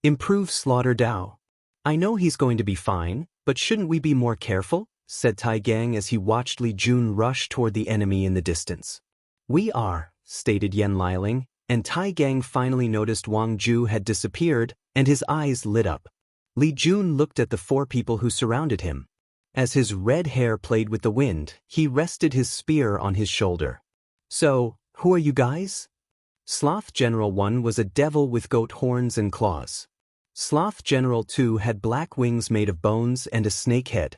Improve Slaughter Dao. I know he's going to be fine, but shouldn't we be more careful? Said Tai Gang as he watched Li Jun rush toward the enemy in the distance. We are, stated Yan Liling, and Tai Gang finally noticed Wang Ju had disappeared, and his eyes lit up. Li Jun looked at the 4 people who surrounded him. As his red hair played with the wind, he rested his spear on his shoulder. So, who are you guys? Sloth General 1 was a devil with goat horns and claws. Sloth General 2 had black wings made of bones and a snake head.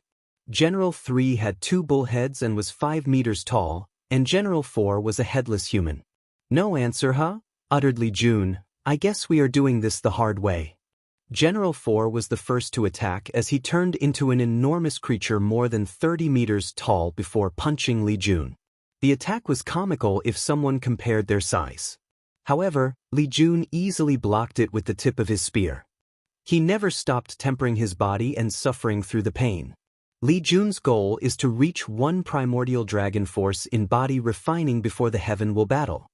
General 3 had 2 bull heads and was 5 meters tall, and General 4 was a headless human. No answer, huh? Uttered Li Jun. I guess we are doing this the hard way. General 4 was the first to attack as he turned into an enormous creature more than 30 meters tall before punching Li Jun. The attack was comical if someone compared their size. However, Li Jun easily blocked it with the tip of his spear. He never stopped tempering his body and suffering through the pain. Li Jun's goal is to reach 1 primordial dragon force in body refining before the heaven will battle.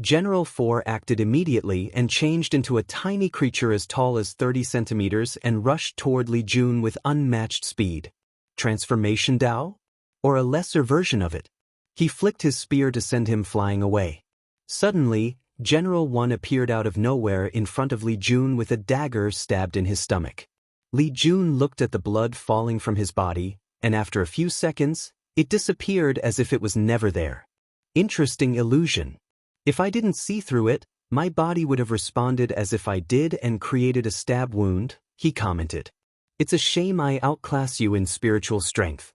General 4 acted immediately and changed into a tiny creature as tall as 30 centimeters and rushed toward Li Jun with unmatched speed. Transformation Dao? Or a lesser version of it? He flicked his spear to send him flying away. Suddenly, General 1 appeared out of nowhere in front of Li Jun with a dagger stabbed in his stomach. Li Jun looked at the blood falling from his body, and after a few seconds, it disappeared as if it was never there. Interesting illusion. If I didn't see through it, my body would have responded as if I did and created a stab wound, he commented. It's a shame I outclass you in spiritual strength.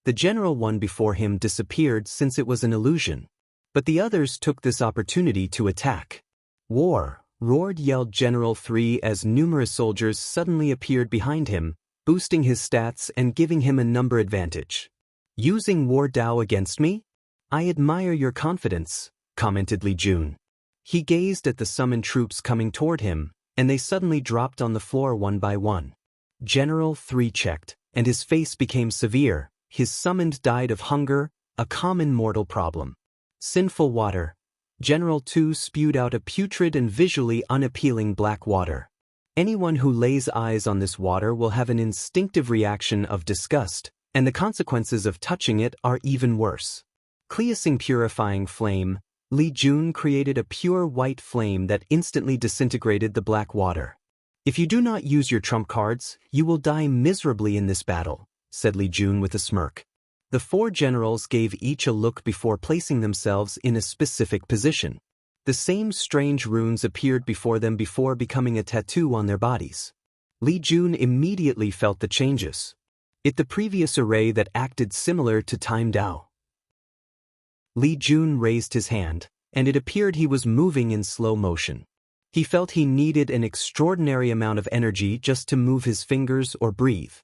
The General 1 before him disappeared since it was an illusion. But the others took this opportunity to attack. War! Yelled General 3 as numerous soldiers suddenly appeared behind him, boosting his stats and giving him a number advantage. Using War Dao against me? I admire your confidence, commented Li Jun. He gazed at the summoned troops coming toward him, and they suddenly dropped on the floor one by one. General 3 checked, and his face became severe. His summoned died of hunger, a common mortal problem. Sinful water. General 2 spewed out a putrid and visually unappealing black water. Anyone who lays eyes on this water will have an instinctive reaction of disgust, and the consequences of touching it are even worse. Cleansing purifying flame, Li Jun created a pure white flame that instantly disintegrated the black water. If you do not use your trump cards, you will die miserably in this battle, said Li Jun with a smirk. The 4 generals gave each a look before placing themselves in a specific position. The same strange runes appeared before them before becoming a tattoo on their bodies. Li Jun immediately felt the changes. It the previous array that acted similar to Time Dao. Li Jun raised his hand, and it appeared he was moving in slow motion. He felt he needed an extraordinary amount of energy just to move his fingers or breathe.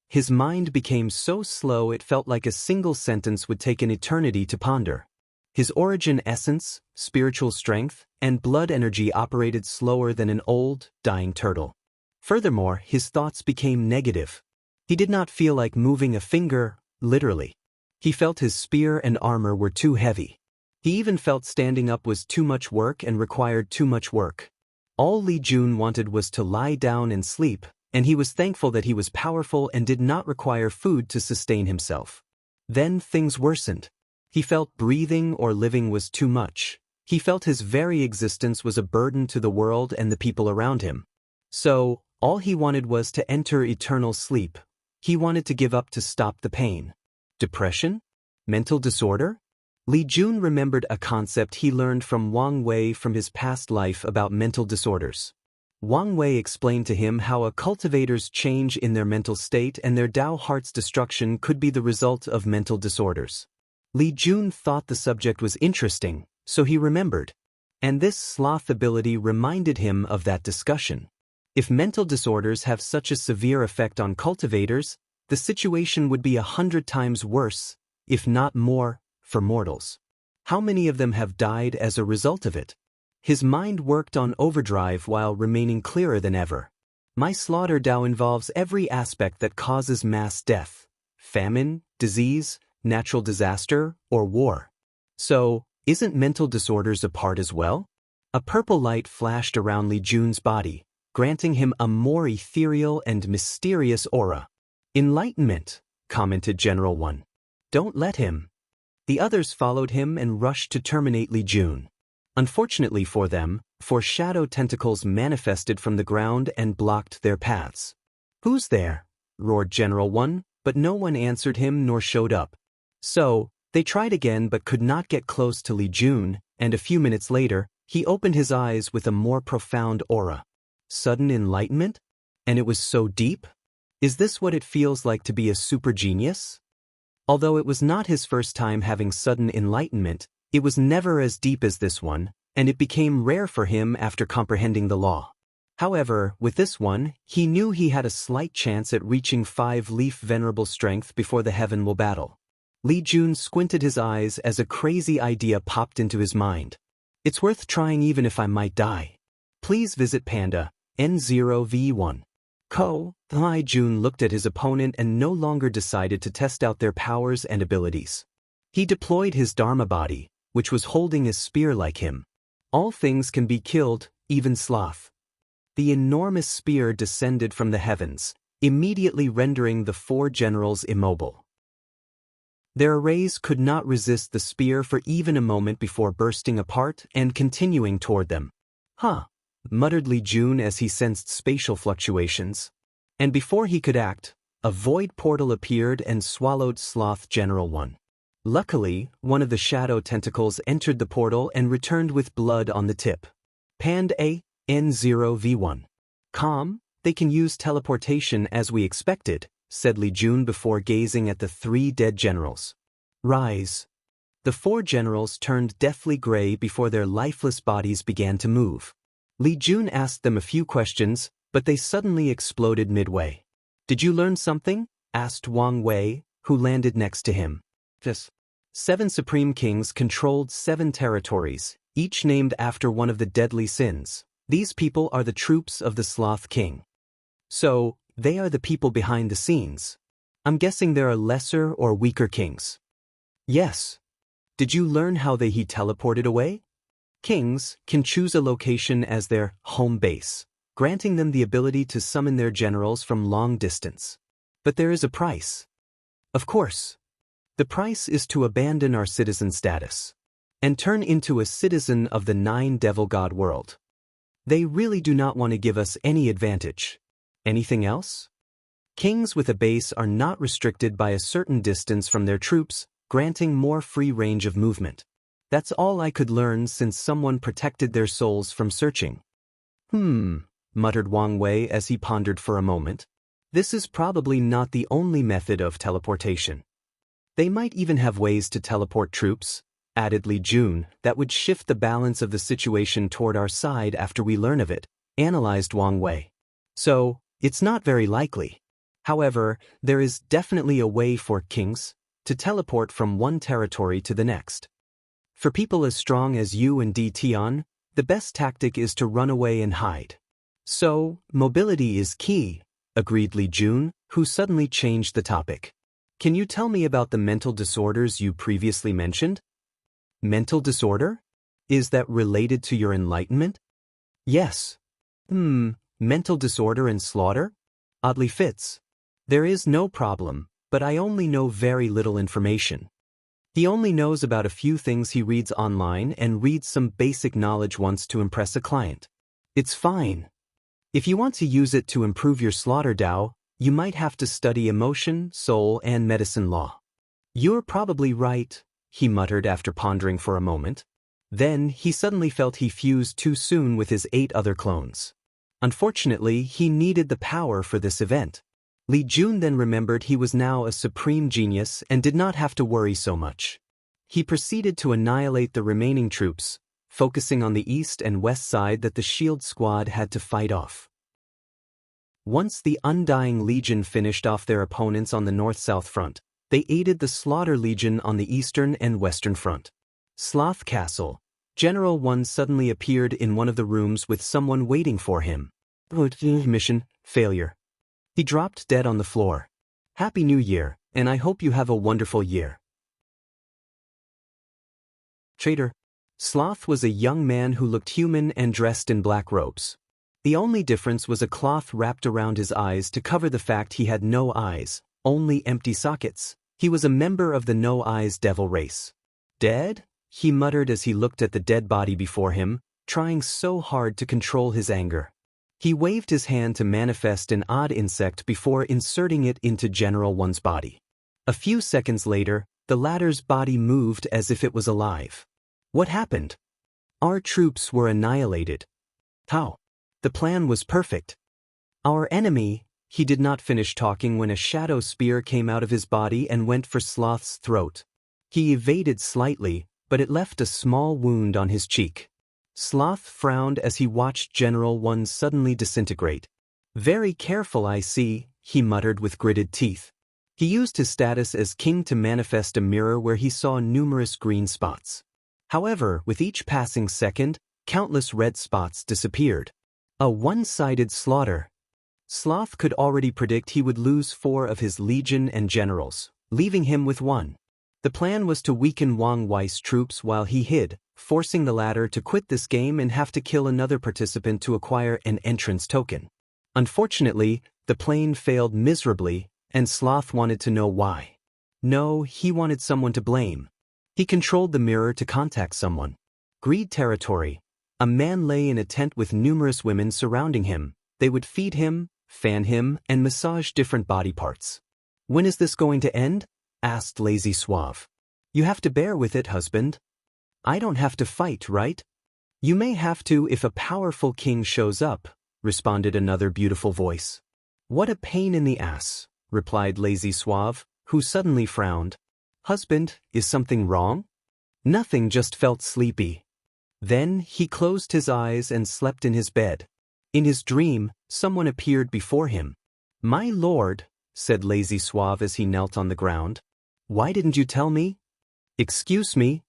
His mind became so slow it felt like a single sentence would take an eternity to ponder. His origin essence, spiritual strength, and blood energy operated slower than an old, dying turtle. Furthermore, his thoughts became negative. He did not feel like moving a finger, literally. He felt his spear and armor were too heavy. He even felt standing up was too much work and required too much work. All Li Jun wanted was to lie down and sleep, and he was thankful that he was powerful and did not require food to sustain himself. Then things worsened. He felt breathing or living was too much. He felt his very existence was a burden to the world and the people around him. So, all he wanted was to enter eternal sleep. He wanted to give up to stop the pain. Depression? Mental disorder? Li Jun remembered a concept he learned from Wang Wei from his past life about mental disorders. Wang Wei explained to him how a cultivator's change in their mental state and their Dao heart's destruction could be the result of mental disorders. Li Jun thought the subject was interesting, so he remembered. And this sloth ability reminded him of that discussion. If mental disorders have such a severe effect on cultivators, the situation would be 100 times worse, if not more, for mortals. How many of them have died as a result of it? His mind worked on overdrive while remaining clearer than ever. My slaughter Dao involves every aspect that causes mass death: famine, disease, natural disaster, or war. So, isn't mental disorders a part as well? A purple light flashed around Li Jun's body, granting him a more ethereal and mysterious aura. "Enlightenment," commented General One. "Don't let him." The others followed him and rushed to terminate Li Jun. Unfortunately for them, four shadow tentacles manifested from the ground and blocked their paths. "Who's there?" roared General One, but no one answered him nor showed up. So, they tried again but could not get close to Li Jun, and a few minutes later, he opened his eyes with a more profound aura. Sudden enlightenment? And it was so deep? Is this what it feels like to be a super genius? Although it was not his first time having sudden enlightenment, it was never as deep as this one, and it became rare for him after comprehending the law. However, with this one, he knew he had a slight chance at reaching 5-leaf venerable strength before the heaven will battle. Li Jun squinted his eyes as a crazy idea popped into his mind. "It's worth trying even if I might die. Please visit Panda, N0V1. Li Jun looked at his opponent and no longer decided to test out their powers and abilities. He deployed his Dharma body, which was holding a spear like him. All things can be killed, even sloth. The enormous spear descended from the heavens, immediately rendering the four generals immobile. Their arrays could not resist the spear for even a moment before bursting apart and continuing toward them. "Huh," muttered Li Jun as he sensed spatial fluctuations. And before he could act, a void portal appeared and swallowed Sloth General One. Luckily, one of the shadow tentacles entered the portal and returned with blood on the tip. "Panda N0V1. Calm, they can use teleportation as we expected," said Li Jun before gazing at the three dead generals. "Rise." The four generals turned deathly gray before their lifeless bodies began to move. Li Jun asked them a few questions, but they suddenly exploded midway. "Did you learn something?" asked Wang Wei, who landed next to him. "Yes." 7 supreme kings controlled 7 territories, each named after one of the deadly sins. These people are the troops of the Sloth King. So, they are the people behind the scenes. I'm guessing there are lesser or weaker kings. "Yes." "Did you learn how he teleported away?" Kings can choose a location as their home base, granting them the ability to summon their generals from long distance. But there is a price. Of course. The price is to abandon our citizen status and turn into a citizen of the 9 devil god world. They really do not want to give us any advantage. Anything else? Kings with a base are not restricted by a certain distance from their troops, granting more free range of movement. That's all I could learn since someone protected their souls from searching. Muttered Wang Wei as he pondered for a moment. This is probably not the only method of teleportation. They might even have ways to teleport troops, added Li Jun, that would shift the balance of the situation toward our side after we learn of it, analyzed Wang Wei. So, it's not very likely. However, there is definitely a way for kings to teleport from one territory to the next. For people as strong as you and Tian, the best tactic is to run away and hide. So, mobility is key, agreed Li Jun, who suddenly changed the topic. Can you tell me about the mental disorders you previously mentioned? Mental disorder? Is that related to your enlightenment? Yes. Mental disorder and slaughter? Oddly fits. There is no problem, but I only know very little information. He only knows about a few things he reads online and reads some basic knowledge once to impress a client. It's fine. If you want to use it to improve your slaughter Dao, you might have to study emotion, soul, and medicine law. You're probably right, he muttered after pondering for a moment. Then he suddenly felt he fused too soon with his 8 other clones. Unfortunately, he needed the power for this event. Li Jun then remembered he was now a supreme genius and did not have to worry so much. He proceeded to annihilate the remaining troops, focusing on the east and west side that the Shield Squad had to fight off. Once the Undying Legion finished off their opponents on the north-south front, they aided the Slaughter Legion on the eastern and western front. Sloth Castle. General One suddenly appeared in one of the rooms with someone waiting for him. Mission failure. He dropped dead on the floor. Happy New Year, and I hope you have a wonderful year. Traitor. Sloth was a young man who looked human and dressed in black robes. The only difference was a cloth wrapped around his eyes to cover the fact he had no eyes, only empty sockets. He was a member of the no-eyes devil race. Dead? He muttered as he looked at the dead body before him, trying so hard to control his anger. He waved his hand to manifest an odd insect before inserting it into General One's body. A few seconds later, the latter's body moved as if it was alive. What happened? Our troops were annihilated. How? The plan was perfect. Our enemy. He did not finish talking when a shadow spear came out of his body and went for Sloth's throat. He evaded slightly, but it left a small wound on his cheek. Sloth frowned as he watched General One suddenly disintegrate. Very careful, I see, he muttered with gritted teeth. He used his status as king to manifest a mirror where he saw numerous green spots. However, with each passing second, countless red spots disappeared. A one-sided slaughter. Sloth could already predict he would lose 4 of his legion and generals, leaving him with 1. The plan was to weaken Wang Li's troops while he hid, forcing the latter to quit this game and have to kill another participant to acquire an entrance token. Unfortunately, the plan failed miserably, and Sloth wanted to know why. No, he wanted someone to blame. He controlled the mirror to contact someone. Greed territory. A man lay in a tent with numerous women surrounding him. They would feed him, fan him, and massage different body parts. When is this going to end? Asked Lazy Suave. You have to bear with it, husband. I don't have to fight, right? You may have to if a powerful king shows up, responded another beautiful voice. What a pain in the ass, replied Lazy Suave, who suddenly frowned. Husband, is something wrong? Nothing, just felt sleepy. Then he closed his eyes and slept in his bed. In his dream, someone appeared before him. My lord, said Lazy Suave as he knelt on the ground. Why didn't you tell me? Excuse me?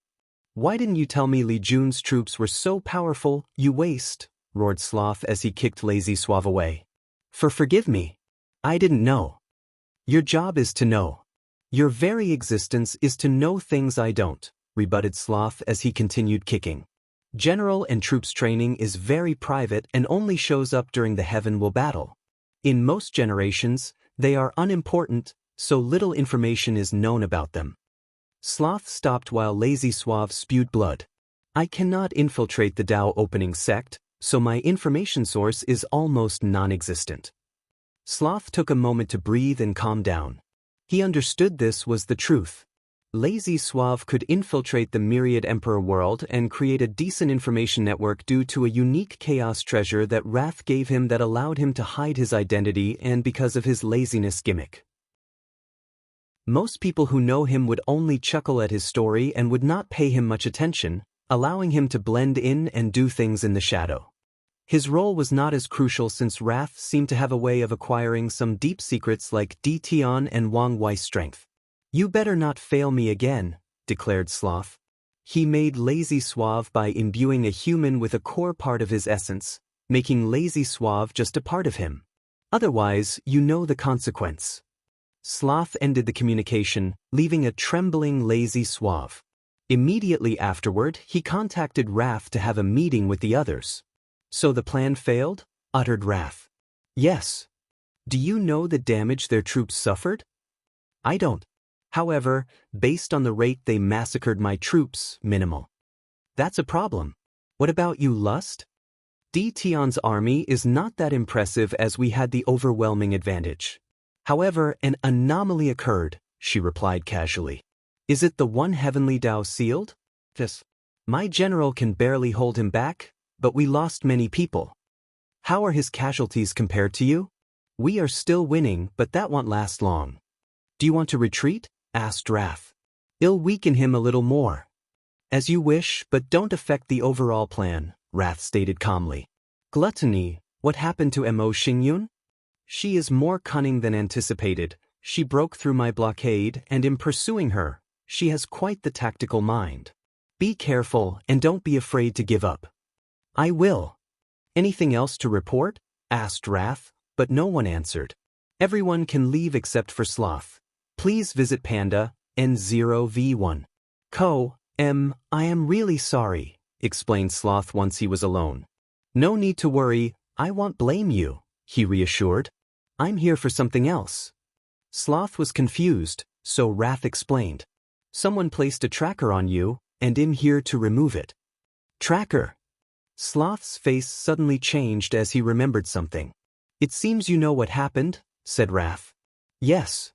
Why didn't you tell me Li Jun's troops were so powerful, you waste, roared Sloth as he kicked Lazy Suave away. Forgive me. I didn't know. Your job is to know. Your very existence is to know things I don't, rebutted Sloth as he continued kicking. General and troops training is very private and only shows up during the Heaven Will battle. In most generations, they are unimportant, so little information is known about them. Sloth stopped while Lazy Suave spewed blood. I cannot infiltrate the Dao opening sect, so my information source is almost non-existent. Sloth took a moment to breathe and calm down. He understood this was the truth. Lazy Suave could infiltrate the Myriad Emperor world and create a decent information network due to a unique chaos treasure that Wrath gave him that allowed him to hide his identity and because of his laziness gimmick. Most people who know him would only chuckle at his story and would not pay him much attention, allowing him to blend in and do things in the shadow. His role was not as crucial since Wrath seemed to have a way of acquiring some deep secrets like Tian and Wang Li's strength. You better not fail me again, declared Sloth. He made Lazy Suave by imbuing a human with a core part of his essence, making Lazy Suave just a part of him. Otherwise, you know the consequence. Sloth ended the communication, leaving a trembling Lazy Suave. Immediately afterward, he contacted Wrath to have a meeting with the others. So the plan failed? Uttered Wrath. Yes. Do you know the damage their troops suffered? I don't. However, based on the rate they massacred my troops, minimal. That's a problem. What about you, Lust? Tian's army is not that impressive as we had the overwhelming advantage. However, an anomaly occurred, she replied casually. Is it the one heavenly Dao sealed? Yes. My general can barely hold him back, but we lost many people. How are his casualties compared to you? We are still winning, but that won't last long. Do you want to retreat? Asked Wrath. It'll weaken him a little more. As you wish, but don't affect the overall plan, Wrath stated calmly. Gluttony, what happened to Mo Xingyun? She is more cunning than anticipated. She broke through my blockade, and in pursuing her, she has quite the tactical mind. Be careful and don't be afraid to give up. I will. Anything else to report? Asked Wrath, but no one answered. Everyone can leave except for Sloth. Please visit Panda, N0V1. I am really sorry, explained Sloth once he was alone. No need to worry, I won't blame you, he reassured. I'm here for something else. Sloth was confused, so Wrath explained. Someone placed a tracker on you, and I'm here to remove it. Tracker. Sloth's face suddenly changed as he remembered something. It seems you know what happened, said Wrath. Yes.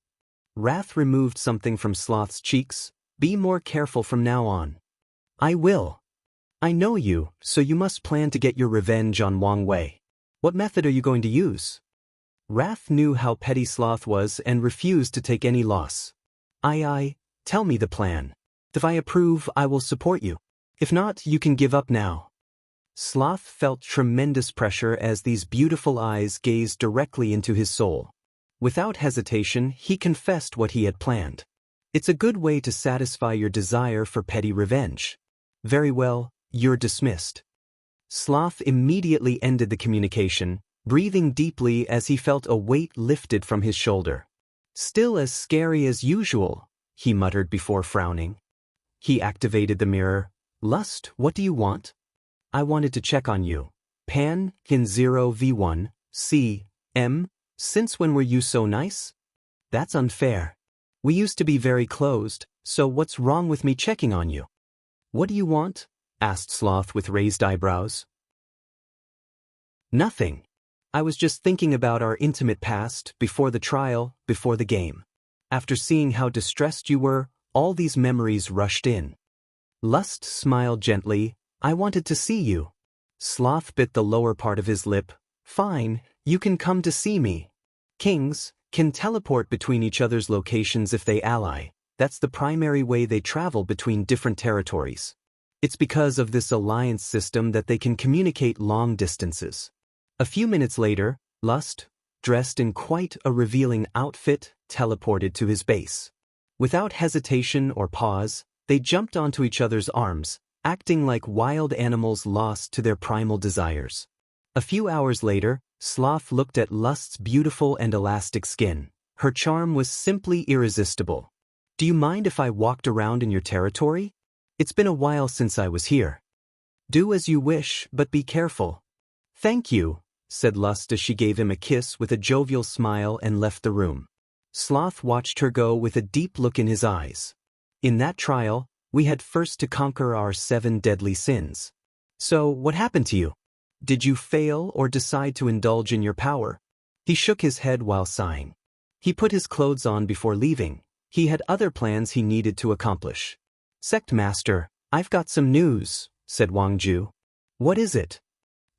Wrath removed something from Sloth's cheeks. Be more careful from now on. I will. I know you, so you must plan to get your revenge on Wang Wei. What method are you going to use? Wrath knew how petty Sloth was and refused to take any loss. Tell me the plan. If I approve, I will support you. If not, you can give up now. Sloth felt tremendous pressure as these beautiful eyes gazed directly into his soul. Without hesitation, he confessed what he had planned. It's a good way to satisfy your desire for petty revenge. Very well, you're dismissed. Sloth immediately ended the communication, breathing deeply as he felt a weight lifted from his shoulder. Still as scary as usual, he muttered before frowning. He activated the mirror. Lust, what do you want? I wanted to check on you. Pan, Kin 0v1, C, M, since when were you so nice? That's unfair. We used to be very closed, so what's wrong with me checking on you? What do you want? Asked Sloth with raised eyebrows. Nothing. I was just thinking about our intimate past, before the trial, before the game. After seeing how distressed you were, all these memories rushed in. Lust smiled gently. I wanted to see you. Sloth bit the lower part of his lip. Fine, you can come to see me. Kings can teleport between each other's locations if they ally. That's the primary way they travel between different territories. It's because of this alliance system that they can communicate long distances. A few minutes later, Lust, dressed in quite a revealing outfit, teleported to his base. Without hesitation or pause, they jumped onto each other's arms, acting like wild animals lost to their primal desires. A few hours later, Sloth looked at Lust's beautiful and elastic skin. Her charm was simply irresistible. Do you mind if I walked around in your territory? It's been a while since I was here. Do as you wish, but be careful. Thank you, said Lust as she gave him a kiss with a jovial smile and left the room. Sloth watched her go with a deep look in his eyes. In that trial, we had first to conquer our 7 deadly sins. So, what happened to you? Did you fail or decide to indulge in your power? He shook his head while sighing. He put his clothes on before leaving. He had other plans he needed to accomplish. Sect Master, I've got some news, said Wang Ju. What is it?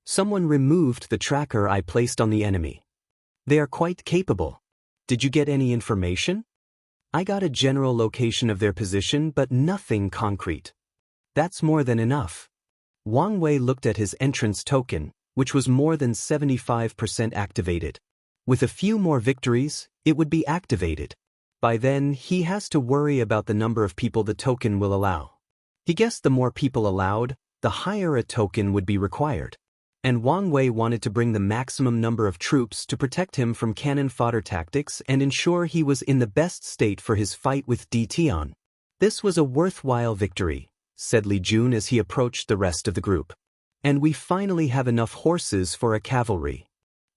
Someone removed the tracker I placed on the enemy. They are quite capable. Did you get any information? I got a general location of their position, but nothing concrete. That's more than enough. Wang Wei looked at his entrance token, which was more than 75% activated. With a few more victories, it would be activated. By then, he has to worry about the number of people the token will allow. He guessed the more people allowed, the higher a token would be required. And Wang Wei wanted to bring the maximum number of troops to protect him from cannon fodder tactics and ensure he was in the best state for his fight with Di Tian. This was a worthwhile victory, said Li Jun as he approached the rest of the group. And we finally have enough horses for a cavalry.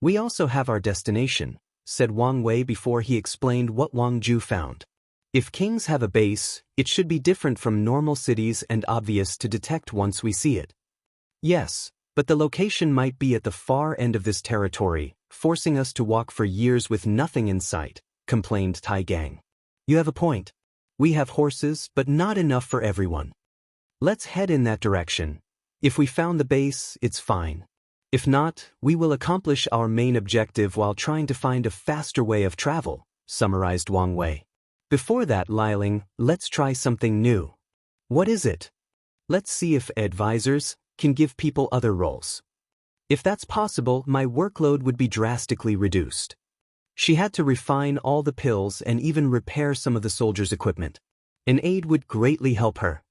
We also have our destination, said Wang Wei before he explained what Wang Ju found. If kings have a base, it should be different from normal cities and obvious to detect once we see it. Yes, but the location might be at the far end of this territory, forcing us to walk for years with nothing in sight, complained Tai Gang. You have a point. We have horses, but not enough for everyone. Let's head in that direction. If we found the base, it's fine. If not, we will accomplish our main objective while trying to find a faster way of travel, summarized Wang Wei. Before that, Liling, let's try something new. What is it? Let's see if advisors can give people other roles. If that's possible, my workload would be drastically reduced. She had to refine all the pills and even repair some of the soldiers' equipment. An aide would greatly help her.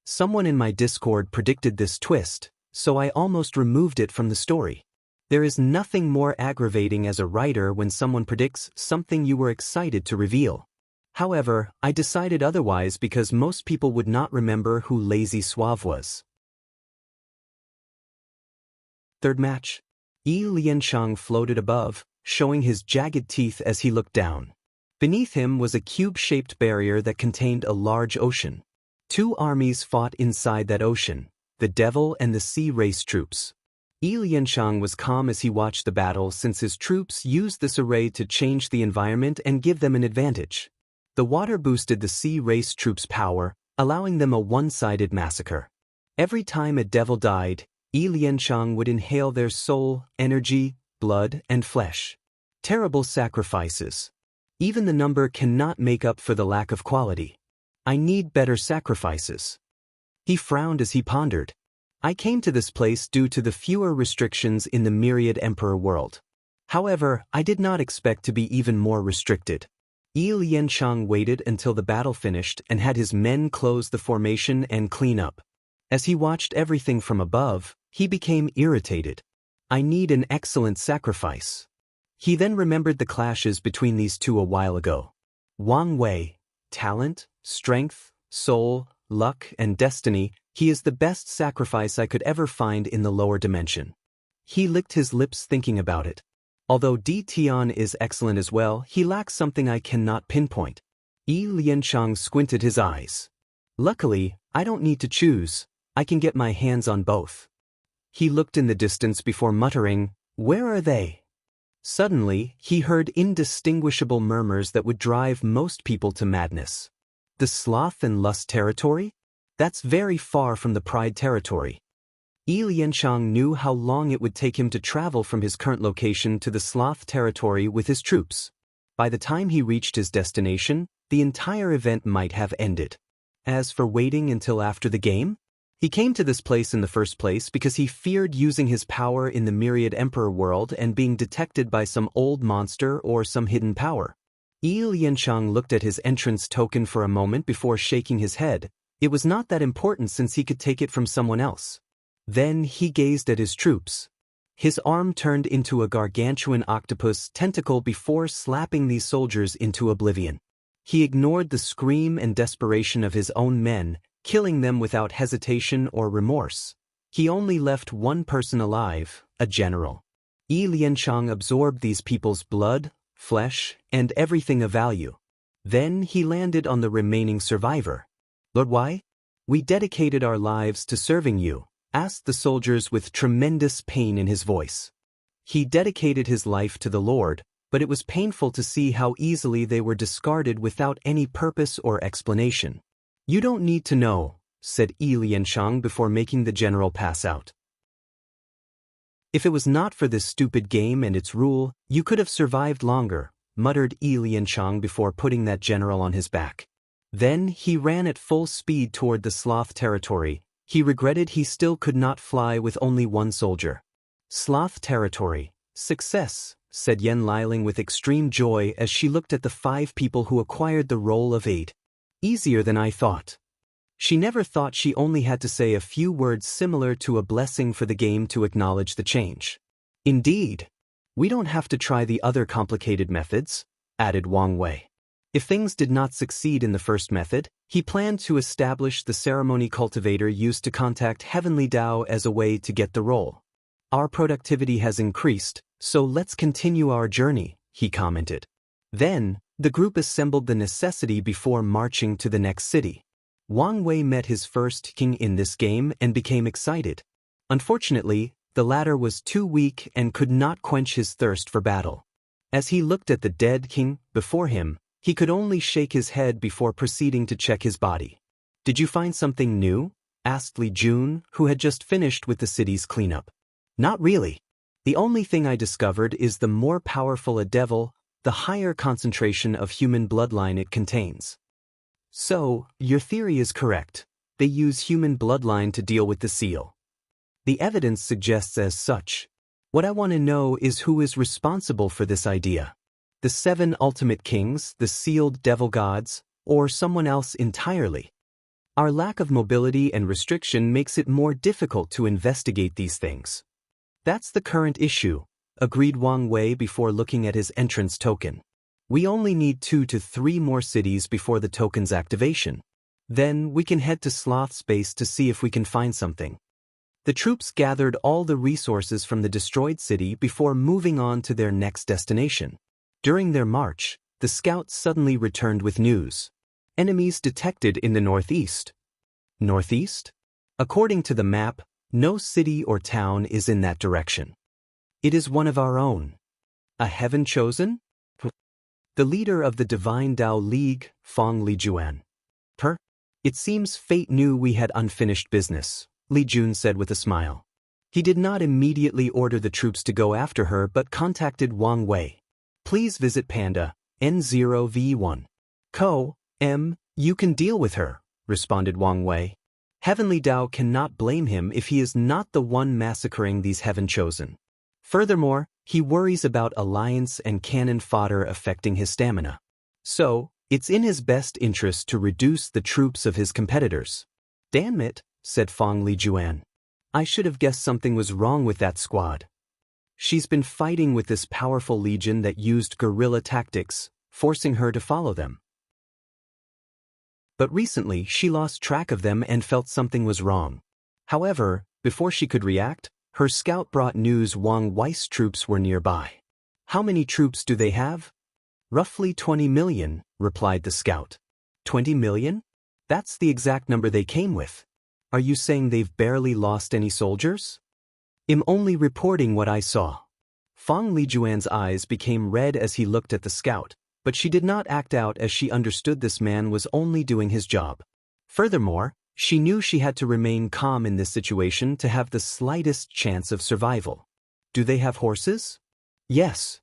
Someone in my Discord predicted this twist, so I almost removed it from the story. There is nothing more aggravating as a writer when someone predicts something you were excited to reveal. However, I decided otherwise because most people would not remember who Lazy Suave was. Third match. Yi Lianshang floated above, showing his jagged teeth as he looked down. Beneath him was a cube-shaped barrier that contained a large ocean. Two armies fought inside that ocean, the Devil and the Sea Race troops. Yi Lianshang was calm as he watched the battle since his troops used this array to change the environment and give them an advantage. The water boosted the Sea Race troops' power, allowing them a one-sided massacre. Every time a devil died, Yi Lianshang would inhale their soul, energy, blood, and flesh. Terrible sacrifices. Even the number cannot make up for the lack of quality. I need better sacrifices. He frowned as he pondered. I came to this place due to the fewer restrictions in the myriad emperor world. However, I did not expect to be even more restricted. Yi Lianshang waited until the battle finished and had his men close the formation and clean up. As he watched everything from above, he became irritated. I need an excellent sacrifice. He then remembered the clashes between these two a while ago. Wang Wei, talent, strength, soul, luck, and destiny, he is the best sacrifice I could ever find in the lower dimension. He licked his lips thinking about it. Although Di Tian is excellent as well, he lacks something I cannot pinpoint. Yi Lianshang squinted his eyes. Luckily, I don't need to choose. I can get my hands on both. He looked in the distance before muttering, "Where are they?" Suddenly, he heard indistinguishable murmurs that would drive most people to madness. The sloth and lust territory? That's very far from the pride territory. Yi Lianshang knew how long it would take him to travel from his current location to the sloth territory with his troops. By the time he reached his destination, the entire event might have ended. As for waiting until after the game, he came to this place in the first place because he feared using his power in the myriad emperor world and being detected by some old monster or some hidden power. Yi Lianshang looked at his entrance token for a moment before shaking his head. It was not that important since he could take it from someone else. Then he gazed at his troops. His arm turned into a gargantuan octopus tentacle before slapping these soldiers into oblivion. He ignored the scream and desperation of his own men, killing them without hesitation or remorse. He only left one person alive, a general. Yi Lianshang absorbed these people's blood, flesh, and everything of value. Then he landed on the remaining survivor. "Lord Wei? We dedicated our lives to serving you," asked the soldiers with tremendous pain in his voice. He dedicated his life to the Lord, but it was painful to see how easily they were discarded without any purpose or explanation. "You don't need to know," said Yi Lianshang before making the general pass out. "If it was not for this stupid game and its rule, you could have survived longer," muttered Yi Lianshang before putting that general on his back. Then he ran at full speed toward the sloth territory. He regretted he still could not fly with only one soldier. "Sloth territory. Success," said Yan Liling with extreme joy as she looked at the 5 people who acquired the role of 8. "Easier than I thought." She never thought she only had to say a few words similar to a blessing for the game to acknowledge the change. "Indeed. We don't have to try the other complicated methods," added Wang Wei. If things did not succeed in the first method, he planned to establish the ceremony cultivator used to contact Heavenly Tao as a way to get the role. "Our productivity has increased, so let's continue our journey," he commented. Then, the group assembled the necessity before marching to the next city. Wang Wei met his first king in this game and became excited. Unfortunately, the latter was too weak and could not quench his thirst for battle. As he looked at the dead king before him, he could only shake his head before proceeding to check his body. "Did you find something new?" asked Li Jun, who had just finished with the city's cleanup. "Not really. The only thing I discovered is the more powerful a devil, the higher concentration of human bloodline it contains." "So, your theory is correct. They use human bloodline to deal with the seal." "The evidence suggests as such. What I want to know is who is responsible for this idea. The 7 ultimate kings, the sealed devil gods, or someone else entirely. Our lack of mobility and restriction makes it more difficult to investigate these things." "That's the current issue," agreed Wang Wei before looking at his entrance token. "We only need 2 to 3 more cities before the token's activation. Then we can head to Sloth Space to see if we can find something." The troops gathered all the resources from the destroyed city before moving on to their next destination. During their march, the scouts suddenly returned with news. Enemies detected in the northeast. Northeast? According to the map, no city or town is in that direction. It is one of our own. A heaven chosen? The leader of the Divine Dao League, Feng Lijuan. It seems fate knew we had unfinished business, Li Jun said with a smile. He did not immediately order the troops to go after her but contacted Wang Wei. Please visit Panda, N0V1. You can deal with her, responded Wang Wei. Heavenly Dao cannot blame him if he is not the one massacring these heaven chosen. Furthermore, he worries about alliance and cannon fodder affecting his stamina. So, it's in his best interest to reduce the troops of his competitors. Damn it, said Feng Lijuan. I should have guessed something was wrong with that squad. She's been fighting with this powerful legion that used guerrilla tactics, forcing her to follow them. But recently she lost track of them and felt something was wrong. However, before she could react, her scout brought news Wang Wei's troops were nearby. How many troops do they have? Roughly 20 million, replied the scout. 20 million? That's the exact number they came with. Are you saying they've barely lost any soldiers? I'm only reporting what I saw. Feng Lijuan's eyes became red as he looked at the scout, but she did not act out as she understood this man was only doing his job. Furthermore, she knew she had to remain calm in this situation to have the slightest chance of survival. Do they have horses? Yes.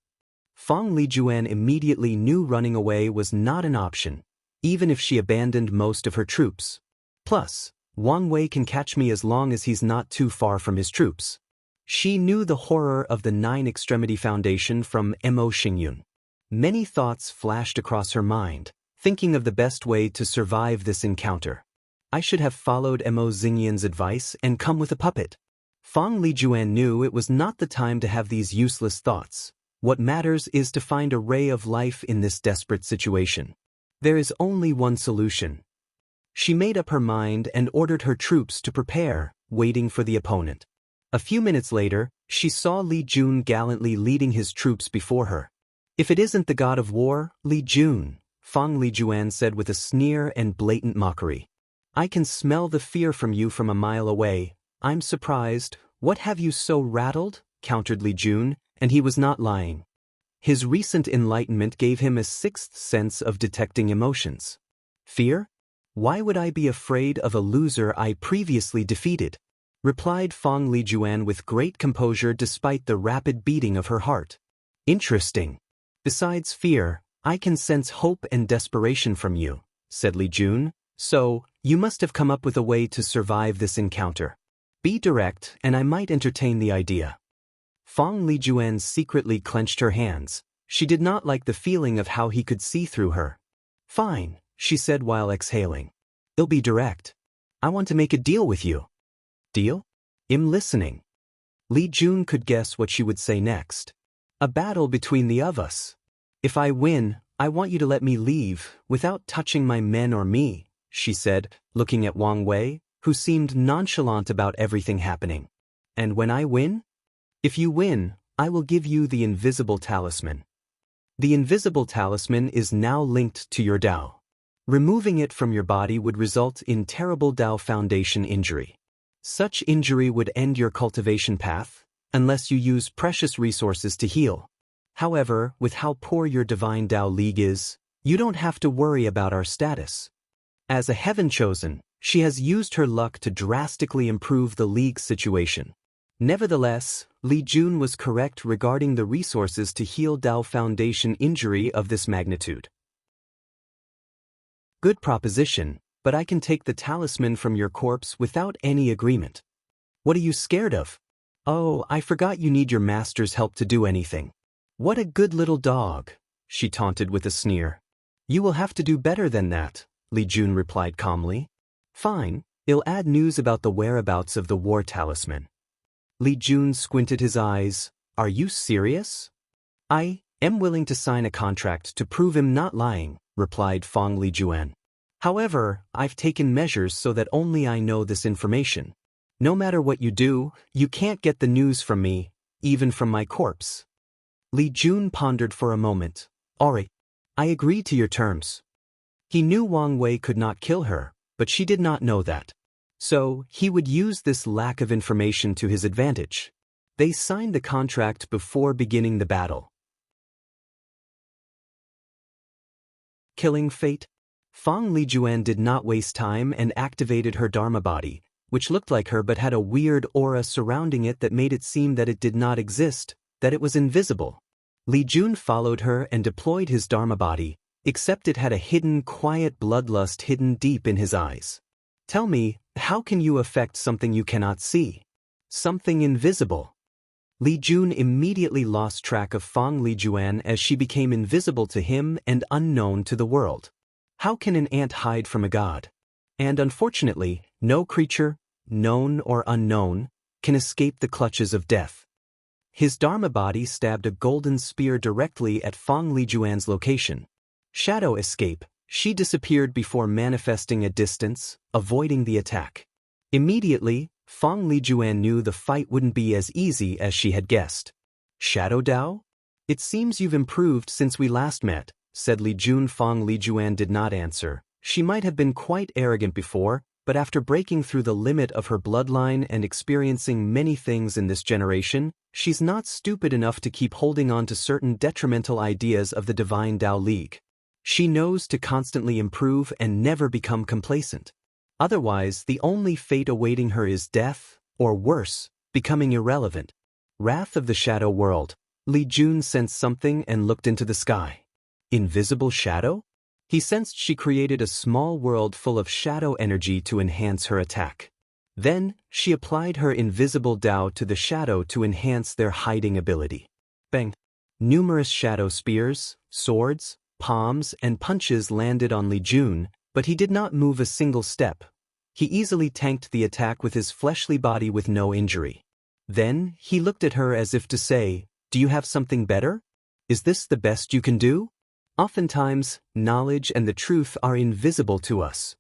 Feng Lijuan immediately knew running away was not an option, even if she abandoned most of her troops. Plus, Wang Wei can catch me as long as he's not too far from his troops. She knew the horror of the Nine Extremity Foundation from Mo Xingyun. Many thoughts flashed across her mind, thinking of the best way to survive this encounter. I should have followed Mo Xingyun's advice and come with a puppet. Feng Lijuan knew it was not the time to have these useless thoughts. What matters is to find a ray of life in this desperate situation. There is only one solution. She made up her mind and ordered her troops to prepare, waiting for the opponent. A few minutes later, she saw Li Jun gallantly leading his troops before her. If it isn't the god of war, Li Jun, Feng Lijuan said with a sneer and blatant mockery. I can smell the fear from you from a mile away. I'm surprised. What have you so rattled? Countered Li Jun, and he was not lying. His recent enlightenment gave him a sixth sense of detecting emotions. Fear? Why would I be afraid of a loser I previously defeated? Replied Feng Lijuan with great composure despite the rapid beating of her heart. Interesting. Besides fear, I can sense hope and desperation from you, said Li Jun. So, you must have come up with a way to survive this encounter. Be direct, and I might entertain the idea. Feng Lijuan secretly clenched her hands. She did not like the feeling of how he could see through her. Fine, she said while exhaling. I'll be direct. I want to make a deal with you. Deal? I'm listening. Li Jun could guess what she would say next. A battle between the of us. If I win, I want you to let me leave, without touching my men or me, she said, looking at Wang Wei, who seemed nonchalant about everything happening. And when I win? If you win, I will give you the invisible talisman. The invisible talisman is now linked to your Dao. Removing it from your body would result in terrible Dao Foundation injury. Such injury would end your cultivation path, unless you use precious resources to heal. However, with how poor your Divine Dao League is, you don't have to worry about our status. As a heaven chosen, she has used her luck to drastically improve the League's situation. Nevertheless, Li Jun was correct regarding the resources to heal Dao Foundation injury of this magnitude. Good proposition, but I can take the talisman from your corpse without any agreement. What are you scared of? Oh, I forgot you need your master's help to do anything. What a good little dog, she taunted with a sneer. You will have to do better than that, Li Jun replied calmly. Fine, I'll add news about the whereabouts of the war talisman. Li Jun squinted his eyes. Are you serious? I am willing to sign a contract to prove him not lying, replied Feng Lijuan. However, I've taken measures so that only I know this information. No matter what you do, you can't get the news from me, even from my corpse. Li Jun pondered for a moment. Alright, I agree to your terms. He knew Wang Wei could not kill her, but she did not know that. So, he would use this lack of information to his advantage. They signed the contract before beginning the battle. Killing fate? Fang Lijuan did not waste time and activated her Dharma body, which looked like her but had a weird aura surrounding it that made it seem that it did not exist, that it was invisible. Li Jun followed her and deployed his Dharma body, except it had a hidden, quiet bloodlust hidden deep in his eyes. Tell me, how can you affect something you cannot see? Something invisible. Li Jun immediately lost track of Fang Lijuan as she became invisible to him and unknown to the world. How can an ant hide from a god? And unfortunately, no creature, known or unknown, can escape the clutches of death. His Dharma body stabbed a golden spear directly at Fang Lijuan's location. Shadow escape, she disappeared before manifesting at distance, avoiding the attack. Immediately, Fang Lijuan knew the fight wouldn't be as easy as she had guessed. Shadow Dao? It seems you've improved since we last met, said Li Jun. Fang Lijuan did not answer. She might have been quite arrogant before, but after breaking through the limit of her bloodline and experiencing many things in this generation, she's not stupid enough to keep holding on to certain detrimental ideas of the Divine Dao League. She knows to constantly improve and never become complacent. Otherwise, the only fate awaiting her is death, or worse, becoming irrelevant. Wrath of the Shadow World. Li Jun sensed something and looked into the sky. Invisible shadow? He sensed she created a small world full of shadow energy to enhance her attack. Then, she applied her invisible Dao to the shadow to enhance their hiding ability. Bang! Numerous shadow spears, swords, palms, and punches landed on Li Jun, but he did not move a single step. He easily tanked the attack with his fleshly body with no injury. Then, he looked at her as if to say, "Do you have something better? Is this the best you can do?" Oftentimes, knowledge and the truth are invisible to us.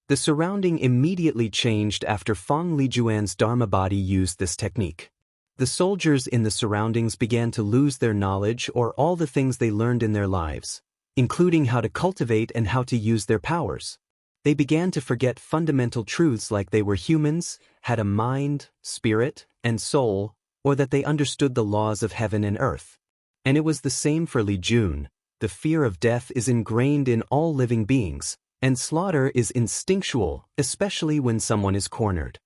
The surrounding immediately changed after Fang Lijuan's Dharma body used this technique. The soldiers in the surroundings began to lose their knowledge or all the things they learned in their lives, including how to cultivate and how to use their powers. They began to forget fundamental truths like they were humans, had a mind, spirit, and soul, or that they understood the laws of heaven and earth. And it was the same for Li Jun. The fear of death is ingrained in all living beings, and slaughter is instinctual, especially when someone is cornered.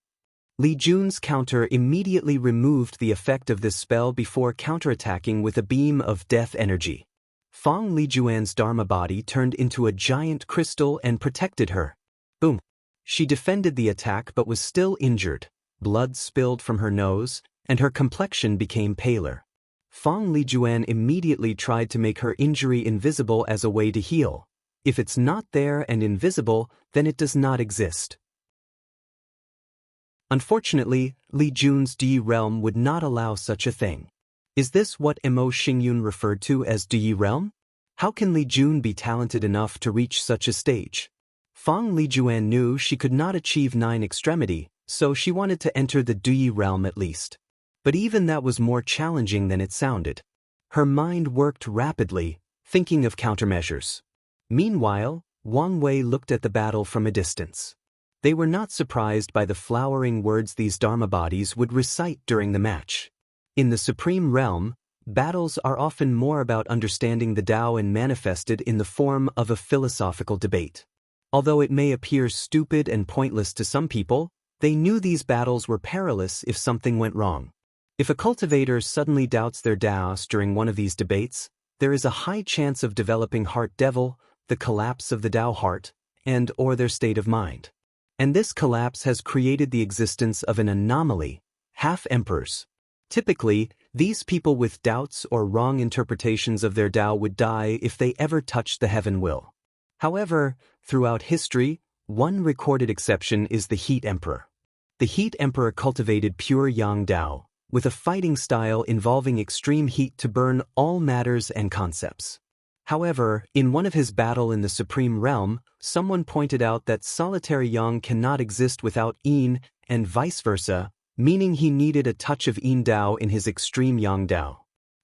Li Jun's counter immediately removed the effect of this spell before counterattacking with a beam of death energy. Fang Lijuan's Dharma body turned into a giant crystal and protected her. Boom! She defended the attack but was still injured. Blood spilled from her nose, and her complexion became paler. Fang Lijuan immediately tried to make her injury invisible as a way to heal. If it's not there and invisible, then it does not exist. Unfortunately, Li Jun's Di realm would not allow such a thing. Is this what Mo Xingyun referred to as Di realm? How can Li Jun be talented enough to reach such a stage? Fang Lijuan knew she could not achieve 9 extremity, so she wanted to enter the Di realm at least. But even that was more challenging than it sounded. Her mind worked rapidly, thinking of countermeasures. Meanwhile, Wang Wei looked at the battle from a distance. They were not surprised by the flowering words these Dharma bodies would recite during the match. In the Supreme Realm, battles are often more about understanding the Tao and manifested in the form of a philosophical debate. Although it may appear stupid and pointless to some people, they knew these battles were perilous if something went wrong. If a cultivator suddenly doubts their Daoist during one of these debates, there is a high chance of developing heart devil, the collapse of the Dao heart, or their state of mind. And this collapse has created the existence of an anomaly, half-emperors. Typically, these people with doubts or wrong interpretations of their Dao would die if they ever touched the heaven will. However, throughout history, one recorded exception is the Heat Emperor. The Heat Emperor cultivated pure Yang Dao, with a fighting style involving extreme heat to burn all matters and concepts. However, in one of his battle in the Supreme Realm, someone pointed out that solitary Yang cannot exist without Yin, and vice versa, meaning he needed a touch of Yin Dao in his extreme Yang Dao.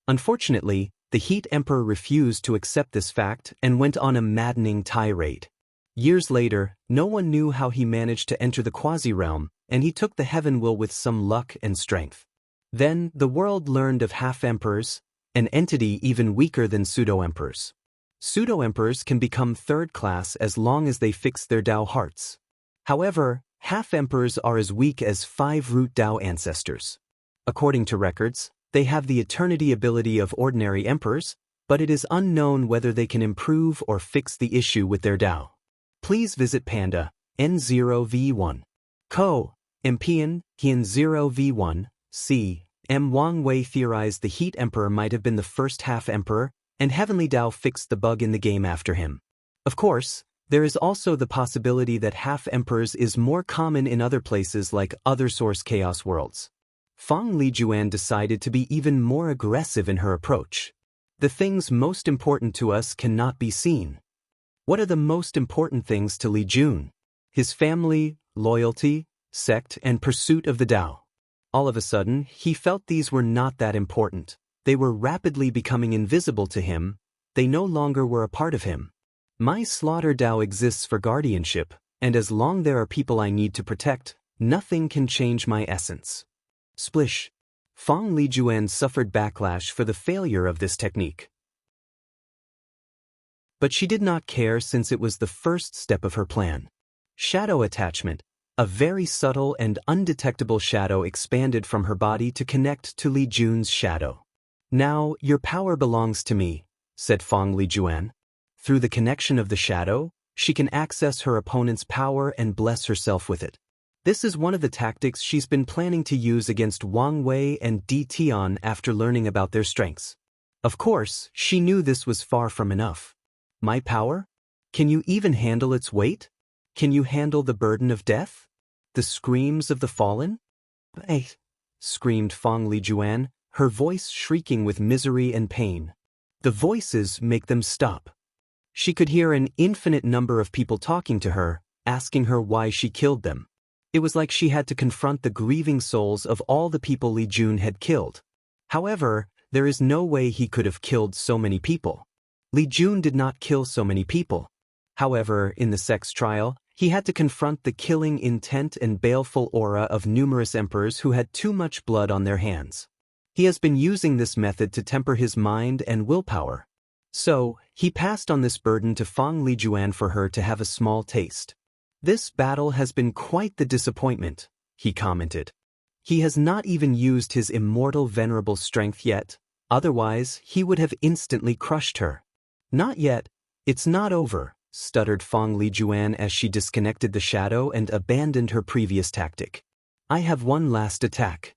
Unfortunately, the Heat Emperor refused to accept this fact and went on a maddening tirade. Years later, no one knew how he managed to enter the quasi-realm, and he took the heaven will with some luck and strength. Then, the world learned of half-emperors, an entity even weaker than pseudo-emperors. Pseudo-emperors can become third-class as long as they fix their Dao hearts. However, half-emperors are as weak as 5-root Dao ancestors. According to records, they have the eternity ability of ordinary emperors, but it is unknown whether they can improve or fix the issue with their Dao. Please visit Panda, N0V1. Co. Mpian, Hien 0V1, C. M. Wang Wei theorized the Heat Emperor might have been the first half-emperor, and Heavenly Dao fixed the bug in the game after him. Of course, there is also the possibility that half-emperors is more common in other places like other source chaos worlds. Fang Lijuan decided to be even more aggressive in her approach. The things most important to us cannot be seen. What are the most important things to Li Jun? His family, loyalty, sect, and pursuit of the Dao. All of a sudden, he felt these were not that important. They were rapidly becoming invisible to him. They no longer were a part of him. My slaughter Dao exists for guardianship, and as long there are people I need to protect, nothing can change my essence. Splish. Fang Lijuan suffered backlash for the failure of this technique. But she did not care since it was the first step of her plan. Shadow attachment. A very subtle and undetectable shadow expanded from her body to connect to Li Jun's shadow. Now, your power belongs to me, said Fang Lijuan. Through the connection of the shadow, she can access her opponent's power and bless herself with it. This is one of the tactics she's been planning to use against Wang Wei and Di Tian after learning about their strengths. Of course, she knew this was far from enough. My power? Can you even handle its weight? Can you handle the burden of death? The screams of the fallen? "Hey!" screamed Fang Lijuan, her voice shrieking with misery and pain. The voices make them stop. She could hear an infinite number of people talking to her, asking her why she killed them. It was like she had to confront the grieving souls of all the people Li Jun had killed. However, there is no way he could have killed so many people. Li Jun did not kill so many people. However, in the sex trial, he had to confront the killing intent and baleful aura of numerous emperors who had too much blood on their hands. He has been using this method to temper his mind and willpower. So, he passed on this burden to Fang Lijuan for her to have a small taste. This battle has been quite the disappointment, he commented. He has not even used his immortal venerable strength yet, otherwise he would have instantly crushed her. Not yet, it's not over, stuttered Fang Lijuan as she disconnected the shadow and abandoned her previous tactic. I have one last attack.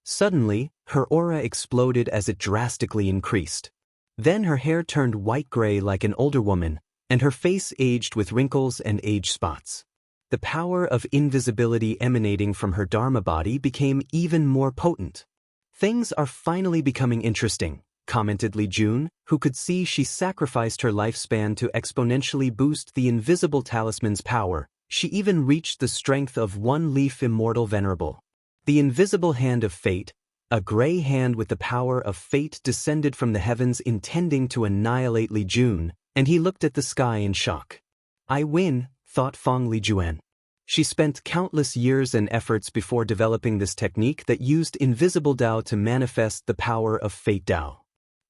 Suddenly, her aura exploded as it drastically increased. Then her hair turned white-gray like an older woman, and her face aged with wrinkles and age spots. The power of invisibility emanating from her Dharma body became even more potent. Things are finally becoming interesting, commented Li Jun, who could see she sacrificed her lifespan to exponentially boost the invisible talisman's power. She even reached the strength of one leaf immortal venerable. The invisible hand of fate, a gray hand with the power of fate, descended from the heavens intending to annihilate Li Jun, and he looked at the sky in shock. I win, thought Fang Lijuan. She spent countless years and efforts before developing this technique that used invisible Dao to manifest the power of fate Dao.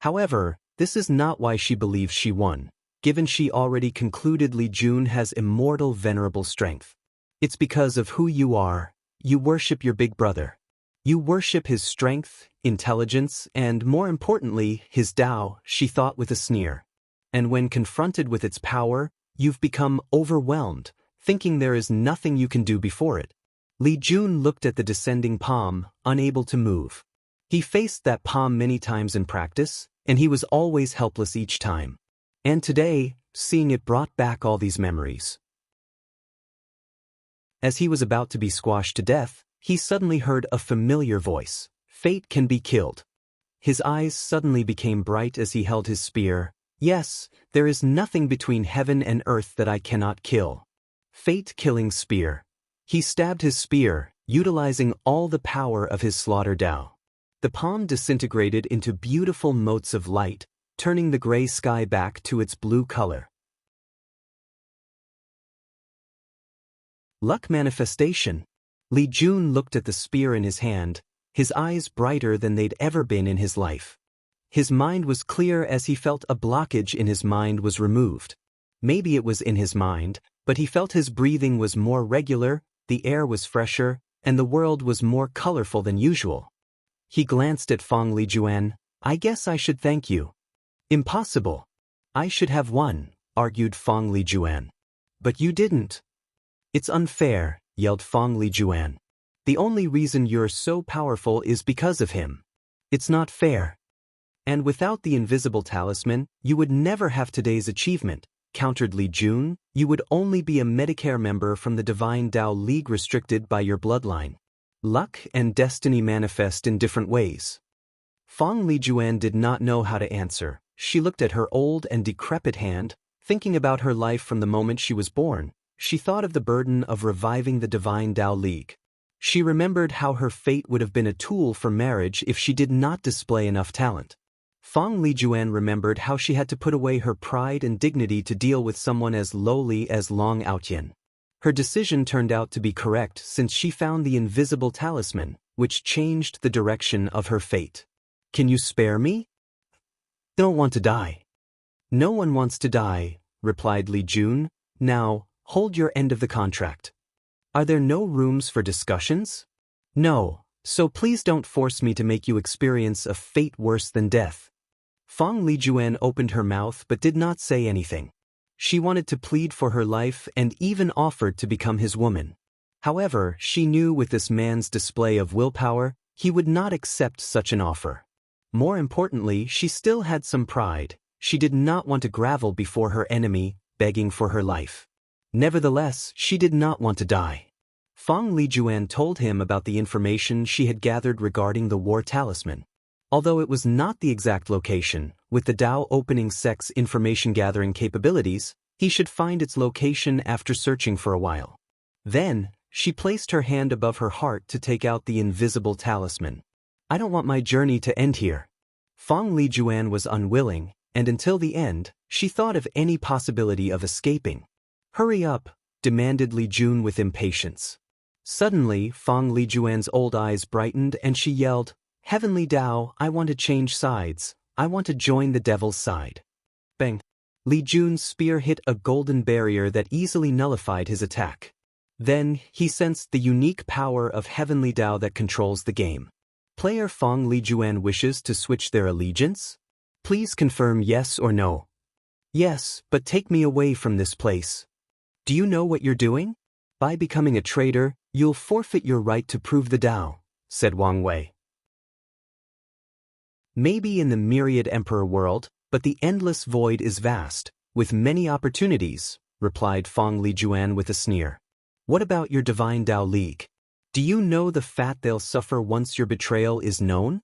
However, this is not why she believes she won, given she already concluded Li Jun has immortal venerable strength. It's because of who you are. You worship your big brother. You worship his strength, intelligence, and more importantly, his Dao, she thought with a sneer. And when confronted with its power, you've become overwhelmed, thinking there is nothing you can do before it. Li Jun looked at the descending palm, unable to move. He faced that palm many times in practice, and he was always helpless each time. And today, seeing it brought back all these memories. As he was about to be squashed to death, he suddenly heard a familiar voice. Fate can be killed. His eyes suddenly became bright as he held his spear. Yes, there is nothing between heaven and earth that I cannot kill. Fate-killing spear. He stabbed his spear, utilizing all the power of his slaughter Dao. The palm disintegrated into beautiful motes of light, turning the gray sky back to its blue color. Luck manifestation. Li Jun looked at the spear in his hand, his eyes brighter than they'd ever been in his life. His mind was clear as he felt a blockage in his mind was removed. Maybe it was in his mind, but he felt his breathing was more regular, the air was fresher, and the world was more colorful than usual. He glanced at Fong Lijuan. I guess I should thank you. Impossible. I should have won, argued Fong Lijuan. But you didn't. It's unfair, yelled Fong Lijuan. The only reason you're so powerful is because of him. It's not fair. And without the invisible talisman, you would never have today's achievement, countered Li Jun. You would only be a Medicare member from the Divine Dao League restricted by your bloodline. Luck and destiny manifest in different ways. Fong Lijuan did not know how to answer. She looked at her old and decrepit hand, thinking about her life from the moment she was born. She thought of the burden of reviving the Divine Dao League. She remembered how her fate would have been a tool for marriage if she did not display enough talent. Fong Lijuan remembered how she had to put away her pride and dignity to deal with someone as lowly as Long Outyan. Her decision turned out to be correct since she found the invisible talisman, which changed the direction of her fate. Can you spare me? Don't want to die. No one wants to die, replied Li Jun. Now, hold your end of the contract. Are there no rooms for discussions? No, so please don't force me to make you experience a fate worse than death. Fong Lijuan opened her mouth but did not say anything. She wanted to plead for her life and even offered to become his woman. However, she knew with this man's display of willpower, he would not accept such an offer. More importantly, she still had some pride. She did not want to grovel before her enemy, begging for her life. Nevertheless, she did not want to die. Fong Lijuan told him about the information she had gathered regarding the war talisman. Although it was not the exact location, with the Dao opening sex information-gathering capabilities, he should find its location after searching for a while. Then, she placed her hand above her heart to take out the invisible talisman. I don't want my journey to end here. Fong Lijuan was unwilling, and until the end, she thought of any possibility of escaping. Hurry up, demanded Li Jun with impatience. Suddenly, Fong Lijuan's old eyes brightened and she yelled, Heavenly Dao, I want to change sides. I want to join the devil's side. Bang! Li Jun's spear hit a golden barrier that easily nullified his attack. Then, he sensed the unique power of Heavenly Dao that controls the game. Player Fong Lijuan wishes to switch their allegiance? Please confirm yes or no. Yes, but take me away from this place. Do you know what you're doing? By becoming a traitor, you'll forfeit your right to prove the Dao, said Wang Wei. Maybe in the myriad emperor world, but the endless void is vast, with many opportunities, replied Fong Lijuan with a sneer. What about your Divine Dao League? Do you know the fate they'll suffer once your betrayal is known?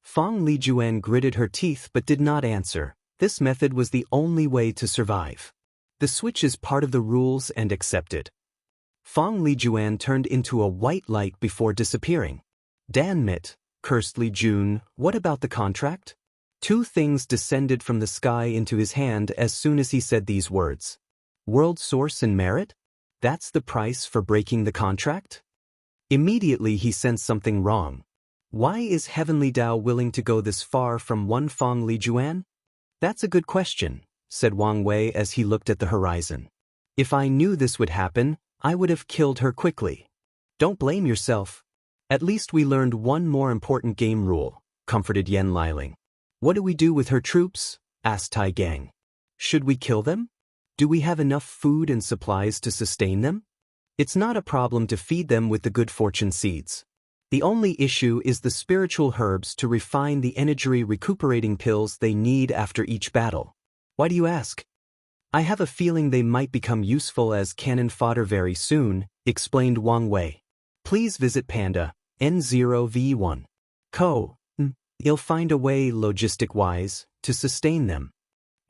Fong Lijuan gritted her teeth but did not answer. This method was the only way to survive. The switch is part of the rules and accepted. Fong Lijuan turned into a white light before disappearing. Damn it, cursed Li Jun, what about the contract? Two things descended from the sky into his hand as soon as he said these words. World source and merit? That's the price for breaking the contract? Immediately he sensed something wrong. Why is Heavenly Dao willing to go this far from one Fong Lijuan? That's a good question, said Wang Wei as he looked at the horizon. If I knew this would happen, I would have killed her quickly. Don't blame yourself. At least we learned one more important game rule, comforted Yan Liling. What do we do with her troops? Asked Tai Gang. Should we kill them? Do we have enough food and supplies to sustain them? It's not a problem to feed them with the good fortune seeds. The only issue is the spiritual herbs to refine the energy recuperating pills they need after each battle. Why do you ask? I have a feeling they might become useful as cannon fodder very soon, explained Wang Wei. Please visit Panda, N0V1. You'll find a way, logistic-wise, to sustain them.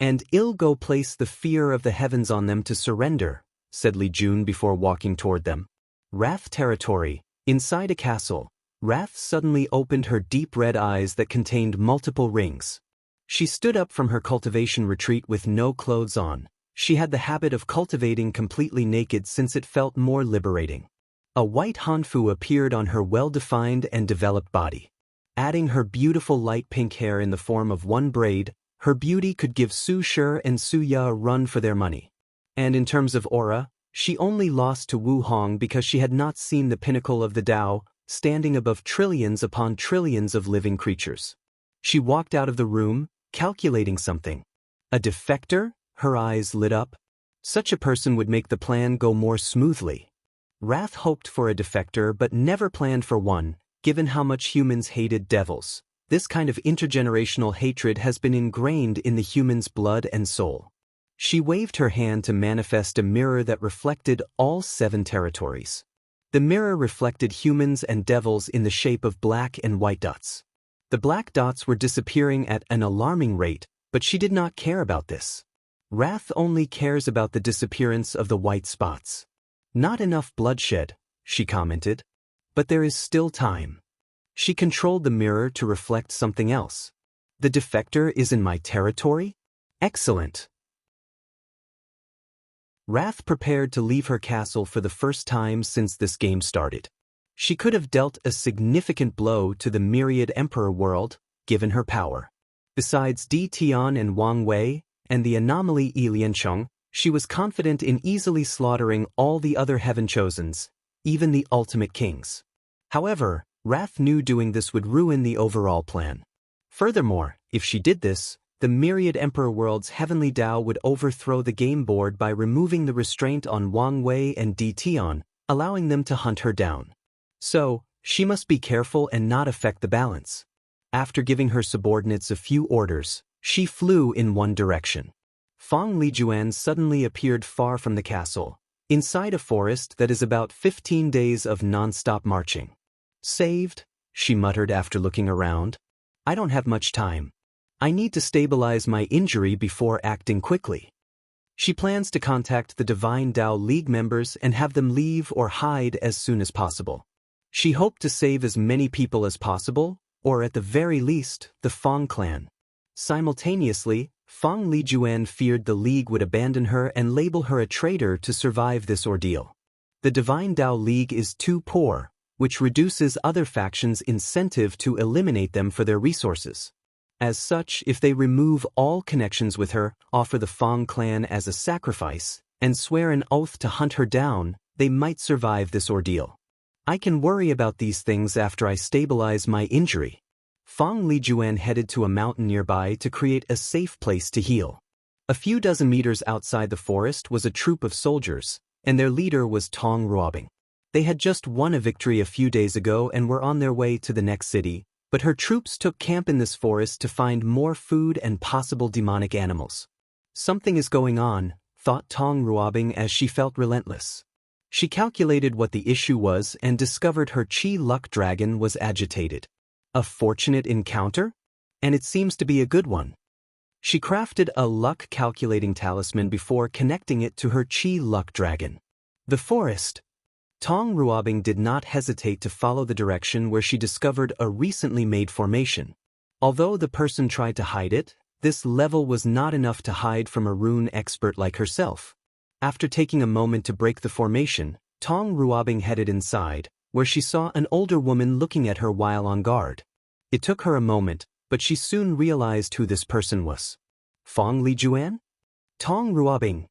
And I'll go place the fear of the heavens on them to surrender, said Li Jun before walking toward them. Wrath territory, Inside a castle, Wrath suddenly opened her deep red eyes that contained multiple rings. She stood up from her cultivation retreat with no clothes on. She had the habit of cultivating completely naked since it felt more liberating. A white hanfu appeared on her well-defined and developed body. Adding her beautiful light pink hair in the form of one braid, her beauty could give Su Shi and Su Ya a run for their money. And in terms of aura, she only lost to Wu Hong because she had not seen the pinnacle of the Tao, standing above trillions upon trillions of living creatures. She walked out of the room, calculating something. A defector? Her eyes lit up. Such a person would make the plan go more smoothly. Wrath hoped for a defector but never planned for one, given how much humans hated devils. This kind of intergenerational hatred has been ingrained in the human's blood and soul. She waved her hand to manifest a mirror that reflected all 7 territories. The mirror reflected humans and devils in the shape of black and white dots. The black dots were disappearing at an alarming rate, but she did not care about this. Wrath only cares about the disappearance of the white spots. Not enough bloodshed, she commented. But there is still time. She controlled the mirror to reflect something else. The defector is in my territory? Excellent. Wrath prepared to leave her castle for the first time since this game started. She could have dealt a significant blow to the myriad emperor world, given her power. Besides Di Tian and Wang Wei, and the anomaly Yi Liancheng, she was confident in easily slaughtering all the other heaven chosens, even the ultimate kings. However, Wrath knew doing this would ruin the overall plan. Furthermore, if she did this, the myriad emperor world's heavenly Tao would overthrow the game board by removing the restraint on Wang Wei and Di Tian, allowing them to hunt her down. So, she must be careful and not affect the balance. After giving her subordinates a few orders, she flew in one direction. Fang Lijuan suddenly appeared far from the castle, inside a forest that is about 15 days of non-stop marching. Saved, she muttered after looking around. I don't have much time. I need to stabilize my injury before acting quickly. She plans to contact the Divine Tao League members and have them leave or hide as soon as possible. She hoped to save as many people as possible, or at the very least, the Fang clan. Simultaneously, Fang Lijuan feared the League would abandon her and label her a traitor to survive this ordeal. The Divine Tao League is too poor, which reduces other factions' incentive to eliminate them for their resources. As such, if they remove all connections with her, offer the Fang clan as a sacrifice, and swear an oath to hunt her down, they might survive this ordeal. I can worry about these things after I stabilize my injury. Fang Lijuan headed to a mountain nearby to create a safe place to heal. A few dozen meters outside the forest was a troop of soldiers, and their leader was Tong Ruobing. They had just won a victory a few days ago and were on their way to the next city, but her troops took camp in this forest to find more food and possible demonic animals. Something is going on, thought Tong Ruobing as she felt relentless. She calculated what the issue was and discovered her Qi Luck Dragon was agitated. A fortunate encounter? And it seems to be a good one. She crafted a luck calculating talisman before connecting it to her Qi Luck Dragon. The forest. Tong Ruobing did not hesitate to follow the direction where she discovered a recently made formation. Although the person tried to hide it, this level was not enough to hide from a rune expert like herself. After taking a moment to break the formation, Tong Ruobing headed inside, where she saw an older woman looking at her while on guard. It took her a moment, but she soon realized who this person was. Fang Lijuan? Tong Ruobing.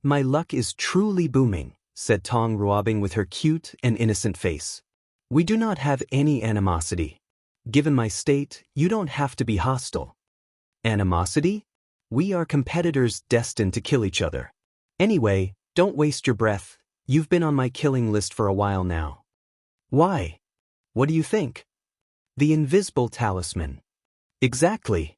My luck is truly booming, said Tong Ruobing with her cute and innocent face. We do not have any animosity. Given my state, you don't have to be hostile. Animosity? We are competitors destined to kill each other. Anyway, don't waste your breath. You've been on my killing list for a while now. Why? What do you think? The invisible talisman. Exactly.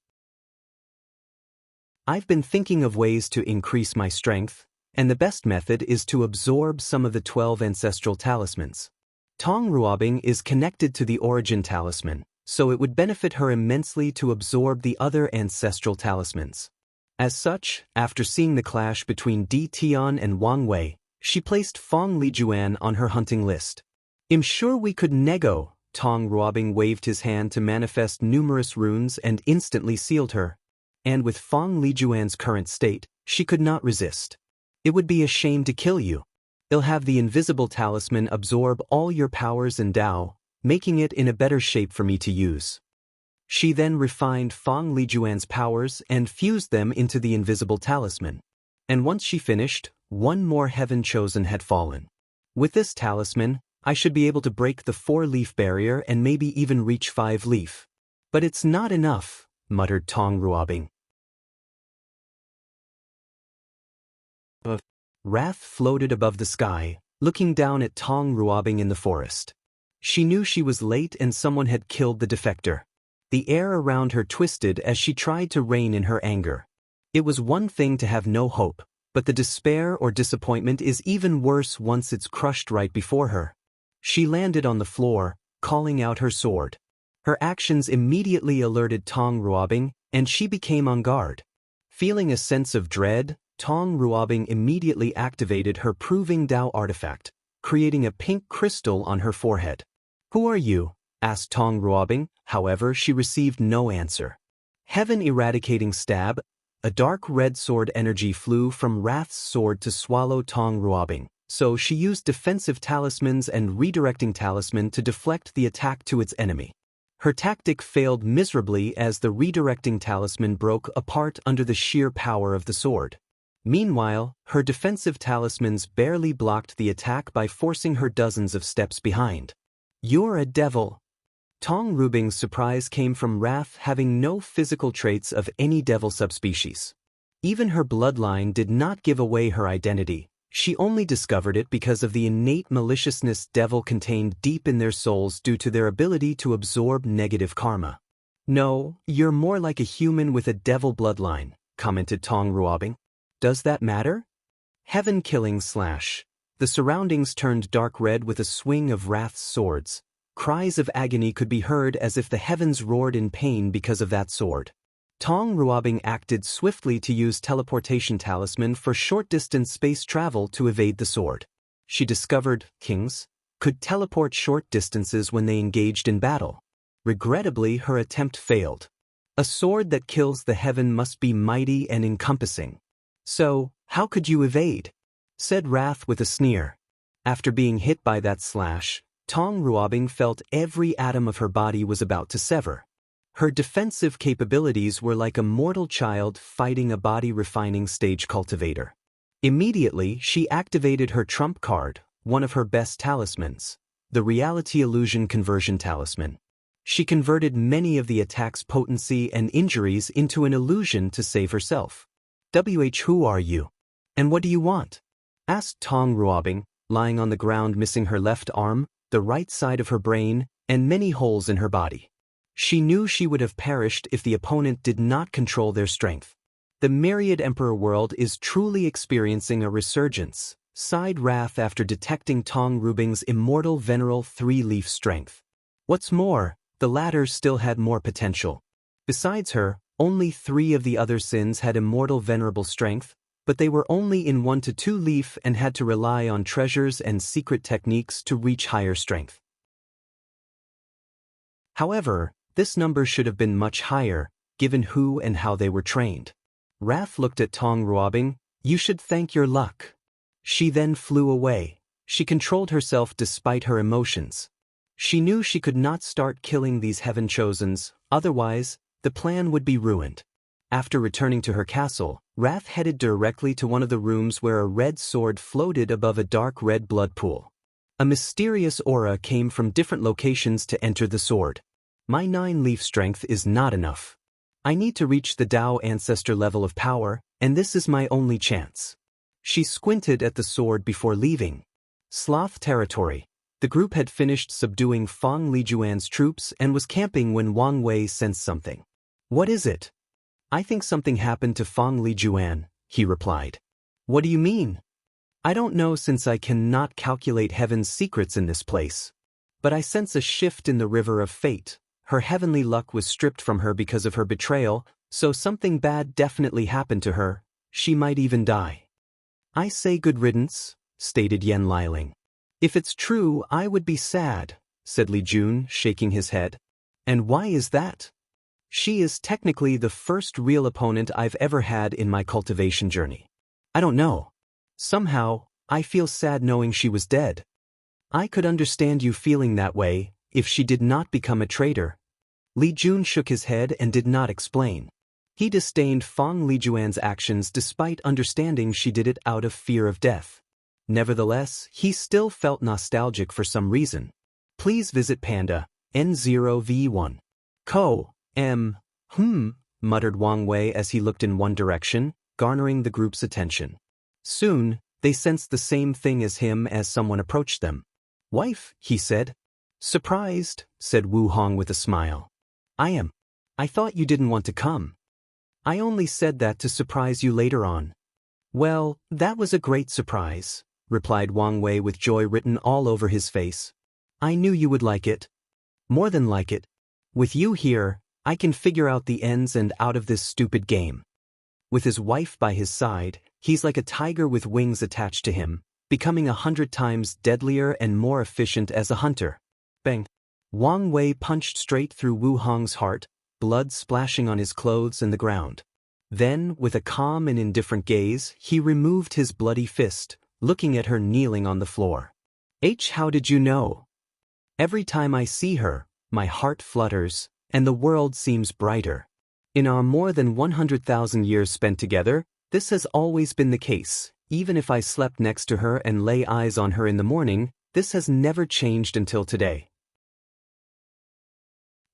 I've been thinking of ways to increase my strength, and the best method is to absorb some of the 12 ancestral talismans. Tong Ruobing is connected to the origin talisman, so it would benefit her immensely to absorb the other ancestral talismans. As such, after seeing the clash between Di Tian and Wang Wei, she placed Fang Lijuan on her hunting list. I'm sure we could nego. Tong Ruobing waved his hand to manifest numerous runes and instantly sealed her. And with Feng Lijuan's current state, she could not resist. It would be a shame to kill you. I'll have the invisible talisman absorb all your powers and Dao, making it in a better shape for me to use. She then refined Feng Lijuan's powers and fused them into the invisible talisman. And once she finished, one more heaven chosen had fallen. With this talisman, I should be able to break the 4-leaf barrier and maybe even reach 5-leaf. But it's not enough, muttered Tong Ruobing. Wrath floated above the sky, looking down at Tong Ruobing in the forest. She knew she was late and someone had killed the defector. The air around her twisted as she tried to rein in her anger. It was one thing to have no hope, but the despair or disappointment is even worse once it's crushed right before her. She landed on the floor, calling out her sword. Her actions immediately alerted Tong Ruobing, and she became on guard. Feeling a sense of dread, Tong Ruobing immediately activated her Proving Dao artifact, creating a pink crystal on her forehead. "Who are you?" asked Tong Ruobing, however she received no answer. Heaven Eradicating Stab. A dark red sword energy flew from Wrath's sword to swallow Tong Ruobing, so she used defensive talismans and redirecting talisman to deflect the attack to its enemy. Her tactic failed miserably as the redirecting talisman broke apart under the sheer power of the sword. Meanwhile, her defensive talismans barely blocked the attack by forcing her dozens of steps behind. "You're a devil." Tong Ruobing's surprise came from Wrath having no physical traits of any devil subspecies. Even her bloodline did not give away her identity. She only discovered it because of the innate maliciousness devil contained deep in their souls due to their ability to absorb negative karma. "No, you're more like a human with a devil bloodline," commented Tong Ruobing. "Does that matter?" Heaven Killing Slash. The surroundings turned dark red with a swing of Wrath's swords. Cries of agony could be heard as if the heavens roared in pain because of that sword. Tong Ruobing acted swiftly to use teleportation talisman for short-distance space travel to evade the sword. She discovered kings could teleport short distances when they engaged in battle. Regrettably, her attempt failed. A sword that kills the heaven must be mighty and encompassing. "So, how could you evade?" said Wrath with a sneer. After being hit by that slash, Tong Ruobing felt every atom of her body was about to sever. Her defensive capabilities were like a mortal child fighting a body-refining stage cultivator. Immediately, she activated her trump card, one of her best talismans, the Reality Illusion Conversion Talisman. She converted many of the attack's potency and injuries into an illusion to save herself. "Who are you? And what do you want?" asked Tong Ruobing, lying on the ground missing her left arm, the right side of her brain, and many holes in her body. She knew she would have perished if the opponent did not control their strength. "The Myriad Emperor world is truly experiencing a resurgence," sighed Wrath after detecting Tong Ruobing's immortal veneral 3-leaf strength. What's more, the latter still had more potential. Besides her, only 3 of the other sins had immortal venerable strength, but they were only in 1 to 2 leaf and had to rely on treasures and secret techniques to reach higher strength. However, this number should have been much higher, given who and how they were trained. Wrath looked at Tong Ruobing. "You should thank your luck." She then flew away. She controlled herself despite her emotions. She knew she could not start killing these heaven chosens, otherwise, the plan would be ruined. After returning to her castle, Wrath headed directly to one of the rooms where a red sword floated above a dark red blood pool. A mysterious aura came from different locations to enter the sword. "My 9-leaf strength is not enough. I need to reach the Dao ancestor level of power, and this is my only chance." She squinted at the sword before leaving. Sloth territory. The group had finished subduing Feng Lijuan's troops and was camping when Wang Wei sensed something. "What is it?" "I think something happened to Feng Lijuan," he replied. "What do you mean?" "I don't know since I cannot calculate heaven's secrets in this place. But I sense a shift in the river of fate. Her heavenly luck was stripped from her because of her betrayal, so something bad definitely happened to her. She might even die." "I say good riddance," stated Yen Liling. If it's true, I would be sad, said Li Jun, shaking his head. And why is that? She is technically the first real opponent I've ever had in my cultivation journey. I don't know. Somehow, I feel sad knowing she was dead. I could understand you feeling that way if she did not become a traitor. Li Jun shook his head and did not explain. He disdained Feng Lijuan's actions despite understanding she did it out of fear of death. Nevertheless, he still felt nostalgic for some reason. Please visit Panda, N0V1. Muttered Wang Wei as he looked in one direction, garnering the group's attention. Soon, they sensed the same thing as him as someone approached them. Wife, he said. Surprised, said Wu Hong with a smile. I am. I thought you didn't want to come. I only said that to surprise you later on. Well, that was a great surprise, replied Wang Wei with joy written all over his face. I knew you would like it. More than like it. With you here, I can figure out the ins and outs of this stupid game. With his wife by his side, he's like a tiger with wings attached to him, becoming 100 times deadlier and more efficient as a hunter. Bang! Wang Wei punched straight through Wu Hong's heart, blood splashing on his clothes and the ground. Then, with a calm and indifferent gaze, he removed his bloody fist, looking at her kneeling on the floor. How did you know? Every time I see her, my heart flutters, and the world seems brighter. In our more than 100,000 years spent together, this has always been the case. Even if I slept next to her and lay eyes on her in the morning, this has never changed until today.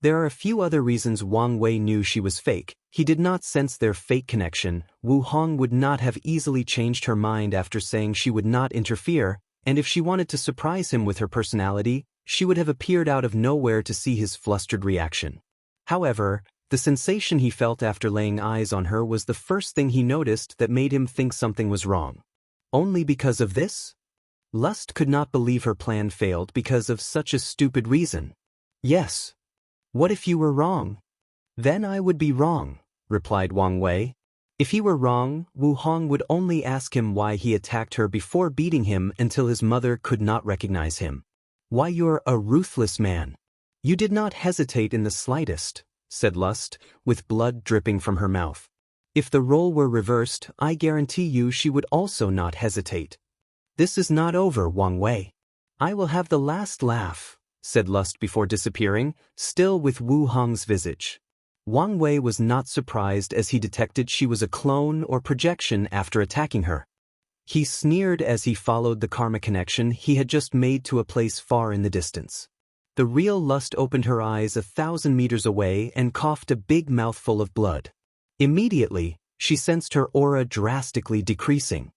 There are a few other reasons Wang Wei knew she was fake. He did not sense their fake connection. Wu Hong would not have easily changed her mind after saying she would not interfere, and if she wanted to surprise him with her personality, she would have appeared out of nowhere to see his flustered reaction. However, the sensation he felt after laying eyes on her was the first thing he noticed that made him think something was wrong. Only because of this? Lust could not believe her plan failed because of such a stupid reason. Yes. What if you were wrong? Then I would be wrong, replied Wang Wei. If he were wrong, Wu Hong would only ask him why he attacked her before beating him until his mother could not recognize him. Why, you're a ruthless man. You did not hesitate in the slightest, said Lust, with blood dripping from her mouth. If the role were reversed, I guarantee you she would also not hesitate. This is not over, Wang Wei. I will have the last laugh, said Lust before disappearing, still with Wu Hong's visage. Wang Wei was not surprised as he detected she was a clone or projection after attacking her. He sneered as he followed the karma connection he had just made to a place far in the distance. The real Lust opened her eyes 1,000 meters away and coughed a big mouthful of blood. Immediately, she sensed her aura drastically decreasing.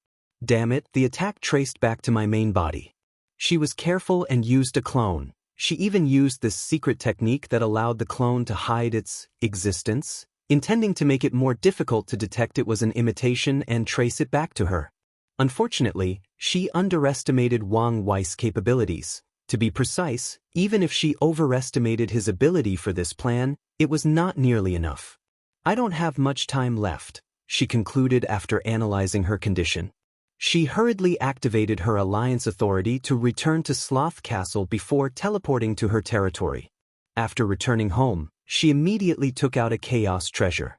Damn it, the attack traced back to my main body. She was careful and used a clone. She even used this secret technique that allowed the clone to hide its existence, intending to make it more difficult to detect it was an imitation and trace it back to her. Unfortunately, she underestimated Wang Wei's capabilities. To be precise, even if she overestimated his ability for this plan, it was not nearly enough. I don't have much time left, she concluded after analyzing her condition. She hurriedly activated her alliance authority to return to Sloth Castle before teleporting to her territory. After returning home, she immediately took out a chaos treasure.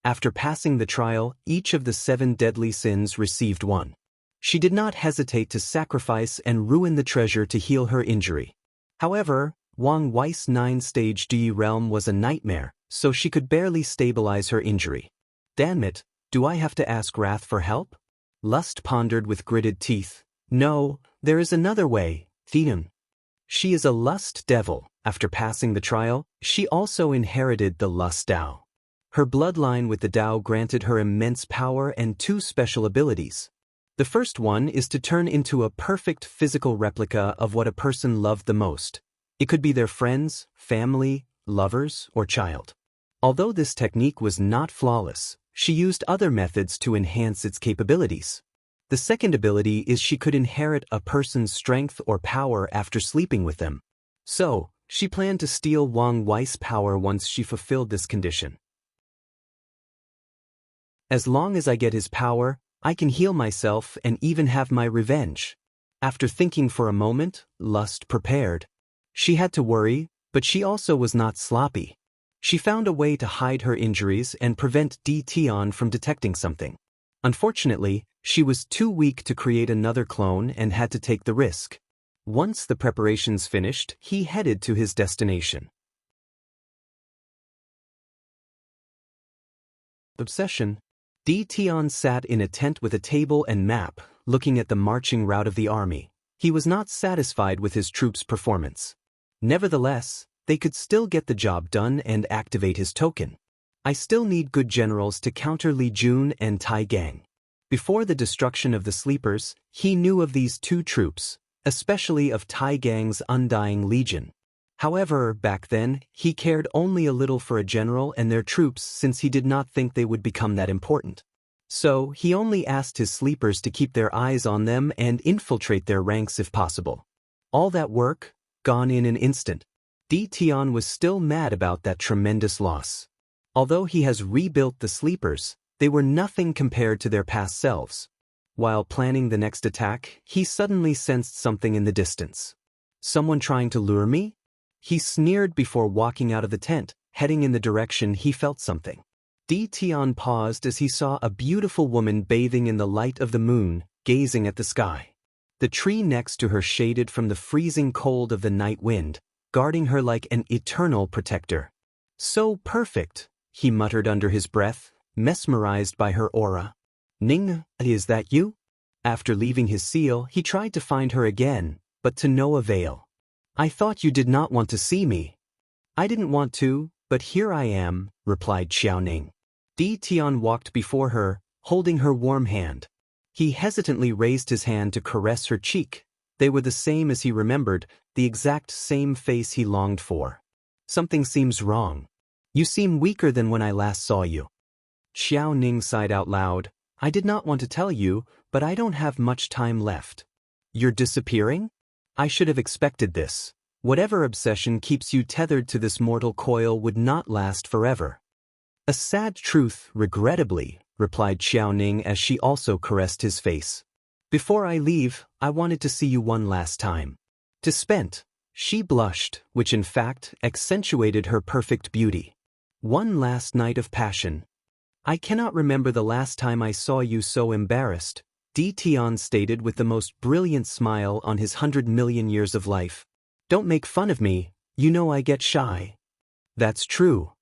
After passing the trial, each of the 7 deadly sins received one. She did not hesitate to sacrifice and ruin the treasure to heal her injury. However, Wang Wei's 9-stage DE realm was a nightmare, so she could barely stabilize her injury. Damn it, do I have to ask Wrath for help? Lust pondered with gritted teeth. No, there is another way, Theon. She is a lust devil. After passing the trial, she also inherited the Lust Dao. Her bloodline with the Dao granted her immense power and 2 special abilities. The first one is to turn into a perfect physical replica of what a person loved the most. It could be their friends, family, lovers, or child. Although this technique was not flawless, she used other methods to enhance its capabilities. The second ability is she could inherit a person's strength or power after sleeping with them. So, she planned to steal Wang Wei's power once she fulfilled this condition. As long as I get his power, I can heal myself and even have my revenge. After thinking for a moment, Lust prepared. She had to worry, but she also was not sloppy. She found a way to hide her injuries and prevent Tion from detecting something. Unfortunately, she was too weak to create another clone and had to take the risk. Once the preparations finished, he headed to his destination. Obsession. Tion sat in a tent with a table and map, looking at the marching route of the army. He was not satisfied with his troops' performance. Nevertheless, they could still get the job done and activate his token. I still need good generals to counter Li Jun and Tai Gang. Before the destruction of the sleepers, he knew of these two troops, especially of Tai Gang's Undying Legion. However, back then, he cared only a little for a general and their troops since he did not think they would become that important. So, he only asked his sleepers to keep their eyes on them and infiltrate their ranks if possible. All that work, gone in an instant. Tion was still mad about that tremendous loss. Although he has rebuilt the sleepers, they were nothing compared to their past selves. While planning the next attack, he suddenly sensed something in the distance. Someone trying to lure me? He sneered before walking out of the tent, heading in the direction he felt something. Tion paused as he saw a beautiful woman bathing in the light of the moon, gazing at the sky. The tree next to her shaded from the freezing cold of the night wind, guarding her like an eternal protector. So perfect, he muttered under his breath, mesmerized by her aura. Ning, is that you? After leaving his seal, he tried to find her again, but to no avail. I thought you did not want to see me. I didn't want to, but here I am, replied Xiaoning. Tion walked before her, holding her warm hand. He hesitantly raised his hand to caress her cheek. They were the same as he remembered, the exact same face he longed for. Something seems wrong. You seem weaker than when I last saw you. Xiaoning sighed out loud. I did not want to tell you, but I don't have much time left. You're disappearing? I should have expected this. Whatever obsession keeps you tethered to this mortal coil would not last forever. A sad truth, regrettably, replied Xiaoning as she also caressed his face. Before I leave, I wanted to see you one last time. To spent. She blushed, which in fact accentuated her perfect beauty. One last night of passion. I cannot remember the last time I saw you so embarrassed, Tion stated with the most brilliant smile on his 100 million years of life. Don't make fun of me, you know I get shy. That's true.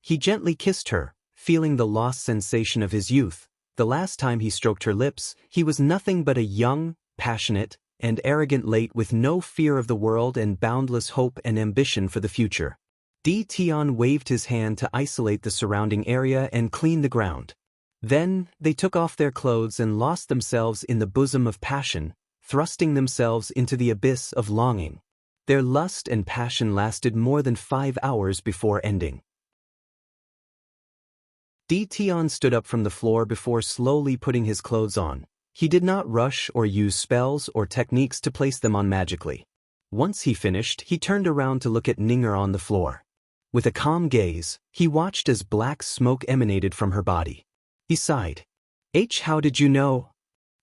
He gently kissed her, feeling the lost sensation of his youth. The last time he stroked her lips, he was nothing but a young, passionate, and arrogant late with no fear of the world and boundless hope and ambition for the future. Tion waved his hand to isolate the surrounding area and clean the ground. Then, they took off their clothes and lost themselves in the bosom of passion, thrusting themselves into the abyss of longing. Their lust and passion lasted more than 5 hours before ending. Tion stood up from the floor before slowly putting his clothes on. He did not rush or use spells or techniques to place them on magically. Once he finished, he turned around to look at Ninger on the floor. With a calm gaze, he watched as black smoke emanated from her body. He sighed. How did you know?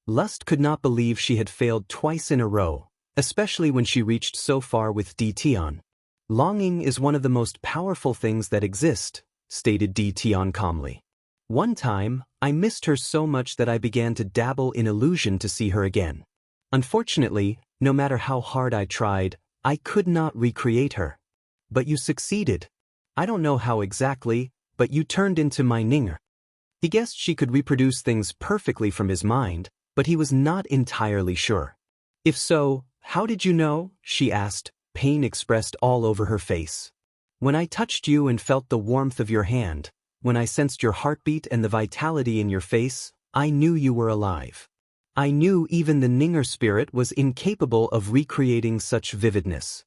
Lust could not believe she had failed twice in a row, especially when she reached so far with Tion. Longing is one of the most powerful things that exist, stated Tion calmly. One time, I missed her so much that I began to dabble in illusion to see her again. Unfortunately, no matter how hard I tried, I could not recreate her. But you succeeded. I don't know how exactly, but you turned into my Ninger. He guessed she could reproduce things perfectly from his mind, but he was not entirely sure. If so, how did you know? She asked, pain expressed all over her face. When I touched you and felt the warmth of your hand, when I sensed your heartbeat and the vitality in your face, I knew you were alive. I knew even the Ninger spirit was incapable of recreating such vividness.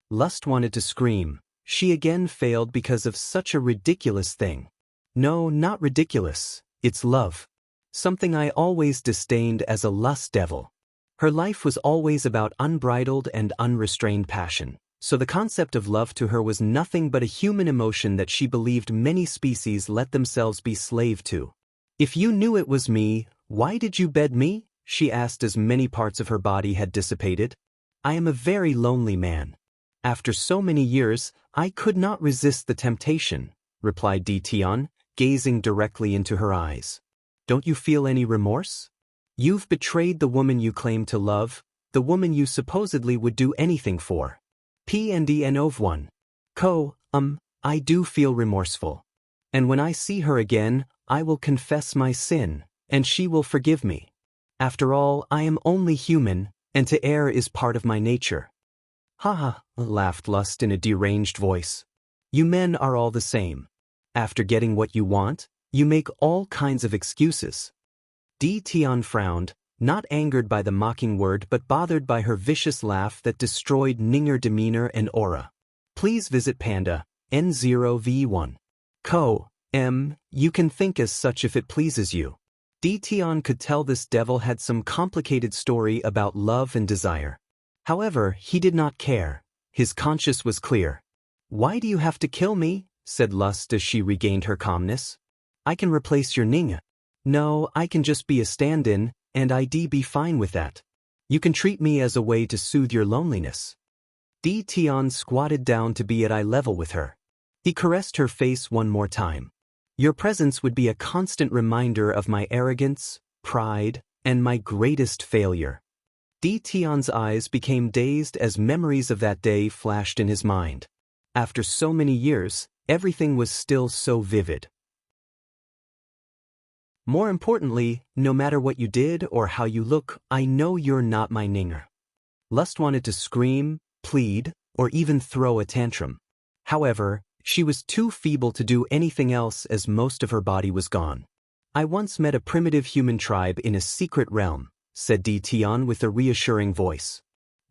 Lust wanted to scream. She again failed because of such a ridiculous thing. No, not ridiculous. It's love. Something I always disdained as a lust devil. Her life was always about unbridled and unrestrained passion, so the concept of love to her was nothing but a human emotion that she believed many species let themselves be slave to. If you knew it was me, why did you bed me? she asked as many parts of her body had dissipated. I am a very lonely man. After so many years, I could not resist the temptation, replied Tian, gazing directly into her eyes. Don't you feel any remorse? You've betrayed the woman you claim to love, the woman you supposedly would do anything for. P&D1. I do feel remorseful. And when I see her again, I will confess my sin, and she will forgive me. After all, I am only human, and to err is part of my nature. Ha, laughed Lust in a deranged voice. You men are all the same. After getting what you want, you make all kinds of excuses. Tian frowned, not angered by the mocking word but bothered by her vicious laugh that destroyed Ninger demeanor and aura. Please visit Panda, N0V1. You can think as such if it pleases you. Tian could tell this devil had some complicated story about love and desire. However, he did not care. His conscience was clear. Why do you have to kill me? Said Lust as she regained her calmness. I can replace your Ning. No, I can just be a stand-in, and I'd be fine with that. You can treat me as a way to soothe your loneliness. Tian squatted down to be at eye level with her. He caressed her face one more time. Your presence would be a constant reminder of my arrogance, pride, and my greatest failure. Tian's eyes became dazed as memories of that day flashed in his mind. After so many years, everything was still so vivid. More importantly, no matter what you did or how you look, I know you're not my Ninger. Lust wanted to scream, plead, or even throw a tantrum. However, she was too feeble to do anything else as most of her body was gone. I once met a primitive human tribe in a secret realm, said Tian with a reassuring voice.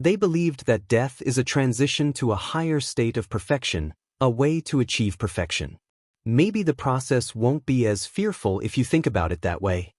They believed that death is a transition to a higher state of perfection, a way to achieve perfection. Maybe the process won't be as fearful if you think about it that way.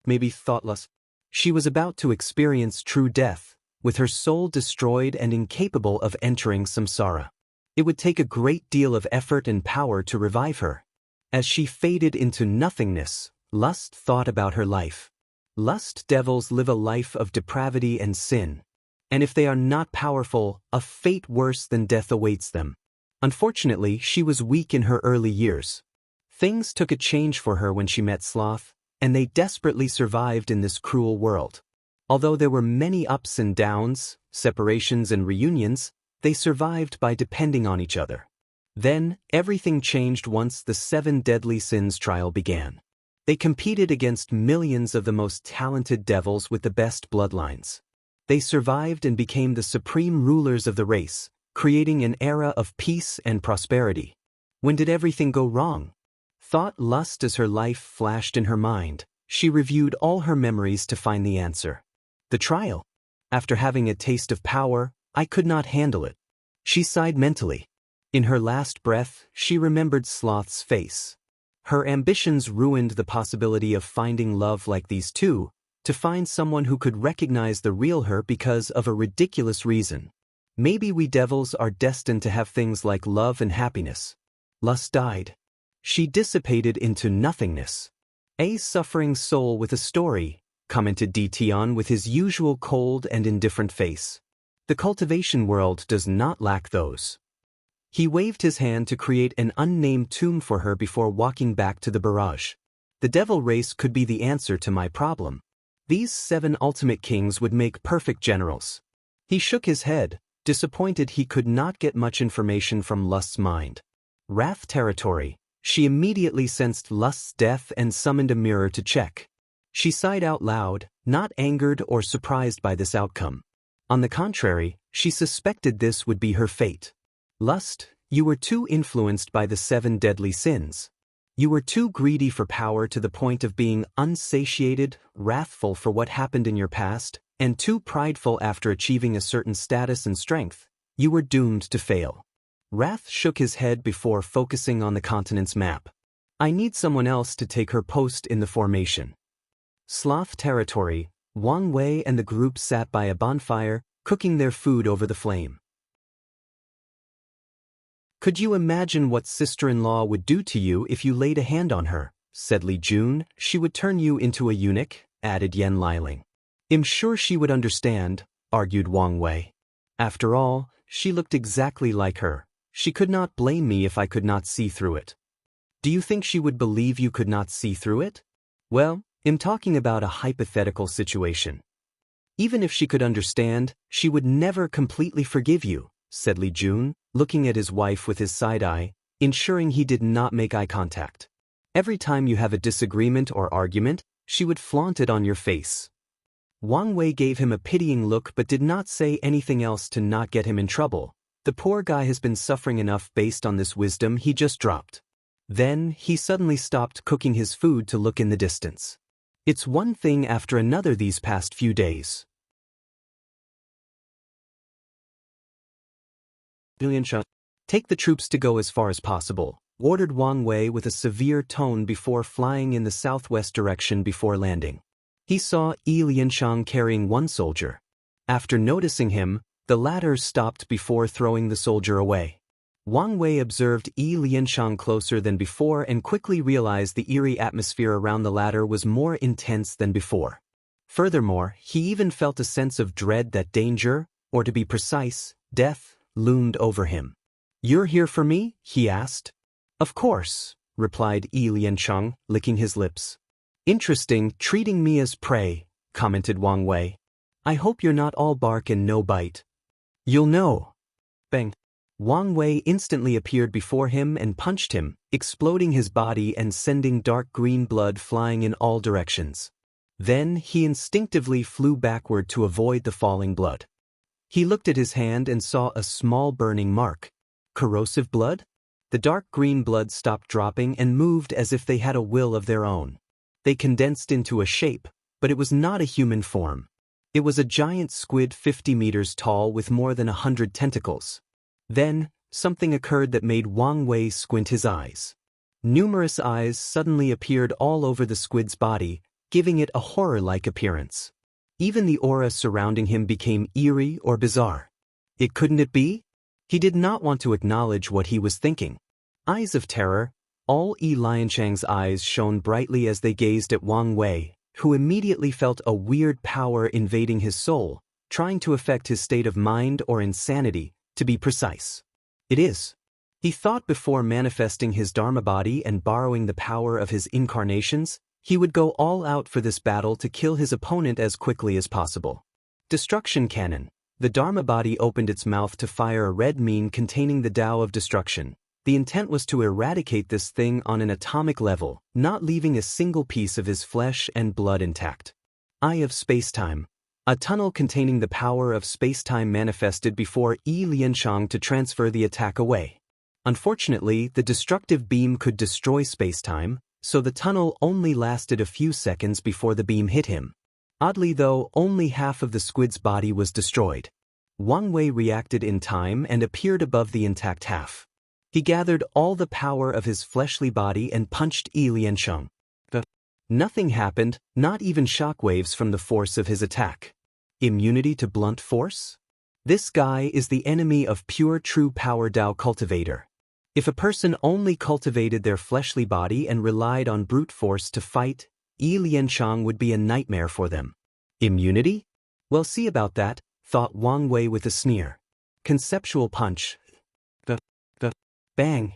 Maybe thoughtless. She was about to experience true death, with her soul destroyed and incapable of entering samsara. It would take a great deal of effort and power to revive her. As she faded into nothingness, Lust thought about her life. Lust devils live a life of depravity and sin. And if they are not powerful, a fate worse than death awaits them. Unfortunately, she was weak in her early years. Things took a change for her when she met Sloth, and they desperately survived in this cruel world. Although there were many ups and downs, separations and reunions, they survived by depending on each other. Then, everything changed once the 7 Deadly Sins trial began. They competed against millions of the most talented devils with the best bloodlines. They survived and became the supreme rulers of the race, creating an era of peace and prosperity. When did everything go wrong? Thought Lust as her life flashed in her mind. She reviewed all her memories to find the answer. The trial. After having a taste of power, I could not handle it. She sighed mentally. In her last breath, she remembered Sloth's face. Her ambitions ruined the possibility of finding love like these two, to find someone who could recognize the real her because of a ridiculous reason. Maybe we devils are destined to have things like love and happiness. Lust died. She dissipated into nothingness. A suffering soul with a story, commented Tian with his usual cold and indifferent face. The cultivation world does not lack those. He waved his hand to create an unnamed tomb for her before walking back to the barrage. The devil race could be the answer to my problem. These 7 ultimate kings would make perfect generals. He shook his head, disappointed he could not get much information from Lust's mind. Wrath territory. She immediately sensed Lust's death and summoned a mirror to check. She sighed out loud, not angered or surprised by this outcome. On the contrary, she suspected this would be her fate. Lust, you were too influenced by the 7 deadly sins. You were too greedy for power to the point of being unsatiated, wrathful for what happened in your past, and too prideful after achieving a certain status and strength. You were doomed to fail. Wrath shook his head before focusing on the continent's map. I need someone else to take her post in the formation. Sloth territory. Wang Wei and the group sat by a bonfire, cooking their food over the flame. Could you imagine what sister-in-law would do to you if you laid a hand on her? Said Li Jun. She would turn you into a eunuch, added Yen Liling. I'm sure she would understand, argued Wang Wei. After all, she looked exactly like her. She could not blame me if I could not see through it. Do you think she would believe you could not see through it? Well, I'm talking about a hypothetical situation. Even if she could understand, she would never completely forgive you, said Li Jun, looking at his wife with his side eye, ensuring he did not make eye contact. Every time you have a disagreement or argument, she would flaunt it on your face. Wang Wei gave him a pitying look but did not say anything else to not get him in trouble. The poor guy has been suffering enough based on this wisdom he just dropped. Then, he suddenly stopped cooking his food to look in the distance. It's one thing after another these past few days. Take the troops to go as far as possible, ordered Wang Wei with a severe tone before flying in the southwest direction before landing. He saw Yi Lianshang carrying one soldier. After noticing him, the latter stopped before throwing the soldier away. Wang Wei observed Yi Lianshang closer than before and quickly realized the eerie atmosphere around the latter was more intense than before. Furthermore, he even felt a sense of dread that danger, or to be precise, death, loomed over him. "You're here for me?" he asked. "Of course," replied Yi Lianshang, licking his lips. "Interesting, treating me as prey," commented Wang Wei. "I hope you're not all bark and no bite." "You'll know." Bang. Wang Wei instantly appeared before him and punched him, exploding his body and sending dark green blood flying in all directions. Then he instinctively flew backward to avoid the falling blood. He looked at his hand and saw a small burning mark. Corrosive blood? The dark green blood stopped dropping and moved as if they had a will of their own. They condensed into a shape, but it was not a human form. It was a giant squid 50 meters tall with more than 100 tentacles. Then, something occurred that made Wang Wei squint his eyes. Numerous eyes suddenly appeared all over the squid's body, giving it a horror-like appearance. Even the aura surrounding him became eerie or bizarre. Couldn't it be? He did not want to acknowledge what he was thinking. Eyes of terror. All Yi Lianshang's eyes shone brightly as they gazed at Wang Wei, who immediately felt a weird power invading his soul, trying to affect his state of mind or insanity, to be precise. It is. He thought before manifesting his Dharma body and borrowing the power of his incarnations, he would go all out for this battle to kill his opponent as quickly as possible. Destruction cannon. The Dharma body opened its mouth to fire a red mean containing the Tao of destruction. The intent was to eradicate this thing on an atomic level, not leaving a single piece of his flesh and blood intact. Eye of Spacetime. A tunnel containing the power of spacetime manifested before Yi Lianshang to transfer the attack away. Unfortunately, the destructive beam could destroy spacetime, so the tunnel only lasted a few seconds before the beam hit him. Oddly though, only half of the squid's body was destroyed. Wang Wei reacted in time and appeared above the intact half. He gathered all the power of his fleshly body and punched Yi Lianshang. Nothing happened, not even shockwaves from the force of his attack. Immunity to blunt force? This guy is the enemy of pure true power Tao cultivator. If a person only cultivated their fleshly body and relied on brute force to fight, Yi Lianshang would be a nightmare for them. Immunity? Well, see about that, thought Wang Wei with a sneer. Conceptual punch. Bang.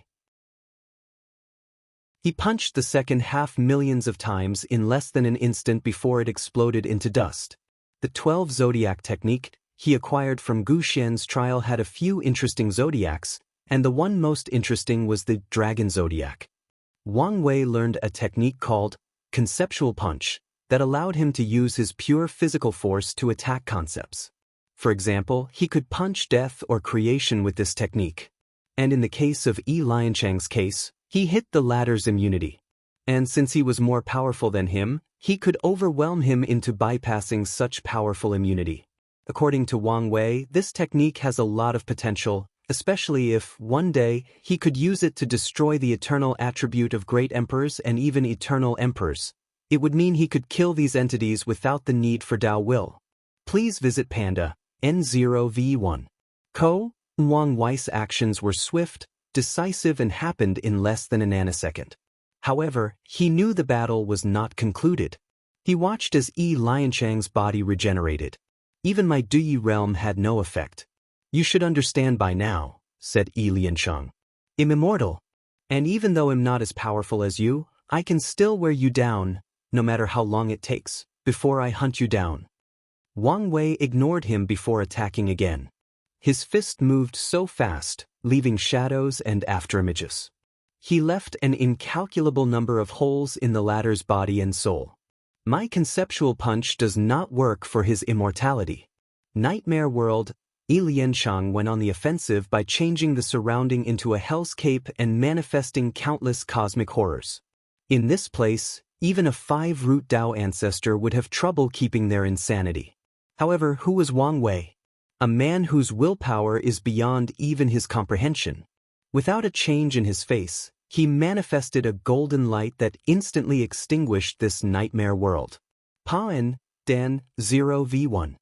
He punched the second half millions of times in less than an instant before it exploded into dust. The 12 zodiac technique he acquired from Gu Xian's trial had a few interesting zodiacs, and the one most interesting was the dragon zodiac. Wang Wei learned a technique called conceptual punch that allowed him to use his pure physical force to attack concepts. For example, he could punch death or creation with this technique. And in the case of Yi Lianshang's case, he hit the latter's immunity. And since he was more powerful than him, he could overwhelm him into bypassing such powerful immunity. According to Wang Wei, this technique has a lot of potential, especially if, one day, he could use it to destroy the eternal attribute of great emperors and even eternal emperors. It would mean he could kill these entities without the need for Tao will. Please visit Panda, N0V1. Wang Wei's actions were swift, decisive and happened in less than a nanosecond. However, he knew the battle was not concluded. He watched as Lianchang's body regenerated. Even my Duyi realm had no effect. You should understand by now, said Lianchang. I'm immortal. And even though I'm not as powerful as you, I can still wear you down, no matter how long it takes, before I hunt you down. Wang Wei ignored him before attacking again. His fist moved so fast, leaving shadows and afterimages. He left an incalculable number of holes in the latter's body and soul. My conceptual punch does not work for his immortality. Nightmare World, Lianchang went on the offensive by changing the surrounding into a hellscape and manifesting countless cosmic horrors. In this place, even a 5-root Dao ancestor would have trouble keeping their insanity. However, who was Wang Wei? A man whose willpower is beyond even his comprehension. Without a change in his face, he manifested a golden light that instantly extinguished this nightmare world. Paen, Dan, 0v1.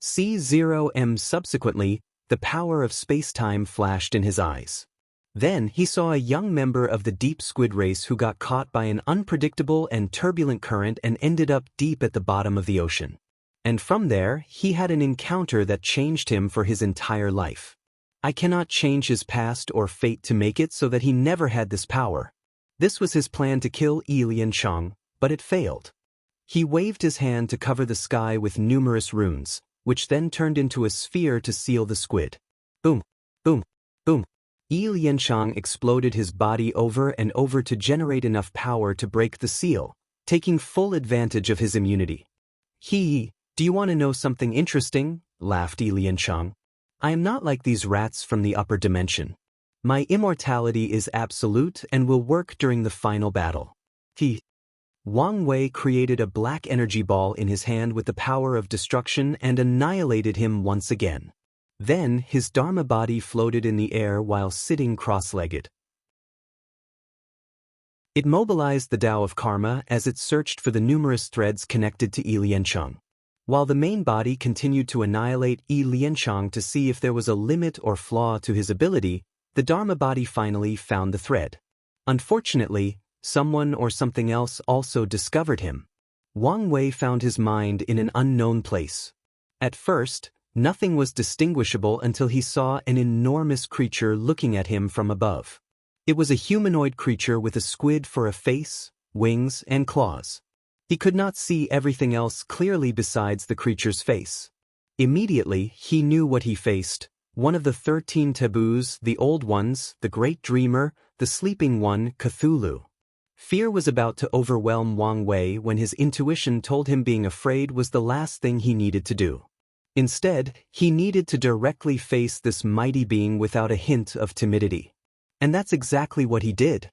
C0m. Subsequently, the power of space-time flashed in his eyes. Then he saw a young member of the deep squid race who got caught by an unpredictable and turbulent current and ended up deep at the bottom of the ocean. And from there, he had an encounter that changed him for his entire life. I cannot change his past or fate to make it so that he never had this power. This was his plan to kill Lianchang, but it failed. He waved his hand to cover the sky with numerous runes, which then turned into a sphere to seal the squid. Boom, boom, boom. Lianchang exploded his body over and over to generate enough power to break the seal, taking full advantage of his immunity. Do you want to know something interesting? Laughed Lianchang. I am not like these rats from the upper dimension. My immortality is absolute and will work during the final battle. Wang Wei created a black energy ball in his hand with the power of destruction and annihilated him once again. Then his Dharma body floated in the air while sitting cross-legged. It mobilized the Tao of Karma as it searched for the numerous threads connected to Lianchang. While the main body continued to annihilate Lianchang to see if there was a limit or flaw to his ability, the Dharma body finally found the thread. Unfortunately, someone or something else also discovered him. Wang Wei found his mind in an unknown place. At first, nothing was distinguishable until he saw an enormous creature looking at him from above. It was a humanoid creature with a squid for a face, wings, and claws. He could not see everything else clearly besides the creature's face. Immediately, he knew what he faced: one of the 13 taboos, the old ones, the great dreamer, the sleeping one, Cthulhu. Fear was about to overwhelm Wang Wei when his intuition told him being afraid was the last thing he needed to do. Instead, he needed to directly face this mighty being without a hint of timidity. And that's exactly what he did.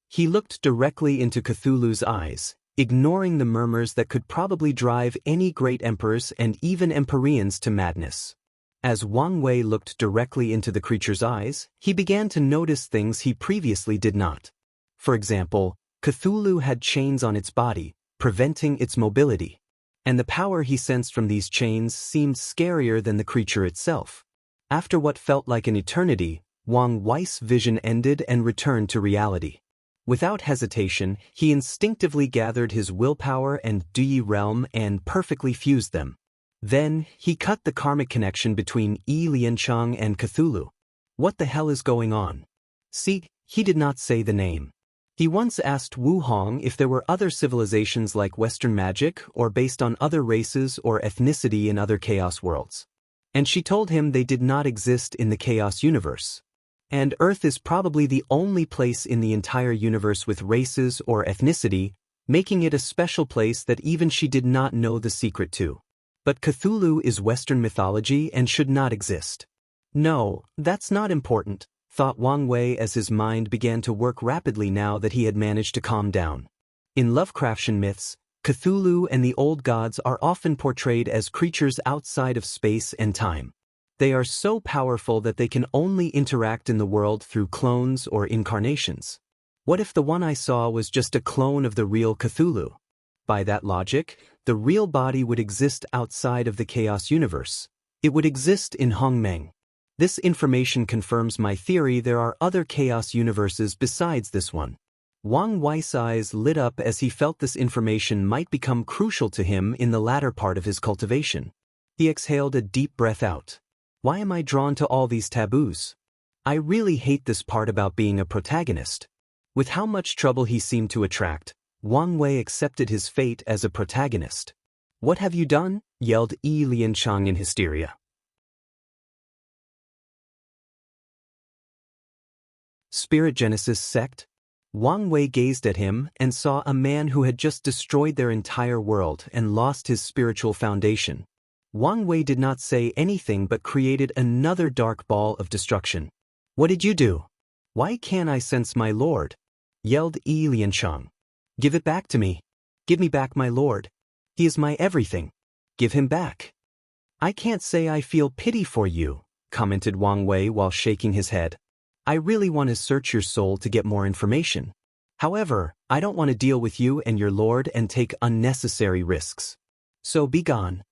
He looked directly into Cthulhu's eyes, ignoring the murmurs that could probably drive any great emperors and even empyreans to madness. As Wang Wei looked directly into the creature's eyes, he began to notice things he previously did not. For example, Cthulhu had chains on its body, preventing its mobility. And the power he sensed from these chains seemed scarier than the creature itself. After what felt like an eternity, Wang Wei's vision ended and returned to reality. Without hesitation, he instinctively gathered his willpower and Duyi realm and perfectly fused them. Then, he cut the karmic connection between Lianchang and Cthulhu. What the hell is going on? See, he did not say the name. He once asked Wu Hong if there were other civilizations like Western magic or based on other races or ethnicity in other chaos worlds. And she told him they did not exist in the chaos universe. And Earth is probably the only place in the entire universe with races or ethnicity, making it a special place that even she did not know the secret to. But Cthulhu is Western mythology and should not exist. No, that's not important, thought Wang Wei as his mind began to work rapidly now that he had managed to calm down. In Lovecraftian myths, Cthulhu and the old gods are often portrayed as creatures outside of space and time. They are so powerful that they can only interact in the world through clones or incarnations. What if the one I saw was just a clone of the real Cthulhu? By that logic, the real body would exist outside of the chaos universe. It would exist in Hongmeng. This information confirms my theory there are other chaos universes besides this one. Wang Wei's eyes lit up as he felt this information might become crucial to him in the latter part of his cultivation. He exhaled a deep breath out. Why am I drawn to all these taboos? I really hate this part about being a protagonist. With how much trouble he seemed to attract, Wang Wei accepted his fate as a protagonist. What have you done? Yelled Yi Lianchang in hysteria. Spirit Genesis sect? Wang Wei gazed at him and saw a man who had just destroyed their entire world and lost his spiritual foundation. Wang Wei did not say anything but created another dark ball of destruction. What did you do? Why can't I sense my lord? Yelled Yi Lianchang. Give it back to me. Give me back my lord. He is my everything. Give him back. I can't say I feel pity for you, commented Wang Wei while shaking his head. I really want to search your soul to get more information. However, I don't want to deal with you and your lord and take unnecessary risks. So be gone.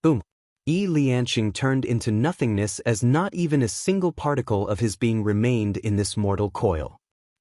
Boom. Yi Lianchang turned into nothingness as not even a single particle of his being remained in this mortal coil.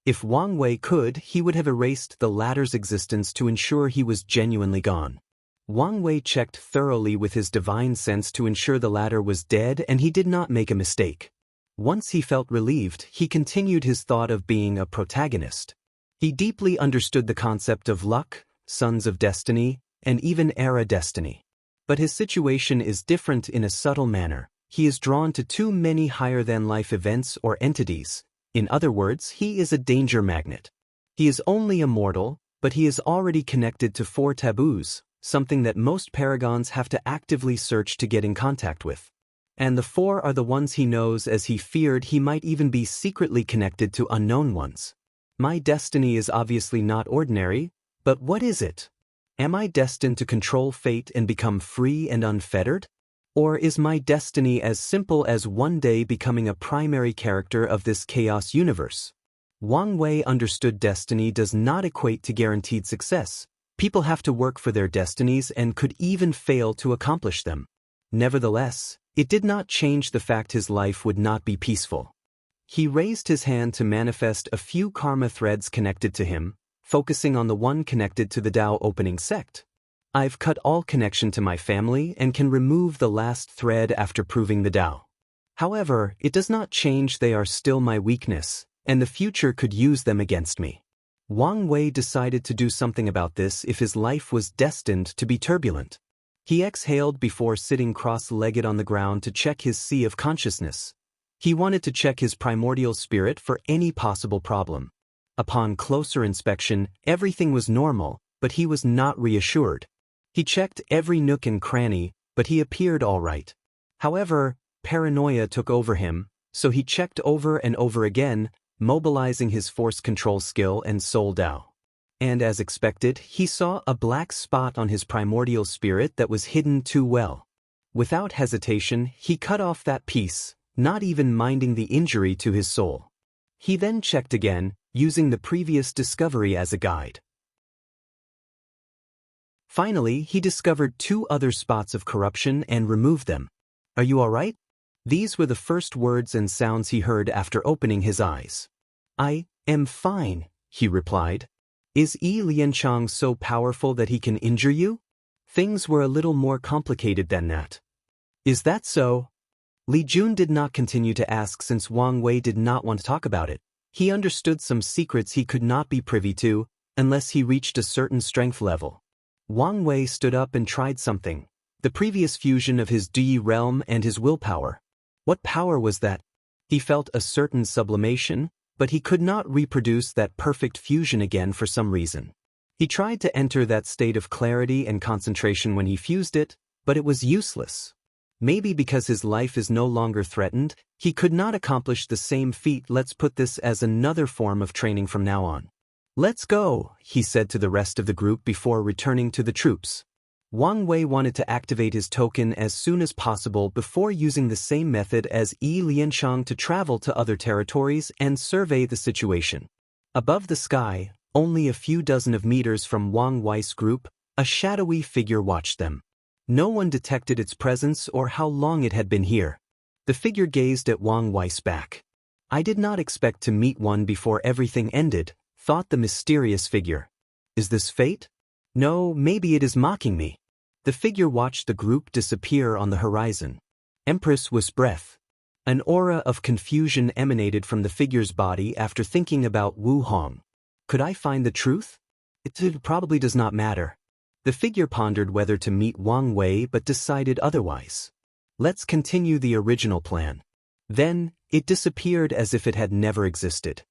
If Wang Wei could, he would have erased the latter's existence to ensure he was genuinely gone. Wang Wei checked thoroughly with his divine sense to ensure the latter was dead and he did not make a mistake. Once he felt relieved, he continued his thought of being a protagonist. He deeply understood the concept of luck, sons of destiny, and even era destiny. But his situation is different in a subtle manner. He is drawn to too many higher-than-life events or entities. In other words, he is a danger magnet. He is only a mortal, but he is already connected to 4 taboos, something that most paragons have to actively search to get in contact with. And the 4 are the ones he knows, as he feared he might even be secretly connected to unknown ones. My destiny is obviously not ordinary, but what is it? Am I destined to control fate and become free and unfettered? Or is my destiny as simple as one day becoming a primary character of this chaos universe? Wang Wei understood destiny does not equate to guaranteed success. People have to work for their destinies and could even fail to accomplish them. Nevertheless, it did not change the fact his life would not be peaceful. He raised his hand to manifest a few karma threads connected to him, focusing on the one connected to the Dao opening sect. I've cut all connection to my family and can remove the last thread after proving the Dao. However, it does not change they are still my weakness, and the future could use them against me. Wang Wei decided to do something about this if his life was destined to be turbulent. He exhaled before sitting cross-legged on the ground to check his sea of consciousness. He wanted to check his primordial spirit for any possible problem. Upon closer inspection, everything was normal, but he was not reassured. He checked every nook and cranny, but he appeared all right. However, paranoia took over him, so he checked over and over again, mobilizing his force control skill and soul Dao. And as expected, he saw a black spot on his primordial spirit that was hidden too well. Without hesitation, he cut off that piece, not even minding the injury to his soul. He then checked again, using the previous discovery as a guide. Finally, he discovered 2 other spots of corruption and removed them. Are you all right? These were the first words and sounds he heard after opening his eyes. I am fine, he replied. Is Yi Lianchang so powerful that he can injure you? Things were a little more complicated than that. Is that so? Li Jun did not continue to ask since Wang Wei did not want to talk about it. He understood some secrets he could not be privy to unless he reached a certain strength level. Wang Wei stood up and tried something. The previous fusion of his Dui realm and his willpower. What power was that? He felt a certain sublimation, but he could not reproduce that perfect fusion again for some reason. He tried to enter that state of clarity and concentration when he fused it, but it was useless. Maybe because his life is no longer threatened, he could not accomplish the same feat. Let's put this as another form of training from now on. Let's go, he said to the rest of the group before returning to the troops. Wang Wei wanted to activate his token as soon as possible before using the same method as Yi Lianchang to travel to other territories and survey the situation. Above the sky, only a few dozen of meters from Wang Wei's group, a shadowy figure watched them. No one detected its presence or how long it had been here. The figure gazed at Wang Wei's back. I did not expect to meet one before everything ended, thought the mysterious figure. Is this fate? No, maybe it is mocking me. The figure watched the group disappear on the horizon. Empress was breath. An aura of confusion emanated from the figure's body after thinking about Wu Hong. Could I find the truth? It probably does not matter. The figure pondered whether to meet Wang Wei but decided otherwise. Let's continue the original plan. Then, it disappeared as if it had never existed.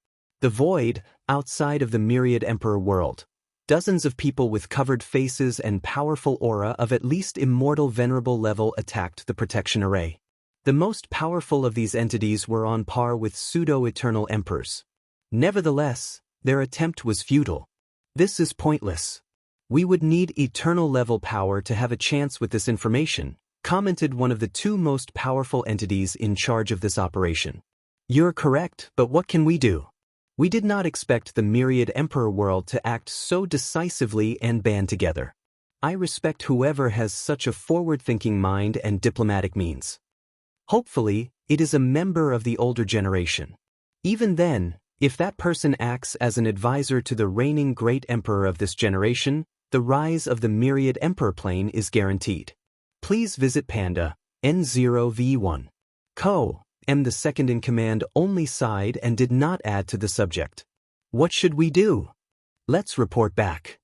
The void, outside of the myriad emperor world. Dozens of people with covered faces and powerful aura of at least immortal venerable level attacked the protection array. The most powerful of these entities were on par with pseudo-eternal emperors. Nevertheless, their attempt was futile. This is pointless. We would need eternal level power to have a chance with this information, commented one of the two most powerful entities in charge of this operation. You're correct, but what can we do? We did not expect the myriad emperor world to act so decisively and band together. I respect whoever has such a forward-thinking mind and diplomatic means. Hopefully, it is a member of the older generation. Even then, if that person acts as an advisor to the reigning great emperor of this generation, the rise of the myriad emperor plane is guaranteed. Please visit Panda, N0V1. Co. M. the second-in-command only sighed and did not add to the subject. What should we do? Let's report back.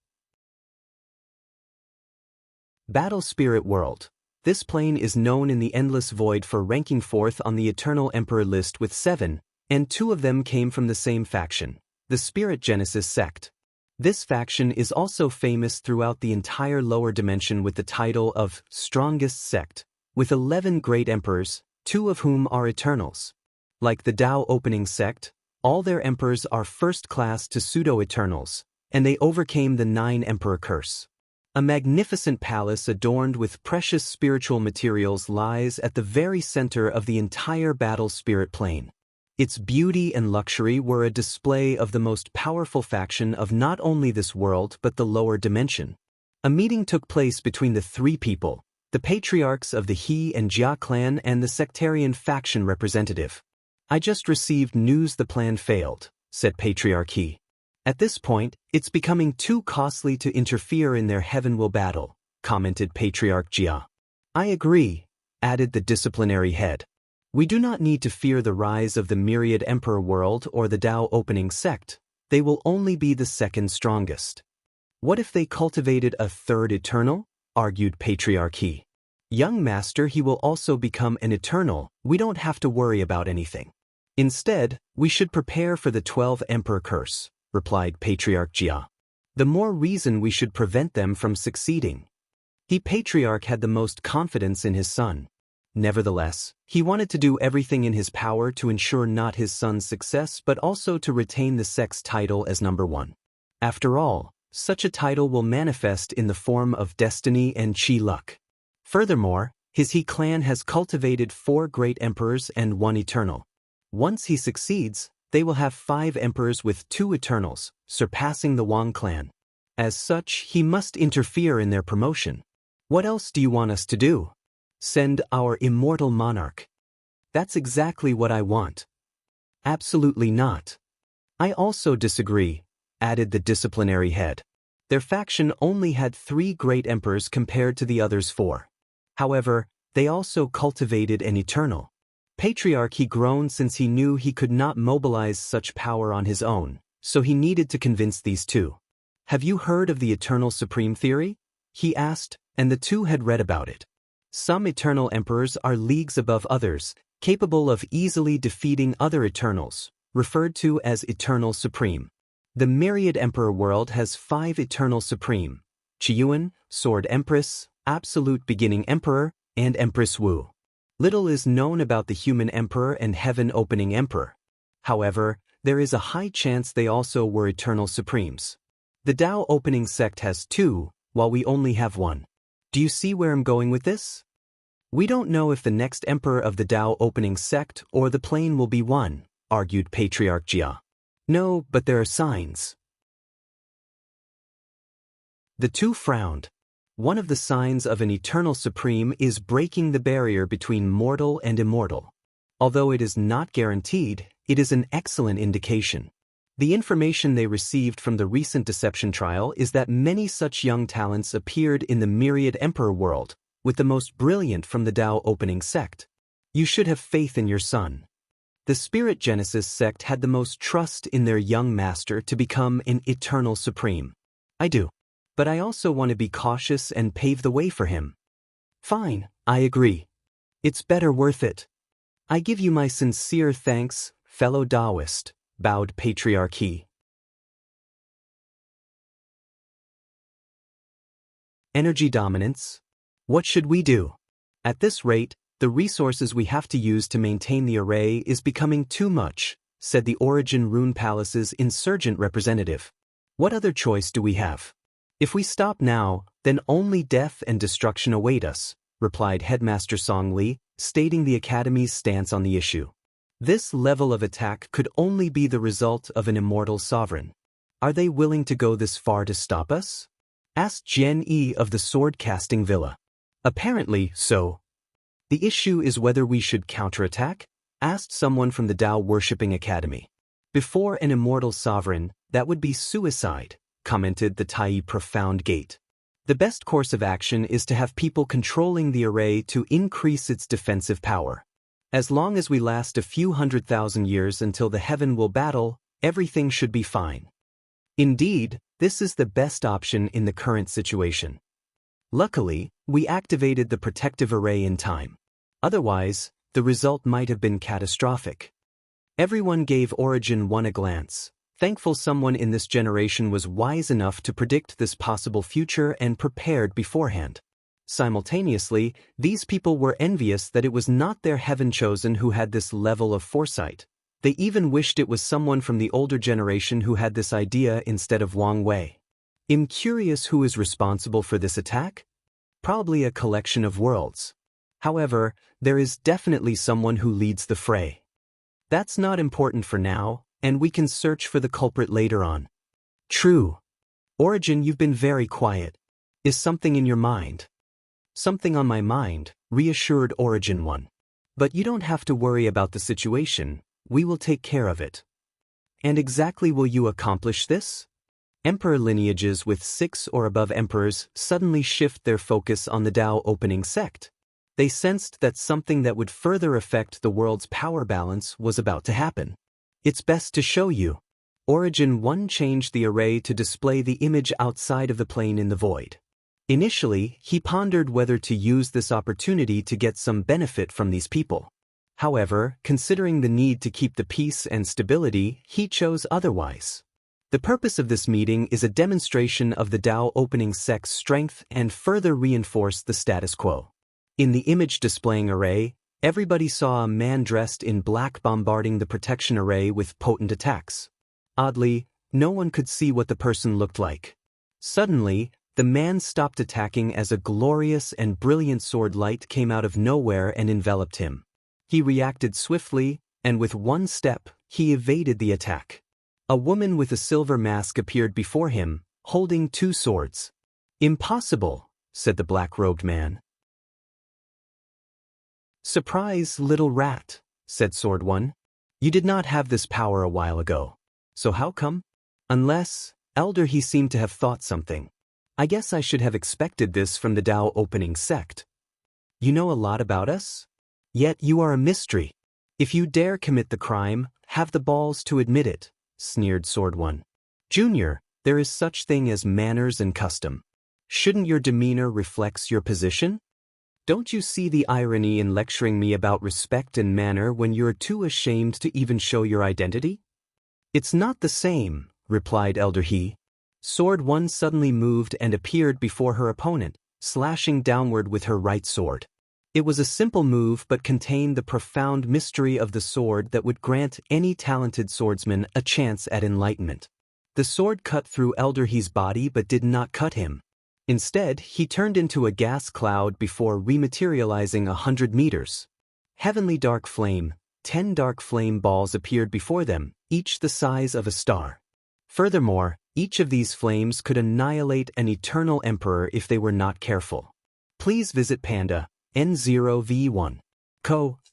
Battle Spirit World. This plane is known in the Endless Void for ranking 4th on the Eternal Emperor list with 7, and 2 of them came from the same faction, the Spirit Genesis sect. This faction is also famous throughout the entire lower dimension with the title of Strongest Sect, with 11 great emperors, 2 of whom are Eternals. Like the Dao Opening sect, all their emperors are first class to pseudo-Eternals, and they overcame the 9 Emperor curse. A magnificent palace adorned with precious spiritual materials lies at the very center of the entire Battle Spirit plane. Its beauty and luxury were a display of the most powerful faction of not only this world but the lower dimension. A meeting took place between the 3 people, the patriarchs of the He and Jia clan and the sectarian faction representative. I just received news the plan failed, said Patriarch He. At this point, it's becoming too costly to interfere in their heaven-will battle, commented Patriarch Jia. I agree, added the disciplinary head. We do not need to fear the rise of the myriad emperor world or the Dao Opening sect. They will only be the second strongest. What if they cultivated a third eternal? Argued Patriarch He. Young master, he will also become an eternal. We don't have to worry about anything. Instead, we should prepare for the 12th emperor curse, replied Patriarch Jia. The more reason we should prevent them from succeeding. He Patriarch had the most confidence in his son. Nevertheless, he wanted to do everything in his power to ensure not his son's success but also to retain the sect's title as number 1. After all, such a title will manifest in the form of destiny and chi luck. Furthermore, his He clan has cultivated 4 great emperors and 1 eternal. Once he succeeds, they will have 5 emperors with 2 eternals, surpassing the Wang clan. As such, he must interfere in their promotion. What else do you want us to do? Send our immortal monarch. That's exactly what I want. Absolutely not. I also disagree, added the disciplinary head. Their faction only had 3 great emperors compared to the others 4. However, they also cultivated an eternal. Patriarch He groaned since he knew he could not mobilize such power on his own, so he needed to convince these 2. Have you heard of the Eternal Supreme Theory? He asked, and the 2 had read about it. Some eternal emperors are leagues above others, capable of easily defeating other eternals, referred to as Eternal Supreme. The myriad emperor world has 5 Eternal Supreme: Qiyuan, Sword Empress, Absolute Beginning Emperor, and Empress Wu. Little is known about the Human Emperor and Heaven Opening Emperor. However, there is a high chance they also were Eternal Supremes. The Dao Opening sect has 2, while we only have 1. Do you see where I'm going with this? We don't know if the next emperor of the Dao Opening sect or the plane will be 1, argued Patriarch Jia. No, but there are signs. The 2 frowned. One of the signs of an Eternal Supreme is breaking the barrier between mortal and immortal. Although it is not guaranteed, it is an excellent indication. The information they received from the recent deception trial is that many such young talents appeared in the myriad emperor world, with the most brilliant from the Dao opening sect. You should have faith in your son. The Spirit Genesis sect had the most trust in their young master to become an eternal supreme. I do. But I also want to be cautious and pave the way for him. Fine, I agree. It's better worth it. I give you my sincere thanks, fellow Daoist, bowed Patriarchy. Energy dominance? What should we do? At this rate, the resources we have to use to maintain the array is becoming too much, said the Origin Rune Palace's insurgent representative. What other choice do we have? If we stop now, then only death and destruction await us, replied Headmaster Song Li, stating the Academy's stance on the issue. This level of attack could only be the result of an immortal sovereign. Are they willing to go this far to stop us? Asked Jian Yi of the sword-casting villa. Apparently so. The issue is whether we should counterattack? Asked someone from the Dao-worshipping academy. Before an immortal sovereign, that would be suicide, commented the Tai Profound Gate. The best course of action is to have people controlling the array to increase its defensive power. As long as we last a few 100,000 years until the heaven will battle, everything should be fine. Indeed, this is the best option in the current situation. Luckily, we activated the protective array in time. Otherwise, the result might have been catastrophic. Everyone gave Origin 1 a glance, thankful someone in this generation was wise enough to predict this possible future and prepared beforehand. Simultaneously, these people were envious that it was not their heaven-chosen who had this level of foresight. They even wished it was someone from the older generation who had this idea instead of Wang Wei. I'm curious who is responsible for this attack? Probably a collection of worlds. However, there is definitely someone who leads the fray. That's not important for now, and we can search for the culprit later on. True. Origin, you've been very quiet. Is something in your mind? Something on my mind, reassured Origin 1. But you don't have to worry about the situation, we will take care of it. And exactly will you accomplish this? Emperor lineages with 6 or above emperors suddenly shift their focus on the Dao opening sect. They sensed that something that would further affect the world's power balance was about to happen. It's best to show you. Origin 1 changed the array to display the image outside of the plane in the void. Initially, he pondered whether to use this opportunity to get some benefit from these people. However, considering the need to keep the peace and stability, he chose otherwise. The purpose of this meeting is a demonstration of the Dao opening sect's strength and further reinforce the status quo. In the image displaying array, everybody saw a man dressed in black bombarding the protection array with potent attacks. Oddly, no one could see what the person looked like. Suddenly, the man stopped attacking as a glorious and brilliant sword light came out of nowhere and enveloped him. He reacted swiftly, and with one step, he evaded the attack. A woman with a silver mask appeared before him, holding 2 swords. Impossible, said the black-robed man. Surprise, little rat, said Sword 1. You did not have this power a while ago. So how come? Unless, Elder, he seemed to have thought something. I guess I should have expected this from the Dao opening sect. You know a lot about us? Yet you are a mystery. If you dare commit the crime, have the balls to admit it, sneered Sword 1. Junior, there is such thing as manners and custom. Shouldn't your demeanor reflect your position? Don't you see the irony in lecturing me about respect and manner when you're too ashamed to even show your identity? It's not the same, replied Elder He. Sword 1 suddenly moved and appeared before her opponent, slashing downward with her right sword. It was a simple move but contained the profound mystery of the sword that would grant any talented swordsman a chance at enlightenment. The sword cut through Elder He's body but did not cut him. Instead, he turned into a gas cloud before rematerializing 100 meters. Heavenly dark flame, 10 dark flame balls appeared before them, each the size of a star. Furthermore, each of these flames could annihilate an eternal emperor if they were not careful. Please visit Panda, N0V1.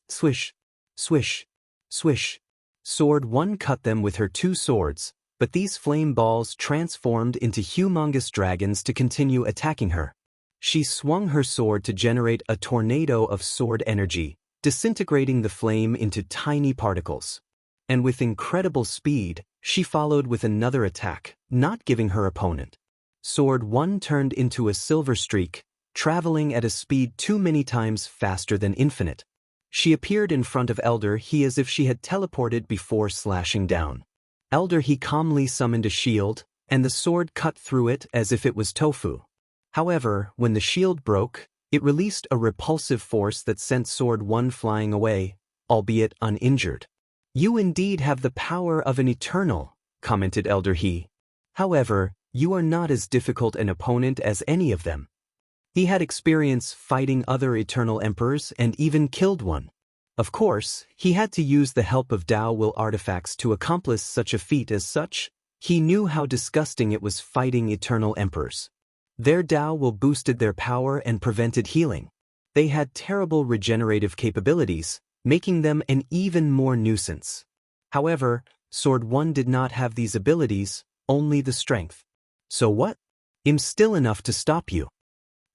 Swish, swish, swish. Sword 1 cut them with her 2 swords, but these flame balls transformed into humongous dragons to continue attacking her. She swung her sword to generate a tornado of sword energy, disintegrating the flame into tiny particles. And with incredible speed, she followed with another attack, not giving her opponent. Sword 1 turned into a silver streak, traveling at a speed too many times faster than infinite. She appeared in front of Elder He as if she had teleported before slashing down. Elder He calmly summoned a shield, and the sword cut through it as if it was tofu. However, when the shield broke, it released a repulsive force that sent Sword 1 flying away, albeit uninjured. "You indeed have the power of an eternal," commented Elder He. "However, you are not as difficult an opponent as any of them." He had experience fighting other eternal emperors and even killed one. Of course, he had to use the help of Dao will artifacts to accomplish such a feat. As such, he knew how disgusting it was fighting eternal emperors. Their Dao will boosted their power and prevented healing. They had terrible regenerative capabilities, making them an even more nuisance. However, Sword 1 did not have these abilities, only the strength. "So what? I'm still enough to stop you."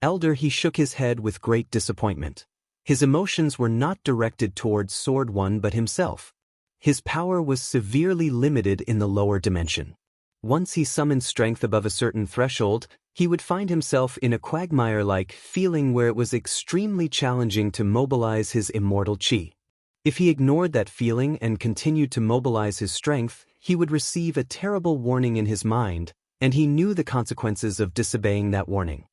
Elder He shook his head with great disappointment. His emotions were not directed towards Sword 1 but himself. His power was severely limited in the lower dimension. Once he summoned strength above a certain threshold, he would find himself in a quagmire-like feeling where it was extremely challenging to mobilize his immortal chi. If he ignored that feeling and continued to mobilize his strength, he would receive a terrible warning in his mind, and he knew the consequences of disobeying that warning.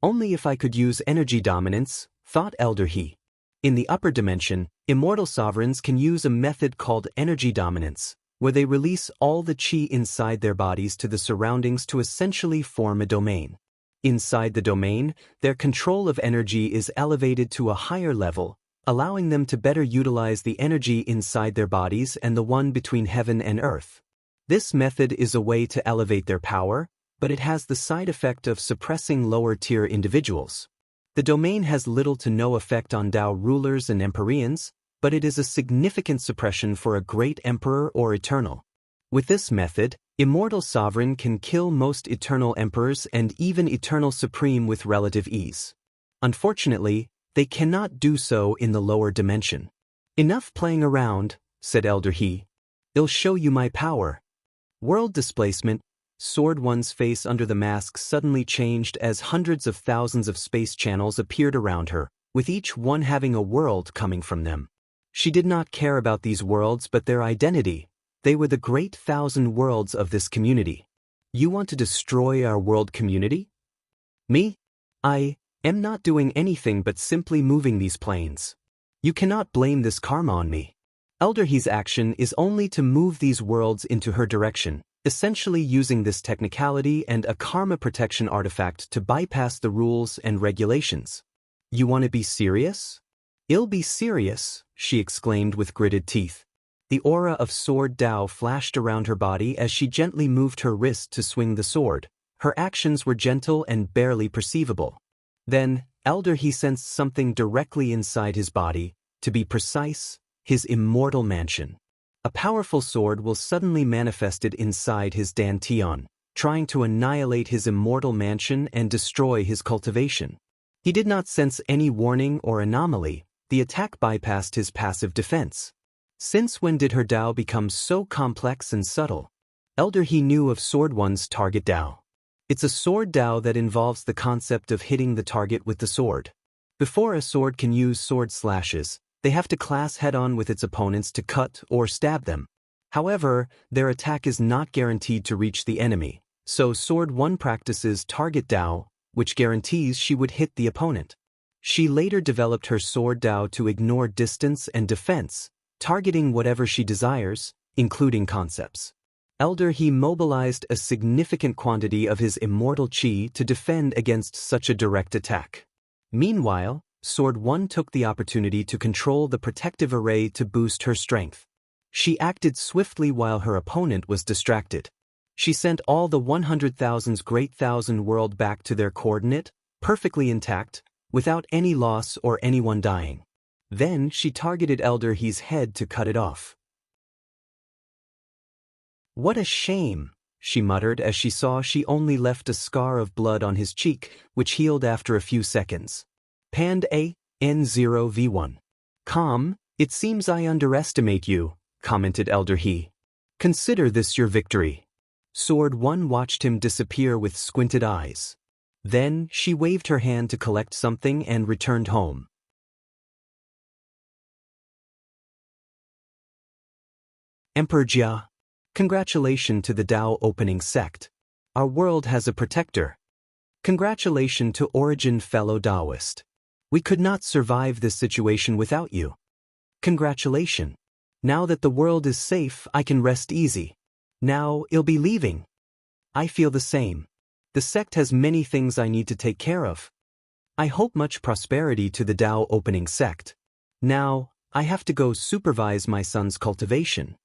"Only if I could use energy dominance," thought Elder He. In the upper dimension, immortal sovereigns can use a method called energy dominance, where they release all the chi inside their bodies to the surroundings to essentially form a domain. Inside the domain, their control of energy is elevated to a higher level, allowing them to better utilize the energy inside their bodies and the one between heaven and earth. This method is a way to elevate their power, but it has the side effect of suppressing lower-tier individuals. The domain has little to no effect on Dao rulers and empyreans, but it is a significant suppression for a great emperor or eternal. With this method, immortal sovereign can kill most eternal emperors and even eternal supreme with relative ease. Unfortunately, they cannot do so in the lower dimension. "Enough playing around," said Elder He. "I'll show you my power." World displacement. Sword 1's face under the mask suddenly changed as hundreds of thousands of space channels appeared around her, with each one having a world coming from them. She did not care about these worlds but their identity. They were the great 1,000 worlds of this community. "You want to destroy our world community?" "Me? I am not doing anything but simply moving these planes. You cannot blame this karma on me." Elder He's action is only to move these worlds into her direction, essentially using this technicality and a karma protection artifact to bypass the rules and regulations. "You want to be serious?" "I'll be serious," she exclaimed with gritted teeth. The aura of Sword Dao flashed around her body as she gently moved her wrist to swing the sword. Her actions were gentle and barely perceivable. Then, Elder He sensed something directly inside his body, to be precise, his immortal mansion. A powerful sword will suddenly manifested inside his dantian, trying to annihilate his immortal mansion and destroy his cultivation. He did not sense any warning or anomaly. The attack bypassed his passive defense. Since when did her Dao become so complex and subtle? Elder He knew of Sword 1's target Dao. It's a sword Dao that involves the concept of hitting the target with the sword. Before a sword can use sword slashes, they have to clash head-on with its opponents to cut or stab them. However, their attack is not guaranteed to reach the enemy, so Sword 1 practices target Dao, which guarantees she would hit the opponent. She later developed her sword Dao to ignore distance and defense, targeting whatever she desires, including concepts. Elder He mobilized a significant quantity of his immortal chi to defend against such a direct attack. Meanwhile, Sword 1 took the opportunity to control the protective array to boost her strength. She acted swiftly while her opponent was distracted. She sent all the 100,000's great 1,000 world back to their coordinate, perfectly intact, without any loss or anyone dying. Then she targeted Elder He's head to cut it off. What a shame, she muttered as she saw she only left a scar of blood on his cheek, which healed after a few seconds. Pand A, N0V1. Calm, it seems I underestimate you, commented Elder He. Consider this your victory. Sword 1 watched him disappear with squinted eyes. Then, she waved her hand to collect something and returned home. Emperor Jia. Congratulations to the Dao opening sect. Our world has a protector. Congratulations to Origin fellow Daoist. We could not survive this situation without you. Congratulations. Now that the world is safe, I can rest easy. Now, I'll be leaving. I feel the same. The sect has many things I need to take care of. I hope much prosperity to the Dao opening sect. Now, I have to go supervise my son's cultivation.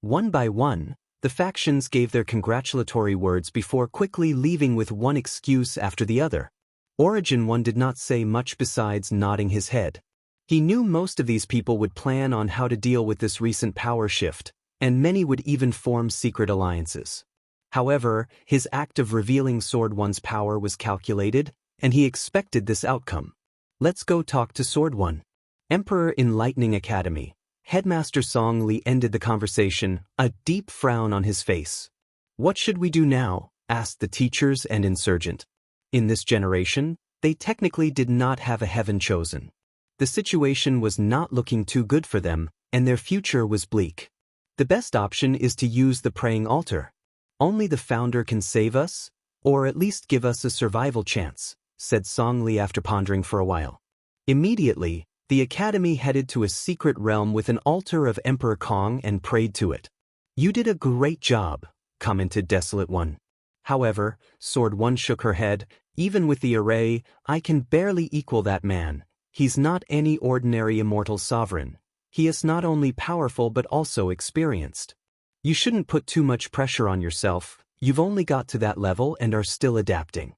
One by one, the factions gave their congratulatory words before quickly leaving with one excuse after the other. Origin 1 did not say much besides nodding his head. He knew most of these people would plan on how to deal with this recent power shift, and many would even form secret alliances. However, his act of revealing Sword 1's power was calculated, and he expected this outcome. Let's go talk to Sword 1. Emperor Enlightening Academy. Headmaster Song Li ended the conversation, a deep frown on his face. What should we do now? Asked the teachers and insurgent. In this generation, they technically did not have a heaven chosen. The situation was not looking too good for them, and their future was bleak. The best option is to use the praying altar. Only the founder can save us, or at least give us a survival chance, said Song Li after pondering for a while. Immediately, the academy headed to a secret realm with an altar of Emperor Kong and prayed to it. You did a great job, commented Desolate One. However, Sword 1 shook her head. Even with the array, I can barely equal that man. He's not any ordinary immortal sovereign. He is not only powerful but also experienced. You shouldn't put too much pressure on yourself. You've only got to that level and are still adapting.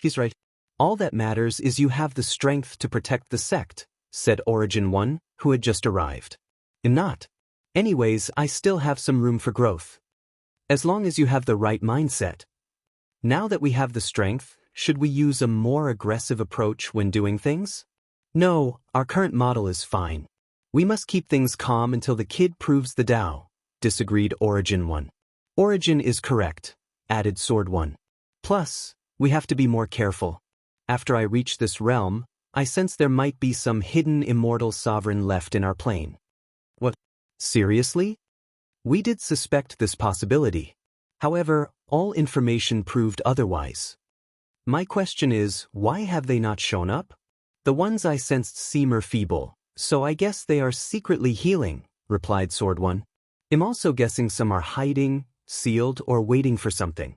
He's right. All that matters is you have the strength to protect the sect, said Origin 1, who had just arrived. I'm not. Anyways, I still have some room for growth. As long as you have the right mindset. Now that we have the strength, should we use a more aggressive approach when doing things? No, our current model is fine. We must keep things calm until the kid proves the Dao, disagreed Origin 1. Origin is correct, added Sword 1. Plus, we have to be more careful. After I reach this realm, I sense there might be some hidden immortal sovereign left in our plane. What? Seriously? We did suspect this possibility. However, all information proved otherwise. My question is, why have they not shown up? The ones I sensed seem feeble, so I guess they are secretly healing, replied Sword 1. I'm also guessing some are hiding, sealed, or waiting for something.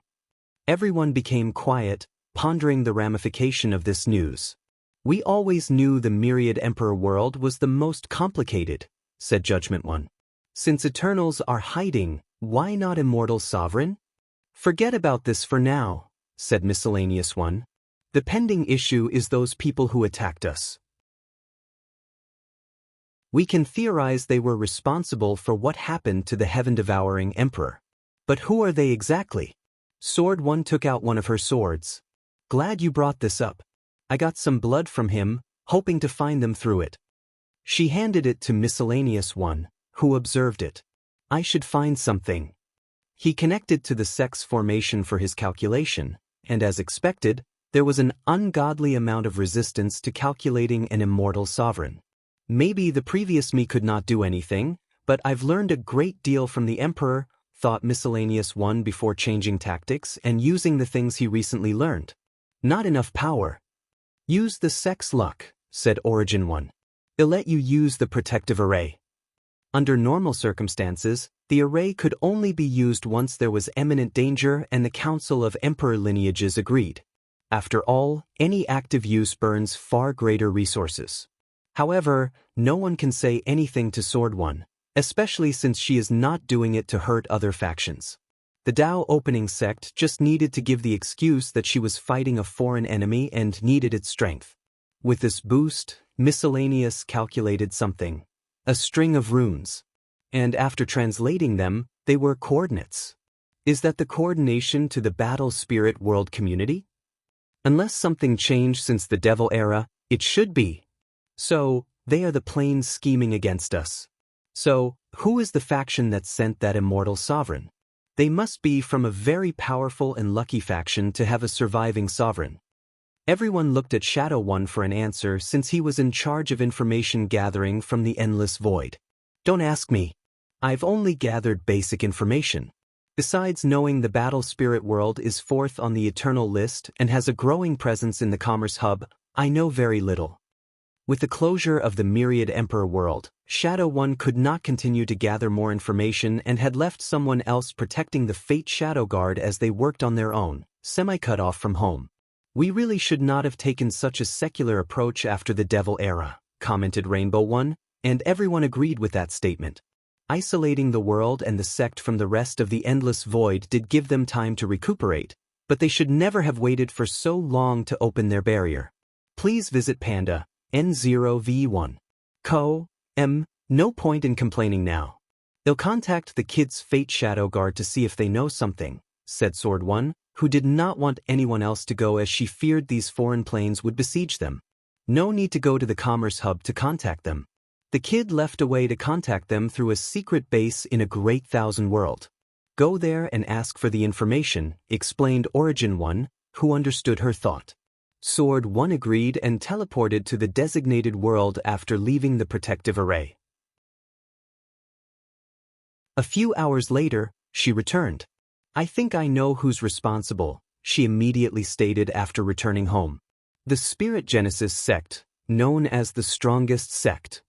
Everyone became quiet, pondering the ramification of this news. We always knew the myriad emperor world was the most complicated, said Judgment 1. Since Eternals are hiding, why not Immortal Sovereign? Forget about this for now, said Miscellaneous 1. The pending issue is those people who attacked us. We can theorize they were responsible for what happened to the heaven-devouring emperor. But who are they exactly? Sword 1 took out one of her swords. Glad you brought this up. I got some blood from him, hoping to find them through it. She handed it to Miscellaneous 1, who observed it. I should find something. He connected to the sex formation for his calculation, and as expected, there was an ungodly amount of resistance to calculating an immortal sovereign. Maybe the previous me could not do anything, but I've learned a great deal from the Emperor, thought Miscellaneous 1 before changing tactics and using the things he recently learned. Not enough power. Use the sex luck, said Origin 1. They'll let you use the protective array. Under normal circumstances, the array could only be used once there was imminent danger and the Council of Emperor Lineages agreed. After all, any active use burns far greater resources. However, no one can say anything to Sword 1, especially since she is not doing it to hurt other factions. The Dao opening sect just needed to give the excuse that she was fighting a foreign enemy and needed its strength. With this boost, Miscellaneous calculated something. A string of runes. And after translating them, they were coordinates. Is that the coordination to the battle spirit world community? Unless something changed since the devil era, it should be. So, they are the planes scheming against us. So, who is the faction that sent that immortal sovereign? They must be from a very powerful and lucky faction to have a surviving sovereign. Everyone looked at Shadow One for an answer since he was in charge of information gathering from the endless void. Don't ask me. I've only gathered basic information. Besides knowing the battle spirit world is fourth on the eternal list and has a growing presence in the commerce hub, I know very little. With the closure of the Myriad Emperor world, Shadow One could not continue to gather more information and had left someone else protecting the Fate Shadow Guard as they worked on their own, semi-cut off from home. We really should not have taken such a secular approach after the Devil era, commented Rainbow One, and everyone agreed with that statement. Isolating the world and the sect from the rest of the endless void did give them time to recuperate, but they should never have waited for so long to open their barrier. Please visit Panda, N0V1. No point in complaining now. They'll contact the kids' Fate Shadow Guard to see if they know something, said Sword One, who did not want anyone else to go as she feared these foreign planes would besiege them. No need to go to the commerce hub to contact them. The kid left a way to contact them through a secret base in a great thousand world. Go there and ask for the information, explained Origin One, who understood her thought. Sword One agreed and teleported to the designated world after leaving the protective array. A few hours later, she returned. I think I know who's responsible, she immediately stated after returning home. The Spirit Genesis sect, known as the strongest sect.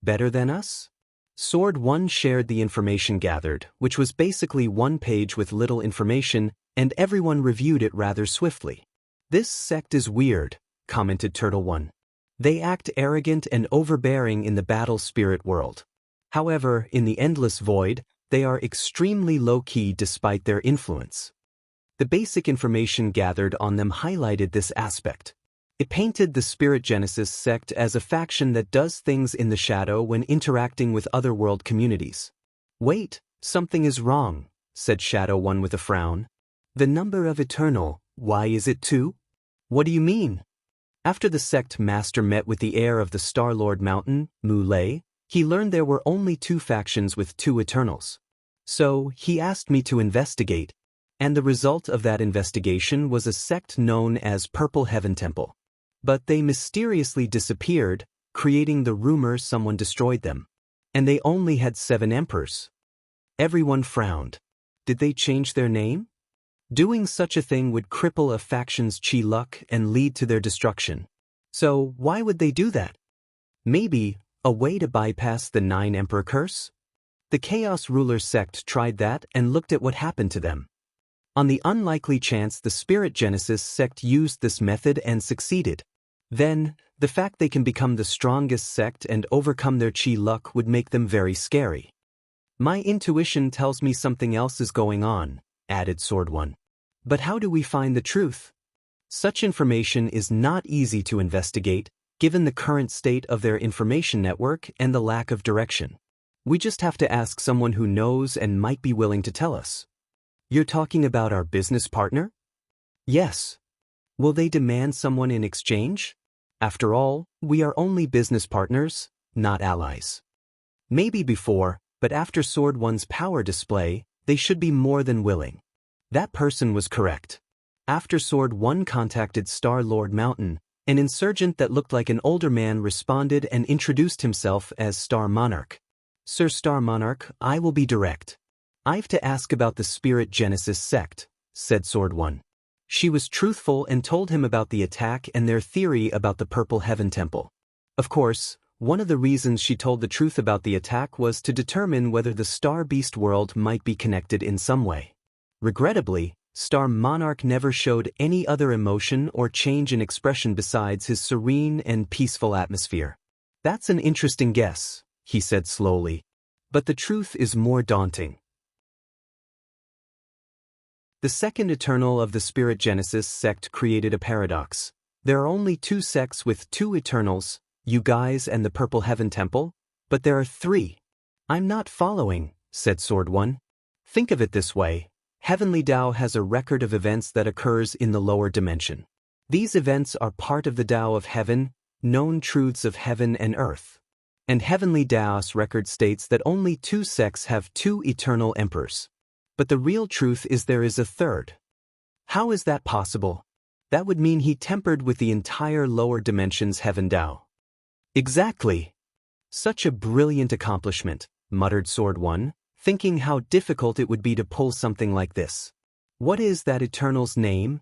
Better than us? Sword One shared the information gathered, which was basically one page with little information, and everyone reviewed it rather swiftly. This sect is weird, commented Turtle One. They act arrogant and overbearing in the battle spirit world. However, in the endless void, they are extremely low-key despite their influence. The basic information gathered on them highlighted this aspect. It painted the Spirit Genesis sect as a faction that does things in the shadow when interacting with other world communities. Wait, something is wrong, said Shadow One with a frown. The number of eternal, why is it 2? What do you mean? After the sect master met with the heir of the Star-Lord Mountain, Mu Lei, he learned there were only 2 factions with 2 eternals. So, he asked me to investigate, and the result of that investigation was a sect known as Purple Heaven Temple. But they mysteriously disappeared, creating the rumor someone destroyed them. And they only had 7 emperors. Everyone frowned. Did they change their name? Doing such a thing would cripple a faction's chi luck and lead to their destruction. So why would they do that? Maybe a way to bypass the 9 emperor curse? The Chaos Ruler sect tried that and looked at what happened to them. On the unlikely chance the Spirit Genesis sect used this method and succeeded. Then, the fact they can become the strongest sect and overcome their chi luck would make them very scary. My intuition tells me something else is going on, added Sword One. But how do we find the truth? Such information is not easy to investigate, given the current state of their information network and the lack of direction. We just have to ask someone who knows and might be willing to tell us. You're talking about our business partner? Yes. Will they demand someone in exchange? After all, we are only business partners, not allies. Maybe before, but after Sword One's power display, they should be more than willing. That person was correct. After Sword One contacted Star-Lord Mountain, an insurgent that looked like an older man responded and introduced himself as Star Monarch. Sir Star Monarch, I will be direct. I've to ask about the Spirit Genesis sect, said Sword One. She was truthful and told him about the attack and their theory about the Purple Heaven Temple. Of course, one of the reasons she told the truth about the attack was to determine whether the Star Beast world might be connected in some way. Regrettably, Star Monarch never showed any other emotion or change in expression besides his serene and peaceful atmosphere. That's an interesting guess, he said slowly. But the truth is more daunting. The second Eternal of the Spirit Genesis sect created a paradox. There are only 2 sects with 2 Eternals, you guys and the Purple Heaven Temple, but there are 3. I'm not following, said Sword One. Think of it this way. Heavenly Dao has a record of events that occurs in the lower dimension. These events are part of the Dao of heaven, known truths of heaven and earth. And Heavenly Dao's record states that only 2 sects have 2 eternal emperors. But the real truth is there is a third. How is that possible? That would mean he tempered with the entire lower dimension's heaven Dao. Exactly. Such a brilliant accomplishment, muttered Sword One, thinking how difficult it would be to pull something like this. What is that Eternal's name?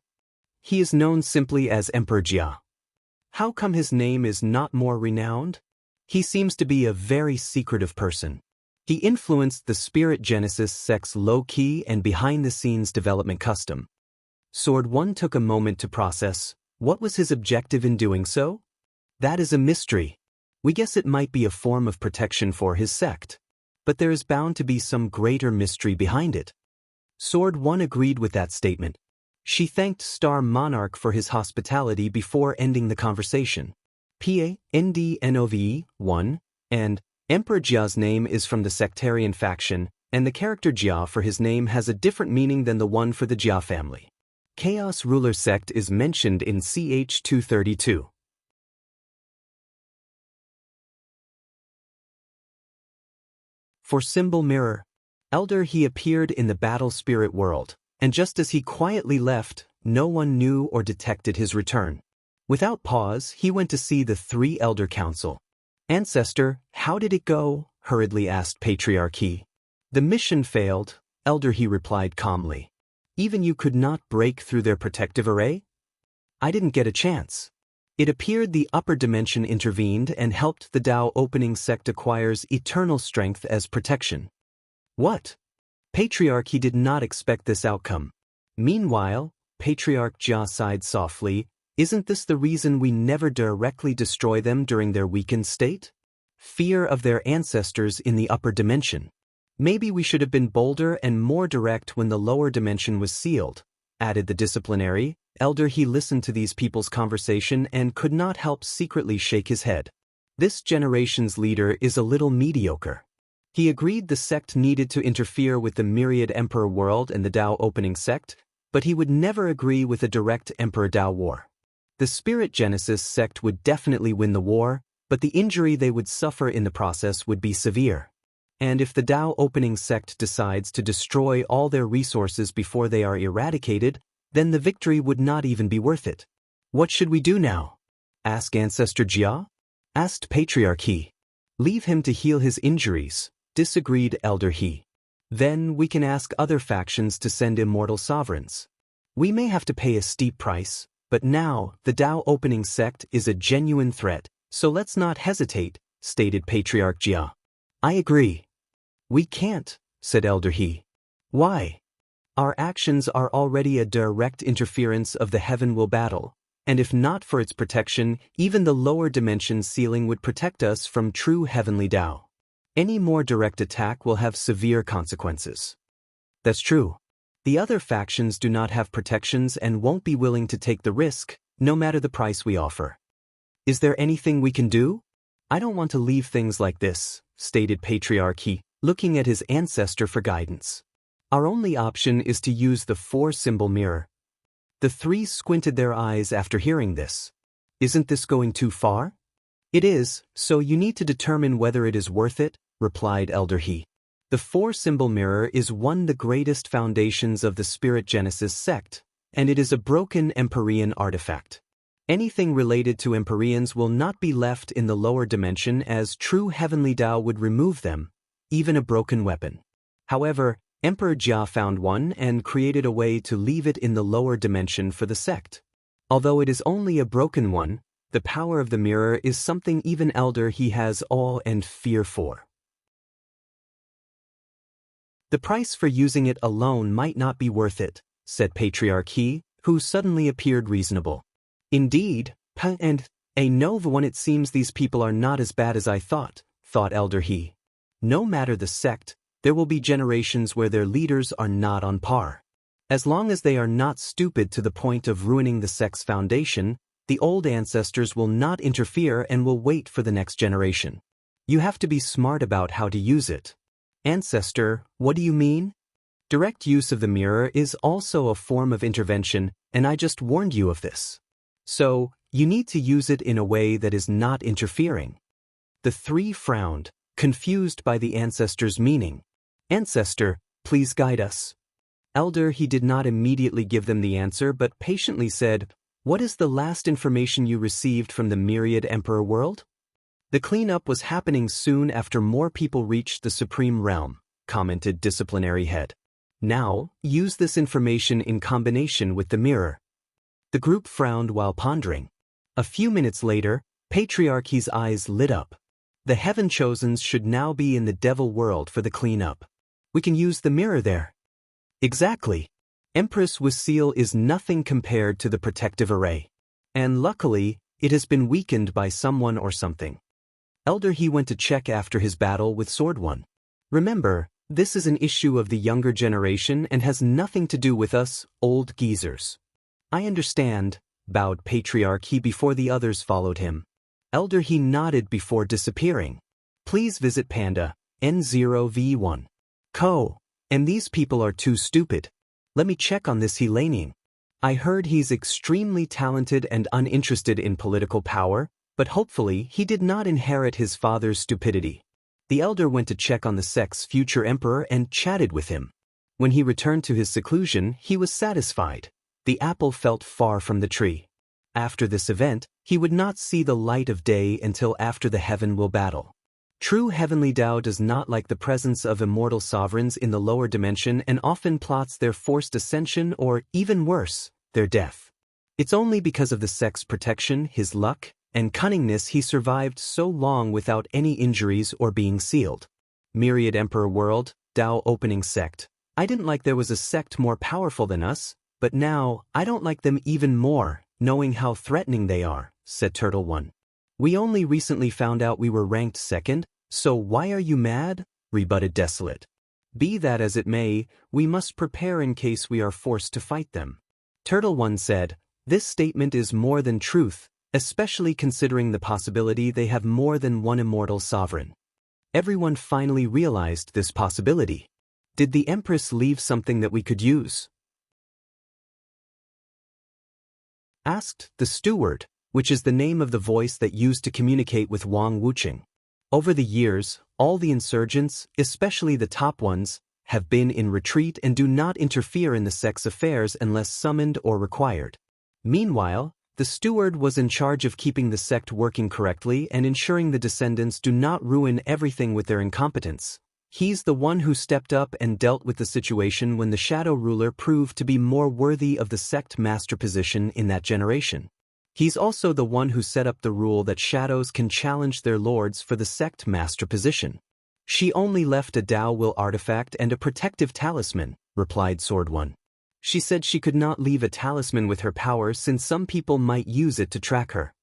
He is known simply as Emperor Jia. How come his name is not more renowned? He seems to be a very secretive person. He influenced the Spirit Genesis sect's low-key and behind-the-scenes development custom. Sword One took a moment to process. What was his objective in doing so? That is a mystery. We guess it might be a form of protection for his sect. But there is bound to be some greater mystery behind it. Sword One agreed with that statement. She thanked Star Monarch for his hospitality before ending the conversation. PANDNOVE 1, and Emperor Jia's name is from the sectarian faction, and the character Jia for his name has a different meaning than the one for the Jia family. Chaos Ruler sect is mentioned in CH 232. For Symbol Mirror, Elder He appeared in the battle spirit world, and just as he quietly left, no one knew or detected his return. Without pause, he went to see the 3 Elder Council. Ancestor, how did it go? Hurriedly asked Patriarch He. The mission failed, Elder He replied calmly. Even you could not break through their protective array? I didn't get a chance. It appeared the upper dimension intervened and helped the Dao opening sect acquires eternal strength as protection. What? Patriarch He did not expect this outcome. Meanwhile, Patriarch Jia sighed softly. Isn't this the reason we never directly destroy them during their weakened state? Fear of their ancestors in the upper dimension. Maybe we should have been bolder and more direct when the lower dimension was sealed, added the disciplinary. Elder He listened to these people's conversation and could not help secretly shake his head. This generation's leader is a little mediocre. He agreed the sect needed to interfere with the myriad Emperor world and the Dao opening sect, but he would never agree with a direct Emperor Dao war. The Spirit Genesis sect would definitely win the war, but the injury they would suffer in the process would be severe. And if the Dao opening sect decides to destroy all their resources before they are eradicated, then the victory would not even be worth it. What should we do now? Ask Ancestor Jia? Asked Patriarch He. Leave him to heal his injuries, disagreed Elder He. Then we can ask other factions to send immortal sovereigns. We may have to pay a steep price, but now the Dao opening sect is a genuine threat, so let's not hesitate, stated Patriarch Jia. I agree. We can't, said Elder He. Why? Our actions are already a direct interference of the heaven will battle, and if not for its protection, even the lower dimension ceiling would protect us from true heavenly Dao. Any more direct attack will have severe consequences. That's true. The other factions do not have protections and won't be willing to take the risk, no matter the price we offer. Is there anything we can do? I don't want to leave things like this, stated Patriarch He, looking at his ancestor for guidance. Our only option is to use the 4-symbol mirror. The 3 squinted their eyes after hearing this. Isn't this going too far? It is, so you need to determine whether it is worth it, replied Elder He. The 4-symbol mirror is one of the greatest foundations of the Spirit Genesis sect, and it is a broken Empyrean artifact. Anything related to Empyreans will not be left in the lower dimension as true heavenly Dao would remove them, even a broken weapon. However, Emperor Jia found one and created a way to leave it in the lower dimension for the sect. Although it is only a broken one, the power of the mirror is something even Elder He has awe and fear for. The price for using it alone might not be worth it, said Patriarch He, who suddenly appeared reasonable. Indeed, and a nova one it seems these people are not as bad as I thought Elder He. No matter the sect, there will be generations where their leaders are not on par. As long as they are not stupid to the point of ruining the sect's foundation, the old ancestors will not interfere and will wait for the next generation. You have to be smart about how to use it. Ancestor, what do you mean? Direct use of the mirror is also a form of intervention, and I just warned you of this. So, you need to use it in a way that is not interfering. The three frowned, confused by the ancestor's meaning. Ancestor, please guide us. Elder, he did not immediately give them the answer but patiently said, "What is the last information you received from the myriad emperor world?" "The cleanup was happening soon after more people reached the supreme realm," commented disciplinary head. "Now, use this information in combination with the mirror." The group frowned while pondering. A few minutes later, Patriarchy's eyes lit up. The Heaven Chosens should now be in the Devil world for the cleanup. We can use the mirror there. Exactly. Empress Wuxia is nothing compared to the protective array. And luckily, it has been weakened by someone or something. Elder he went to check after his battle with Sword One. Remember, this is an issue of the younger generation and has nothing to do with us, old geezers. I understand, bowed Patriarch he before the others followed him. Elder he nodded before disappearing. Please visit Panda, N0V1. And these people are too stupid. Let me check on this Helaning. I heard he's extremely talented and uninterested in political power, but hopefully he did not inherit his father's stupidity. The elder went to check on the sect's future emperor and chatted with him. When he returned to his seclusion, he was satisfied. The apple felt far from the tree. After this event, he would not see the light of day until after the heaven will battle. True heavenly Tao does not like the presence of immortal sovereigns in the lower dimension and often plots their forced ascension or, even worse, their death. It's only because of the sect's protection, his luck, and cunningness he survived so long without any injuries or being sealed. Myriad Emperor World, Dao Opening Sect. I didn't like there was a sect more powerful than us, but now I don't like them even more, knowing how threatening they are, said Turtle One. We only recently found out we were ranked second, so why are you mad? Rebutted Desolate. Be that as it may, we must prepare in case we are forced to fight them. Turtle One said, this statement is more than truth, especially considering the possibility they have more than one immortal sovereign. Everyone finally realized this possibility. Did the Empress leave something that we could use? Asked the steward, which is the name of the voice that used to communicate with Wang Wuching. Over the years, all the insurgents, especially the top ones, have been in retreat and do not interfere in the sect's affairs unless summoned or required. Meanwhile, the steward was in charge of keeping the sect working correctly and ensuring the descendants do not ruin everything with their incompetence. He's the one who stepped up and dealt with the situation when the shadow ruler proved to be more worthy of the sect master position in that generation. He's also the one who set up the rule that shadows can challenge their lords for the sect master position. She only left a Dao will artifact and a protective talisman, replied Sword One. She said she could not leave a talisman with her power since some people might use it to track her.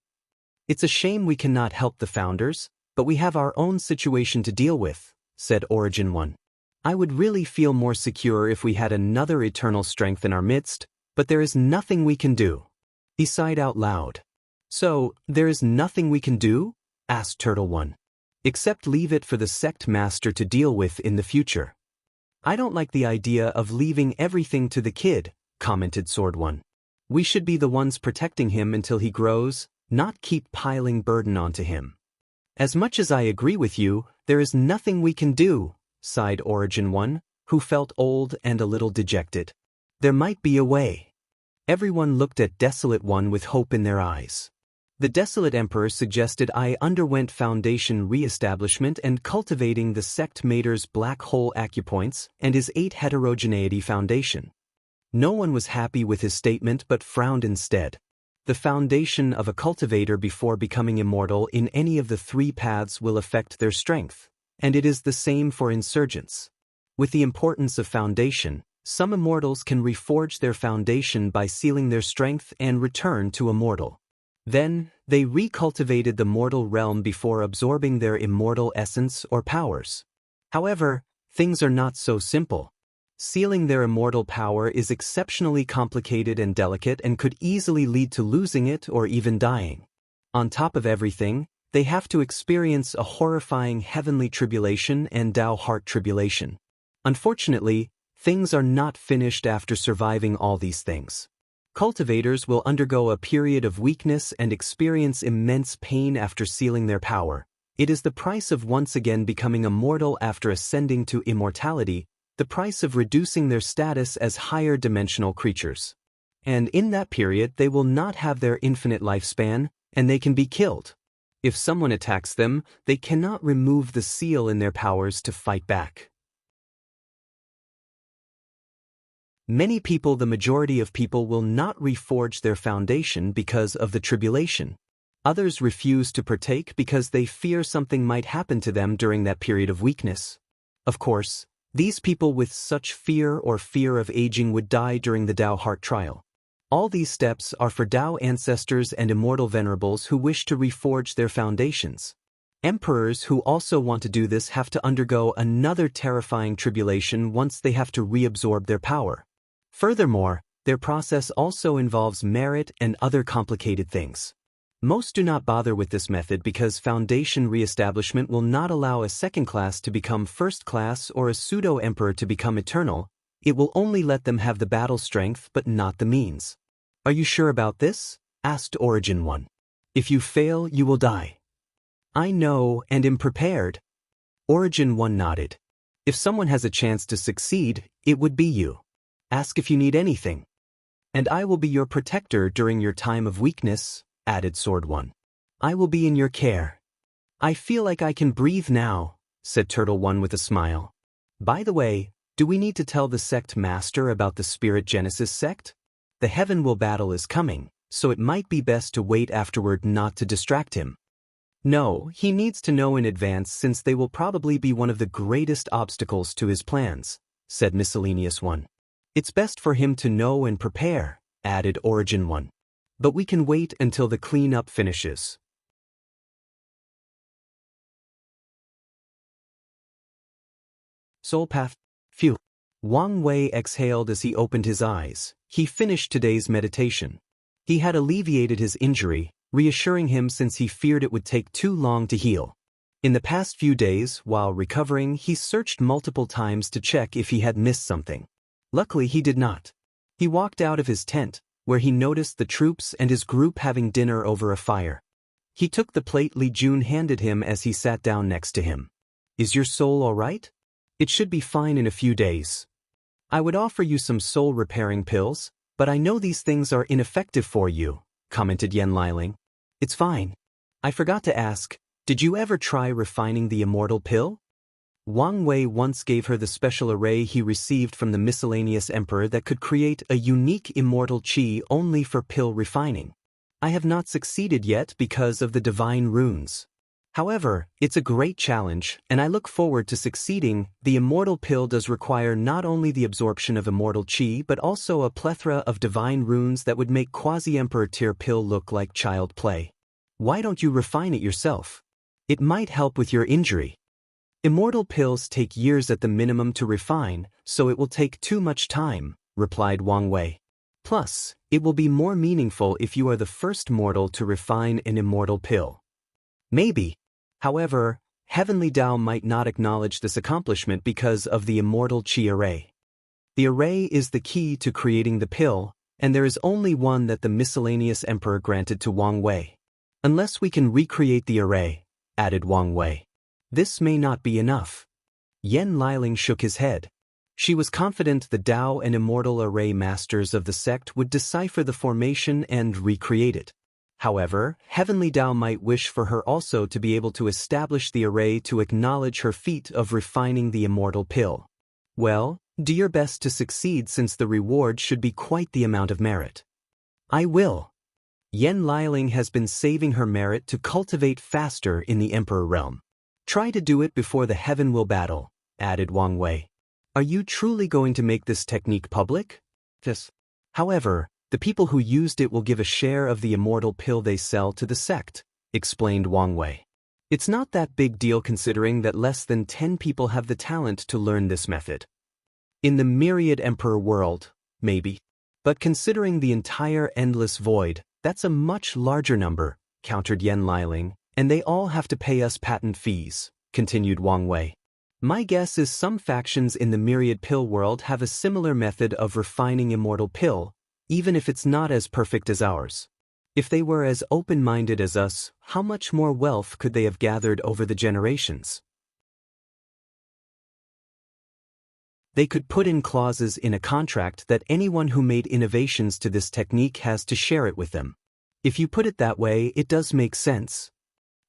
It's a shame we cannot help the founders, but we have our own situation to deal with, said Origin One. I would really feel more secure if we had another eternal strength in our midst, but there is nothing we can do. He sighed out loud. So, there is nothing we can do? Asked Turtle One. Except leave it for the sect master to deal with in the future. I don't like the idea of leaving everything to the kid, commented Sword One. We should be the ones protecting him until he grows, not keep piling burden onto him. As much as I agree with you, there is nothing we can do, sighed Origin One, who felt old and a little dejected. There might be a way. Everyone looked at Desolate One with hope in their eyes. The Desolate Emperor suggested I underwent foundation re-establishment and cultivating the sect Mater's black hole acupoints and his 8 heterogeneity foundation. No one was happy with his statement but frowned instead. The foundation of a cultivator before becoming immortal in any of the 3 paths will affect their strength, and it is the same for insurgents. With the importance of foundation, some immortals can reforge their foundation by sealing their strength and return to immortal. Then, they recultivated the mortal realm before absorbing their immortal essence or powers. However, things are not so simple. Sealing their immortal power is exceptionally complicated and delicate and could easily lead to losing it or even dying. On top of everything, they have to experience a horrifying heavenly tribulation and Dao heart tribulation. Unfortunately, Things are not finished after surviving all these things. Cultivators will undergo a period of weakness and experience immense pain after sealing their power. It is the price of once again becoming immortal after ascending to immortality, the price of reducing their status as higher dimensional creatures. And in that period they will not have their infinite lifespan, and they can be killed. If someone attacks them, they cannot remove the seal in their powers to fight back. Many people, the majority of people, will not reforge their foundation because of the tribulation. Others refuse to partake because they fear something might happen to them during that period of weakness. Of course, these people with such fear or fear of aging would die during the Dao heart trial. All these steps are for Dao ancestors and immortal venerables who wish to reforge their foundations. Emperors who also want to do this have to undergo another terrifying tribulation once they have to reabsorb their power. Furthermore, their process also involves merit and other complicated things. Most do not bother with this method because foundation reestablishment will not allow a second class to become first class or a pseudo-emperor to become eternal. It will only let them have the battle strength but not the means. Are you sure about this? Asked Origin 1. If you fail, you will die. I know and am prepared. Origin 1 nodded. If someone has a chance to succeed, it would be you. Ask if you need anything. And I will be your protector during your time of weakness, added Sword 1. I will be in your care. I feel like I can breathe now, said Turtle 1 with a smile. By the way, do we need to tell the sect master about the Spirit Genesis sect? The Heaven Will battle is coming, so it might be best to wait afterward not to distract him. No, he needs to know in advance since they will probably be one of the greatest obstacles to his plans, said Miscellaneous 1. It's best for him to know and prepare, added Origin 1. But we can wait until the cleanup finishes. Soul Path. Phew. Wang Wei exhaled as he opened his eyes. He finished today's meditation. He had alleviated his injury, reassuring him since he feared it would take too long to heal. In the past few days, while recovering, he searched multiple times to check if he had missed something. Luckily, he did not. He walked out of his tent, where he noticed the troops and his group having dinner over a fire. He took the plate Li Jun handed him as he sat down next to him. Is your soul all right? It should be fine in a few days. I would offer you some soul-repairing pills, but I know these things are ineffective for you, commented Yen Liling. It's fine. I forgot to ask, did you ever try refining the Immortal pill? Wang Wei once gave her the special array he received from the Miscellaneous Emperor that could create a unique immortal qi only for pill refining. I have not succeeded yet because of the divine runes. However, it's a great challenge, and I look forward to succeeding. The Immortal pill does require not only the absorption of immortal qi but also a plethora of divine runes that would make quasi-emperor tier pill look like child play. Why don't you refine it yourself? It might help with your injury. Immortal pills take years at the minimum to refine, so it will take too much time, replied Wang Wei. Plus, it will be more meaningful if you are the first mortal to refine an immortal pill. Maybe. However, Heavenly Dao might not acknowledge this accomplishment because of the immortal qi array. The array is the key to creating the pill, and there is only one that the Miscellaneous Emperor granted to Wang Wei. Unless we can recreate the array, added Wang Wei. This may not be enough. Yen Liling shook his head. She was confident the Dao and Immortal array masters of the sect would decipher the formation and recreate it. However, Heavenly Dao might wish for her also to be able to establish the array to acknowledge her feat of refining the Immortal pill. Well, do your best to succeed since the reward should be quite the amount of merit. I will. Yen Liling has been saving her merit to cultivate faster in the Emperor realm. Try to do it before the Heaven Will battle, added Wang Wei. Are you truly going to make this technique public? Yes. However, the people who used it will give a share of the Immortal pill they sell to the sect, explained Wang Wei. It's not that big deal considering that less than 10 people have the talent to learn this method. In the myriad Emperor world, maybe. But considering the entire endless void, that's a much larger number, countered Yen Liling. And they all have to pay us patent fees, continued Wang Wei. My guess is some factions in the myriad pill world have a similar method of refining immortal pill, even if it's not as perfect as ours. If they were as open-minded as us, how much more wealth could they have gathered over the generations? They could put in clauses in a contract that anyone who made innovations to this technique has to share it with them. If you put it that way, it does make sense.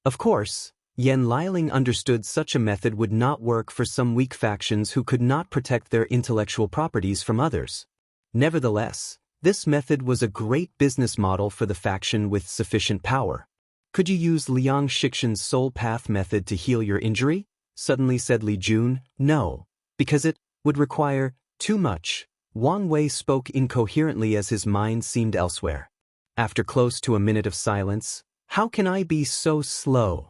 Of course, Yen Liling understood such a method would not work for some weak factions who could not protect their intellectual properties from others. Nevertheless, this method was a great business model for the faction with sufficient power. Could you use Liang Shixin's soul path method to heal your injury? Suddenly said Li Jun. No, because it would require too much. Wang Wei spoke incoherently as his mind seemed elsewhere. After close to a minute of silence, how can I be so slow?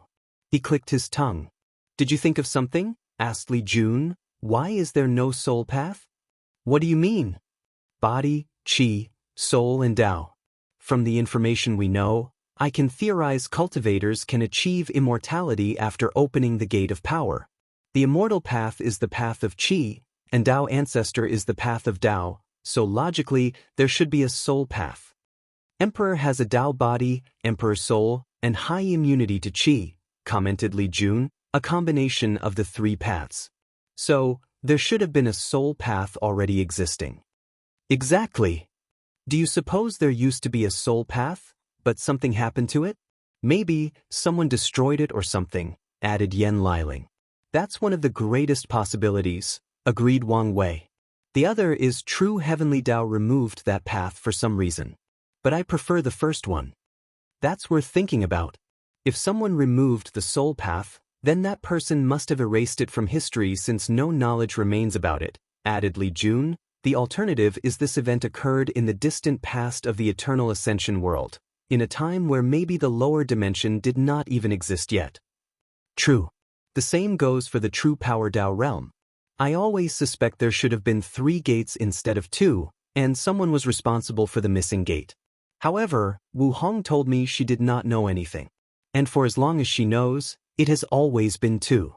He clicked his tongue. Did you think of something? Asked Li Jun. Why is there no soul path? What do you mean? Body, qi, soul and Tao. From the information we know, I can theorize cultivators can achieve immortality after opening the gate of power. The immortal path is the path of qi, and Tao ancestor is the path of Tao, so logically, there should be a soul path. Emperor has a Tao body, emperor soul, and high immunity to qi, commented Li Jun, a combination of the three paths. So, there should have been a soul path already existing. Exactly. Do you suppose there used to be a soul path, but something happened to it? Maybe someone destroyed it or something, added Yen Liling. That's one of the greatest possibilities, agreed Wang Wei. The other is true heavenly Tao removed that path for some reason. But I prefer the first one. That's worth thinking about. If someone removed the soul path, then that person must have erased it from history since no knowledge remains about it, added Li Jun. The alternative is this event occurred in the distant past of the eternal ascension world, in a time where maybe the lower dimension did not even exist yet. True. The same goes for the true power Tao realm. I always suspect there should have been 3 gates instead of 2, and someone was responsible for the missing gate. However, Wu Hong told me she did not know anything. And for as long as she knows, it has always been 2.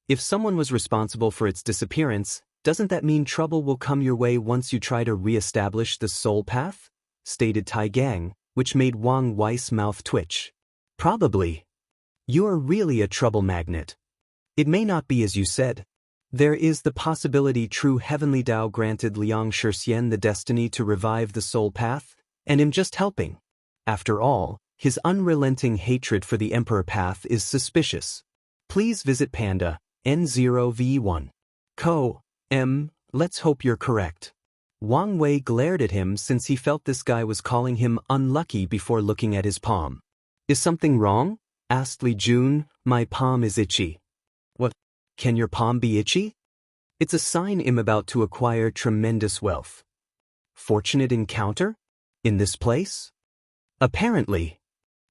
If someone was responsible for its disappearance, doesn't that mean trouble will come your way once you try to re-establish the soul path? Stated Tai Gang, which made Wang Wei's mouth twitch. Probably. You are really a trouble magnet. It may not be as you said. There is the possibility true heavenly Tao granted Liang Shixin the destiny to revive the soul path, and him just helping. After all, his unrelenting hatred for the Emperor path is suspicious. Please visit Panda, N0V1. Let's hope you're correct. Wang Wei glared at him since he felt this guy was calling him unlucky before looking at his palm. Is something wrong? Asked Li Jun. My palm is itchy. What? Can your palm be itchy? It's a sign I'm about to acquire tremendous wealth. Fortunate encounter? In this place? Apparently.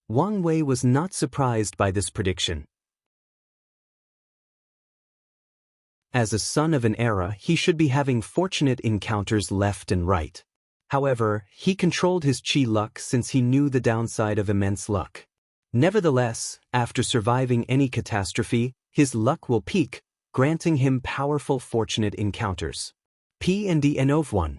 Wang Wei was not surprised by this prediction. As a son of an era, he should be having fortunate encounters left and right. However, he controlled his qi luck since he knew the downside of immense luck. Nevertheless, after surviving any catastrophe, his luck will peak, granting him powerful fortunate encounters. P&D1.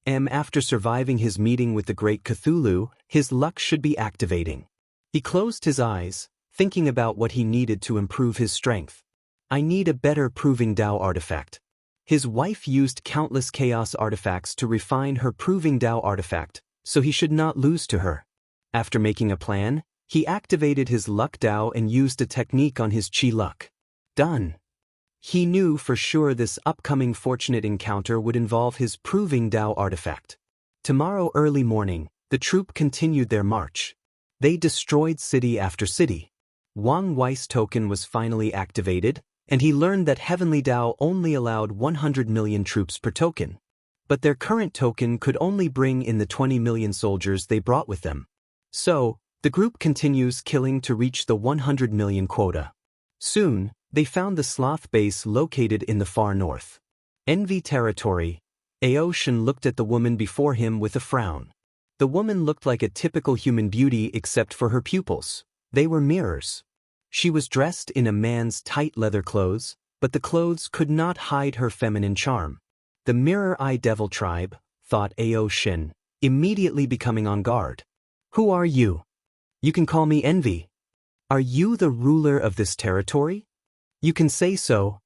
After surviving his meeting with the great Cthulhu, his luck should be activating. He closed his eyes, thinking about what he needed to improve his strength. I need a better proving Tao artifact. His wife used countless chaos artifacts to refine her proving Tao artifact, so he should not lose to her. After making a plan, he activated his luck Tao and used a technique on his qi luck. Done. He knew for sure this upcoming fortunate encounter would involve his proving Tao artifact. Tomorrow early morning, the troop continued their march. They destroyed city after city. Wang Wei's token was finally activated, and he learned that Heavenly Tao only allowed 100 million troops per token. But their current token could only bring in the 20 million soldiers they brought with them. So, the group continues killing to reach the 100 million quota. Soon, they found the sloth base located in the far north. Envy territory. Aoshan looked at the woman before him with a frown. The woman looked like a typical human beauty except for her pupils. They were mirrors. She was dressed in a man's tight leather clothes, but the clothes could not hide her feminine charm. The Mirror Eye Devil tribe, thought Ao Shin, immediately becoming on guard. Who are you? You can call me Envy. Are you the ruler of this territory? You can say so.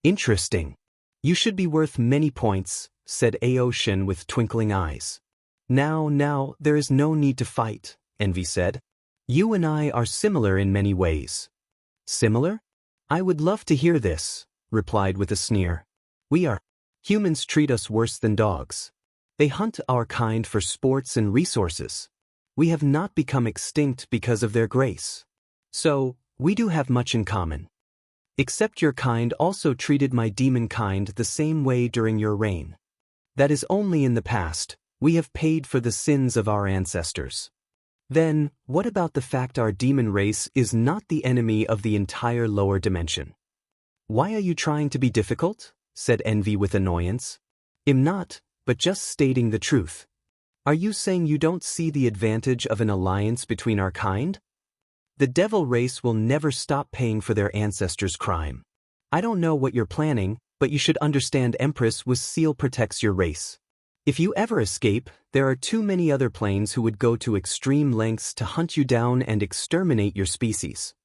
Interesting. You should be worth many points, said Ao Shin with twinkling eyes. Now, there is no need to fight, Envy said. You and I are similar in many ways. Similar? I would love to hear this, replied with a sneer. We are. Humans treat us worse than dogs. They hunt our kind for sports and resources. We have not become extinct because of their grace. So, we do have much in common. Except your kind also treated my demon kind the same way during your reign. That is only in the past. We have paid for the sins of our ancestors. Then, what about the fact our demon race is not the enemy of the entire lower dimension? Why are you trying to be difficult? Said Envy with annoyance. I'm not, but just stating the truth. Are you saying you don't see the advantage of an alliance between our kind? The devil race will never stop paying for their ancestors' crime. I don't know what you're planning, but you should understand Empress with Seal protects your race. If you ever escape, there are too many other planes who would go to extreme lengths to hunt you down and exterminate your species.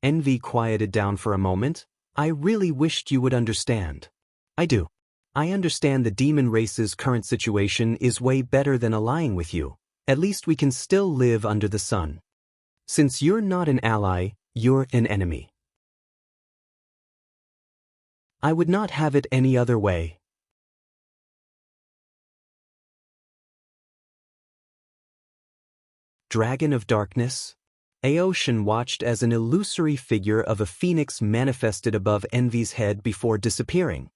Envy quieted down for a moment. I really wished you would understand. I do. I understand the demon race's current situation is way better than allying with you. At least we can still live under the sun. Since you're not an ally, you're an enemy. I would not have it any other way. Dragon of Darkness? Ao Shin watched as an illusory figure of a phoenix manifested above Envy's head before disappearing.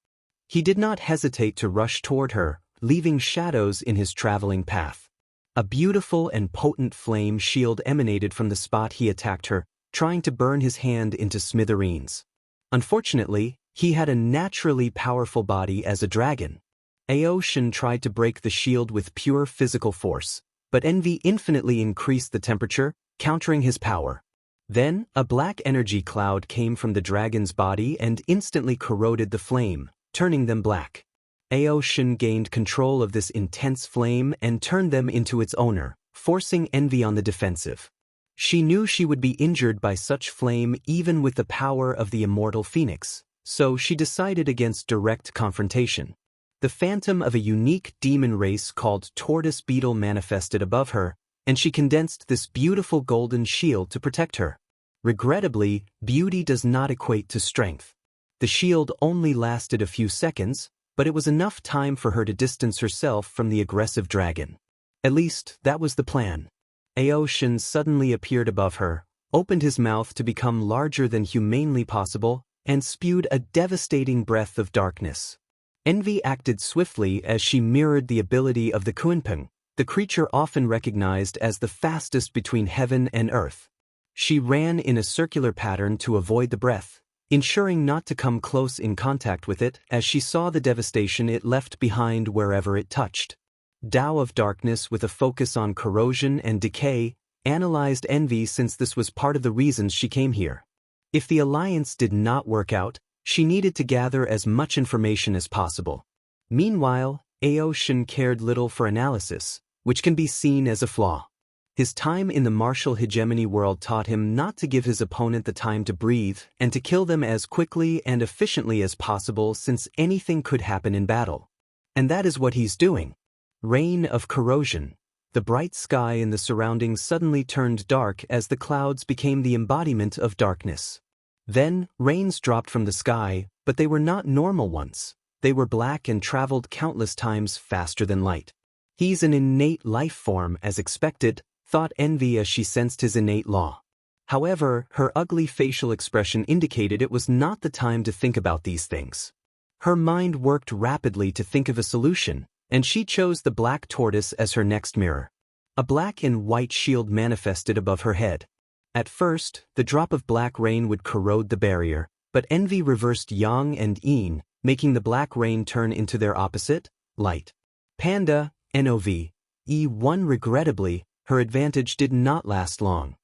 He did not hesitate to rush toward her, leaving shadows in his traveling path. A beautiful and potent flame shield emanated from the spot he attacked her, trying to burn his hand into smithereens. Unfortunately, he had a naturally powerful body as a dragon. Ao Shin tried to break the shield with pure physical force, but Envy infinitely increased the temperature, countering his power. Then, a black energy cloud came from the dragon's body and instantly corroded the flame, turning them black. Ao Shin gained control of this intense flame and turned them into its owner, forcing Envy on the defensive. She knew she would be injured by such flame even with the power of the immortal phoenix, so she decided against direct confrontation. The phantom of a unique demon race called Tortoise Beetle manifested above her, and she condensed this beautiful golden shield to protect her. Regrettably, beauty does not equate to strength. The shield only lasted a few seconds, but it was enough time for her to distance herself from the aggressive dragon. At least, that was the plan. Ao Shin suddenly appeared above her, opened his mouth to become larger than humanly possible, and spewed a devastating breath of darkness. Envy acted swiftly as she mirrored the ability of the Kunpeng, the creature often recognized as the fastest between heaven and earth. She ran in a circular pattern to avoid the breath, ensuring not to come close in contact with it as she saw the devastation it left behind wherever it touched. Dao of Darkness with a focus on corrosion and decay, analyzed Envy since this was part of the reasons she came here. If the alliance did not work out, she needed to gather as much information as possible. Meanwhile, Ao Shin cared little for analysis, which can be seen as a flaw. His time in the martial hegemony world taught him not to give his opponent the time to breathe and to kill them as quickly and efficiently as possible since anything could happen in battle. And that is what he's doing. Rain of corrosion. The bright sky and the surroundings suddenly turned dark as the clouds became the embodiment of darkness. Then, rains dropped from the sky, but they were not normal ones. They were black and traveled countless times faster than light. He's an innate life form as expected, thought Envy as she sensed his innate law. However, her ugly facial expression indicated it was not the time to think about these things. Her mind worked rapidly to think of a solution, and she chose the black tortoise as her next mirror. A black and white shield manifested above her head. At first, the drop of black rain would corrode the barrier, but Envy reversed yang and yin, making the black rain turn into their opposite, light. Panda, NOV, E1 regrettably, her advantage did not last long.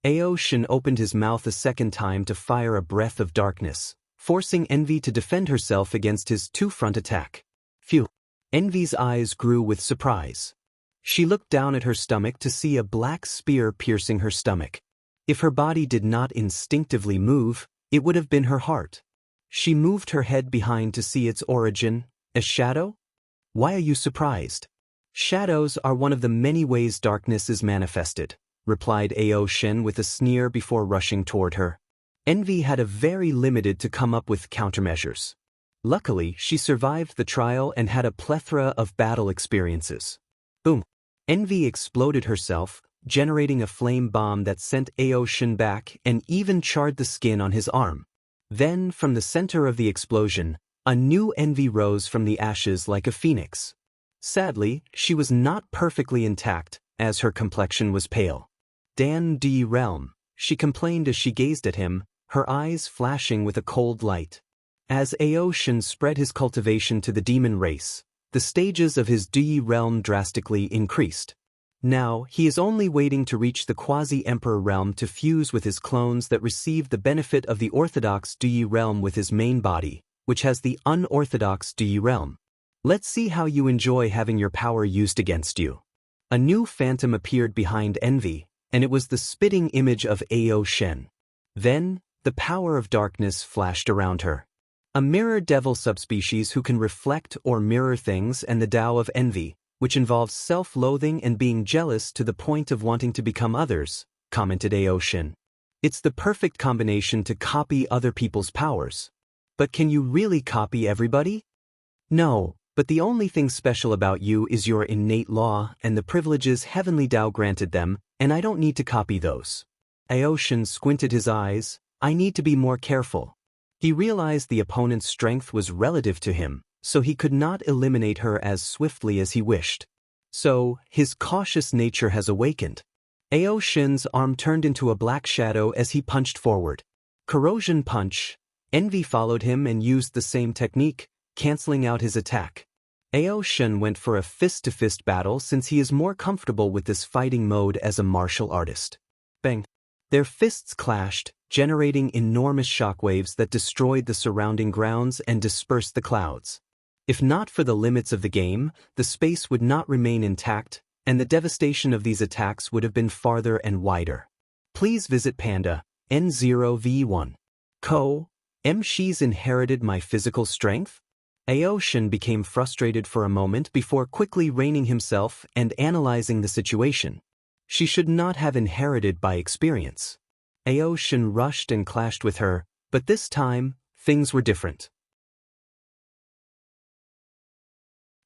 Ao Shen opened his mouth a second time to fire a breath of darkness, forcing Envy to defend herself against his two-front attack. Phew! Envy's eyes grew with surprise. She looked down at her stomach to see a black spear piercing her stomach. If her body did not instinctively move, it would have been her heart. She moved her head behind to see its origin. A shadow? Why are you surprised? Shadows are one of the many ways darkness is manifested, replied Ao Shen with a sneer before rushing toward her. Envy had a very limited to come up with countermeasures. Luckily, she survived the trial and had a plethora of battle experiences. Boom! Envy exploded herself, generating a flame bomb that sent Ao Shen back and even charred the skin on his arm. Then, from the center of the explosion, a new Envy rose from the ashes like a phoenix. Sadly, she was not perfectly intact, as her complexion was pale. Dan Di Realm, she complained as she gazed at him, her eyes flashing with a cold light. As Ao Shen spread his cultivation to the demon race, the stages of his Di realm drastically increased. Now, he is only waiting to reach the quasi-emperor realm to fuse with his clones that receive the benefit of the orthodox Di realm with his main body, which has the unorthodox Di realm. Let's see how you enjoy having your power used against you. A new phantom appeared behind Envy, and it was the spitting image of Ao Shen. Then, the power of darkness flashed around her. A mirror devil subspecies who can reflect or mirror things, and the Tao of envy, which involves self-loathing and being jealous to the point of wanting to become others, commented Ao Shen. It's the perfect combination to copy other people's powers. But can you really copy everybody? No, but the only thing special about you is your innate law and the privileges Heavenly Tao granted them, and I don't need to copy those. Ao Shen squinted his eyes. I need to be more careful. He realized the opponent's strength was relative to him, so he could not eliminate her as swiftly as he wished. So, his cautious nature has awakened. Ao Shen's arm turned into a black shadow as he punched forward. Corrosion punch. Envy followed him and used the same technique, canceling out his attack. Ao Shen went for a fist-to-fist battle since he is more comfortable with this fighting mode as a martial artist. Bang! Their fists clashed, generating enormous shockwaves that destroyed the surrounding grounds and dispersed the clouds. If not for the limits of the game, the space would not remain intact, and the devastation of these attacks would have been farther and wider. Please visit Panda, N0V1. She's inherited my physical strength? Ao Shen became frustrated for a moment before quickly reining himself and analyzing the situation. She should not have inherited by experience. Ao Shen rushed and clashed with her, but this time, things were different.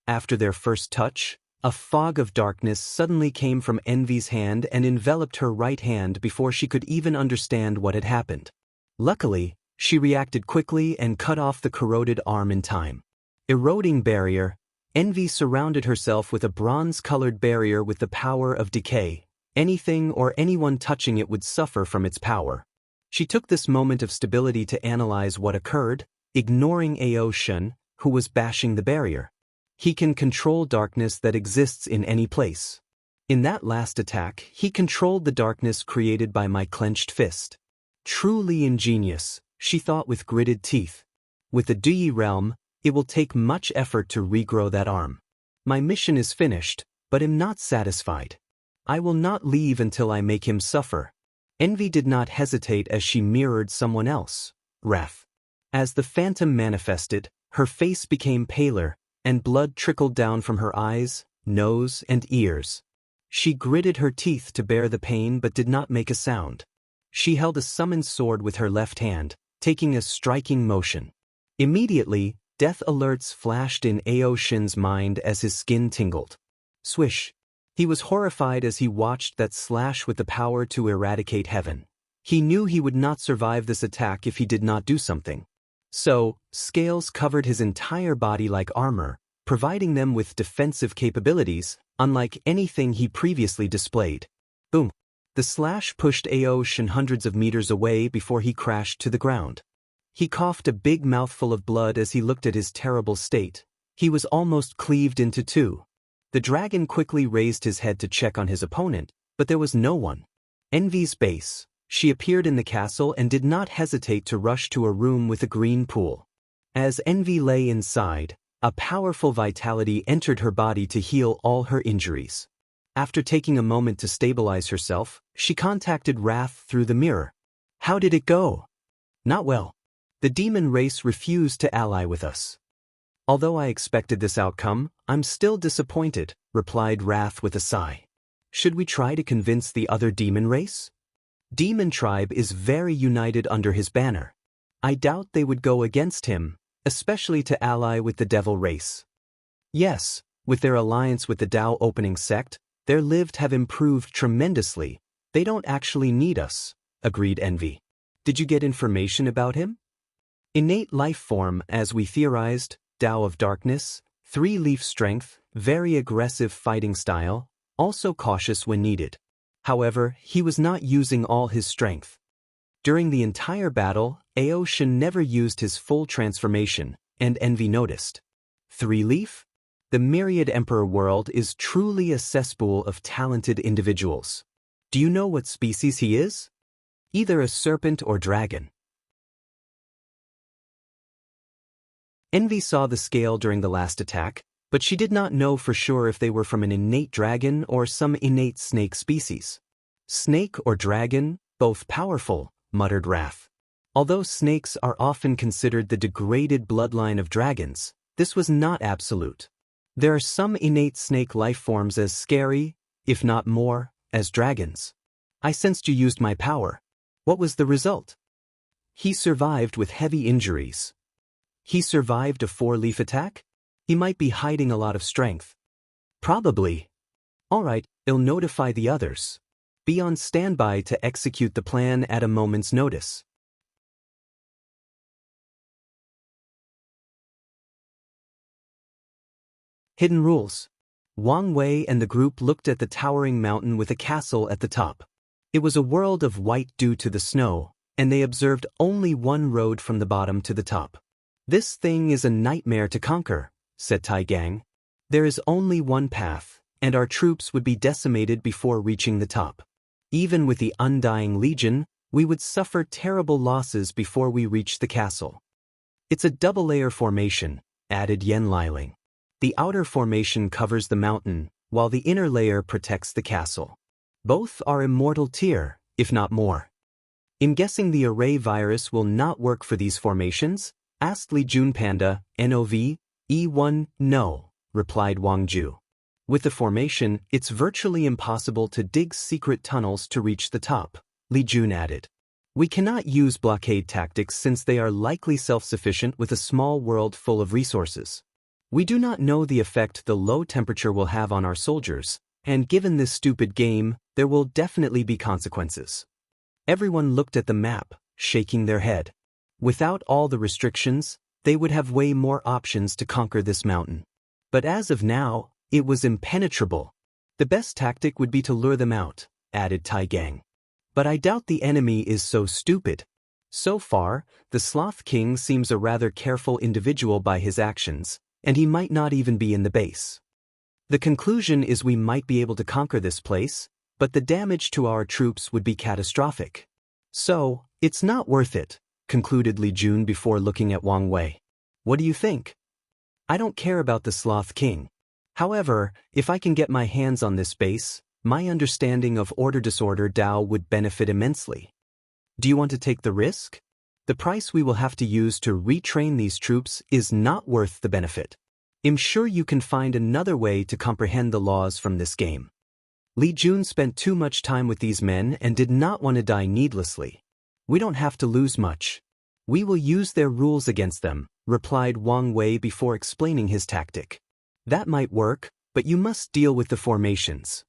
After their first touch, a fog of darkness suddenly came from Envy's hand and enveloped her right hand before she could even understand what had happened. Luckily, she reacted quickly and cut off the corroded arm in time. Eroding barrier, Envy surrounded herself with a bronze-colored barrier with the power of decay. Anything or anyone touching it would suffer from its power. She took this moment of stability to analyze what occurred, ignoring Ao Shen, who was bashing the barrier. He can control darkness that exists in any place. In that last attack, he controlled the darkness created by my clenched fist. Truly ingenious, she thought with gritted teeth. With the Dui realm, it will take much effort to regrow that arm. My mission is finished, but am not satisfied. I will not leave until I make him suffer. Envy did not hesitate as she mirrored someone else, Wrath. As the phantom manifested, her face became paler, and blood trickled down from her eyes, nose, and ears. She gritted her teeth to bear the pain but did not make a sound. She held a summoned sword with her left hand, taking a striking motion. Immediately, death alerts flashed in Ao Shen's mind as his skin tingled. Swish! He was horrified as he watched that slash with the power to eradicate heaven. He knew he would not survive this attack if he did not do something. So, scales covered his entire body like armor, providing them with defensive capabilities, unlike anything he previously displayed. Boom! The slash pushed Ao Shen hundreds of meters away before he crashed to the ground. He coughed a big mouthful of blood as he looked at his terrible state. He was almost cleaved into two. The dragon quickly raised his head to check on his opponent, but there was no one. Envy's base. She appeared in the castle and did not hesitate to rush to a room with a green pool. As Envy lay inside, a powerful vitality entered her body to heal all her injuries. After taking a moment to stabilize herself, she contacted Wrath through the mirror. How did it go? Not well. The demon race refused to ally with us. Although I expected this outcome, I'm still disappointed, replied Wrath with a sigh. Should we try to convince the other demon race? Demon tribe is very united under his banner. I doubt they would go against him, especially to ally with the devil race. Yes, with their alliance with the Dao opening sect, their lived have improved tremendously. They don't actually need us, agreed Envy. Did you get information about him? Innate life form, as we theorized, Dao of darkness, 3-leaf strength, very aggressive fighting style, also cautious when needed. However, he was not using all his strength. During the entire battle, Aoshin never used his full transformation, and Envy noticed. 3-leaf? The Myriad Emperor world is truly a cesspool of talented individuals. Do you know what species he is? Either a serpent or dragon. Envy saw the scale during the last attack, but she did not know for sure if they were from an innate dragon or some innate snake species. Snake or dragon, both powerful, muttered Wrath. Although snakes are often considered the degraded bloodline of dragons, this was not absolute. There are some innate snake life forms as scary, if not more, as dragons. I sensed you used my power. What was the result? He survived with heavy injuries. He survived a 4-leaf attack? He might be hiding a lot of strength. Probably. All right, I'll notify the others. Be on standby to execute the plan at a moment's notice. Hidden rules. Wang Wei and the group looked at the towering mountain with a castle at the top. It was a world of white due to the snow, and they observed only one road from the bottom to the top. This thing is a nightmare to conquer, said Tai Gang. There is only one path, and our troops would be decimated before reaching the top. Even with the Undying Legion, we would suffer terrible losses before we reach the castle. It's a double-layer formation, added Yen Liling. The outer formation covers the mountain, while the inner layer protects the castle. Both are immortal tier, if not more. I'm guessing the array virus will not work for these formations? Asked Li Jun Panda, NOV, E1, no, replied Wang Ju. With the formation, it's virtually impossible to dig secret tunnels to reach the top, Li Jun added. We cannot use blockade tactics since they are likely self-sufficient with a small world full of resources. We do not know the effect the low temperature will have on our soldiers, and given this stupid game, there will definitely be consequences. Everyone looked at the map, shaking their head. Without all the restrictions, they would have way more options to conquer this mountain. But as of now, it was impenetrable. The best tactic would be to lure them out, added Tai Gang. But I doubt the enemy is so stupid. So far, the Sloth King seems a rather careful individual by his actions, and he might not even be in the base. The conclusion is we might be able to conquer this place, but the damage to our troops would be catastrophic. So, it's not worth it, concluded Li Jun before looking at Wang Wei. What do you think? I don't care about the Sloth King. However, if I can get my hands on this base, my understanding of order disorder Dao would benefit immensely. Do you want to take the risk? The price we will have to use to retrain these troops is not worth the benefit. I'm sure you can find another way to comprehend the laws from this game. Li Jun spent too much time with these men and did not want to die needlessly. We don't have to lose much. We will use their rules against them, replied Wang Wei before explaining his tactic. That might work, but you must deal with the formations.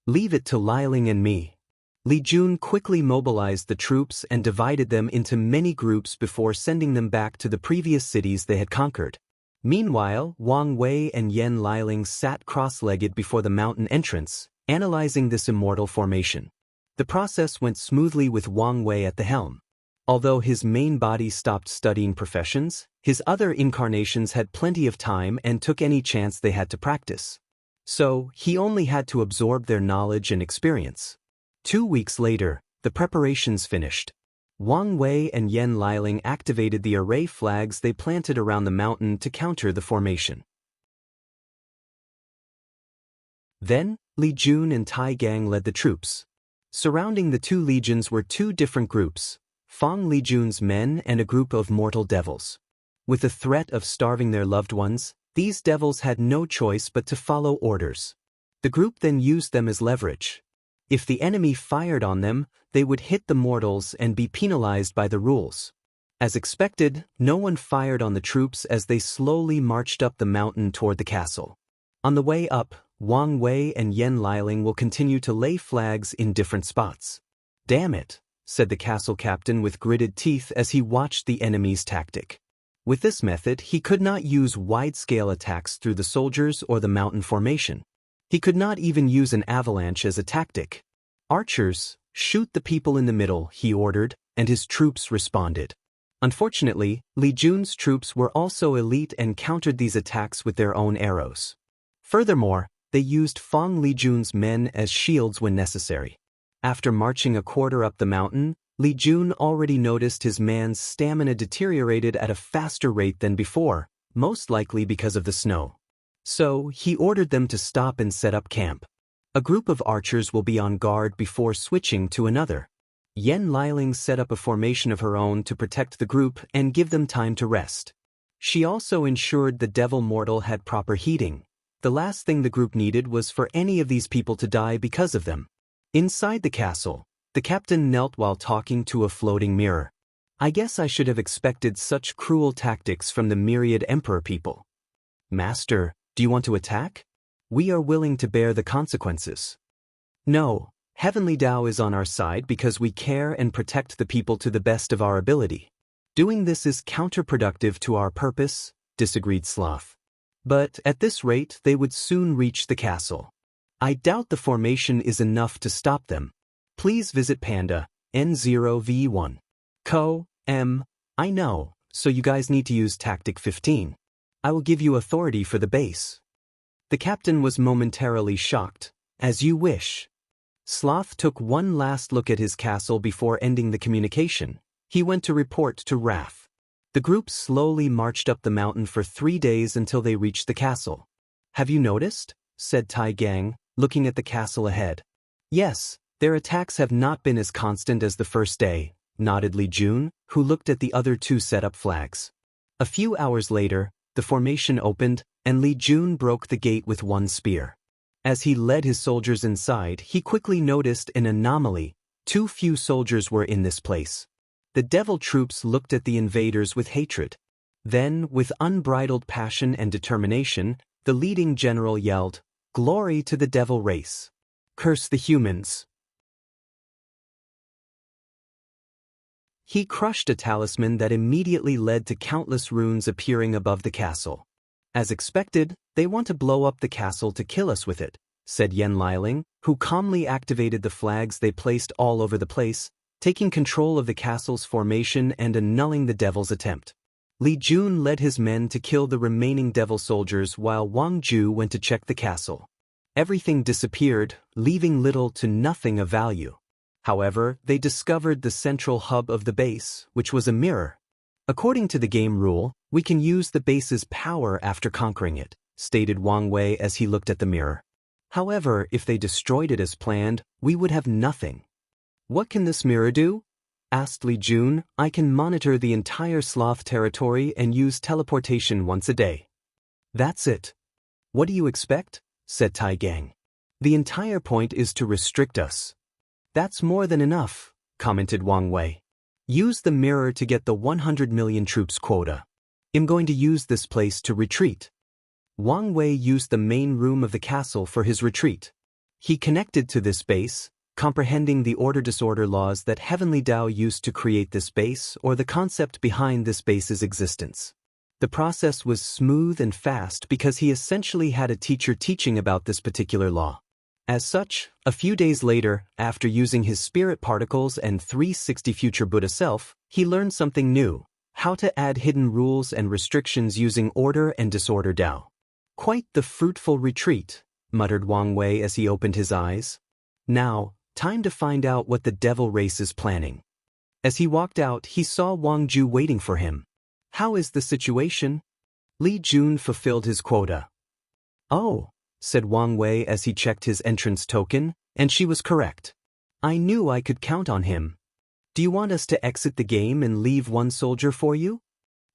Leave it to Liling and me. Li Jun quickly mobilized the troops and divided them into many groups before sending them back to the previous cities they had conquered. Meanwhile, Wang Wei and Yen Liling sat cross-legged before the mountain entrance, analyzing this immortal formation. The process went smoothly with Wang Wei at the helm. Although his main body stopped studying professions, his other incarnations had plenty of time and took any chance they had to practice. So, he only had to absorb their knowledge and experience. 2 weeks later, the preparations finished. Wang Wei and Yan Liling activated the array flags they planted around the mountain to counter the formation. Then, Li Jun and Tai Gang led the troops. Surrounding the two legions were two different groups, Fang Li Jun's men and a group of mortal devils. With the threat of starving their loved ones, these devils had no choice but to follow orders. The group then used them as leverage. If the enemy fired on them, they would hit the mortals and be penalized by the rules. As expected, no one fired on the troops as they slowly marched up the mountain toward the castle. On the way up, Wang Wei and Yan Liling will continue to lay flags in different spots. "Damn it," said the castle captain with gritted teeth as he watched the enemy's tactic. With this method, he could not use wide-scale attacks through the soldiers or the mountain formation. He could not even use an avalanche as a tactic. "Archers, shoot the people in the middle," he ordered, and his troops responded. Unfortunately, Li Jun's troops were also elite and countered these attacks with their own arrows. Furthermore, they used Fang Li Jun's men as shields when necessary. After marching a quarter up the mountain, Li Jun already noticed his man's stamina deteriorated at a faster rate than before, most likely because of the snow. So, he ordered them to stop and set up camp. A group of archers will be on guard before switching to another. Yan Liling set up a formation of her own to protect the group and give them time to rest. She also ensured the devil mortal had proper heating. The last thing the group needed was for any of these people to die because of them. Inside the castle, the captain knelt while talking to a floating mirror. "I guess I should have expected such cruel tactics from the myriad emperor people. Master, do you want to attack? We are willing to bear the consequences." "No, Heavenly Tao is on our side because we care and protect the people to the best of our ability. Doing this is counterproductive to our purpose," disagreed Sloth. "But at this rate they would soon reach the castle. I doubt the formation is enough to stop them. Please visit Panda, N0V1. I know, so you guys need to use Tactic 15. I will give you authority for the base." The captain was momentarily shocked. "As you wish." Sloth took one last look at his castle before ending the communication. He went to report to Wrath. The group slowly marched up the mountain for 3 days until they reached the castle. "Have you noticed?" said Tai Gang, looking at the castle ahead. "Yes, their attacks have not been as constant as the first day," nodded Li Jun, who looked at the other two set-up flags. A few hours later, the formation opened, and Li Jun broke the gate with one spear. As he led his soldiers inside, he quickly noticed an anomaly. Too few soldiers were in this place. The devil troops looked at the invaders with hatred. Then, with unbridled passion and determination, the leading general yelled, "Glory to the devil race! Curse the humans!" He crushed a talisman that immediately led to countless runes appearing above the castle. "As expected, they want to blow up the castle to kill us with it," said Yan Liling, who calmly activated the flags they placed all over the place, taking control of the castle's formation and annulling the devil's attempt. Li Jun led his men to kill the remaining devil soldiers while Wang Ju went to check the castle. Everything disappeared, leaving little to nothing of value. However, they discovered the central hub of the base, which was a mirror. "According to the game rule, we can use the base's power after conquering it," stated Wang Wei as he looked at the mirror. "However, if they destroyed it as planned, we would have nothing." "What can this mirror do?" asked Li Jun. "I can monitor the entire Sloth territory and use teleportation once a day." "That's it." "What do you expect?" said Tai Gang. "The entire point is to restrict us." "That's more than enough," commented Wang Wei. "Use the mirror to get the 100 million troops quota. I'm going to use this place to retreat." Wang Wei used the main room of the castle for his retreat. He connected to this base, comprehending the order-disorder laws that Heavenly Tao used to create this base or the concept behind this base's existence. The process was smooth and fast because he essentially had a teacher teaching about this particular law. As such, a few days later, after using his spirit particles and 360 future Buddha self, he learned something new: how to add hidden rules and restrictions using order and disorder Tao. "Quite the fruitful retreat," muttered Wang Wei as he opened his eyes. "Now, Time to find out what the devil race is planning. As he walked out, he saw Wang Ju waiting for him. How is the situation? Li Jun fulfilled his quota. Oh, said Wang Wei as he checked his entrance token, and she was correct. I knew I could count on him. Do you want us to exit the game and leave one soldier for you?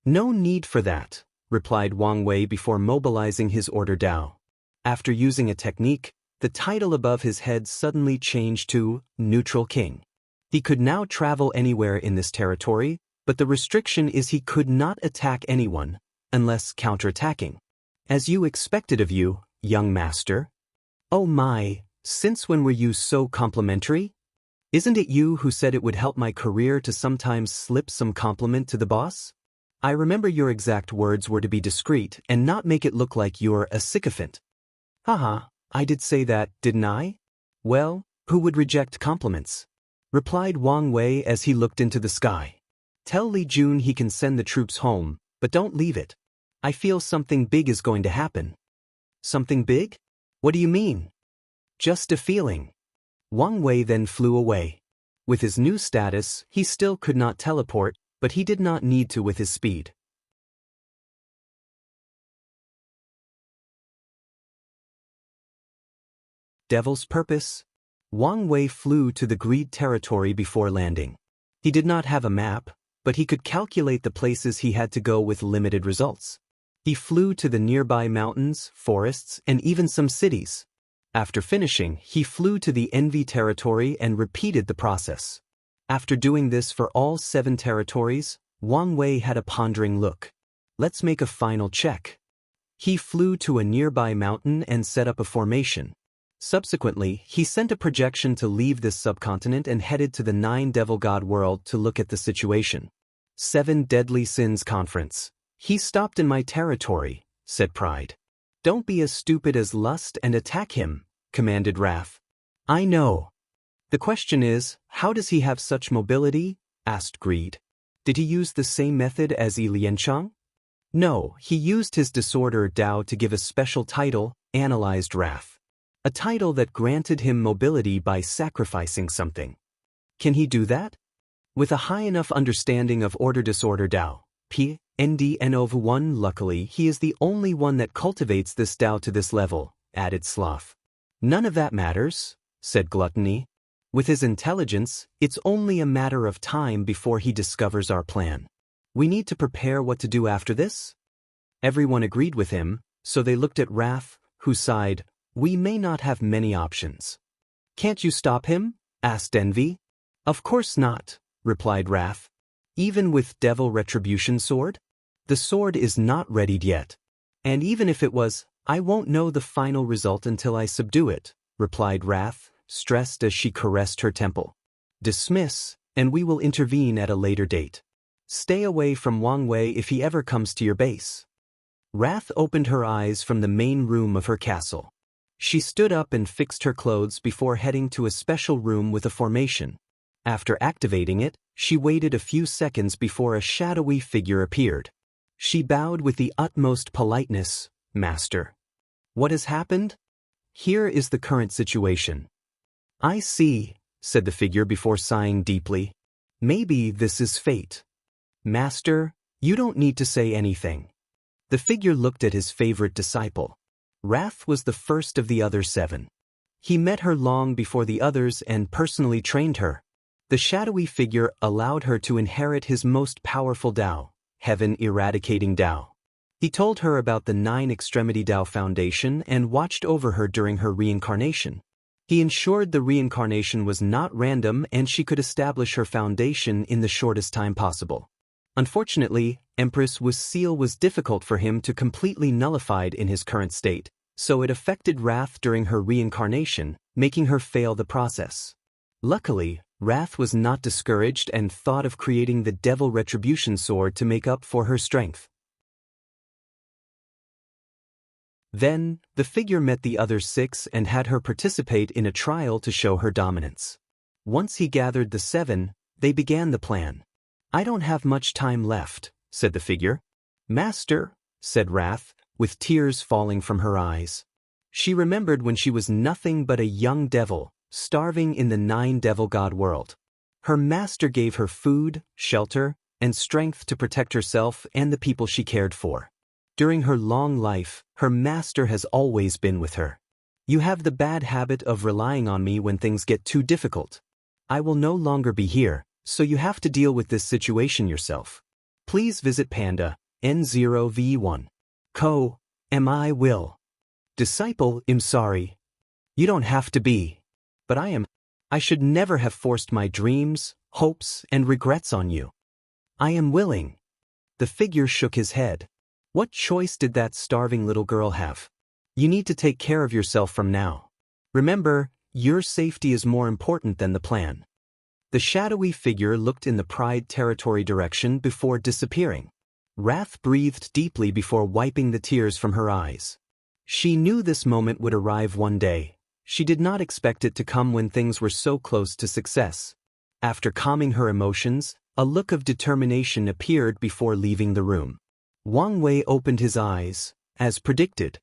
No need for that, replied Wang Wei before mobilizing his order Dao. After using a technique, the title above his head suddenly changed to Neutral King. He could now travel anywhere in this territory, but the restriction is he could not attack anyone, unless counterattacking. As you expected of you, young master. Oh my, since when were you so complimentary? Isn't it you who said it would help my career to sometimes slip some compliment to the boss? I remember your exact words were to be discreet and not make it look like you're a sycophant. Haha, I did say that, didn't I? Well, who would reject compliments? Replied Wang Wei as he looked into the sky. Tell Li Jun he can send the troops home, but don't leave it. I feel something big is going to happen. Something big? What do you mean? Just a feeling. Wang Wei then flew away. With his new status, he still could not teleport, but he did not need to with his speed. Devil's purpose? Wang Wei flew to the Greed territory before landing. He did not have a map, but he could calculate the places he had to go with limited results. He flew to the nearby mountains, forests, and even some cities. After finishing, he flew to the Envy territory and repeated the process. After doing this for all 7 territories, Wang Wei had a pondering look. Let's make a final check. He flew to a nearby mountain and set up a formation. Subsequently, he sent a projection to leave this subcontinent and headed to the 9 Devil God world to look at the situation. 7 Deadly Sins Conference. He stopped in my territory, said Pride. Don't be as stupid as Lust and attack him, commanded Wrath. I know. The question is, how does he have such mobility? Asked Greed. Did he use the same method as Yi Lianchang? No, he used his disorder Dao to give a special title, analyzed Wrath. A title that granted him mobility by sacrificing something. Can he do that? With a high enough understanding of order-disorder Dao, PNDNOV1 luckily he is the only one that cultivates this Dao to this level, added Sloth. None of that matters, said Gluttony. With his intelligence, it's only a matter of time before he discovers our plan. We need to prepare what to do after this? Everyone agreed with him, so they looked at Wrath, who sighed, we may not have many options. Can't you stop him? Asked Envy. Of course not, replied Wrath. Even with Devil Retribution Sword? The sword is not readied yet. And even if it was, I won't know the final result until I subdue it, replied Wrath, stressed as she caressed her temple. Dismiss, and we will intervene at a later date. Stay away from Wang Wei if he ever comes to your base. Wrath opened her eyes from the main room of her castle. She stood up and fixed her clothes before heading to a special room with a formation. After activating it, she waited a few seconds before a shadowy figure appeared. She bowed with the utmost politeness, Master. What has happened? Here is the current situation. I see, said the figure before sighing deeply. Maybe this is fate. Master, you don't need to say anything. The figure looked at his favorite disciple. Wrath was the first of the other 7. He met her long before the others and personally trained her. The shadowy figure allowed her to inherit his most powerful Dao, Heaven Eradicating Dao. He told her about the 9 Extremity Dao Foundation and watched over her during her reincarnation. He ensured the reincarnation was not random and she could establish her foundation in the shortest time possible. Unfortunately, Empress Wuxia was difficult for him to completely nullified in his current state, so it affected Wrath during her reincarnation, making her fail the process. Luckily, Wrath was not discouraged and thought of creating the Devil Retribution Sword to make up for her strength. Then, the figure met the other 6 and had her participate in a trial to show her dominance. Once he gathered the 7, they began the plan. I don't have much time left, said the figure. Master, said Wrath, with tears falling from her eyes. She remembered when she was nothing but a young devil, starving in the 9 Devil God world. Her master gave her food, shelter, and strength to protect herself and the people she cared for. During her long life, her master has always been with her. You have the bad habit of relying on me when things get too difficult. I will no longer be here, so you have to deal with this situation yourself. Please visit Panda, N0V1. Co, I will. Disciple, I'm sorry. You don't have to be. But I am. I should never have forced my dreams, hopes, and regrets on you. I am willing. The figure shook his head. What choice did that starving little girl have? You need to take care of yourself from now. Remember, your safety is more important than the plan. The shadowy figure looked in the Pride territory direction before disappearing. Wrath breathed deeply before wiping the tears from her eyes. She knew this moment would arrive one day. She did not expect it to come when things were so close to success. After calming her emotions, a look of determination appeared before leaving the room. Wang Wei opened his eyes, as predicted.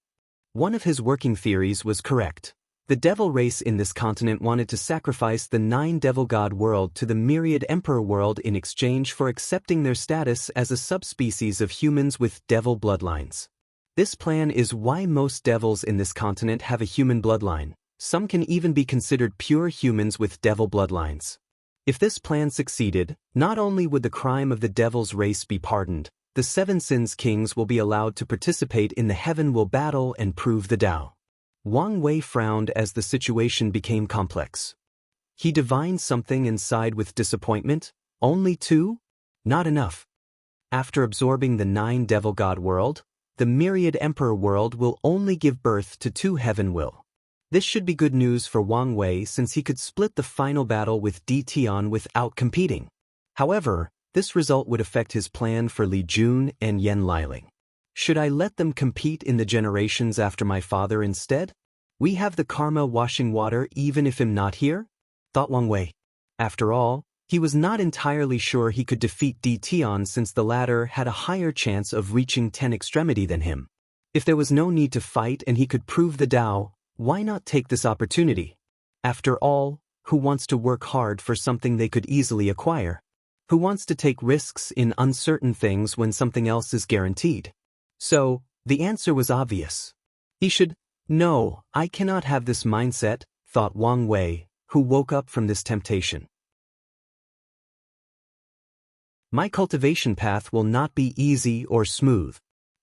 One of his working theories was correct. The devil race in this continent wanted to sacrifice the 9 Devil God world to the myriad Emperor world in exchange for accepting their status as a subspecies of humans with devil bloodlines. This plan is why most devils in this continent have a human bloodline. Some can even be considered pure humans with devil bloodlines. If this plan succeeded, not only would the crime of the devil's race be pardoned, the 7 Sins Kings will be allowed to participate in the Heaven Will battle and prove the Tao. Wang Wei frowned as the situation became complex. He divined something and sighed with disappointment. Only 2? Not enough. After absorbing the 9 Devil God world, the myriad Emperor world will only give birth to 2 Heaven Will. This should be good news for Wang Wei since he could split the final battle with Di Tian without competing. However, this result would affect his plan for Li Jun and Yan Liling. Should I let them compete in the generations after my father instead? We have the karma washing water even if I'm not here? Thought Wang Wei. After all, he was not entirely sure he could defeat Di Tian since the latter had a higher chance of reaching 10 extremity than him. If there was no need to fight and he could prove the Tao, why not take this opportunity? After all, who wants to work hard for something they could easily acquire? Who wants to take risks in uncertain things when something else is guaranteed? So, the answer was obvious. He should. No, I cannot have this mindset, thought Wang Wei, who woke up from this temptation. My cultivation path will not be easy or smooth,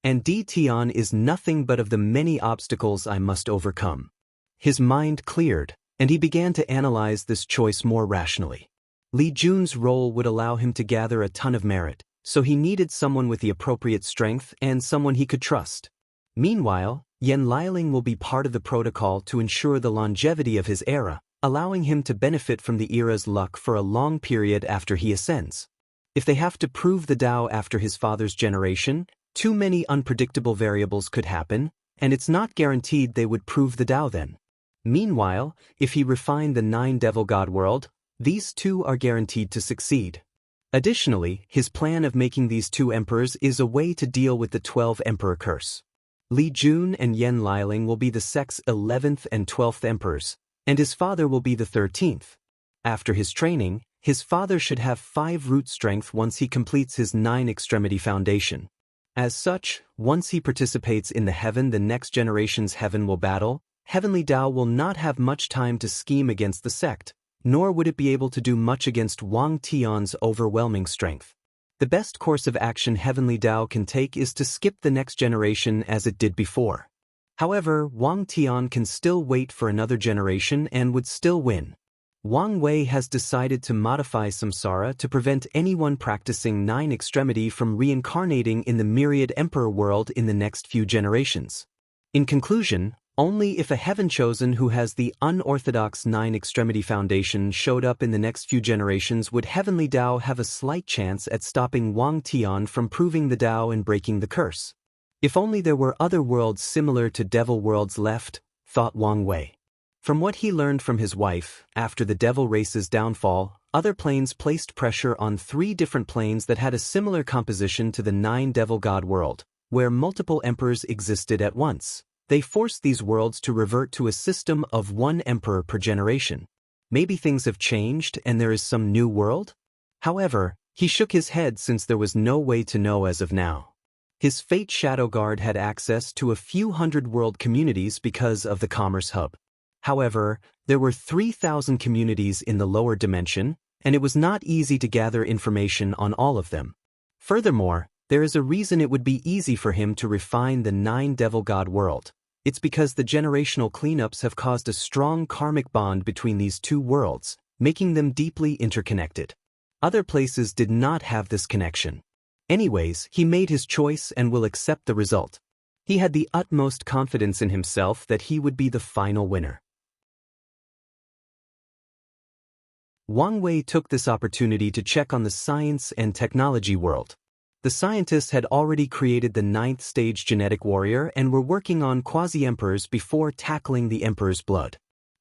and Di Tian is nothing but of the many obstacles I must overcome. His mind cleared, and he began to analyze this choice more rationally. Li Jun's role would allow him to gather a ton of merit, so he needed someone with the appropriate strength and someone he could trust. Meanwhile, Yan Liling will be part of the protocol to ensure the longevity of his era, allowing him to benefit from the era's luck for a long period after he ascends. If they have to prove the Tao after his father's generation, too many unpredictable variables could happen, and it's not guaranteed they would prove the Tao then. Meanwhile, if he refined the 9 Devil God world, these 2 are guaranteed to succeed. Additionally, his plan of making these 2 emperors is a way to deal with the 12 Emperor curse. Li Jun and Yan Liling will be the sect's 11th and 12th emperors, and his father will be the 13th. After his training, his father should have 5 root strength once he completes his 9 extremity foundation. As such, once he participates in the next generation's Heaven Will battle, Heavenly Tao will not have much time to scheme against the sect, nor would it be able to do much against Wang Tian's overwhelming strength. The best course of action Heavenly Tao can take is to skip the next generation as it did before. However, Wang Tian can still wait for another generation and would still win. Wang Wei has decided to modify samsara to prevent anyone practicing 9 extremity from reincarnating in the myriad Emperor world in the next few generations. In conclusion, only if a heaven chosen who has the unorthodox 9 extremity foundation showed up in the next few generations would Heavenly Tao have a slight chance at stopping Wang Tian from proving the Tao and breaking the curse. If only there were other worlds similar to devil worlds left, thought Wang Wei. From what he learned from his wife, after the devil race's downfall, other planes placed pressure on 3 different planes that had a similar composition to the 9 Devil God world, where multiple emperors existed at once. They forced these worlds to revert to a system of 1 emperor per generation. Maybe things have changed and there is some new world? However, he shook his head since there was no way to know as of now. His Fate Shadow Guard had access to a few hundred world communities because of the Commerce Hub. However, there were 3,000 communities in the lower dimension, and it was not easy to gather information on all of them. Furthermore, there is a reason it would be easy for him to refine the 9 Devil God world. It's because the generational cleanups have caused a strong karmic bond between these two worlds, making them deeply interconnected. Other places did not have this connection. Anyways, he made his choice and will accept the result. He had the utmost confidence in himself that he would be the final winner. Wang Wei took this opportunity to check on the science and technology world. The scientists had already created the 9th stage genetic warrior and were working on quasi-emperors before tackling the emperor's blood.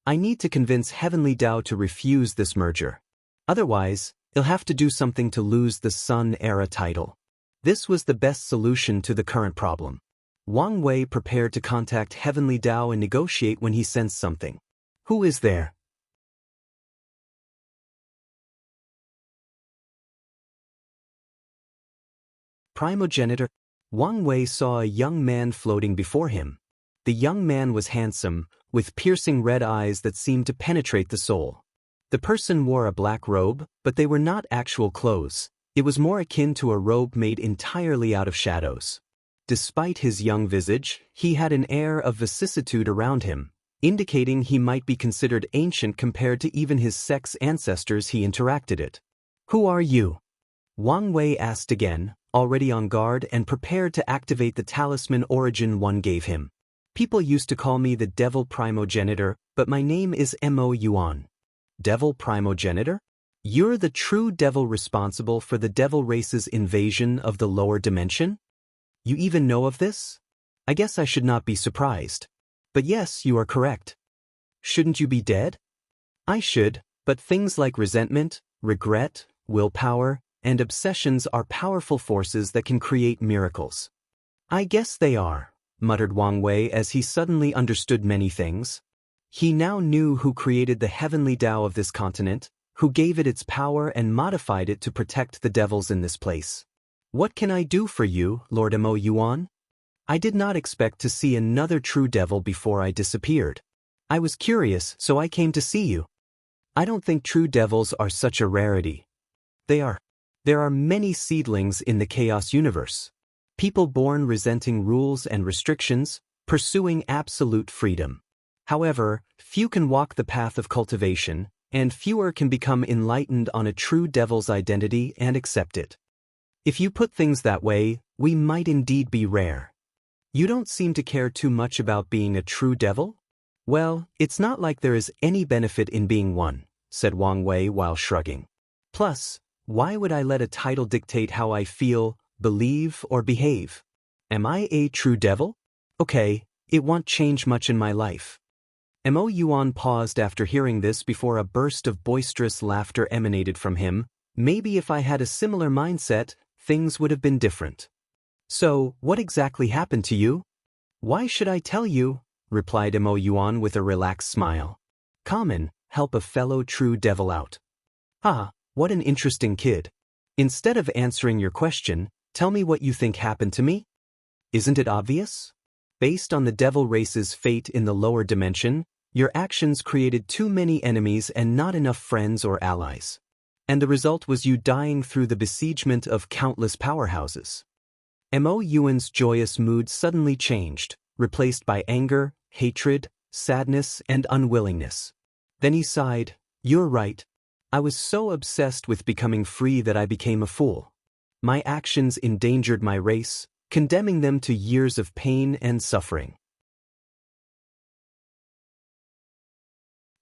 I need to convince Heavenly Dao to refuse this merger. Otherwise, he'll have to do something to lose the Sun Era title. This was the best solution to the current problem. Wang Wei prepared to contact Heavenly Dao and negotiate when he sensed something. Who is there? Primogenitor. Wang Wei saw a young man floating before him. The young man was handsome, with piercing red eyes that seemed to penetrate the soul. The person wore a black robe, but they were not actual clothes. It was more akin to a robe made entirely out of shadows. Despite his young visage, he had an air of vicissitude around him, indicating he might be considered ancient compared to even his sex ancestors he interacted with. Who are you? Wang Wei asked again, already on guard and prepared to activate the talisman Origin One gave him. People used to call me the Devil Primogenitor, but my name is Mo Yuan. Devil Primogenitor? You're the true devil responsible for the devil race's invasion of the lower dimension? You even know of this? I guess I should not be surprised. But yes, you are correct. Shouldn't you be dead? I should, but things like resentment, regret, willpower, and obsessions are powerful forces that can create miracles. I guess they are, muttered Wang Wei as he suddenly understood many things. He now knew who created the heavenly Tao of this continent, who gave it its power and modified it to protect the devils in this place. What can I do for you, Lord Mo Yuan? I did not expect to see another true devil before I disappeared. I was curious, so I came to see you. I don't think true devils are such a rarity. There are many seedlings in the chaos universe. People born resenting rules and restrictions, pursuing absolute freedom. However, few can walk the path of cultivation, and fewer can become enlightened on a true devil's identity and accept it. If you put things that way, we might indeed be rare. You don't seem to care too much about being a true devil? Well, it's not like there is any benefit in being one, said Wang Wei while shrugging. Plus, why would I let a title dictate how I feel, believe, or behave? Am I a true devil? Okay, it won't change much in my life. Mo Yuan paused after hearing this before a burst of boisterous laughter emanated from him. Maybe if I had a similar mindset, things would have been different. So, what exactly happened to you? Why should I tell you? Replied Mo Yuan with a relaxed smile. Common, help a fellow true devil out. Ah, what an interesting kid. Instead of answering your question, tell me what you think happened to me? Isn't it obvious? Based on the devil race's fate in the lower dimension, your actions created too many enemies and not enough friends or allies. And the result was you dying through the besiegement of countless powerhouses. Mo Yuan's joyous mood suddenly changed, replaced by anger, hatred, sadness, and unwillingness. Then he sighed, "You're right. I was so obsessed with becoming free that I became a fool. My actions endangered my race, condemning them to years of pain and suffering."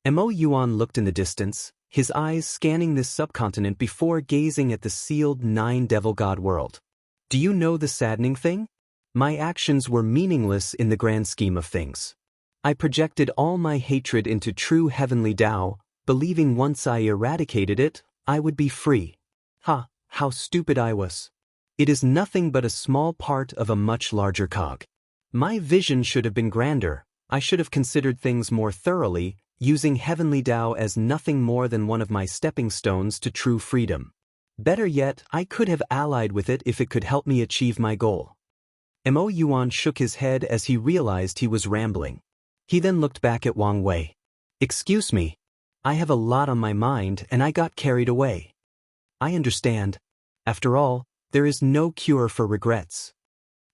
Mo Yuan looked in the distance, his eyes scanning this subcontinent before gazing at the sealed 9 Devil God world. Do you know the saddening thing? My actions were meaningless in the grand scheme of things. I projected all my hatred into true heavenly Tao, believing once I eradicated it, I would be free. Ha, how stupid I was. It is nothing but a small part of a much larger cog. My vision should have been grander. I should have considered things more thoroughly, using heavenly Tao as nothing more than one of my stepping stones to true freedom. Better yet, I could have allied with it if it could help me achieve my goal. Mo Yuan shook his head as he realized he was rambling. He then looked back at Wang Wei. Excuse me. I have a lot on my mind and I got carried away. I understand. After all, there is no cure for regrets.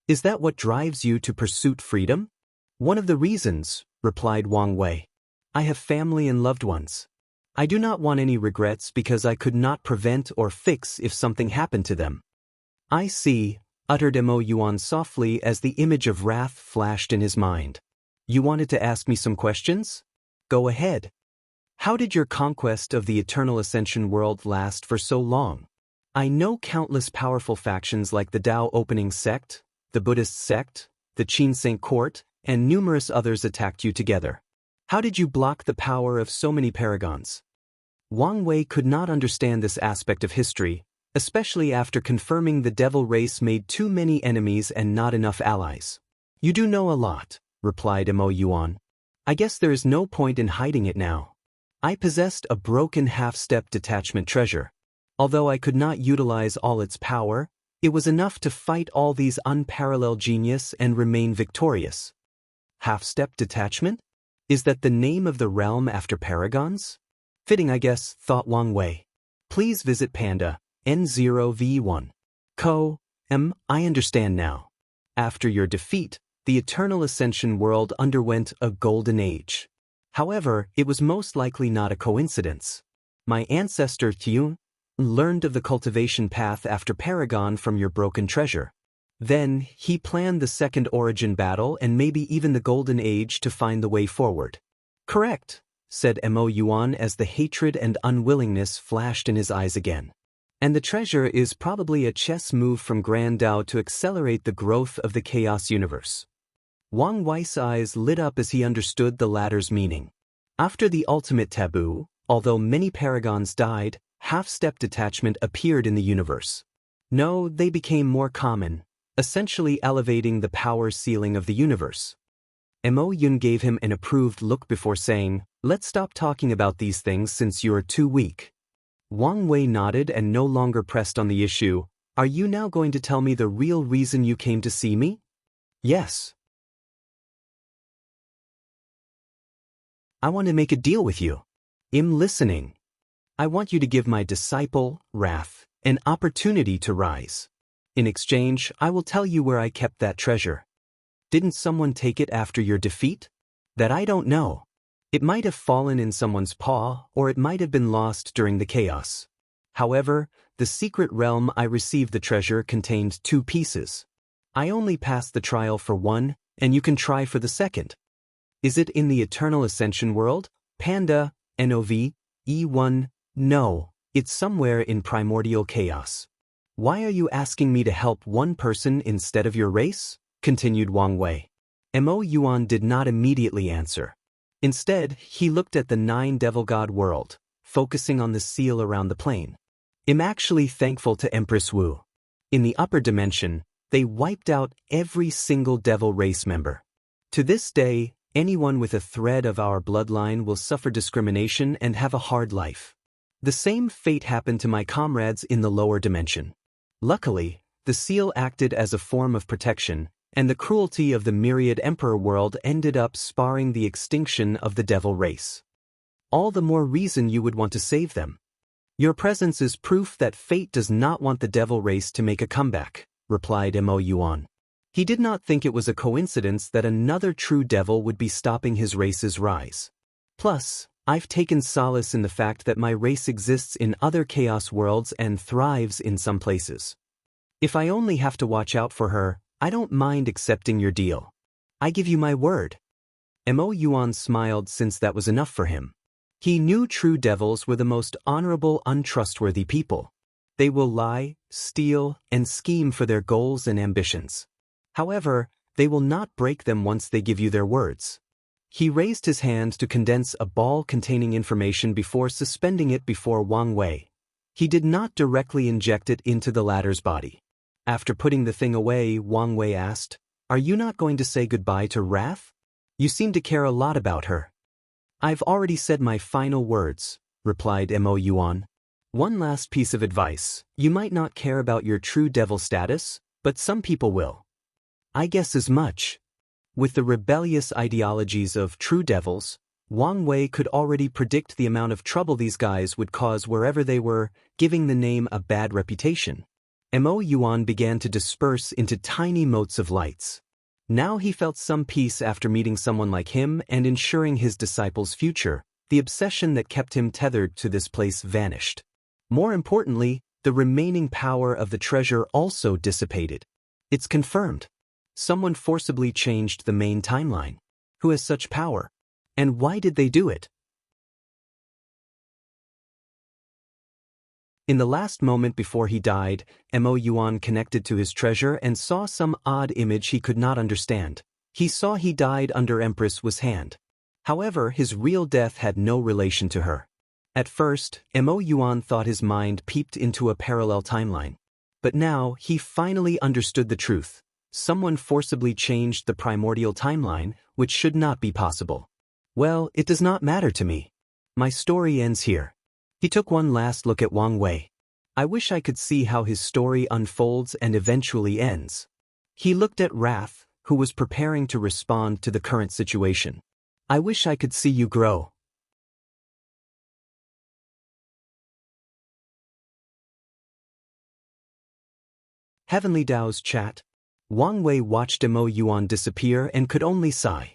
Is that what drives you to pursue freedom? One of the reasons, replied Wang Wei. I have family and loved ones. I do not want any regrets because I could not prevent or fix if something happened to them. I see, uttered Mo Yuan softly as the image of wrath flashed in his mind. You wanted to ask me some questions? Go ahead. How did your conquest of the Eternal Ascension world last for so long? I know countless powerful factions like the Tao Opening Sect, the Buddhist Sect, the Qin Saint Court, and numerous others attacked you together. How did you block the power of so many paragons? Wang Wei could not understand this aspect of history, especially after confirming the devil race made too many enemies and not enough allies. You do know a lot, replied Mo Yuan. I guess there is no point in hiding it now. I possessed a broken half-step detachment treasure. Although I could not utilize all its power, it was enough to fight all these unparalleled genius and remain victorious. Half-step detachment? Is that the name of the realm after paragons? Fitting, I guess, thought Wang Wei. Please visit Panda, N0V1. I understand now. After your defeat, the Eternal Ascension world underwent a golden age. However, it was most likely not a coincidence. My ancestor Tiun learned of the cultivation path after Paragon from your broken treasure. Then, he planned the second origin battle and maybe even the golden age to find the way forward. Correct, said Mo Yuan as the hatred and unwillingness flashed in his eyes again. And the treasure is probably a chess move from Grand Tao to accelerate the growth of the chaos universe. Wang Wei's eyes lit up as he understood the latter's meaning. After the ultimate taboo, although many paragons died, half-step detachment appeared in the universe. No, they became more common, essentially elevating the power ceiling of the universe. Mo Yun gave him an approved look before saying, let's stop talking about these things since you are too weak. Wang Wei nodded and no longer pressed on the issue. Are you now going to tell me the real reason you came to see me? Yes. I want to make a deal with you. I'm listening. I want you to give my disciple, Wrath, an opportunity to rise. In exchange, I will tell you where I kept that treasure. Didn't someone take it after your defeat? That I don't know. It might have fallen in someone's paw, or it might have been lost during the chaos. However, the secret realm I received the treasure contained 2 pieces. I only passed the trial for one, and you can try for the second. Is it in the Eternal Ascension world? Panda, NOV, E1, no, it's somewhere in primordial chaos. Why are you asking me to help one person instead of your race? Continued Wang Wei. Mo Yuan did not immediately answer. Instead, he looked at the 9 devil god world, focusing on the seal around the plane. I'm actually thankful to Empress Wu. In the upper dimension, they wiped out every single devil race member. To this day, anyone with a thread of our bloodline will suffer discrimination and have a hard life. The same fate happened to my comrades in the lower dimension. Luckily, the seal acted as a form of protection, and the cruelty of the myriad emperor world ended up sparring the extinction of the devil race. All the more reason you would want to save them. Your presence is proof that fate does not want the devil race to make a comeback, replied Mo Yuan. He did not think it was a coincidence that another true devil would be stopping his race's rise. Plus, I've taken solace in the fact that my race exists in other chaos worlds and thrives in some places. If I only have to watch out for her, I don't mind accepting your deal. I give you my word. Mo Yuan smiled since that was enough for him. He knew true devils were the most honorable, untrustworthy people. They will lie, steal, and scheme for their goals and ambitions. However, they will not break them once they give you their words. He raised his hand to condense a ball containing information before suspending it before Wang Wei. He did not directly inject it into the latter's body. After putting the thing away, Wang Wei asked, "Are you not going to say goodbye to Wrath? You seem to care a lot about her." I've already said my final words, replied Mo Yuan. One last piece of advice. You might not care about your true devil status, but some people will. I guess as much. With the rebellious ideologies of true devils, Wang Wei could already predict the amount of trouble these guys would cause wherever they were, giving the name a bad reputation. Mo Yuan began to disperse into tiny motes of lights. Now he felt some peace after meeting someone like him and ensuring his disciples' future. The obsession that kept him tethered to this place vanished. More importantly, the remaining power of the treasure also dissipated. It's confirmed. Someone forcibly changed the main timeline. Who has such power? And why did they do it? In the last moment before he died, Mo Yuan connected to his treasure and saw some odd image he could not understand. He saw he died under Empress Wu's hand. However, his real death had no relation to her. At first, Mo Yuan thought his mind peeped into a parallel timeline. But now, he finally understood the truth. Someone forcibly changed the primordial timeline, which should not be possible. Well, it does not matter to me. My story ends here. He took one last look at Wang Wei. I wish I could see how his story unfolds and eventually ends. He looked at Wrath, who was preparing to respond to the current situation. I wish I could see you grow. Heavenly Dao's chat. Wang Wei watched Mo Yuan disappear and could only sigh.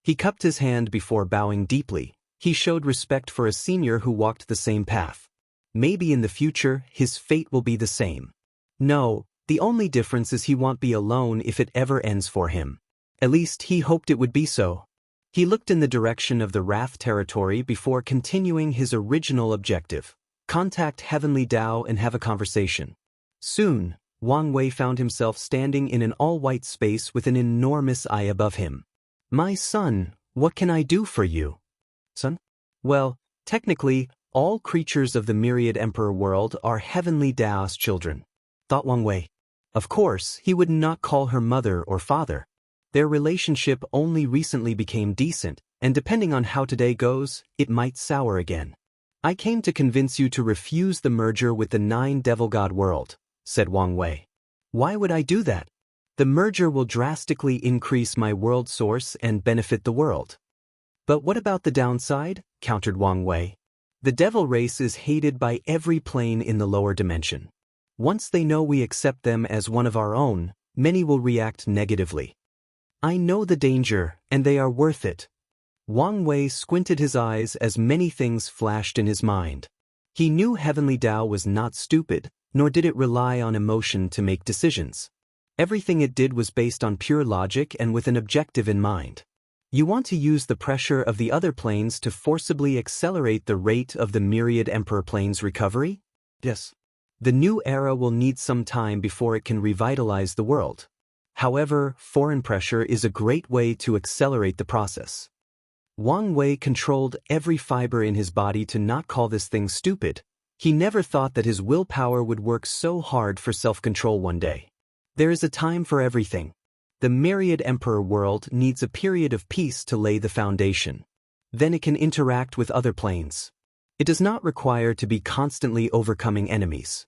He cupped his hand before bowing deeply. He showed respect for a senior who walked the same path. Maybe in the future, his fate will be the same. No, the only difference is he won't be alone if it ever ends for him. At least he hoped it would be so. He looked in the direction of the Wrath territory before continuing his original objective. Contact Heavenly Dao and have a conversation. Soon, Wang Wei found himself standing in an all-white space with an enormous eye above him. My son, what can I do for you? Son? Well, technically, all creatures of the myriad emperor world are Heavenly Dao's children, thought Wang Wei. Of course, he would not call her mother or father. Their relationship only recently became decent, and depending on how today goes, it might sour again. I came to convince you to refuse the merger with the 9 Devil God world, said Wang Wei. Why would I do that? The merger will drastically increase my world source and benefit the world. But what about the downside? Countered Wang Wei. The devil race is hated by every plane in the lower dimension. Once they know we accept them as one of our own, many will react negatively. I know the danger, and they are worth it. Wang Wei squinted his eyes as many things flashed in his mind. He knew Heavenly Dao was not stupid, nor did it rely on emotion to make decisions. Everything it did was based on pure logic and with an objective in mind. You want to use the pressure of the other planes to forcibly accelerate the rate of the myriad emperor plane's recovery? Yes. The new era will need some time before it can revitalize the world. However, foreign pressure is a great way to accelerate the process. Wang Wei controlled every fiber in his body to not call this thing stupid. He never thought that his willpower would work so hard for self-control one day. There is a time for everything. The myriad emperor world needs a period of peace to lay the foundation. Then it can interact with other planes. It does not require to be constantly overcoming enemies.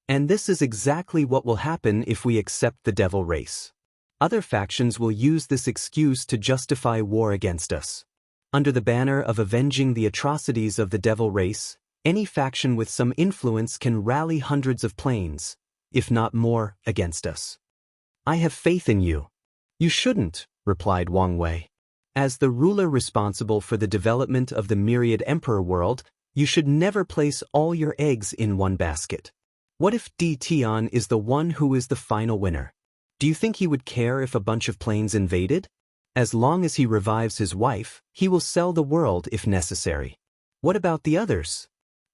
And this is exactly what will happen if we accept the devil race. Other factions will use this excuse to justify war against us. Under the banner of avenging the atrocities of the devil race, any faction with some influence can rally hundreds of planes, if not more, against us. I have faith in you. You shouldn't, replied Wang Wei. As the ruler responsible for the development of the myriad emperor world, you should never place all your eggs in one basket. What if Di Tian is the one who is the final winner? Do you think he would care if a bunch of planes invaded? As long as he revives his wife, he will sell the world if necessary. What about the others?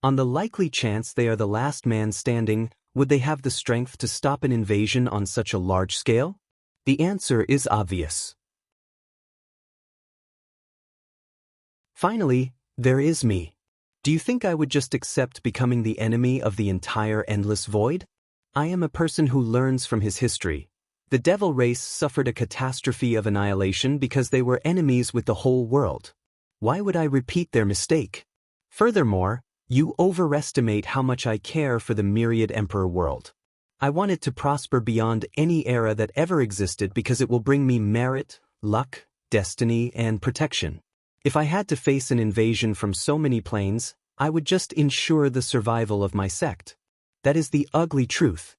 On the likely chance they are the last man standing, would they have the strength to stop an invasion on such a large scale? The answer is obvious. Finally, there is me. Do you think I would just accept becoming the enemy of the entire endless void? I am a person who learns from his history. The devil race suffered a catastrophe of annihilation because they were enemies with the whole world. Why would I repeat their mistake? Furthermore, you overestimate how much I care for the myriad emperor world. I want it to prosper beyond any era that ever existed because it will bring me merit, luck, destiny, and protection. If I had to face an invasion from so many planes, I would just ensure the survival of my sect. That is the ugly truth.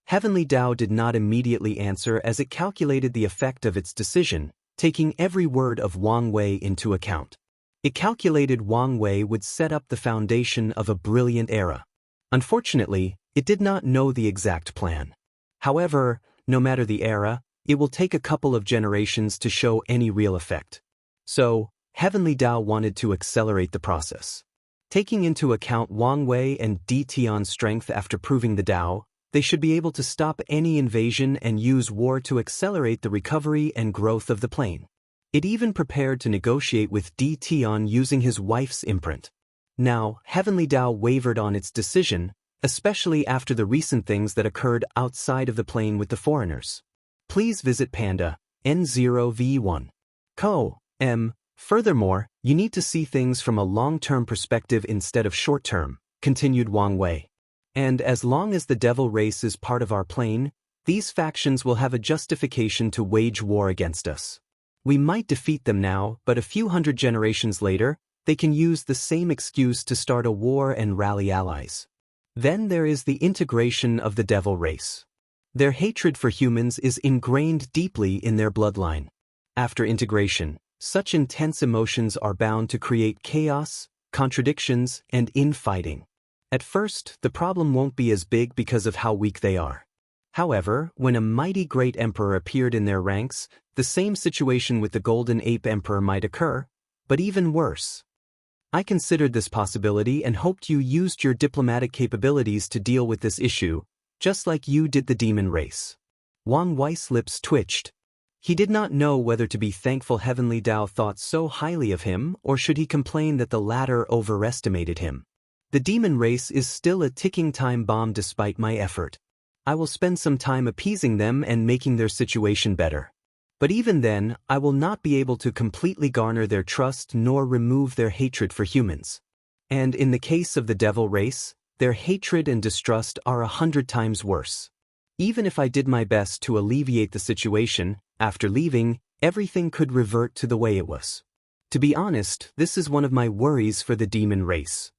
Heavenly Dao did not immediately answer as it calculated the effect of its decision, taking every word of Wang Wei into account. It calculated Wang Wei would set up the foundation of a brilliant era. Unfortunately, it did not know the exact plan. However, no matter the era, it will take a couple of generations to show any real effect. So, Heavenly Dao wanted to accelerate the process. Taking into account Wang Wei and Di Tian's strength after proving the Dao, they should be able to stop any invasion and use war to accelerate the recovery and growth of the plane. It even prepared to negotiate with Di Tian using his wife's imprint. Now, Heavenly Dao wavered on its decision, especially after the recent things that occurred outside of the plane with the foreigners. Please visit Panda, N0V1. Co.M. Furthermore, you need to see things from a long-term perspective instead of short-term, continued Wang Wei. And as long as the devil race is part of our plane, these factions will have a justification to wage war against us. We might defeat them now, but a few hundred generations later, they can use the same excuse to start a war and rally allies. Then there is the integration of the devil race. Their hatred for humans is ingrained deeply in their bloodline. After integration, such intense emotions are bound to create chaos, contradictions, and infighting. At first, the problem won't be as big because of how weak they are. However, when a mighty great emperor appeared in their ranks, the same situation with the Golden Ape Emperor might occur, but even worse. I considered this possibility and hoped you used your diplomatic capabilities to deal with this issue, just like you did the demon race. Wang Wei's lips twitched. He did not know whether to be thankful Heavenly Dao thought so highly of him or should he complain that the latter overestimated him. The demon race is still a ticking time bomb despite my effort. I will spend some time appeasing them and making their situation better. But even then, I will not be able to completely garner their trust nor remove their hatred for humans. And in the case of the devil race, their hatred and distrust are 100 times worse. Even if I did my best to alleviate the situation, after leaving, everything could revert to the way it was. To be honest, this is one of my worries for the demon race.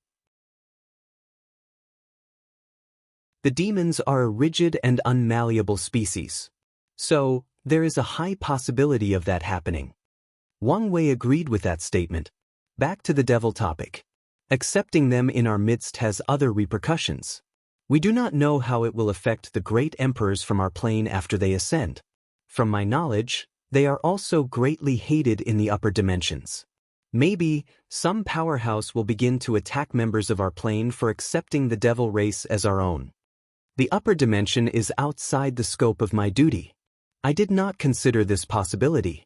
The demons are a rigid and unmalleable species. So, there is a high possibility of that happening. Wang Wei agreed with that statement. Back to the devil topic. Accepting them in our midst has other repercussions. We do not know how it will affect the great emperors from our plane after they ascend. From my knowledge, they are also greatly hated in the upper dimensions. Maybe, some powerhouse will begin to attack members of our plane for accepting the devil race as our own. The upper dimension is outside the scope of my duty. I did not consider this possibility.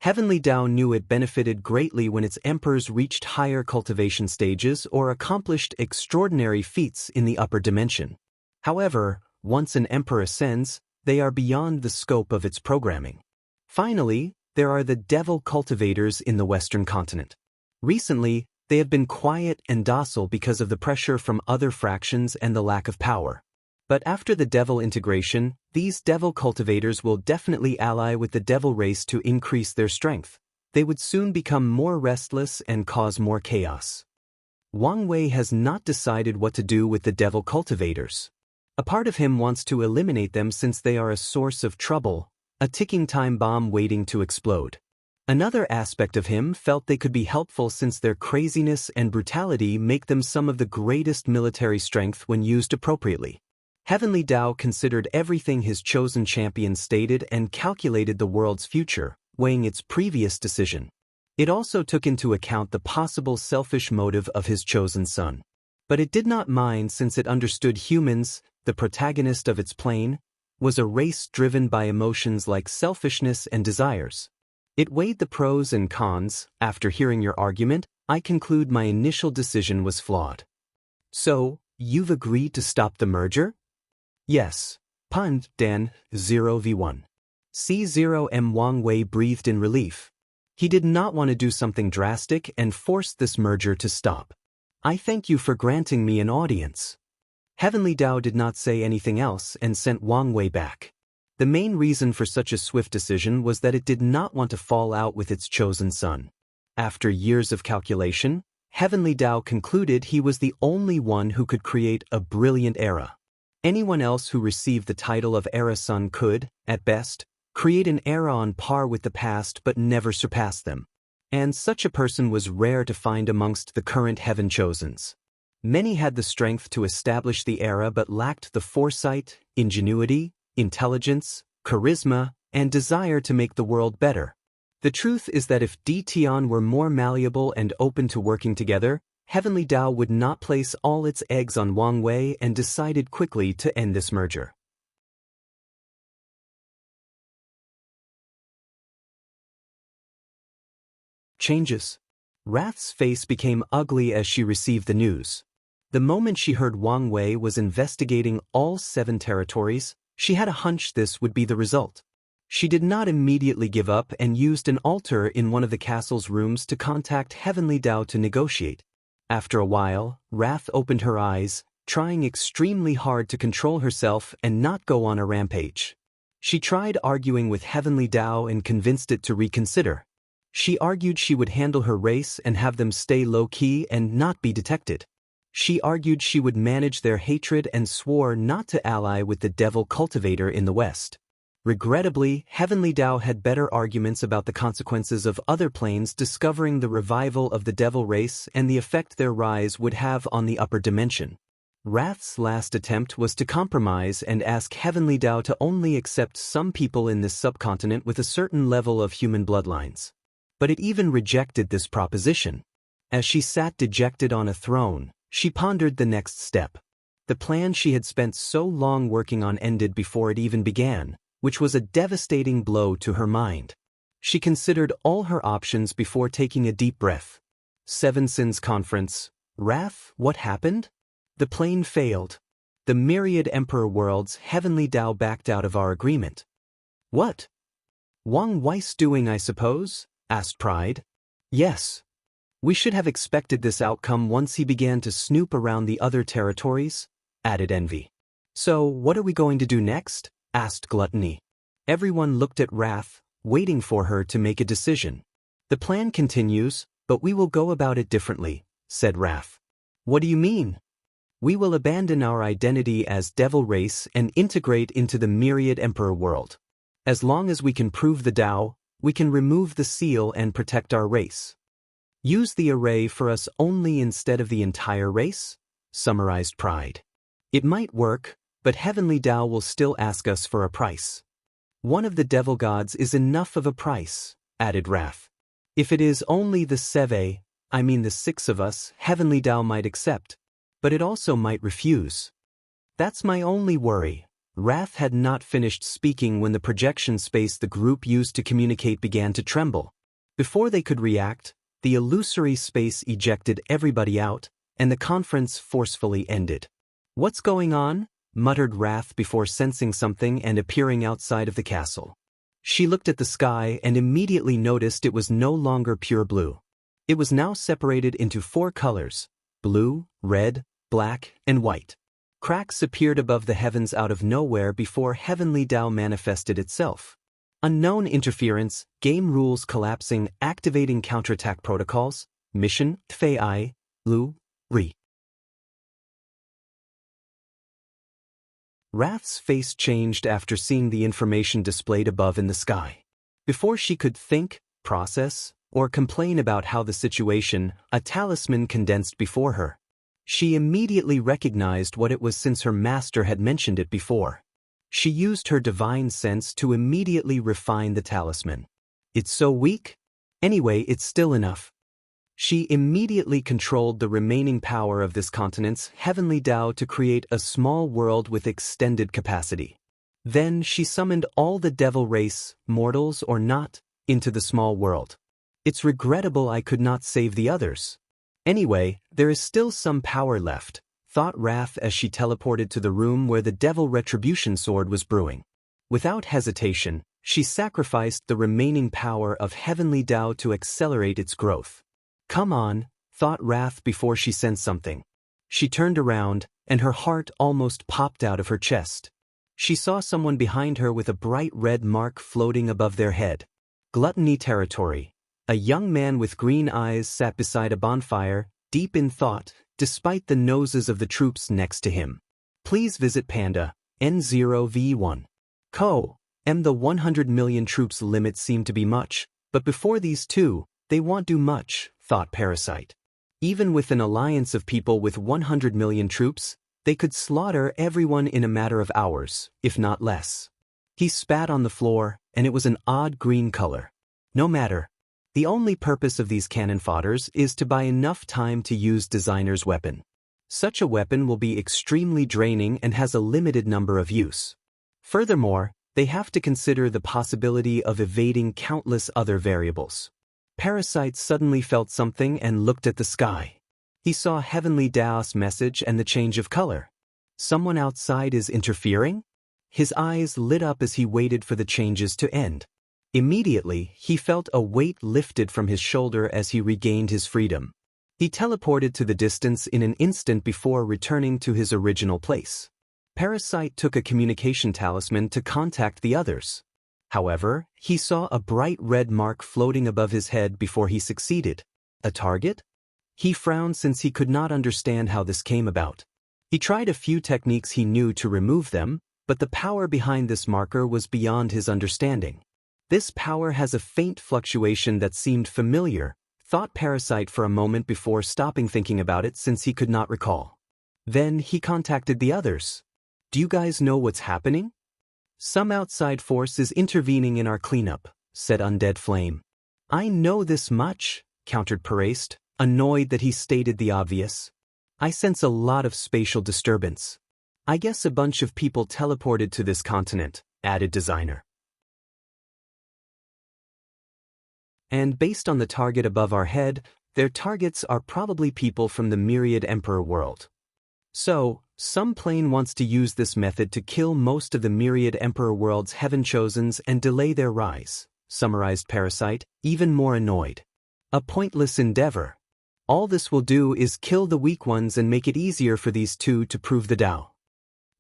Heavenly Dao knew it benefited greatly when its emperors reached higher cultivation stages or accomplished extraordinary feats in the upper dimension. However, once an emperor ascends, they are beyond the scope of its programming. Finally, there are the devil cultivators in the Western continent. Recently, they have been quiet and docile because of the pressure from other fractions and the lack of power. But after the devil integration, these devil cultivators will definitely ally with the devil race to increase their strength. They would soon become more restless and cause more chaos. Wang Wei has not decided what to do with the devil cultivators. A part of him wants to eliminate them since they are a source of trouble, a ticking time bomb waiting to explode. Another aspect of him felt they could be helpful since their craziness and brutality make them some of the greatest military strength when used appropriately. Heavenly Dao considered everything his chosen champion stated and calculated the world's future, weighing its previous decision. It also took into account the possible selfish motive of his chosen son. But it did not mind since it understood humans, the protagonist of its plane, was a race driven by emotions like selfishness and desires. It weighed the pros and cons. After hearing your argument, I conclude my initial decision was flawed. So, you've agreed to stop the merger? Yes. Pund, Dan, 0v1. C0M Wang Wei breathed in relief. He did not want to do something drastic and forced this merger to stop. I thank you for granting me an audience. Heavenly Dao did not say anything else and sent Wang Wei back. The main reason for such a swift decision was that it did not want to fall out with its chosen son. After years of calculation, Heavenly Dao concluded he was the only one who could create a brilliant era. Anyone else who received the title of Era Son could, at best, create an era on par with the past but never surpass them. And such a person was rare to find amongst the current Heaven Chosens. Many had the strength to establish the era but lacked the foresight, ingenuity, intelligence, charisma, and desire to make the world better. The truth is that if Tian were more malleable and open to working together, Heavenly Dao would not place all its eggs on Wang Wei and decided quickly to end this merger. Changes. Wrath's face became ugly as she received the news. The moment she heard Wang Wei was investigating all 7 territories, she had a hunch this would be the result. She did not immediately give up and used an altar in one of the castle's rooms to contact Heavenly Dao to negotiate. After a while, Wrath opened her eyes, trying extremely hard to control herself and not go on a rampage. She tried arguing with Heavenly Dao and convinced it to reconsider. She argued she would handle her race and have them stay low-key and not be detected. She argued she would manage their hatred and swore not to ally with the devil cultivator in the West. Regrettably, Heavenly Dao had better arguments about the consequences of other planes discovering the revival of the devil race and the effect their rise would have on the upper dimension. Wrath's last attempt was to compromise and ask Heavenly Dao to only accept some people in this subcontinent with a certain level of human bloodlines. But it even rejected this proposition. As she sat dejected on a throne, she pondered the next step. The plan she had spent so long working on ended before it even began, which was a devastating blow to her mind. She considered all her options before taking a deep breath. 7 Sins Conference. Wrath, what happened? The plane failed. The myriad Emperor worlds Heavenly Dao backed out of our agreement. What? Wang Wei's doing, I suppose? Asked Pride. Yes. We should have expected this outcome once he began to snoop around the other territories, added Envy. So, what are we going to do next? Asked Gluttony. Everyone looked at Wrath, waiting for her to make a decision. The plan continues, but we will go about it differently, said Wrath. What do you mean? We will abandon our identity as devil race and integrate into the myriad Emperor world. As long as we can prove the Dao, we can remove the seal and protect our race. Use the array for us only instead of the entire race? Summarized Pride. It might work, but Heavenly Dao will still ask us for a price. One of the devil gods is enough of a price, added Wrath. If it is only the the 6 of us, Heavenly Dao might accept, but it also might refuse. That's my only worry. Wrath had not finished speaking when the projection space the group used to communicate began to tremble. Before they could react, the illusory space ejected everybody out, and the conference forcefully ended. What's going on? Muttered Wrath before sensing something and appearing outside of the castle. She looked at the sky and immediately noticed it was no longer pure blue. It was now separated into 4 colors: blue, red, black, and white. Cracks appeared above the heavens out of nowhere before Heavenly Dao manifested itself. Unknown interference, game rules collapsing, activating counterattack protocols, mission, Tfei, Lu, Ri. Wrath's face changed after seeing the information displayed above in the sky. Before she could think, process, or complain about how the situation, a talisman condensed before her. She immediately recognized what it was since her master had mentioned it before. She used her divine sense to immediately refine the talisman. It's so weak? Anyway, it's still enough. She immediately controlled the remaining power of this continent's Heavenly Dao to create a small world with extended capacity. Then she summoned all the devil race, mortals or not, into the small world. It's regrettable I could not save the others. Anyway, there is still some power left, thought Wrath as she teleported to the room where the devil retribution sword was brewing. Without hesitation, She sacrificed the remaining power of heavenly Dao to accelerate its growth. Come on, thought Wrath before she sensed something. She turned around, and her heart almost popped out of her chest. She saw someone behind her with a bright red mark floating above their head. Gluttony territory. A young man with green eyes sat beside a bonfire, deep in thought, despite the noses of the troops next to him. Please visit Panda, N0V1. The 100 million troops limit seemed to be much, but before these two, they won't do much, thought Parasite. Even with an alliance of people with 100 million troops, they could slaughter everyone in a matter of hours, if not less. He spat on the floor, and it was an odd green color. No matter. The only purpose of these cannon fodders is to buy enough time to use designer's weapon. Such a weapon will be extremely draining and has a limited number of use. Furthermore, they have to consider the possibility of evading countless other variables. Parasite suddenly felt something and looked at the sky. He saw Heavenly Daoist message and the change of color. Someone outside is interfering? His eyes lit up as he waited for the changes to end. Immediately, he felt a weight lifted from his shoulder as he regained his freedom. He teleported to the distance in an instant before returning to his original place. Parasite took a communication talisman to contact the others. However, he saw a bright red mark floating above his head before he succeeded. A target? He frowned since he could not understand how this came about. He tried a few techniques he knew to remove them, but the power behind this marker was beyond his understanding. This power has a faint fluctuation that seemed familiar, thought Parasite for a moment before stopping thinking about it since he could not recall. Then he contacted the others. Do you guys know what's happening? Some outside force is intervening in our cleanup, said Undead Flame. I know this much, countered Paraste, annoyed that he stated the obvious. I sense a lot of spatial disturbance. I guess a bunch of people teleported to this continent, added Designer. And based on the target above our head, their targets are probably people from the Myriad Emperor world. So, some plane wants to use this method to kill most of the Myriad Emperor world's Heaven Chosens and delay their rise, summarized Parasite, even more annoyed. A pointless endeavor. All this will do is kill the weak ones and make it easier for these two to prove the Dao.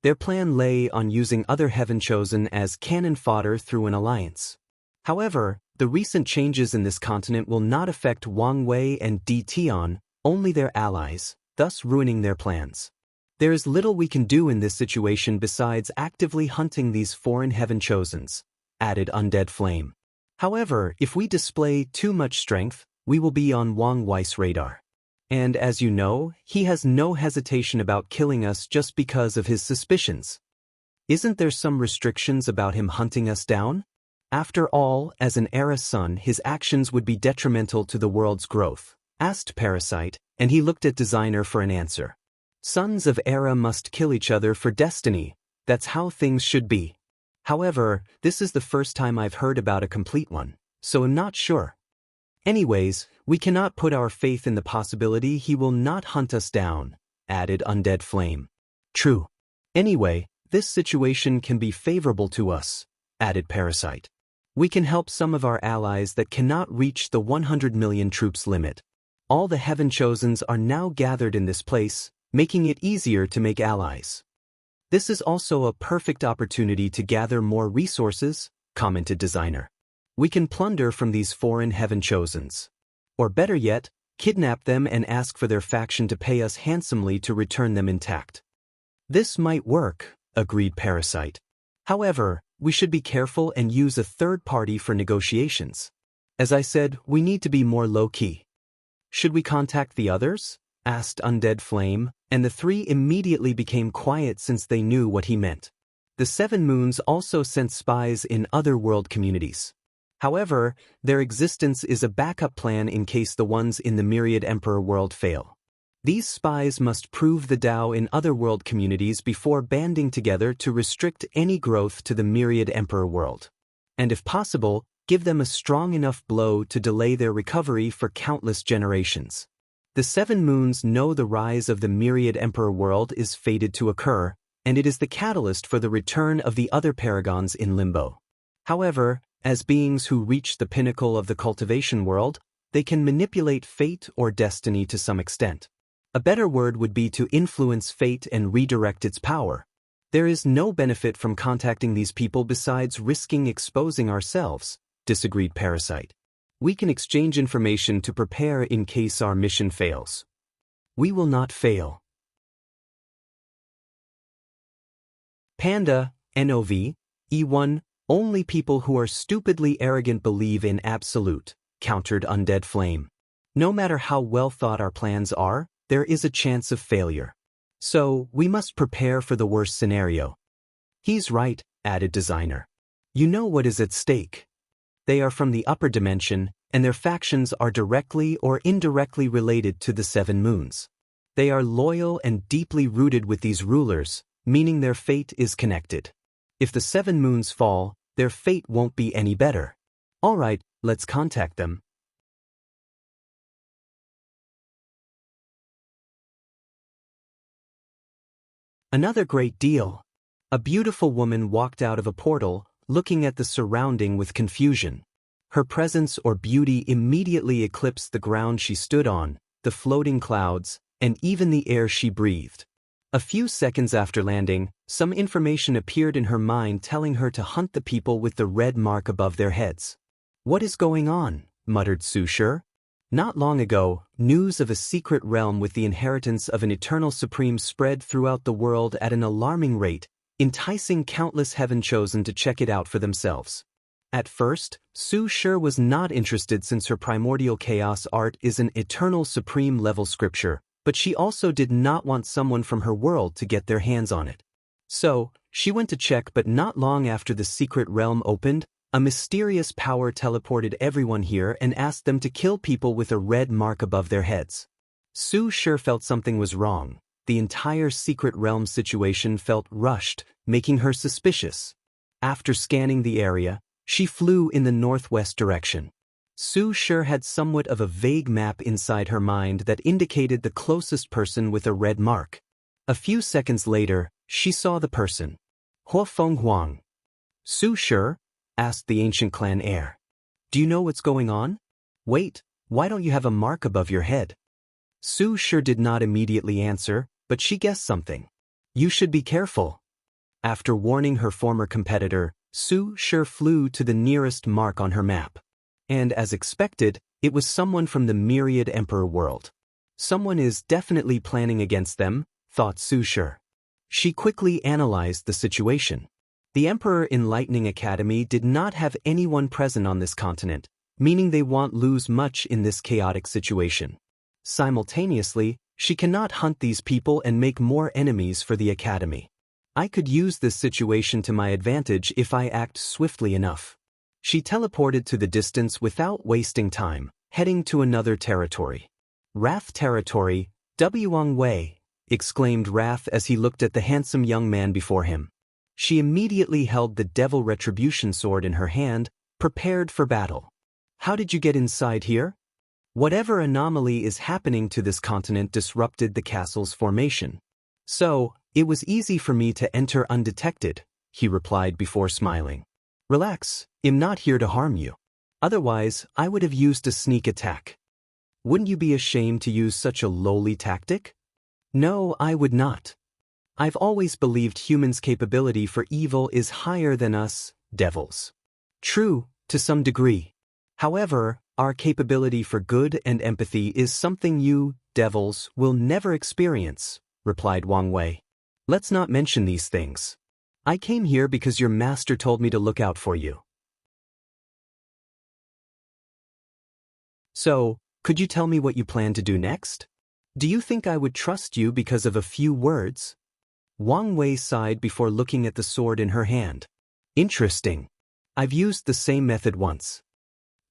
Their plan lay on using other Heaven Chosen as cannon fodder through an alliance. However, the recent changes in this continent will not affect Wang Wei and Di Tian, only their allies, thus ruining their plans. There is little we can do in this situation besides actively hunting these foreign Heaven Chosens, added Undead Flame. However, if we display too much strength, we will be on Wang Wei's radar. And as you know, he has no hesitation about killing us just because of his suspicions. Isn't there some restrictions about him hunting us down? After all, as an Era son, his actions would be detrimental to the world's growth, asked Parasite, and he looked at Designer for an answer. Sons of Era must kill each other for destiny, that's how things should be. However, this is the first time I've heard about a complete one, so I'm not sure. Anyways, we cannot put our faith in the possibility he will not hunt us down, added Undead Flame. True. Anyway, this situation can be favorable to us, added Parasite. We can help some of our allies that cannot reach the 100 million troops limit. All the Heaven Chosens are now gathered in this place, making it easier to make allies. This is also a perfect opportunity to gather more resources, commented Designer. We can plunder from these foreign Heaven Chosens. Or better yet, kidnap them and ask for their faction to pay us handsomely to return them intact. This might work, agreed Parasite. However, we should be careful and use a third party for negotiations. As I said, we need to be more low-key. Should we contact the others? Asked Undead Flame, and the three immediately became quiet since they knew what he meant. The Seven Moons also sent spies in other world communities. However, their existence is a backup plan in case the ones in the Myriad Emperor world fail. These spies must prove the Dao in other world communities before banding together to restrict any growth to the Myriad Emperor world. And if possible, give them a strong enough blow to delay their recovery for countless generations. The Seven Moons know the rise of the Myriad Emperor world is fated to occur, and it is the catalyst for the return of the other paragons in limbo. However, as beings who reach the pinnacle of the cultivation world, they can manipulate fate or destiny to some extent. A better word would be to influence fate and redirect its power. There is no benefit from contacting these people besides risking exposing ourselves, disagreed Parasite. We can exchange information to prepare in case our mission fails. We will not fail. Panda, NOV, E1, only people who are stupidly arrogant believe in absolute, countered Undead Flame. No matter how well thought our plans are, there is a chance of failure. So, we must prepare for the worst scenario. He's right, added Designer. You know what is at stake. They are from the upper dimension, and their factions are directly or indirectly related to the Seven Moons. They are loyal and deeply rooted with these rulers, meaning their fate is connected. If the Seven Moons fall, their fate won't be any better. All right, let's contact them. Another great deal. A beautiful woman walked out of a portal, looking at the surrounding with confusion. Her presence or beauty immediately eclipsed the ground she stood on, the floating clouds, and even the air she breathed. A few seconds after landing, some information appeared in her mind telling her to hunt the people with the red mark above their heads. What is going on? Muttered Su Shi. Not long ago, news of a secret realm with the inheritance of an eternal supreme spread throughout the world at an alarming rate, enticing countless heaven-chosen to check it out for themselves. At first, Su Shi was not interested since her primordial chaos art is an eternal supreme level scripture, but she also did not want someone from her world to get their hands on it. So, she went to check, but not long after the secret realm opened, a mysterious power teleported everyone here and asked them to kill people with a red mark above their heads. Su Shi felt something was wrong. The entire secret realm situation felt rushed, making her suspicious. After scanning the area, she flew in the northwest direction. Su Shi had somewhat of a vague map inside her mind that indicated the closest person with a red mark. A few seconds later, she saw the person. Huofeng Huang. Su Shi? Asked the ancient clan heir. Do you know what's going on? Wait, why don't you have a mark above your head? Su Shi did not immediately answer, but she guessed something. You should be careful. After warning her former competitor, Su Shi flew to the nearest mark on her map. And as expected, it was someone from the Myriad Emperor world. Someone is definitely planning against them, thought Su Shi. She quickly analyzed the situation. The Emperor Enlightening Academy did not have anyone present on this continent, meaning they won't lose much in this chaotic situation. Simultaneously, she cannot hunt these people and make more enemies for the Academy. I could use this situation to my advantage if I act swiftly enough. She teleported to the distance without wasting time, heading to another territory. Wrath territory, Wang Wei, exclaimed Wrath as he looked at the handsome young man before him. She immediately held the Devil Retribution sword in her hand, prepared for battle. How did you get inside here? Whatever anomaly is happening to this continent disrupted the castle's formation. So, it was easy for me to enter undetected, he replied before smiling. Relax, I'm not here to harm you. Otherwise, I would have used a sneak attack. Wouldn't you be ashamed to use such a lowly tactic? No, I would not. I've always believed humans' capability for evil is higher than us, devils. True, to some degree. However, our capability for good and empathy is something you, devils, will never experience, replied Wang Wei. Let's not mention these things. I came here because your master told me to look out for you. So, could you tell me what you plan to do next? Do you think I would trust you because of a few words? Wang Wei sighed before looking at the sword in her hand. Interesting. I've used the same method once.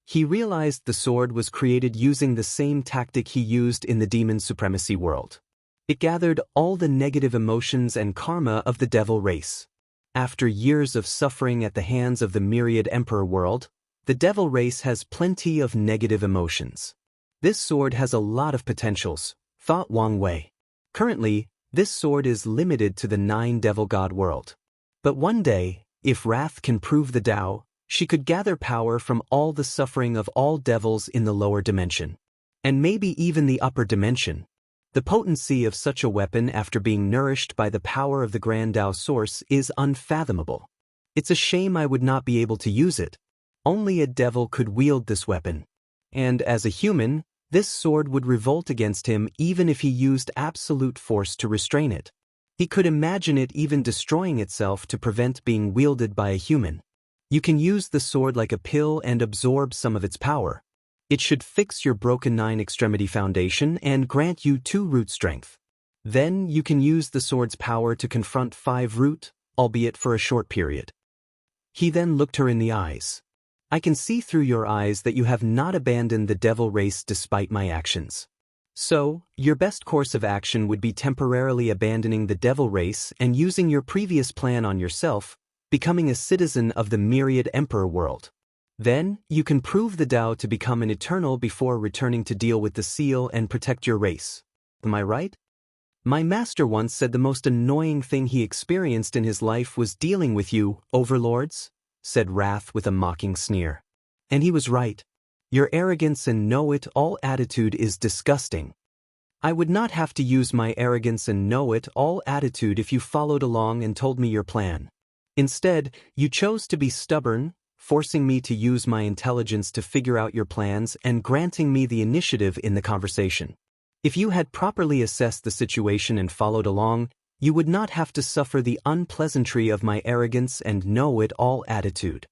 He realized the sword was created using the same tactic he used in the demon supremacy world. It gathered all the negative emotions and karma of the devil race. After years of suffering at the hands of the Myriad Emperor world, the devil race has plenty of negative emotions. This sword has a lot of potentials, thought Wang Wei. Currently, this sword is limited to the 9 devil god world. But one day, if Wrath can prove the Tao, She could gather power from all the suffering of all devils in the lower dimension. And maybe even the upper dimension. The potency of such a weapon after being nourished by the power of the Grand Tao Source is unfathomable. It's a shame I would not be able to use it. Only a devil could wield this weapon. And as a human, this sword would revolt against him even if he used absolute force to restrain it. He could imagine it even destroying itself to prevent being wielded by a human. You can use the sword like a pill and absorb some of its power. It should fix your broken 9-extremity foundation and grant you 2 root strength. Then you can use the sword's power to confront 5 root, albeit for a short period. He then looked her in the eyes. I can see through your eyes that you have not abandoned the devil race despite my actions. So, your best course of action would be temporarily abandoning the devil race and using your previous plan on yourself, becoming a citizen of the myriad emperor world. Then, you can prove the Tao to become an eternal before returning to deal with the seal and protect your race. Am I right? My master once said the most annoying thing he experienced in his life was dealing with you, overlords, said Wrath with a mocking sneer. And he was right. Your arrogance and know-it-all attitude is disgusting. I would not have to use my arrogance and know-it-all attitude if you followed along and told me your plan. Instead, you chose to be stubborn, forcing me to use my intelligence to figure out your plans and granting me the initiative in the conversation. If you had properly assessed the situation and followed along, you would not have to suffer the unpleasantry of my arrogance and know-it-all attitude.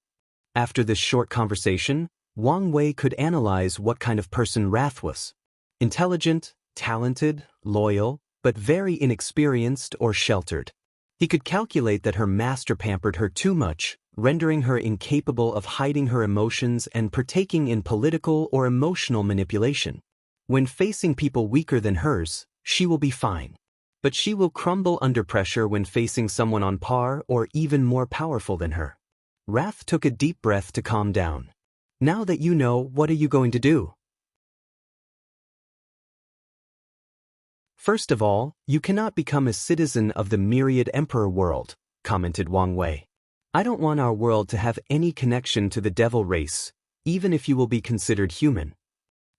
After this short conversation, Wang Wei could analyze what kind of person Wrath was. Intelligent, talented, loyal, but very inexperienced or sheltered. He could calculate that her master pampered her too much, rendering her incapable of hiding her emotions and partaking in political or emotional manipulation. When facing people weaker than hers, she will be fine. But she will crumble under pressure when facing someone on par or even more powerful than her. Wrath took a deep breath to calm down. Now that you know, what are you going to do? First of all, you cannot become a citizen of the myriad emperor world, commented Wang Wei. I don't want our world to have any connection to the devil race, even if you will be considered human.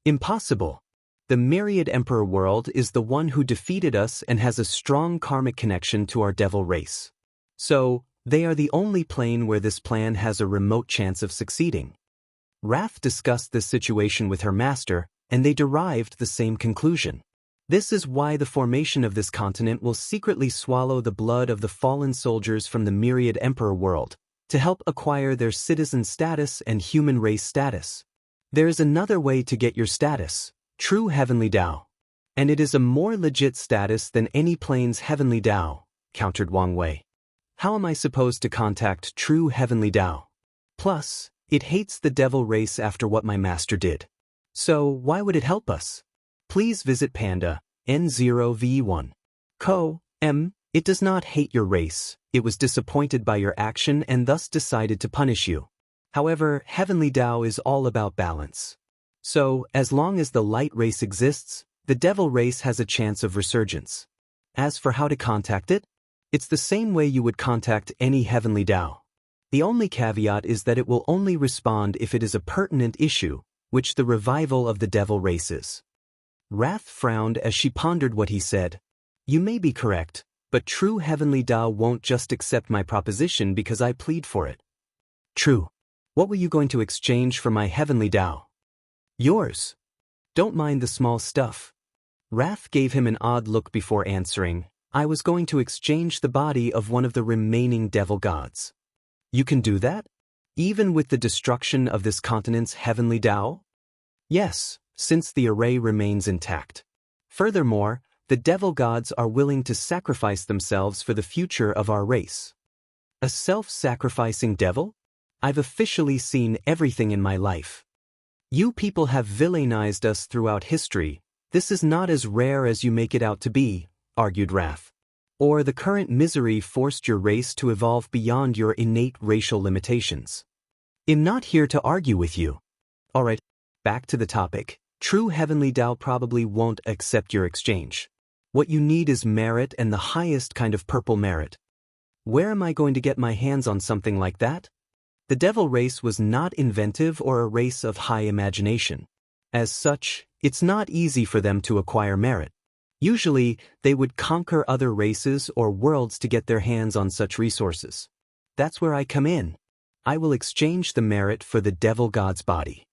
Impossible. The myriad emperor world is the one who defeated us and has a strong karmic connection to our devil race. So, they are the only plane where this plan has a remote chance of succeeding. Wrath discussed this situation with her master, and they derived the same conclusion. This is why the formation of this continent will secretly swallow the blood of the fallen soldiers from the myriad emperor world, to help acquire their citizen status and human race status. There is another way to get your status, true heavenly Tao. And it is a more legit status than any plane's heavenly Tao, countered Wang Wei. How am I supposed to contact true heavenly Tao? Plus, it hates the devil race after what my master did. So, why would it help us? Please visit Panda, N0V1. It does not hate your race, it was disappointed by your action and thus decided to punish you. However, heavenly Tao is all about balance. So, as long as the light race exists, the devil race has a chance of resurgence. As for how to contact it, it's the same way you would contact any heavenly Tao. The only caveat is that it will only respond if it is a pertinent issue, which the revival of the devil race is. Wrath frowned as she pondered what he said. You may be correct, but true heavenly Tao won't just accept my proposition because I plead for it. True. What were you going to exchange for my heavenly Tao? Yours. Don't mind the small stuff. Wrath gave him an odd look before answering. I was going to exchange the body of one of the remaining devil gods. You can do that? Even with the destruction of this continent's heavenly Tao? Yes, since the array remains intact. Furthermore, the devil gods are willing to sacrifice themselves for the future of our race. A self-sacrificing devil? I've officially seen everything in my life. You people have villainized us throughout history. This is not as rare as you make it out to be, argued Wrath. Or the current misery forced your race to evolve beyond your innate racial limitations. I'm not here to argue with you. Alright, back to the topic. True heavenly Tao probably won't accept your exchange. What you need is merit and the highest kind of purple merit. Where am I going to get my hands on something like that? The devil race was not inventive or a race of high imagination. As such, it's not easy for them to acquire merit. Usually, they would conquer other races or worlds to get their hands on such resources. That's where I come in. I will exchange the merit for the devil god's body.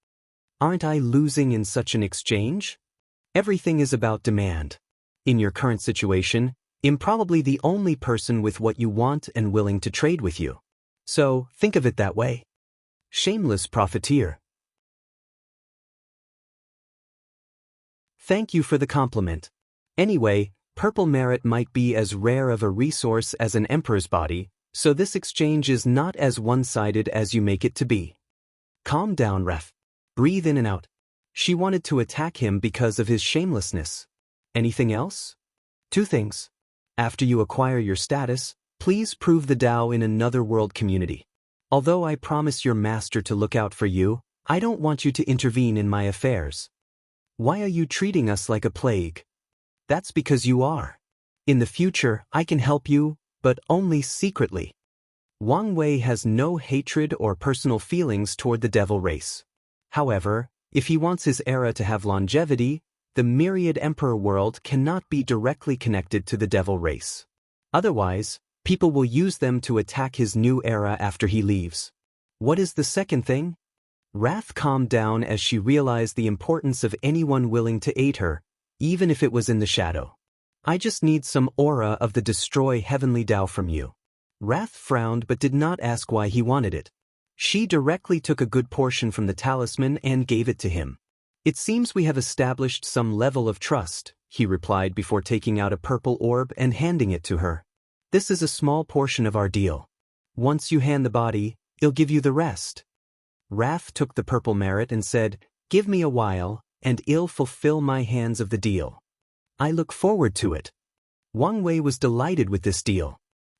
Aren't I losing in such an exchange? Everything is about demand. In your current situation, I'm probably the only person with what you want and willing to trade with you. So, think of it that way. Shameless profiteer. Thank you for the compliment. Anyway, purple merit might be as rare of a resource as an emperor's body, so this exchange is not as one-sided as you make it to be. Calm down, Ref. Breathe in and out. She wanted to attack him because of his shamelessness. Anything else? 2 things. After you acquire your status, please prove the Dao in another world community. Although I promise your master to look out for you, I don't want you to intervene in my affairs. Why are you treating us like a plague? That's because you are. In the future, I can help you, but only secretly. Wang Wei has no hatred or personal feelings toward the devil race. However, if he wants his era to have longevity, the myriad emperor world cannot be directly connected to the devil race. Otherwise, people will use them to attack his new era after he leaves. What is the second thing? Wrath calmed down as she realized the importance of anyone willing to aid her, even if it was in the shadow. I just need some aura of the destroy heavenly Dao from you. Wrath frowned but did not ask why he wanted it. She directly took a good portion from the talisman and gave it to him. It seems we have established some level of trust, he replied before taking out a purple orb and handing it to her. This is a small portion of our deal. Once you hand the body, I'll give you the rest. Wrath took the purple merit and said, "Give me a while, and I'll fulfill my hands of the deal." I look forward to it. Wang Wei was delighted with this deal.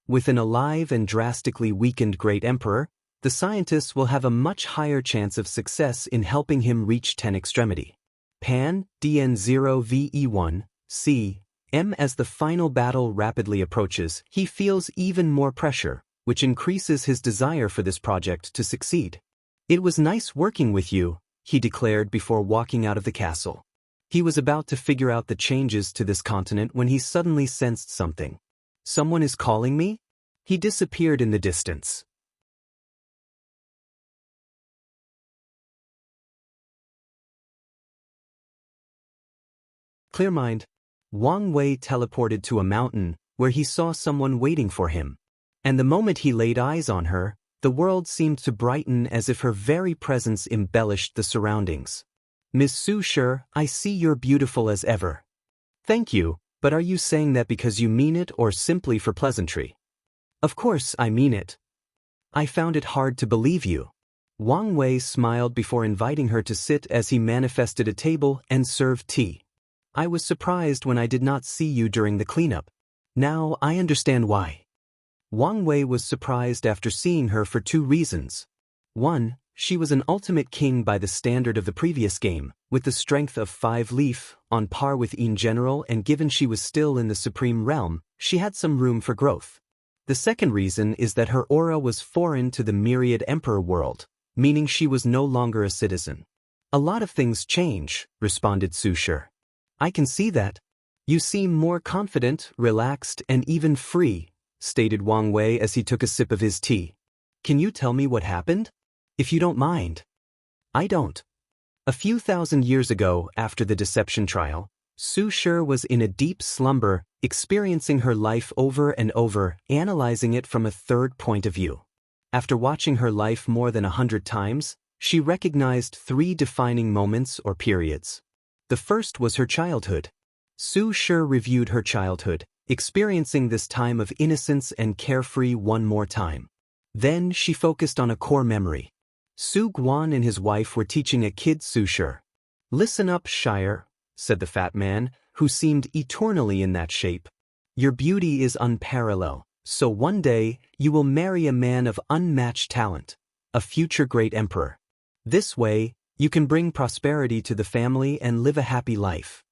With an alive and drastically weakened great emperor, the scientists will have a much higher chance of success in helping him reach 10 extremity. Pan, DN0VE1, C, M. As the final battle rapidly approaches, he feels even more pressure, which increases his desire for this project to succeed. It was nice working with you, he declared before walking out of the castle. He was about to figure out the changes to this continent when he suddenly sensed something. Someone is calling me? He disappeared in the distance. Clear mind. Wang Wei teleported to a mountain, where he saw someone waiting for him. And the moment he laid eyes on her, the world seemed to brighten as if her very presence embellished the surroundings. Miss Su Shi, I see you're beautiful as ever. Thank you, but are you saying that because you mean it or simply for pleasantry? Of course I mean it. I found it hard to believe you. Wang Wei smiled before inviting her to sit as he manifested a table and served tea. I was surprised when I did not see you during the cleanup. Now I understand why. Wang Wei was surprised after seeing her for 2 reasons. 1, she was an ultimate king by the standard of the previous game, with the strength of 5 leaf, on par with in general, and given she was still in the supreme realm, she had some room for growth. The second reason is that her aura was foreign to the myriad emperor world, meaning she was no longer a citizen. A lot of things change, responded Su Shi. I can see that. You seem more confident, relaxed, and even free, stated Wang Wei as he took a sip of his tea. Can you tell me what happened? If you don't mind. I don't. A few thousand years ago, after the deception trial, Su Shi was in a deep slumber, experiencing her life over and over, analyzing it from a third point of view. After watching her life more than 100 times, she recognized 3 defining moments or periods. The first was her childhood. Su Shi reviewed her childhood, experiencing this time of innocence and carefree one more time. Then she focused on a core memory. Su Guan and his wife were teaching a kid Su Shi. Listen up, Shire, said the fat man, who seemed eternally in that shape. Your beauty is unparalleled, so one day you will marry a man of unmatched talent, a future great emperor. This way, you can bring prosperity to the family and live a happy life.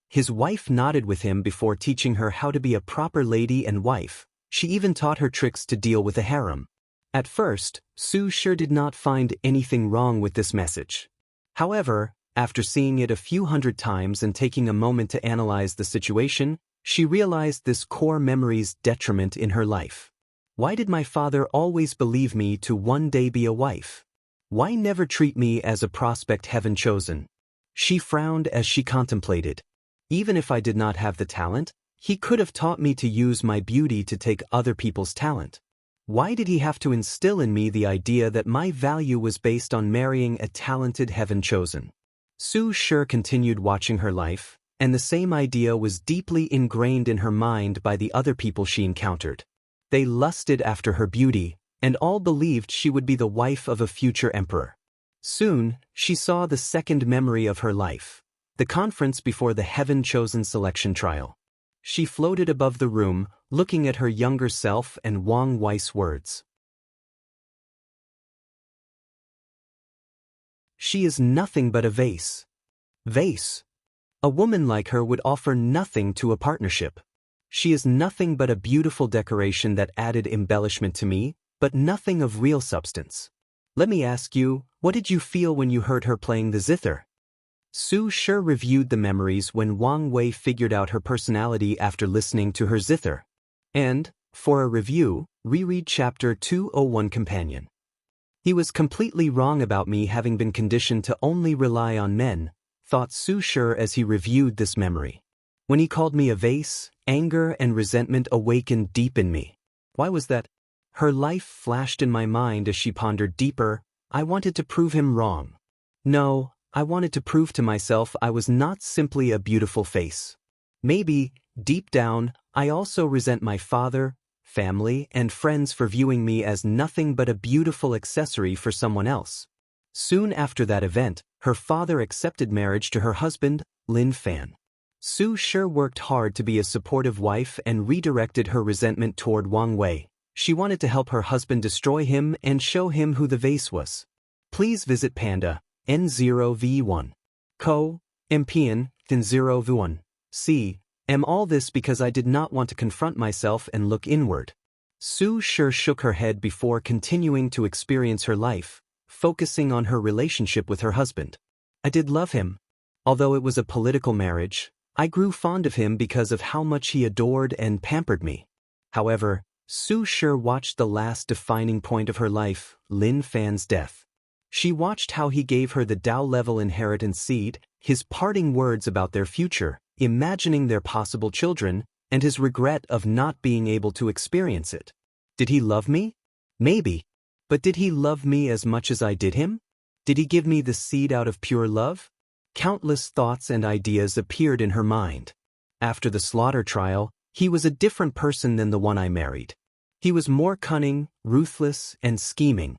His wife nodded with him before teaching her how to be a proper lady and wife. She even taught her tricks to deal with a harem. At first, Su Shi did not find anything wrong with this message. However, after seeing it a few hundred times and taking a moment to analyze the situation, she realized this core memory's detriment in her life. Why did my father always believe me to one day be a wife? Why never treat me as a prospect heaven chosen? She frowned as she contemplated. Even if I did not have the talent, he could have taught me to use my beauty to take other people's talent. Why did he have to instill in me the idea that my value was based on marrying a talented heaven chosen? Su Shi continued watching her life, and the same idea was deeply ingrained in her mind by the other people she encountered. They lusted after her beauty, and all believed she would be the wife of a future emperor. Soon, she saw the second memory of her life, the conference before the heaven-chosen selection trial. She floated above the room, looking at her younger self and Wang Li's words. She is nothing but a vase. Vase. A woman like her would offer nothing to a partnership. She is nothing but a beautiful decoration that added embellishment to me, but nothing of real substance. Let me ask you, what did you feel when you heard her playing the zither? Su Shi reviewed the memories when Wang Wei figured out her personality after listening to her zither. And, for a review, reread Chapter 201 Companion. He was completely wrong about me having been conditioned to only rely on men, thought Su Shi as he reviewed this memory. When he called me a vase, anger and resentment awakened deep in me. Why was that? Her life flashed in my mind as she pondered deeper. I wanted to prove him wrong. No, I wanted to prove to myself I was not simply a beautiful face. Maybe, deep down, I also resent my father, family, and friends for viewing me as nothing but a beautiful accessory for someone else. Soon after that event, her father accepted marriage to her husband, Lin Fan. Su Shi worked hard to be a supportive wife and redirected her resentment toward Wang Wei. She wanted to help her husband destroy him and show him who the vase was. Please visit Panda, N0V1. Co, Mpian, Thin0V1. C. All this because I did not want to confront myself and look inward. Su Shi shook her head before continuing to experience her life, focusing on her relationship with her husband. I did love him. Although it was a political marriage, I grew fond of him because of how much he adored and pampered me. However, Su Shi watched the last defining point of her life, Lin Fan's death. She watched how he gave her the Dao-level inheritance seed, his parting words about their future, imagining their possible children, and his regret of not being able to experience it. Did he love me? Maybe. But did he love me as much as I did him? Did he give me the seed out of pure love? Countless thoughts and ideas appeared in her mind. After the slaughter trial, he was a different person than the one I married. He was more cunning, ruthless, and scheming.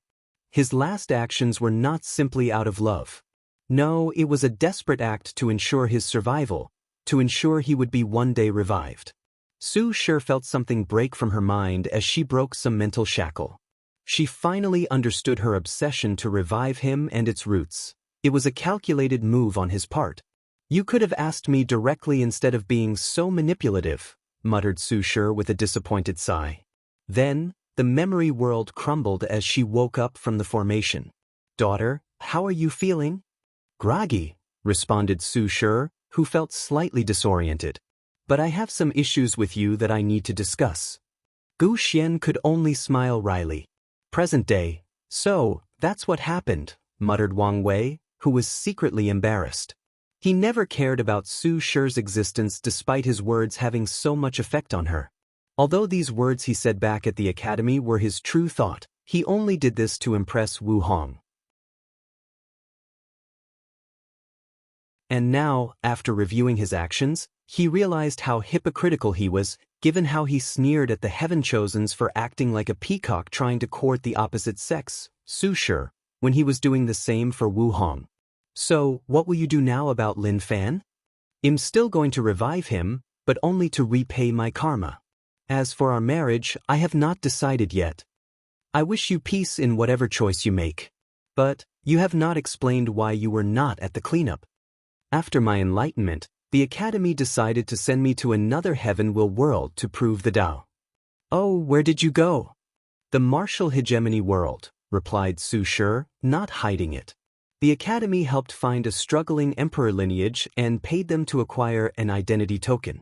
His last actions were not simply out of love. No, it was a desperate act to ensure his survival, to ensure he would be one day revived. Su Shi felt something break from her mind as she broke some mental shackle. She finally understood her obsession to revive him and its roots. It was a calculated move on his part. You could have asked me directly instead of being so manipulative, muttered Su Shi with a disappointed sigh. Then, the memory world crumbled as she woke up from the formation. Daughter, how are you feeling? Groggy, responded Su Shi, who felt slightly disoriented. But I have some issues with you that I need to discuss. Gu Xian could only smile wryly. Present day. So, that's what happened, muttered Wang Wei, who was secretly embarrassed. He never cared about Su Shi's existence despite his words having so much effect on her. Although these words he said back at the academy were his true thought, he only did this to impress Wu Hong. And now, after reviewing his actions, he realized how hypocritical he was, given how he sneered at the Heaven Chosens for acting like a peacock trying to court the opposite sex, Su Shi, when he was doing the same for Wu Hong. So, what will you do now about Lin Fan? I'm still going to revive him, but only to repay my karma. As for our marriage, I have not decided yet. I wish you peace in whatever choice you make. But, you have not explained why you were not at the cleanup. After my enlightenment, the Academy decided to send me to another heaven-will world to prove the Tao. Oh, where did you go? The martial hegemony world, replied Su Shi, not hiding it. The academy helped find a struggling emperor lineage and paid them to acquire an identity token.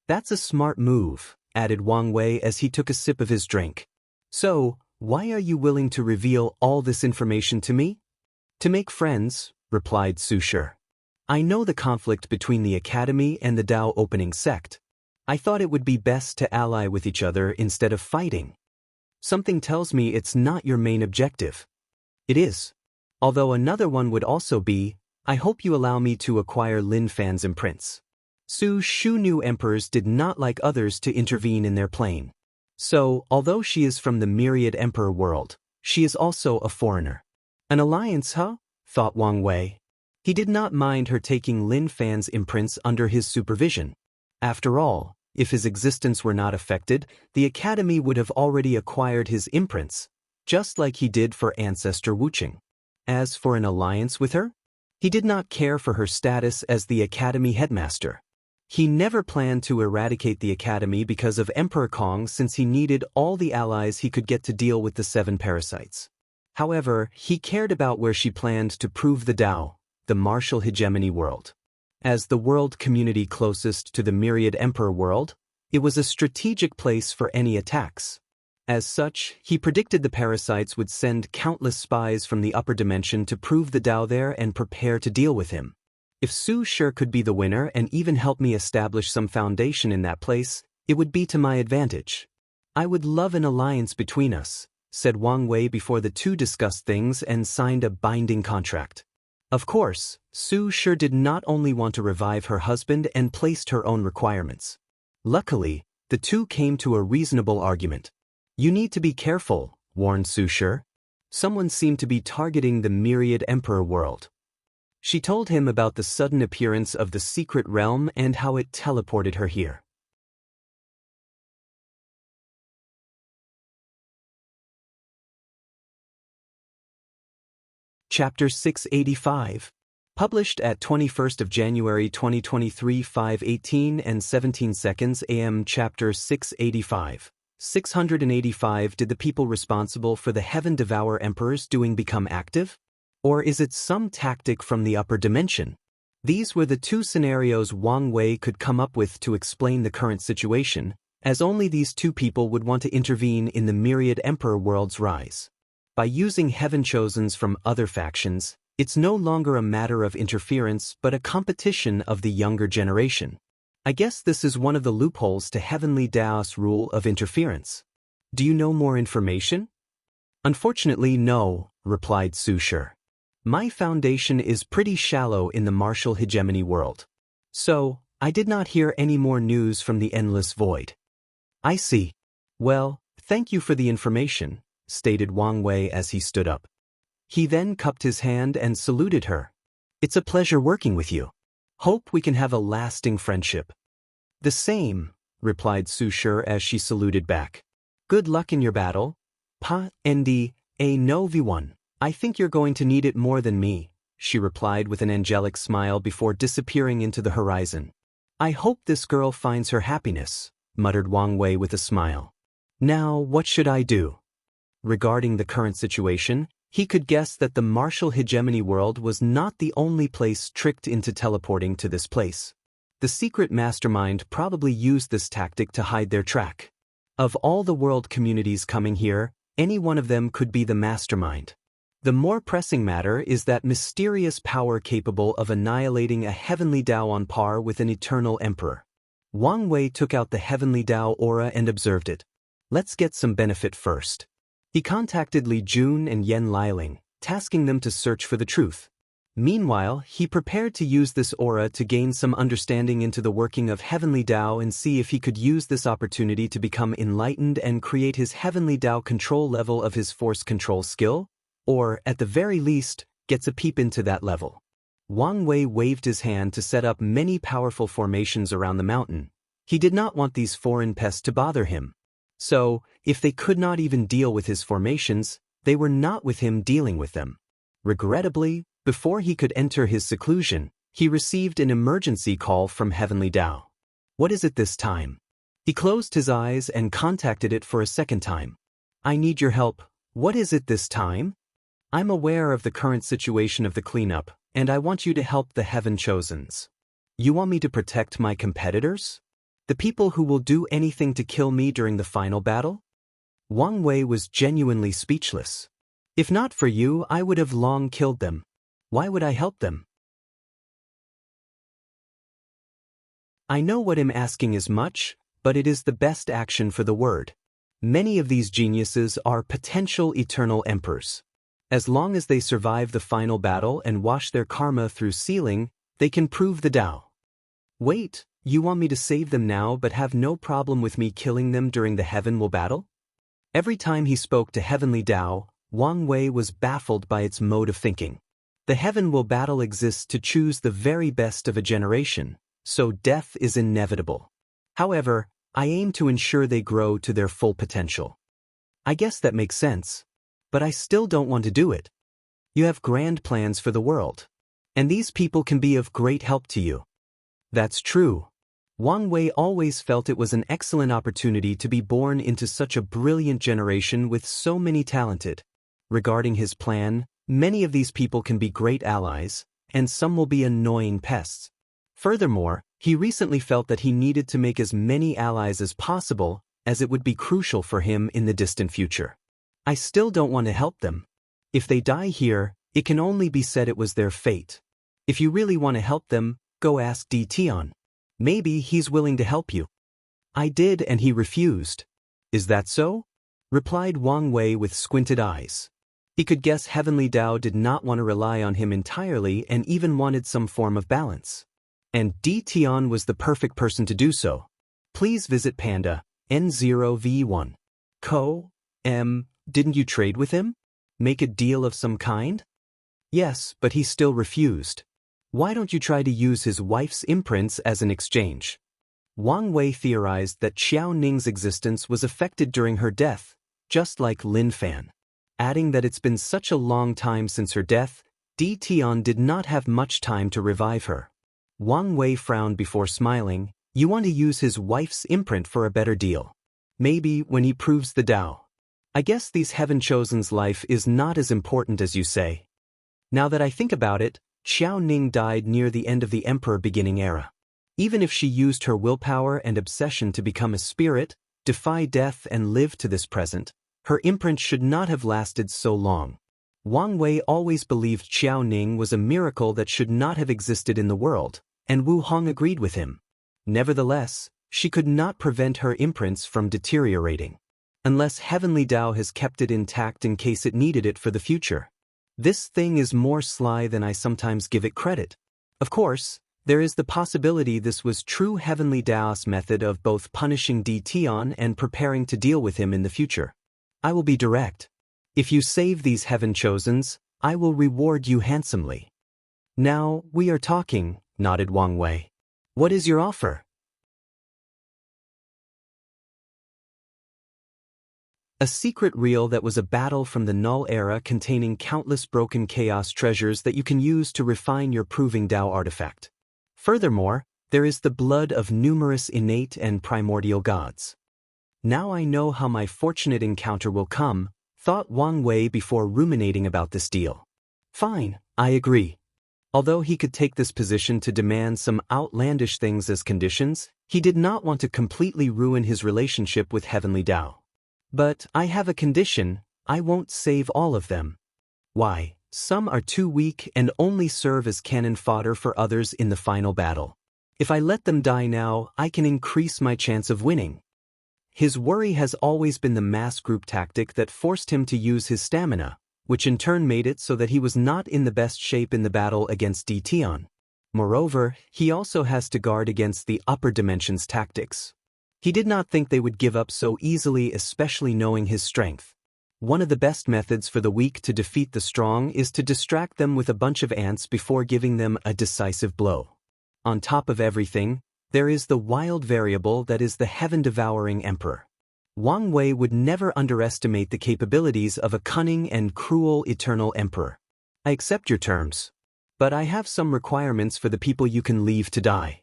That's a smart move, added Wang Wei as he took a sip of his drink. So, why are you willing to reveal all this information to me? To make friends, replied Su Shi. I know the conflict between the academy and the Dao opening sect. I thought it would be best to ally with each other instead of fighting. Something tells me it's not your main objective. It is. Although another one would also be, I hope you allow me to acquire Lin Fan's imprints. Su Shu knew emperors did not like others to intervene in their plane. So, although she is from the myriad emperor world, she is also a foreigner. An alliance, huh? Thought Wang Wei. He did not mind her taking Lin Fan's imprints under his supervision. After all, if his existence were not affected, the academy would have already acquired his imprints, just like he did for ancestor Wuxia. As for an alliance with her, he did not care for her status as the academy headmaster. He never planned to eradicate the academy because of Emperor Kong, since he needed all the allies he could get to deal with the 7 parasites. However, he cared about where she planned to prove the Dao, the martial hegemony world. As the world community closest to the myriad emperor world, it was a strategic place for any attacks. As such, he predicted the parasites would send countless spies from the upper dimension to prove the Dao there and prepare to deal with him. If Su Shi could be the winner and even help me establish some foundation in that place, it would be to my advantage. I would love an alliance between us, said Wang Wei before the two discussed things and signed a binding contract. Of course, Su Shi did not only want to revive her husband and placed her own requirements. Luckily, the two came to a reasonable argument. You need to be careful, warned Su Shi. Someone seemed to be targeting the myriad emperor world. She told him about the sudden appearance of the secret realm and how it teleported her here. Chapter 685. Published at 21st of January 2023, 5:18 and 17 seconds AM. Chapter 685. 685. Did the people responsible for the Heaven Devour Emperors doing become active? Or is it some tactic from the upper dimension? These were the two scenarios Wang Wei could come up with to explain the current situation, as only these two people would want to intervene in the myriad emperor world's rise. By using heaven chosens from other factions, it's no longer a matter of interference but a competition of the younger generation. I guess this is one of the loopholes to heavenly Daoist rule of interference. Do you know more information? Unfortunately, no, replied Su Shi. My foundation is pretty shallow in the martial hegemony world. So, I did not hear any more news from the endless void. I see. Well, thank you for the information, stated Wang Wei as he stood up. He then cupped his hand and saluted her. It's a pleasure working with you. Hope we can have a lasting friendship. The same, replied Su Shi as she saluted back. Good luck in your battle. Pa, Nd, a no v1. I think you're going to need it more than me, she replied with an angelic smile before disappearing into the horizon. I hope this girl finds her happiness, muttered Wang Wei with a smile. Now, what should I do? Regarding the current situation, he could guess that the martial hegemony world was not the only place tricked into teleporting to this place. The secret mastermind probably used this tactic to hide their track. Of all the world communities coming here, any one of them could be the mastermind. The more pressing matter is that mysterious power capable of annihilating a heavenly Dao on par with an eternal emperor. Wang Wei took out the heavenly Dao aura and observed it. Let's get some benefit first. He contacted Li Jun and Yen Liling, tasking them to search for the truth. Meanwhile, he prepared to use this aura to gain some understanding into the working of heavenly Dao and see if he could use this opportunity to become enlightened and create his heavenly Dao control level of his force control skill, or, at the very least, gets a peep into that level. Wang Wei waved his hand to set up many powerful formations around the mountain. He did not want these foreign pests to bother him. So, if they could not even deal with his formations, they were not with him dealing with them. Regrettably, before he could enter his seclusion, he received an emergency call from Heavenly Dao. What is it this time? He closed his eyes and contacted it for a second time. I need your help. What is it this time? I'm aware of the current situation of the cleanup, and I want you to help the Heaven Chosens. You want me to protect my competitors? The people who will do anything to kill me during the final battle? Wang Wei was genuinely speechless. If not for you, I would have long killed them. Why would I help them? I know what I'm asking is much, but it is the best action for the word. Many of these geniuses are potential eternal emperors. As long as they survive the final battle and wash their karma through sealing, they can prove the Dao. Wait, you want me to save them now but have no problem with me killing them during the Heavenly battle? Every time he spoke to Heavenly Dao, Wang Wei was baffled by its mode of thinking. The Heavenly battle exists to choose the very best of a generation, so death is inevitable. However, I aim to ensure they grow to their full potential. I guess that makes sense. But I still don't want to do it. You have grand plans for the world. And these people can be of great help to you. That's true. Wang Wei always felt it was an excellent opportunity to be born into such a brilliant generation with so many talented. Regarding his plan, many of these people can be great allies, and some will be annoying pests. Furthermore, he recently felt that he needed to make as many allies as possible, as it would be crucial for him in the distant future. I still don't want to help them. If they die here, it can only be said it was their fate. If you really want to help them, go ask Di Tian. Maybe he's willing to help you. I did and he refused. Is that so? Replied Wang Wei with squinted eyes. He could guess Heavenly Dao did not want to rely on him entirely and even wanted some form of balance. And Di Tian was the perfect person to do so. Please visit Panda, N0V1. Didn't you trade with him? Make a deal of some kind? Yes, but he still refused. Why don't you try to use his wife's imprints as an exchange? Wang Wei theorized that Xiao Ning's existence was affected during her death, just like Lin Fan. Adding that it's been such a long time since her death, Di Tian did not have much time to revive her. Wang Wei frowned before smiling. You want to use his wife's imprint for a better deal. Maybe when he proves the Dao. I guess these Heaven Chosen's life is not as important as you say. Now that I think about it, Xiao Ning died near the end of the Emperor beginning era. Even if she used her willpower and obsession to become a spirit, defy death and live to this present, her imprint should not have lasted so long. Wang Wei always believed Xiao Ning was a miracle that should not have existed in the world, and Wu Hong agreed with him. Nevertheless, she could not prevent her imprints from deteriorating. Unless Heavenly Dao has kept it intact in case it needed it for the future. This thing is more sly than I sometimes give it credit. Of course, there is the possibility this was true Heavenly Dao's method of both punishing Di Tian and preparing to deal with him in the future. I will be direct. If you save these Heaven Chosens, I will reward you handsomely. Now, we are talking, nodded Wang Wei. What is your offer? A secret reel that was a battle from the Null era containing countless broken chaos treasures that you can use to refine your proving Dao artifact. Furthermore, there is the blood of numerous innate and primordial gods. Now I know how my fortunate encounter will come, thought Wang Wei before ruminating about this deal. Fine, I agree. Although he could take this position to demand some outlandish things as conditions, he did not want to completely ruin his relationship with Heavenly Dao. But I have a condition, I won't save all of them. Why, some are too weak and only serve as cannon fodder for others in the final battle. If I let them die now, I can increase my chance of winning. His worry has always been the mass group tactic that forced him to use his stamina, which in turn made it so that he was not in the best shape in the battle against Di Tian. Moreover, he also has to guard against the upper dimensions tactics. He did not think they would give up so easily, especially knowing his strength. One of the best methods for the weak to defeat the strong is to distract them with a bunch of ants before giving them a decisive blow. On top of everything, there is the wild variable that is the heaven-devouring emperor. Wang Wei would never underestimate the capabilities of a cunning and cruel eternal emperor. I accept your terms. But I have some requirements for the people you can leave to die.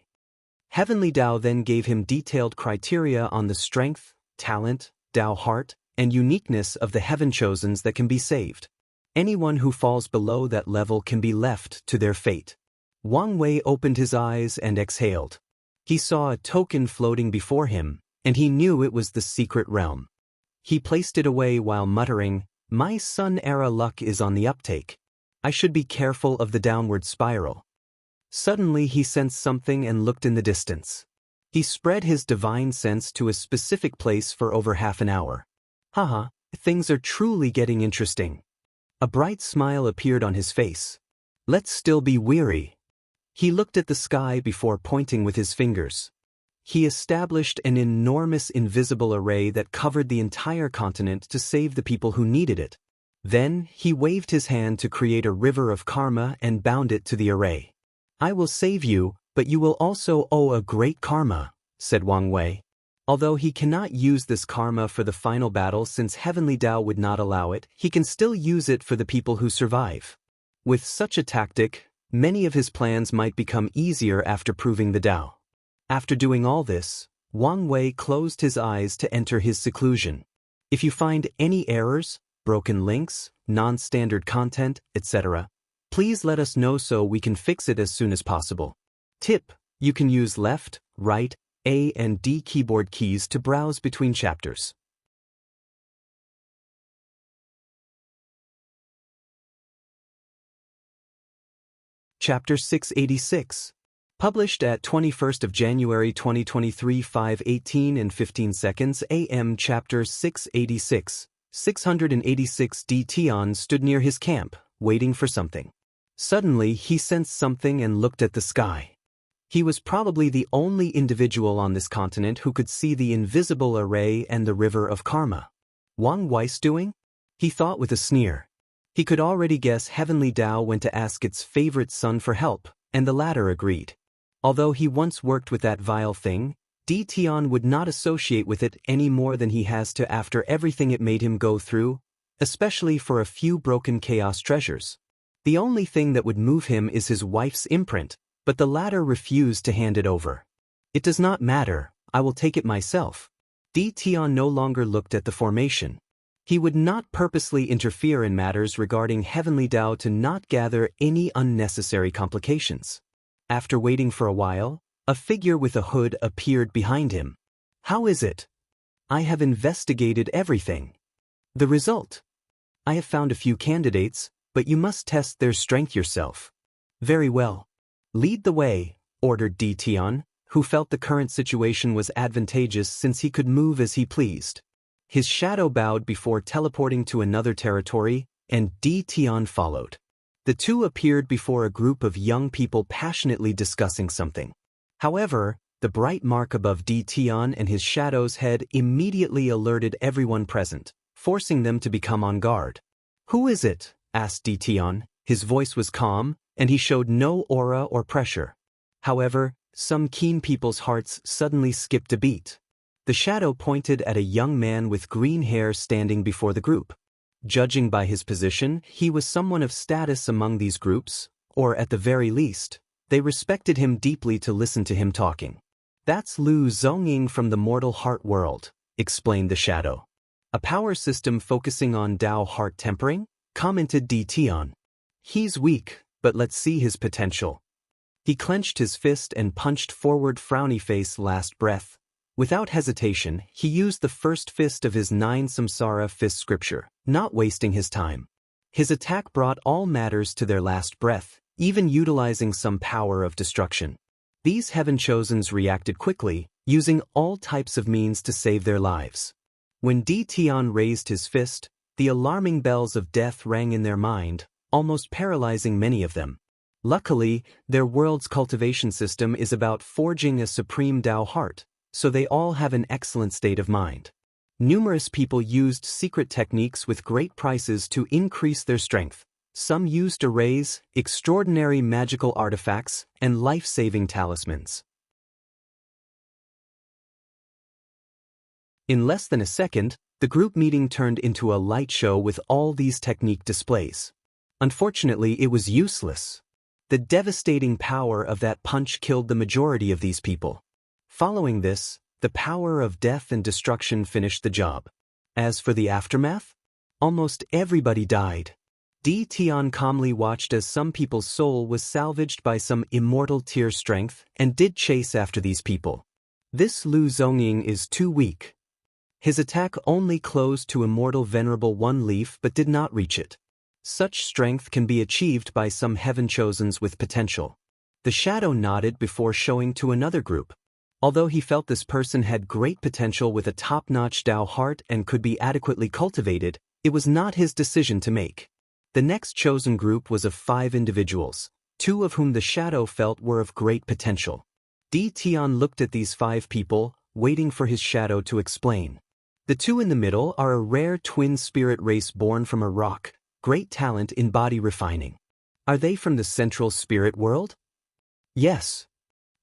Heavenly Dao then gave him detailed criteria on the strength, talent, Dao heart, and uniqueness of the Heaven Chosens that can be saved. Anyone who falls below that level can be left to their fate. Wang Wei opened his eyes and exhaled. He saw a token floating before him, and he knew it was the secret realm. He placed it away while muttering, "My Sun-era luck is on the uptake. I should be careful of the downward spiral." Suddenly he sensed something and looked in the distance. He spread his divine sense to a specific place for over half an hour. Haha, things are truly getting interesting. A bright smile appeared on his face. Let's still be weary. He looked at the sky before pointing with his fingers. He established an enormous invisible array that covered the entire continent to save the people who needed it. Then, he waved his hand to create a river of karma and bound it to the array. "I will save you, but you will also owe a great karma," said Wang Wei. Although he cannot use this karma for the final battle since Heavenly Dao would not allow it, he can still use it for the people who survive. With such a tactic, many of his plans might become easier after proving the Dao. After doing all this, Wang Wei closed his eyes to enter his seclusion. If you find any errors, broken links, non-standard content, etc., please let us know so we can fix it as soon as possible. Tip: you can use left, right, A and D keyboard keys to browse between chapters. Chapter 686. Published at 21st of January 2023 5:18 and 15 seconds AM. Chapter 686. 686 D. Tian stood near his camp, waiting for something. Suddenly he sensed something and looked at the sky. He was probably the only individual on this continent who could see the invisible array and the river of karma. Wang Wei's doing? He thought with a sneer. He could already guess Heavenly Dao went to ask its favorite son for help, and the latter agreed. Although he once worked with that vile thing, D. Tian would not associate with it any more than he has to after everything it made him go through, especially for a few broken chaos treasures. The only thing that would move him is his wife's imprint, but the latter refused to hand it over. "It does not matter, I will take it myself." D. Tian no longer looked at the formation. He would not purposely interfere in matters regarding Heavenly Dao to not gather any unnecessary complications. After waiting for a while, a figure with a hood appeared behind him. "How is it?" "I have investigated everything." "The result?" "I have found a few candidates, but you must test their strength yourself." "Very well. Lead the way," ordered D. Tian, who felt the current situation was advantageous since he could move as he pleased. His shadow bowed before teleporting to another territory, and D. Tian followed. The two appeared before a group of young people passionately discussing something. However, the bright mark above D. Tian and his shadow's head immediately alerted everyone present, forcing them to become on guard. "Who is it?" asked D. Tian. His voice was calm, and he showed no aura or pressure. However, some keen people's hearts suddenly skipped a beat. The shadow pointed at a young man with green hair standing before the group. Judging by his position, he was someone of status among these groups, or at the very least, they respected him deeply to listen to him talking. "That's Lu Zongying from the mortal heart world," explained the shadow. "A power system focusing on Dao heart tempering?" commented D. Tian. "He's weak, but let's see his potential." He clenched his fist and punched forward frowny face last breath. Without hesitation, he used the first fist of his 9 samsara fist scripture, not wasting his time. His attack brought all matters to their last breath, even utilizing some power of destruction. These Heaven Chosens reacted quickly, using all types of means to save their lives. When D. Tian raised his fist, the alarming bells of death rang in their mind, almost paralyzing many of them. Luckily, their world's cultivation system is about forging a supreme Dao heart, so they all have an excellent state of mind. Numerous people used secret techniques with great prices to increase their strength. Some used arrays, extraordinary magical artifacts, and life-saving talismans. In less than a second, the group meeting turned into a light show with all these technique displays. Unfortunately, it was useless. The devastating power of that punch killed the majority of these people. Following this, the power of death and destruction finished the job. As for the aftermath, almost everybody died. Di Tian calmly watched as some people's soul was salvaged by some immortal tier strength and did chase after these people. This Lu Zongying is too weak. His attack only closed to immortal venerable one leaf but did not reach it. Such strength can be achieved by some heaven-chosens with potential. The shadow nodded before showing to another group. Although he felt this person had great potential with a top-notch Dao heart and could be adequately cultivated, it was not his decision to make. The next chosen group was of 5 individuals, 2 of whom the shadow felt were of great potential. Di Tian looked at these 5 people, waiting for his shadow to explain. The 2 in the middle are a rare twin spirit race born from a rock, great talent in body refining. Are they from the central spirit world? Yes.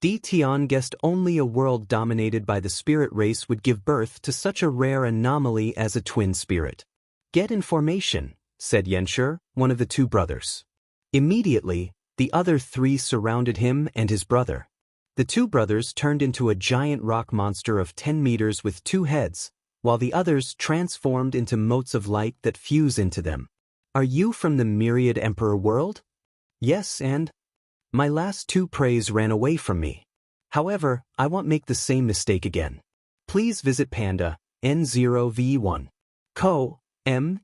Di Tian guessed only a world dominated by the spirit race would give birth to such a rare anomaly as a twin spirit. Get in formation, said Xianxia, one of the 2 brothers. Immediately, the other 3 surrounded him and his brother. The 2 brothers turned into a giant rock monster of 10 meters with 2 heads, while the others transformed into motes of light that fuse into them. Are you from the Myriad Emperor world? Yes, and my last 2 preys ran away from me. However, I won't make the same mistake again. Please visit Panda, N0V1.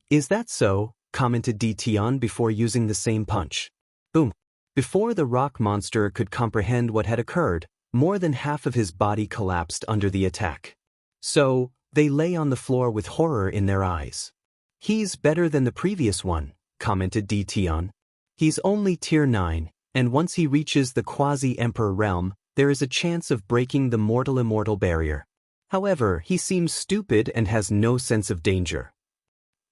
Is that so? Commented Di Tian before using the same punch. Boom. Before the rock monster could comprehend what had occurred, more than half of his body collapsed under the attack. So, they lay on the floor with horror in their eyes. He's better than the previous one, commented Di Tian. He's only tier 9, and once he reaches the quasi-emperor realm, there is a chance of breaking the mortal-immortal barrier. However, he seems stupid and has no sense of danger.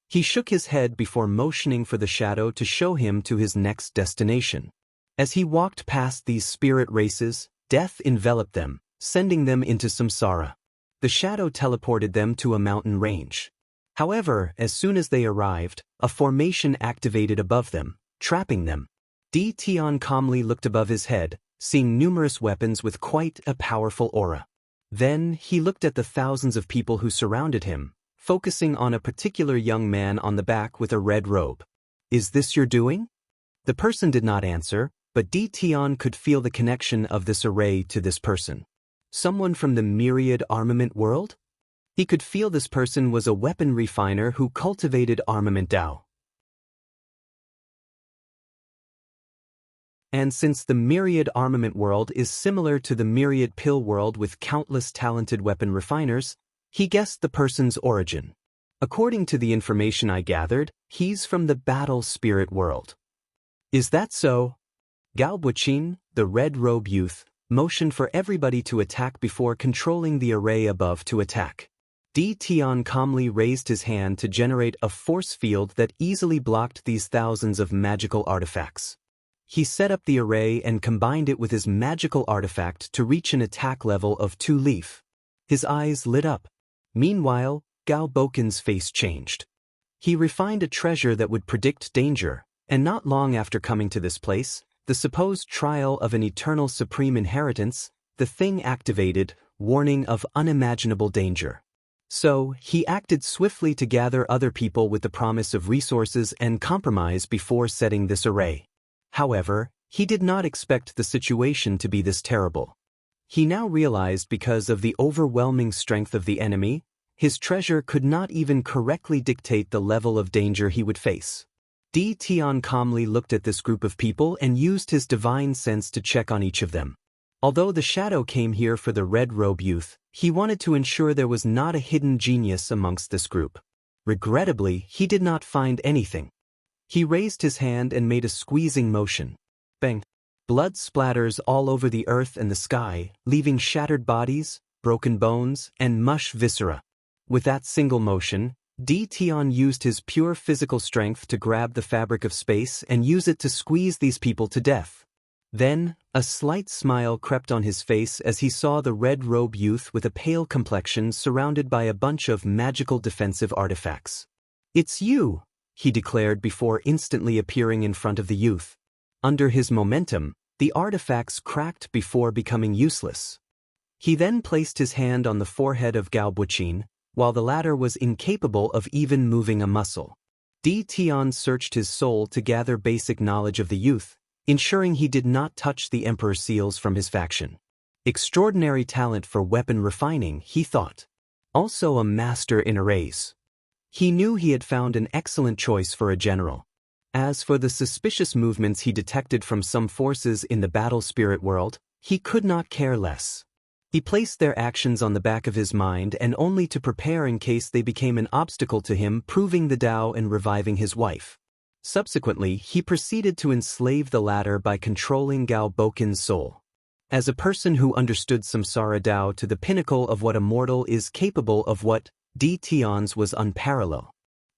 He shook his head before motioning for the shadow to show him to his next destination. As he walked past these spirit races, death enveloped them, sending them into samsara. The shadow teleported them to a mountain range. However, as soon as they arrived, a formation activated above them, trapping them. Di Tian calmly looked above his head, seeing numerous weapons with quite a powerful aura. Then, he looked at the thousands of people who surrounded him, focusing on a particular young man on the back with a red robe. Is this your doing? The person did not answer, but Di Tian could feel the connection of this array to this person. Someone from the Myriad armament world? He could feel this person was a weapon refiner who cultivated armament Dao. And since the Myriad armament world is similar to the Myriad pill world with countless talented weapon refiners, he guessed the person's origin. According to the information I gathered, he's from the battle spirit world. Is that so? Gao Buqin, the red-robe youth, motioned for everybody to attack before controlling the array above to attack. Di Tian calmly raised his hand to generate a force field that easily blocked these thousands of magical artifacts. He set up the array and combined it with his magical artifact to reach an attack level of 2 leaf. His eyes lit up. Meanwhile, Gao Bokin's face changed. He refined a treasure that would predict danger, and not long after coming to this place, the supposed trial of an eternal supreme inheritance, the thing activated, warning of unimaginable danger. So, he acted swiftly to gather other people with the promise of resources and compromise before setting this array. However, he did not expect the situation to be this terrible. He now realized because of the overwhelming strength of the enemy, his treasure could not even correctly dictate the level of danger he would face. Di Tian calmly looked at this group of people and used his divine sense to check on each of them. Although the shadow came here for the red-robe youth, he wanted to ensure there was not a hidden genius amongst this group. Regrettably, he did not find anything. He raised his hand and made a squeezing motion. Bang! Blood splatters all over the earth and the sky, leaving shattered bodies, broken bones, and mush viscera. With that single motion, Di Tian used his pure physical strength to grab the fabric of space and use it to squeeze these people to death. Then, a slight smile crept on his face as he saw the red-robe youth with a pale complexion surrounded by a bunch of magical defensive artifacts. "It's you," he declared before instantly appearing in front of the youth. Under his momentum, the artifacts cracked before becoming useless. He then placed his hand on the forehead of Gao Buqin, while the latter was incapable of even moving a muscle. Tian searched his soul to gather basic knowledge of the youth, ensuring he did not touch the Emperor seals from his faction. Extraordinary talent for weapon refining, he thought. Also a master in arrays. He knew he had found an excellent choice for a general. As for the suspicious movements he detected from some forces in the battle spirit world, he could not care less. He placed their actions on the back of his mind and only to prepare in case they became an obstacle to him proving the Dao and reviving his wife. Subsequently, he proceeded to enslave the latter by controlling Gao Bokin's soul. As a person who understood Samsara Dao to the pinnacle of what a mortal is capable of, what Tian's was unparalleled.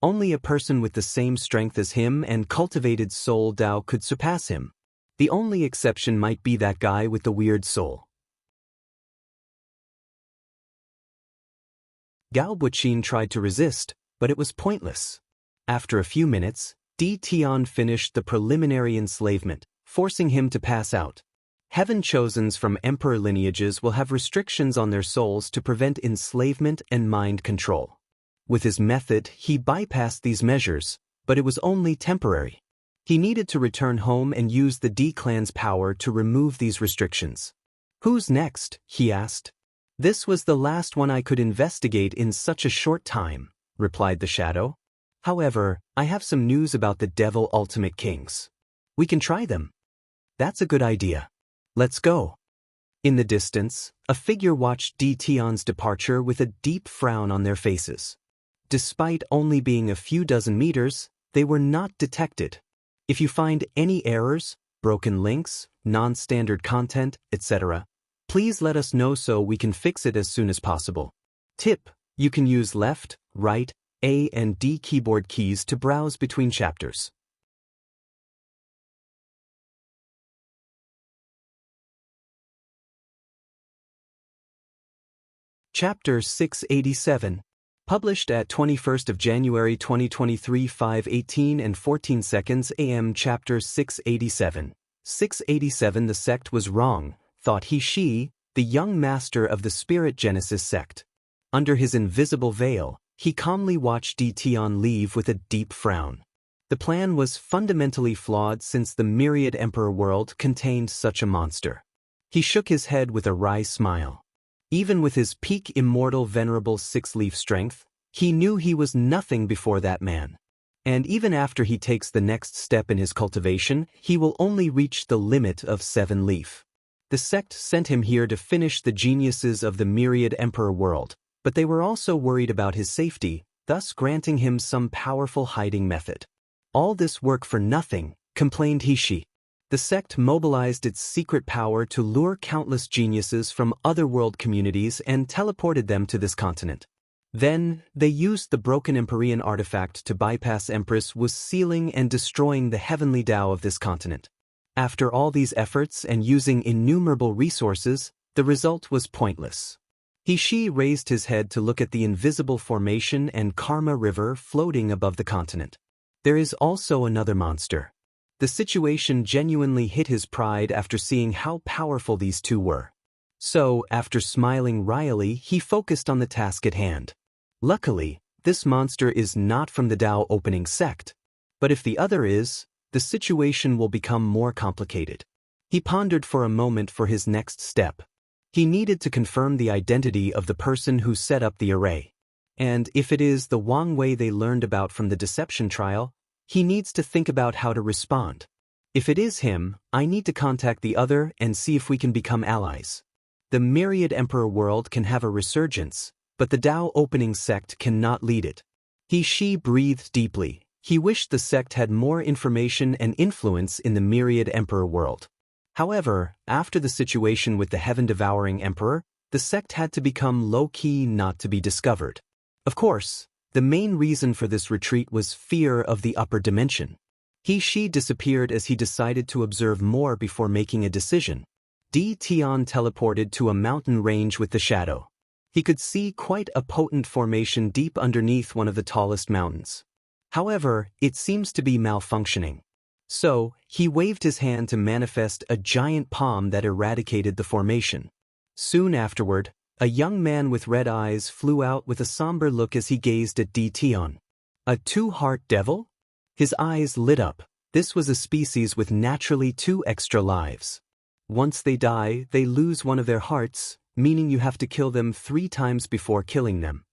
Only a person with the same strength as him and cultivated soul Dao could surpass him. The only exception might be that guy with the weird soul. Gao Buqin tried to resist, but it was pointless. After a few minutes, Tian finished the preliminary enslavement, forcing him to pass out. Heaven chosens from emperor lineages will have restrictions on their souls to prevent enslavement and mind control. With his method, he bypassed these measures, but it was only temporary. He needed to return home and use the D clan's power to remove these restrictions. "Who's next?" he asked. "This was the last one I could investigate in such a short time," replied the shadow. "However, I have some news about the Devil Ultimate Kings. We can try them." "That's a good idea. Let's go." In the distance, a figure watched Tian's departure with a deep frown on their faces. Despite only being a few dozen meters, they were not detected. If you find any errors, broken links, non-standard content, etc., please let us know so we can fix it as soon as possible. Tip: you can use left, right, A and D keyboard keys to browse between chapters. Chapter 687. Published at 21st of January 2023 5:18 and 14 seconds AM. Chapter 687. 687. The sect was wrong, thought he, the young master of the Spirit Genesis sect. Under his invisible veil, he calmly watched Tian leave with a deep frown. The plan was fundamentally flawed since the myriad emperor world contained such a monster. He shook his head with a wry smile. Even with his peak immortal venerable six-leaf strength, he knew he was nothing before that man. And even after he takes the next step in his cultivation, he will only reach the limit of 7-leaf. The sect sent him here to finish the geniuses of the myriad emperor world, but they were also worried about his safety, thus granting him some powerful hiding method. "All this work for nothing," complained he. The sect mobilized its secret power to lure countless geniuses from other world communities and teleported them to this continent. Then, they used the broken Empyrean artifact to bypass Empress was sealing and destroying the heavenly Tao of this continent. After all these efforts and using innumerable resources, the result was pointless. He raised his head to look at the invisible formation and Karma River floating above the continent. There is also another monster. The situation genuinely hit his pride after seeing how powerful these two were. So, after smiling wryly, he focused on the task at hand. Luckily, this monster is not from the Dao opening sect. But if the other is, the situation will become more complicated. He pondered for a moment for his next step. He needed to confirm the identity of the person who set up the array. And if it is the Wang Wei they learned about from the deception trial, he needs to think about how to respond. If it is him, I need to contact the other and see if we can become allies. The myriad emperor world can have a resurgence, but the Dao opening sect cannot lead it. He breathed deeply. He wished the sect had more information and influence in the myriad emperor world. However, after the situation with the heaven-devouring emperor, the sect had to become low-key, not to be discovered. Of course, the main reason for this retreat was fear of the upper dimension. He disappeared as he decided to observe more before making a decision. Tian teleported to a mountain range with the shadow. He could see quite a potent formation deep underneath one of the tallest mountains. However, it seems to be malfunctioning. So, he waved his hand to manifest a giant palm that eradicated the formation. Soon afterward, A young man with red eyes flew out with a somber look as he gazed at Tion. A two-heart devil? His eyes lit up. This was a species with naturally 2 extra lives. Once they die, they lose one of their hearts, meaning you have to kill them 3 times before killing them.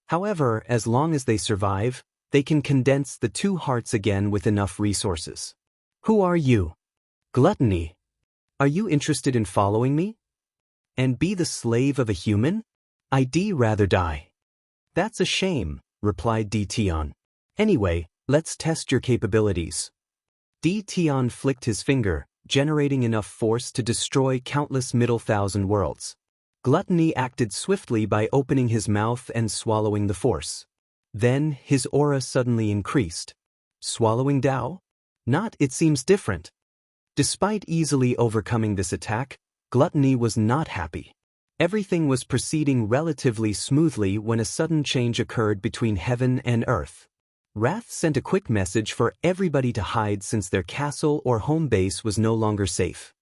However, as long as they survive, they can condense the 2 hearts again with enough resources. Who are you? Gluttony. Are you interested in following me? And be the slave of a human? I'd rather die. That's a shame, replied Tion. Anyway, let's test your capabilities. Tion flicked his finger, generating enough force to destroy countless middle thousand worlds. Gluttony acted swiftly by opening his mouth and swallowing the force. Then, his aura suddenly increased. Swallowing Dao? Not, it seems different. Despite easily overcoming this attack, Gluttony was not happy. Everything was proceeding relatively smoothly when a sudden change occurred between heaven and earth. Wrath sent a quick message for everybody to hide since their castle or home base was no longer safe.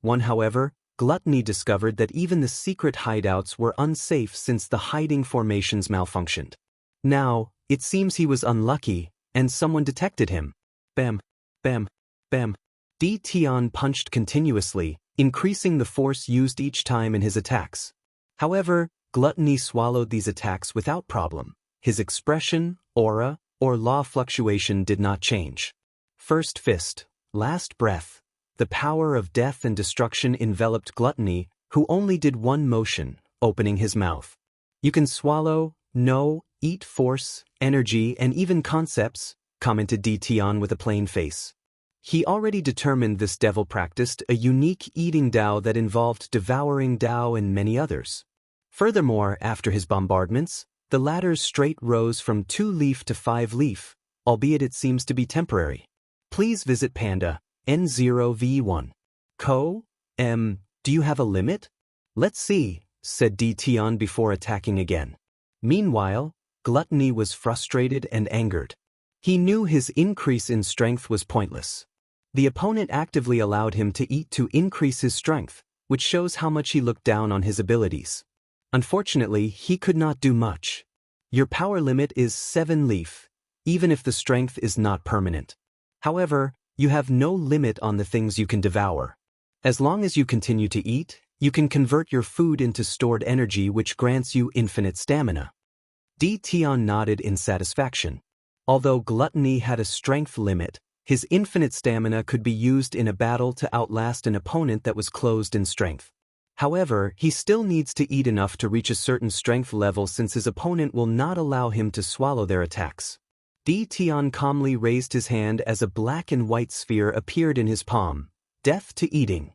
One, however, Gluttony discovered that even the secret hideouts were unsafe since the hiding formations malfunctioned. Now, it seems he was unlucky, and someone detected him. Bam, bam, bam. Tion punched continuously, increasing the force used each time in his attacks. However, Gluttony swallowed these attacks without problem. His expression, aura, or law fluctuation did not change. First fist, last breath. The power of death and destruction enveloped Gluttony, who only did one motion, opening his mouth. You can swallow, know, eat force, energy, and even concepts, commented Tion with a plain face. He already determined this devil practiced a unique eating Dao that involved devouring Dao and many others. Furthermore, after his bombardments, the latter's straight rose from 2-leaf to 5-leaf, albeit it seems to be temporary. Please visit Panda, N0V1. Do you have a limit? Let's see, said Tion before attacking again. Meanwhile, Gluttony was frustrated and angered. He knew his increase in strength was pointless. The opponent actively allowed him to eat to increase his strength, which shows how much he looked down on his abilities. Unfortunately, he could not do much. Your power limit is 7-leaf, even if the strength is not permanent. However, you have no limit on the things you can devour. As long as you continue to eat, you can convert your food into stored energy, which grants you infinite stamina. Tion nodded in satisfaction. Although Gluttony had a strength limit, his infinite stamina could be used in a battle to outlast an opponent that was closed in strength. However, he still needs to eat enough to reach a certain strength level since his opponent will not allow him to swallow their attacks. Tion calmly raised his hand as a black and white sphere appeared in his palm. Death to eating.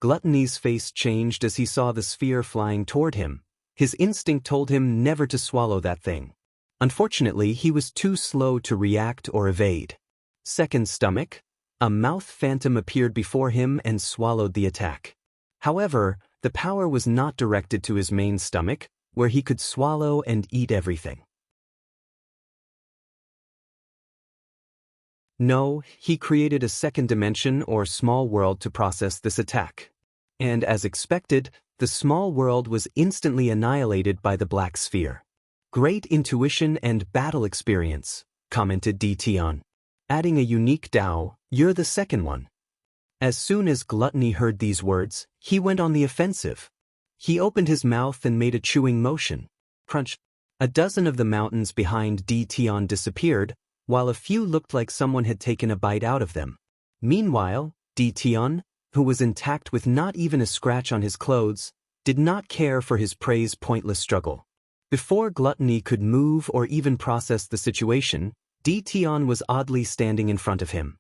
Gluttony's face changed as he saw the sphere flying toward him. His instinct told him never to swallow that thing. Unfortunately, he was too slow to react or evade. Second stomach. A mouth phantom appeared before him and swallowed the attack. However, the power was not directed to his main stomach, where he could swallow and eat everything. No, he created a second dimension or small world to process this attack. And as expected, the small world was instantly annihilated by the black sphere. Great intuition and battle experience, commented Tion. Adding a unique Dao, you're the second one. As soon as Gluttony heard these words, he went on the offensive. He opened his mouth and made a chewing motion. Crunch. A dozen of the mountains behind Tion disappeared, while a few looked like someone had taken a bite out of them. Meanwhile, Tion, who was intact with not even a scratch on his clothes, did not care for his prey's pointless struggle. Before Gluttony could move or even process the situation, Tion was oddly standing in front of him.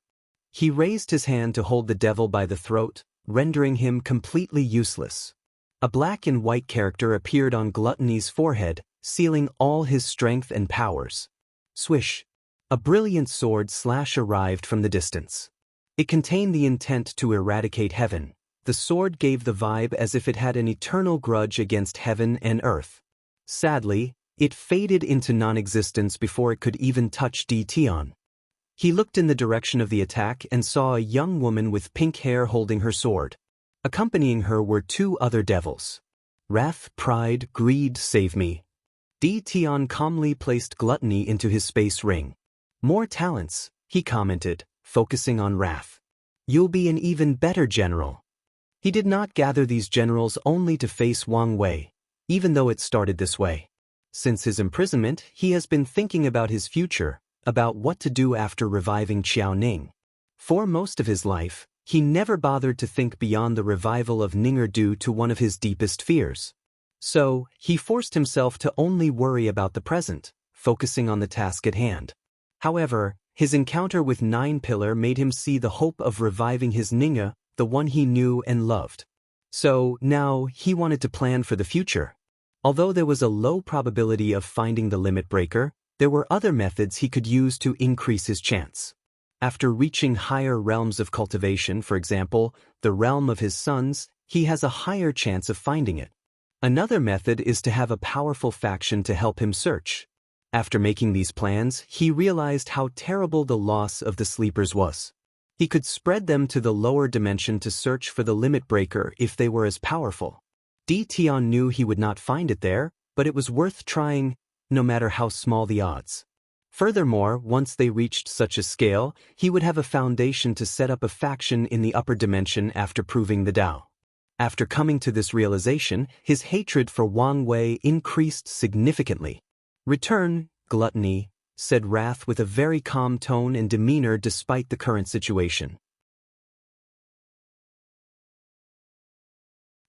He raised his hand to hold the devil by the throat, rendering him completely useless. A black and white character appeared on Gluttony's forehead, sealing all his strength and powers. Swish! A brilliant sword slash arrived from the distance. It contained the intent to eradicate heaven. The sword gave the vibe as if it had an eternal grudge against heaven and earth. Sadly, it faded into non-existence before it could even touch Tion. He looked in the direction of the attack and saw a young woman with pink hair holding her sword. Accompanying her were two other devils. Wrath, pride, greed, save me. Tian calmly placed gluttony into his space ring. More talents, he commented, focusing on wrath. You'll be an even better general. He did not gather these generals only to face Wang Wei, even though it started this way. Since his imprisonment, he has been thinking about his future, about what to do after reviving Xiao Ning. For most of his life, he never bothered to think beyond the revival of Ninger due to one of his deepest fears. So, he forced himself to only worry about the present, focusing on the task at hand. However, his encounter with Nine Pillar made him see the hope of reviving his Ninger, the one he knew and loved. So, now, he wanted to plan for the future. Although there was a low probability of finding the limit breaker, there were other methods he could use to increase his chance. After reaching higher realms of cultivation, for example, the realm of his sons, he has a higher chance of finding it. Another method is to have a powerful faction to help him search. After making these plans, he realized how terrible the loss of the sleepers was. He could spread them to the lower dimension to search for the limit breaker if they were as powerful. Tian knew he would not find it there, but it was worth trying, no matter how small the odds. Furthermore, once they reached such a scale, he would have a foundation to set up a faction in the upper dimension after proving the Dao. After coming to this realization, his hatred for Wang Wei increased significantly. Return, gluttony, said Wrath with a very calm tone and demeanor despite the current situation.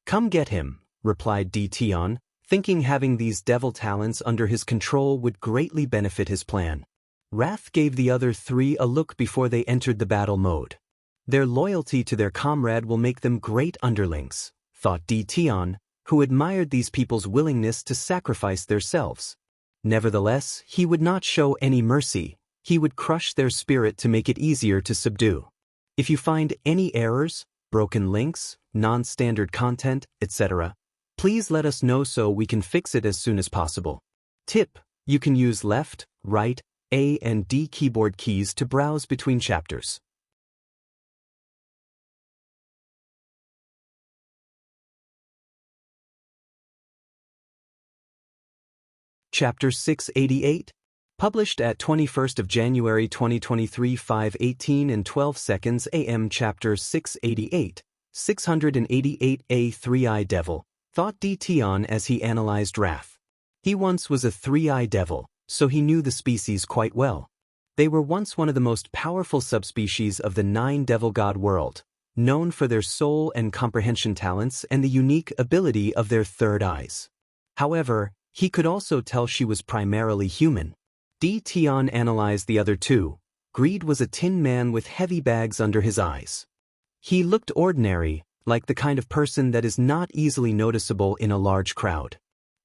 Come get him, replied Tian, thinking having these devil talents under his control would greatly benefit his plan. Wrath gave the other three a look before they entered the battle mode. Their loyalty to their comrade will make them great underlings, thought Tian, who admired these people's willingness to sacrifice themselves. Nevertheless, he would not show any mercy. He would crush their spirit to make it easier to subdue. If you find any errors, broken links, non-standard content, etc., please let us know so we can fix it as soon as possible. Tip: you can use left, right, A and D keyboard keys to browse between chapters. Chapter 688. Published at 21st of January 2023 5:18 and 12 seconds AM. Chapter 688. 688 A 3-Eye Devil, thought Tian as he analyzed Wrath. He once was a 3-Eye Devil, so he knew the species quite well. They were once one of the most powerful subspecies of the 9 Devil God world, known for their soul and comprehension talents and the unique ability of their third eyes. However, he could also tell she was primarily human. Tian analyzed the other two. Greed was a tin man with heavy bags under his eyes. He looked ordinary, like the kind of person that is not easily noticeable in a large crowd.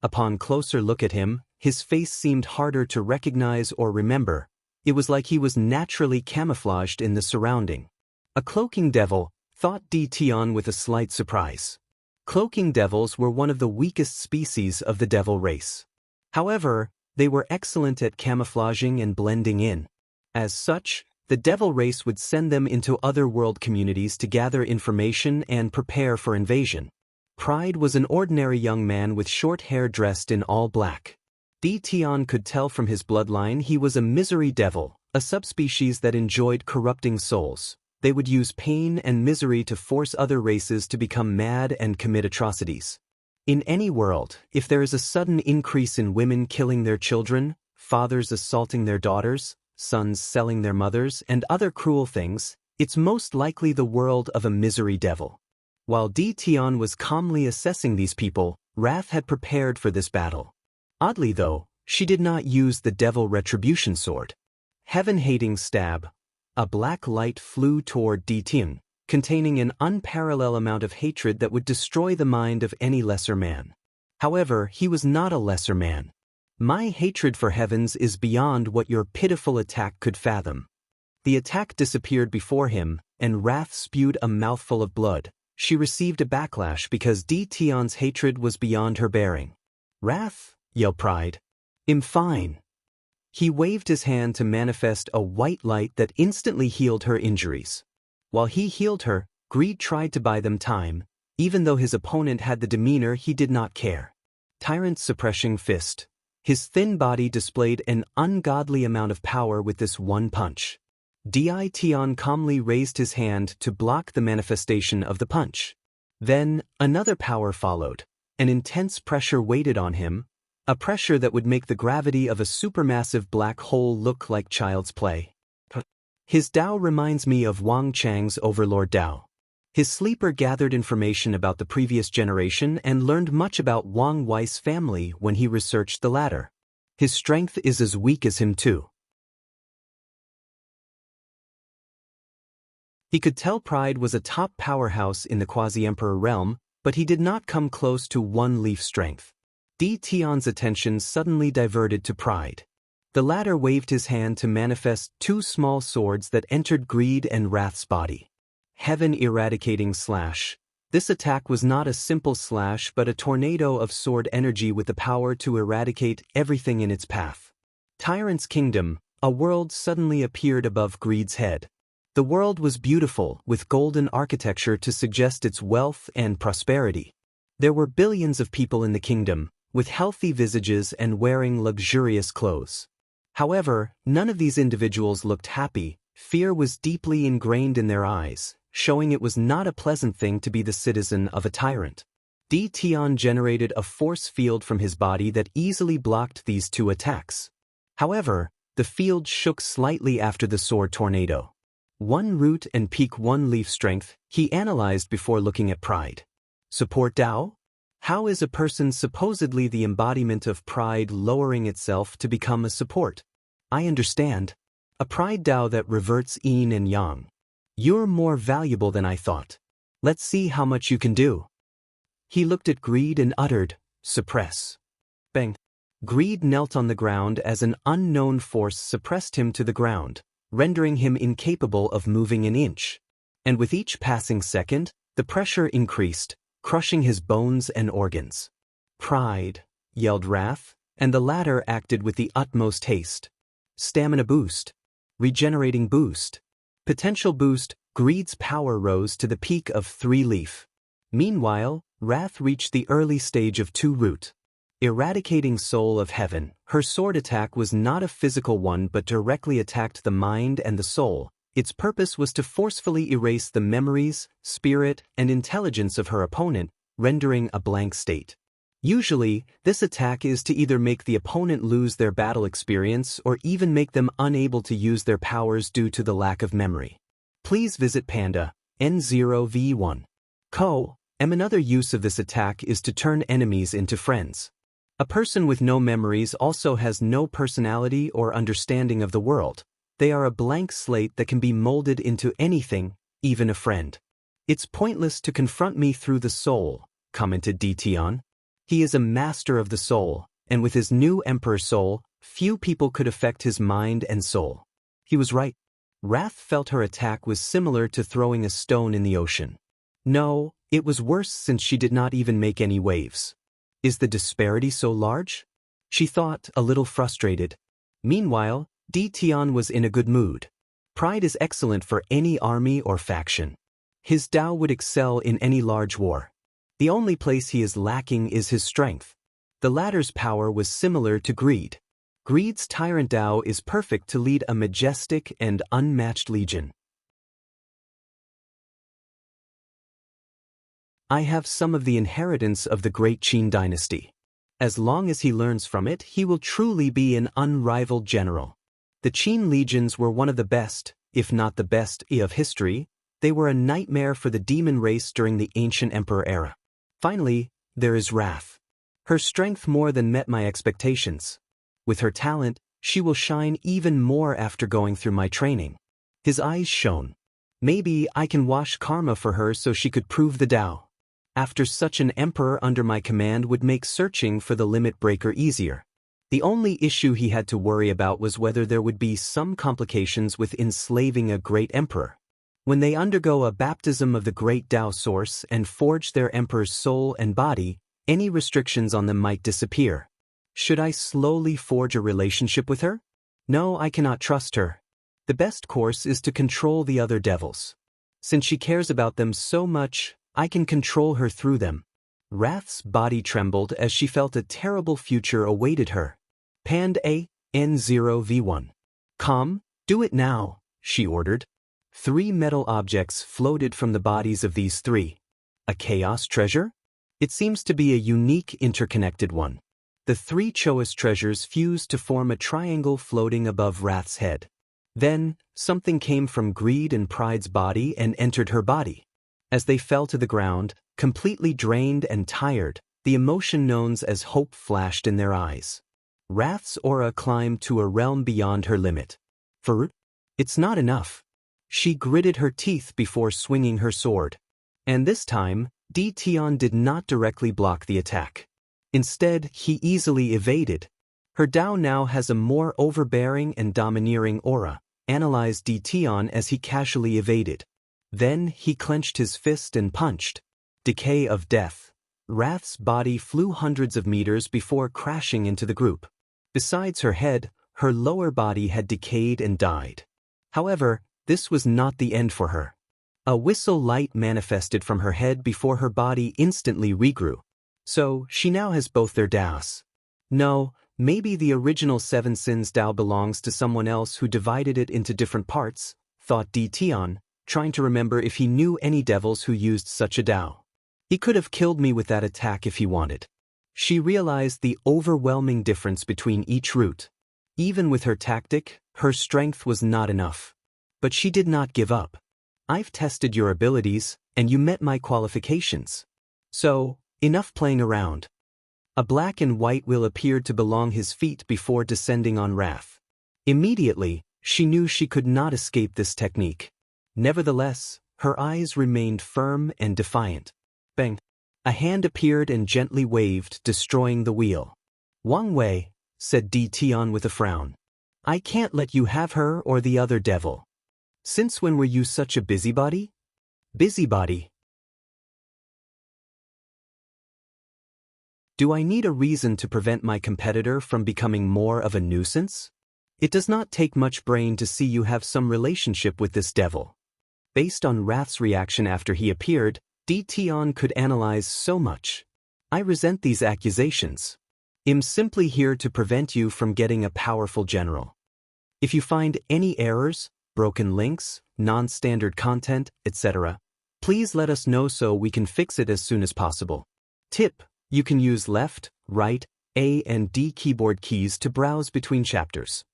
Upon closer look at him, his face seemed harder to recognize or remember. It was like he was naturally camouflaged in the surrounding. A cloaking devil, thought Tian with a slight surprise. Cloaking devils were one of the weakest species of the devil race. However, they were excellent at camouflaging and blending in. As such, the devil race would send them into other world communities to gather information and prepare for invasion. Pride was an ordinary young man with short hair dressed in all black. Tian could tell from his bloodline he was a misery devil, a subspecies that enjoyed corrupting souls. They would use pain and misery to force other races to become mad and commit atrocities. In any world, if there is a sudden increase in women killing their children, fathers assaulting their daughters, sons selling their mothers, and other cruel things, it's most likely the world of a misery devil. While Tian was calmly assessing these people, Wrath had prepared for this battle. Oddly though, she did not use the devil retribution sword. Heaven-hating stab. A black light flew toward Tian, containing an unparalleled amount of hatred that would destroy the mind of any lesser man. However, he was not a lesser man. My hatred for heavens is beyond what your pitiful attack could fathom. The attack disappeared before him, and Wrath spewed a mouthful of blood. She received a backlash because Tian's hatred was beyond her bearing. Wrath, yelled Pride. I'm fine. He waved his hand to manifest a white light that instantly healed her injuries. While he healed her, greed tried to buy them time, even though his opponent had the demeanor he did not care. Tyrant suppressing fist. His thin body displayed an ungodly amount of power with this one punch. Dition calmly raised his hand to block the manifestation of the punch. Then, another power followed. An intense pressure waited on him, a pressure that would make the gravity of a supermassive black hole look like child's play. His Dao reminds me of Wang Chang's Overlord Dao. His sleeper gathered information about the previous generation and learned much about Wang Wei's family when he researched the latter. His strength is as weak as him too. He could tell Pride was a top powerhouse in the quasi-emperor realm, but he did not come close to One Leaf strength. Tion's attention suddenly diverted to Pride. The latter waved his hand to manifest two small swords that entered Greed and Wrath's body. Heaven eradicating slash. This attack was not a simple slash but a tornado of sword energy with the power to eradicate everything in its path. Tyrant's kingdom, a world suddenly appeared above Greed's head. The world was beautiful, with golden architecture to suggest its wealth and prosperity. There were billions of people in the kingdom, with healthy visages and wearing luxurious clothes. However, none of these individuals looked happy. Fear was deeply ingrained in their eyes, showing it was not a pleasant thing to be the citizen of a tyrant. Tion generated a force field from his body that easily blocked these two attacks. However, the field shook slightly after the sword tornado. One root and peak one leaf strength, he analyzed before looking at Pride. Support Dao? How is a person supposedly the embodiment of pride lowering itself to become a support? I understand. A pride Dao that reverts yin and yang. You're more valuable than I thought. Let's see how much you can do. He looked at Greed and uttered, suppress. Bang. Greed knelt on the ground as an unknown force suppressed him to the ground, rendering him incapable of moving an inch. And with each passing second, the pressure increased, crushing his bones and organs. Pride, yelled Wrath, and the latter acted with the utmost haste. Stamina boost. Regenerating boost. Potential boost, Greed's power rose to the peak of 3 leaf. Meanwhile, Wrath reached the early stage of 2 root. Eradicating Soul of Heaven, her sword attack was not a physical one but directly attacked the mind and the soul. Its purpose was to forcefully erase the memories, spirit, and intelligence of her opponent, rendering a blank state. Usually, this attack is to either make the opponent lose their battle experience or even make them unable to use their powers due to the lack of memory. Please visit Panda, N0V1. Another use of this attack is to turn enemies into friends. A person with no memories also has no personality or understanding of the world. They are a blank slate that can be molded into anything, even a friend. It's pointless to confront me through the soul, commented Tion. He is a master of the soul, and with his new emperor soul, few people could affect his mind and soul. He was right. Wrath felt her attack was similar to throwing a stone in the ocean. No, it was worse since she did not even make any waves. Is the disparity so large? She thought, a little frustrated. Meanwhile, Tion was in a good mood. Pride is excellent for any army or faction. His Dao would excel in any large war. The only place he is lacking is his strength. The latter's power was similar to Greed. Greed's Tyrant Dao is perfect to lead a majestic and unmatched legion. I have some of the inheritance of the great Qin dynasty. As long as he learns from it, he will truly be an unrivaled general. The Qin legions were one of the best, if not the best, of history. They were a nightmare for the demon race during the ancient emperor era. Finally, there is Wrath. Her strength more than met my expectations. With her talent, she will shine even more after going through my training. His eyes shone. Maybe I can wash karma for her so she could prove the Dao. After such an emperor under my command would make searching for the limit breaker easier. The only issue he had to worry about was whether there would be some complications with enslaving a great emperor. When they undergo a baptism of the great Dao source and forge their emperor's soul and body, any restrictions on them might disappear. Should I slowly forge a relationship with her? No, I cannot trust her. The best course is to control the other devils. Since she cares about them so much, I can control her through them. Wrath's body trembled as she felt a terrible future awaited her. Pand A, N0V1. Calm, do it now, she ordered. 3 metal objects floated from the bodies of these 3. A chaos treasure? It seems to be a unique interconnected one. The 3 Choice treasures fused to form a triangle floating above Wrath's head. Then, something came from Greed and Pride's body and entered her body. As they fell to the ground, completely drained and tired, the emotion known as hope flashed in their eyes. Wrath's aura climbed to a realm beyond her limit. It's not enough. She gritted her teeth before swinging her sword. And this time, Tion did not directly block the attack. Instead, he easily evaded. Her Dao now has a more overbearing and domineering aura, analyzed Tion as he casually evaded. Then he clenched his fist and punched. Decay of death. Wrath's body flew hundreds of meters before crashing into the group. Besides her head, her lower body had decayed and died. However, this was not the end for her. A whistle light manifested from her head before her body instantly regrew. So, she now has both their Daos. No, maybe the original 7 Sins Dao belongs to someone else who divided it into different parts, thought Tion, trying to remember if he knew any devils who used such a Dao. He could have killed me with that attack if he wanted. She realized the overwhelming difference between each route. Even with her tactic, her strength was not enough. But she did not give up. I've tested your abilities, and you met my qualifications. So, enough playing around. A black and white wheel appeared to belong his feet before descending on Wrath. Immediately, she knew she could not escape this technique. Nevertheless, her eyes remained firm and defiant. Bang! A hand appeared and gently waved, destroying the wheel. Wang Wei, said Tion with a frown. I can't let you have her or the other devil. Since when were you such a busybody? Busybody. Do I need a reason to prevent my competitor from becoming more of a nuisance? It does not take much brain to see you have some relationship with this devil. Based on Wrath's reaction after he appeared, Tion could analyze so much. I resent these accusations. I'm simply here to prevent you from getting a powerful general. If you find any errors, broken links, non-standard content, etc., please let us know so we can fix it as soon as possible. Tip: you can use left, right, A and D keyboard keys to browse between chapters.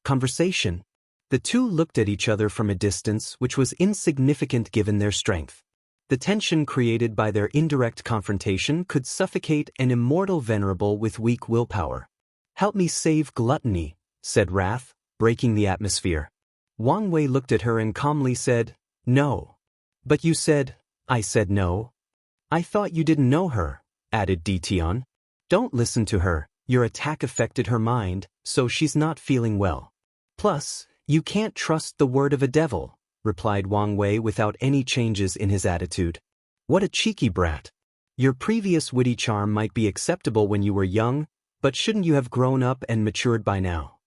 Conversation. The two looked at each other from a distance which was insignificant given their strength. The tension created by their indirect confrontation could suffocate an immortal venerable with weak willpower. Help me save gluttony, said Wrath, breaking the atmosphere. Wang Wei looked at her and calmly said, No. But you said, I said no. I thought you didn't know her, added Tion. Don't listen to her, your attack affected her mind, so she's not feeling well. Plus, you can't trust the word of a devil, replied Wang Wei without any changes in his attitude. What a cheeky brat. Your previous witty charm might be acceptable when you were young, but shouldn't you have grown up and matured by now?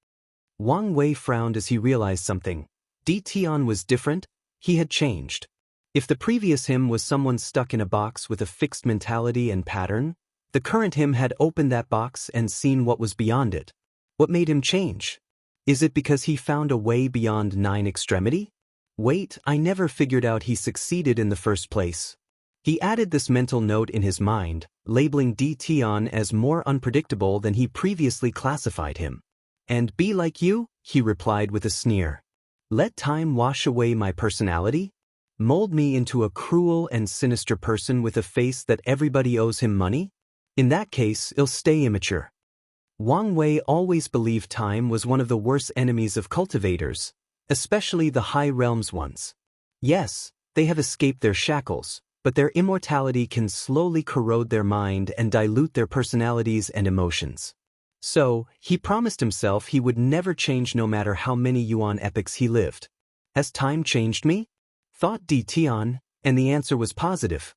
Wang Wei frowned as he realized something. Tion was different, he had changed. If the previous him was someone stuck in a box with a fixed mentality and pattern, the current him had opened that box and seen what was beyond it. What made him change? Is it because he found a way beyond 9 extremity? Wait, I never figured out he succeeded in the first place. He added this mental note in his mind, labeling Tion as more unpredictable than he previously classified him. And be like you? He replied with a sneer. Let time wash away my personality? Mold me into a cruel and sinister person with a face that everybody owes him money? In that case, I'll stay immature. Wang Wei always believed time was one of the worst enemies of cultivators, especially the high realms ones. Yes, they have escaped their shackles, but their immortality can slowly corrode their mind and dilute their personalities and emotions. So, he promised himself he would never change no matter how many Yuan epochs he lived. Has time changed me? Thought Tion, And the answer was positive.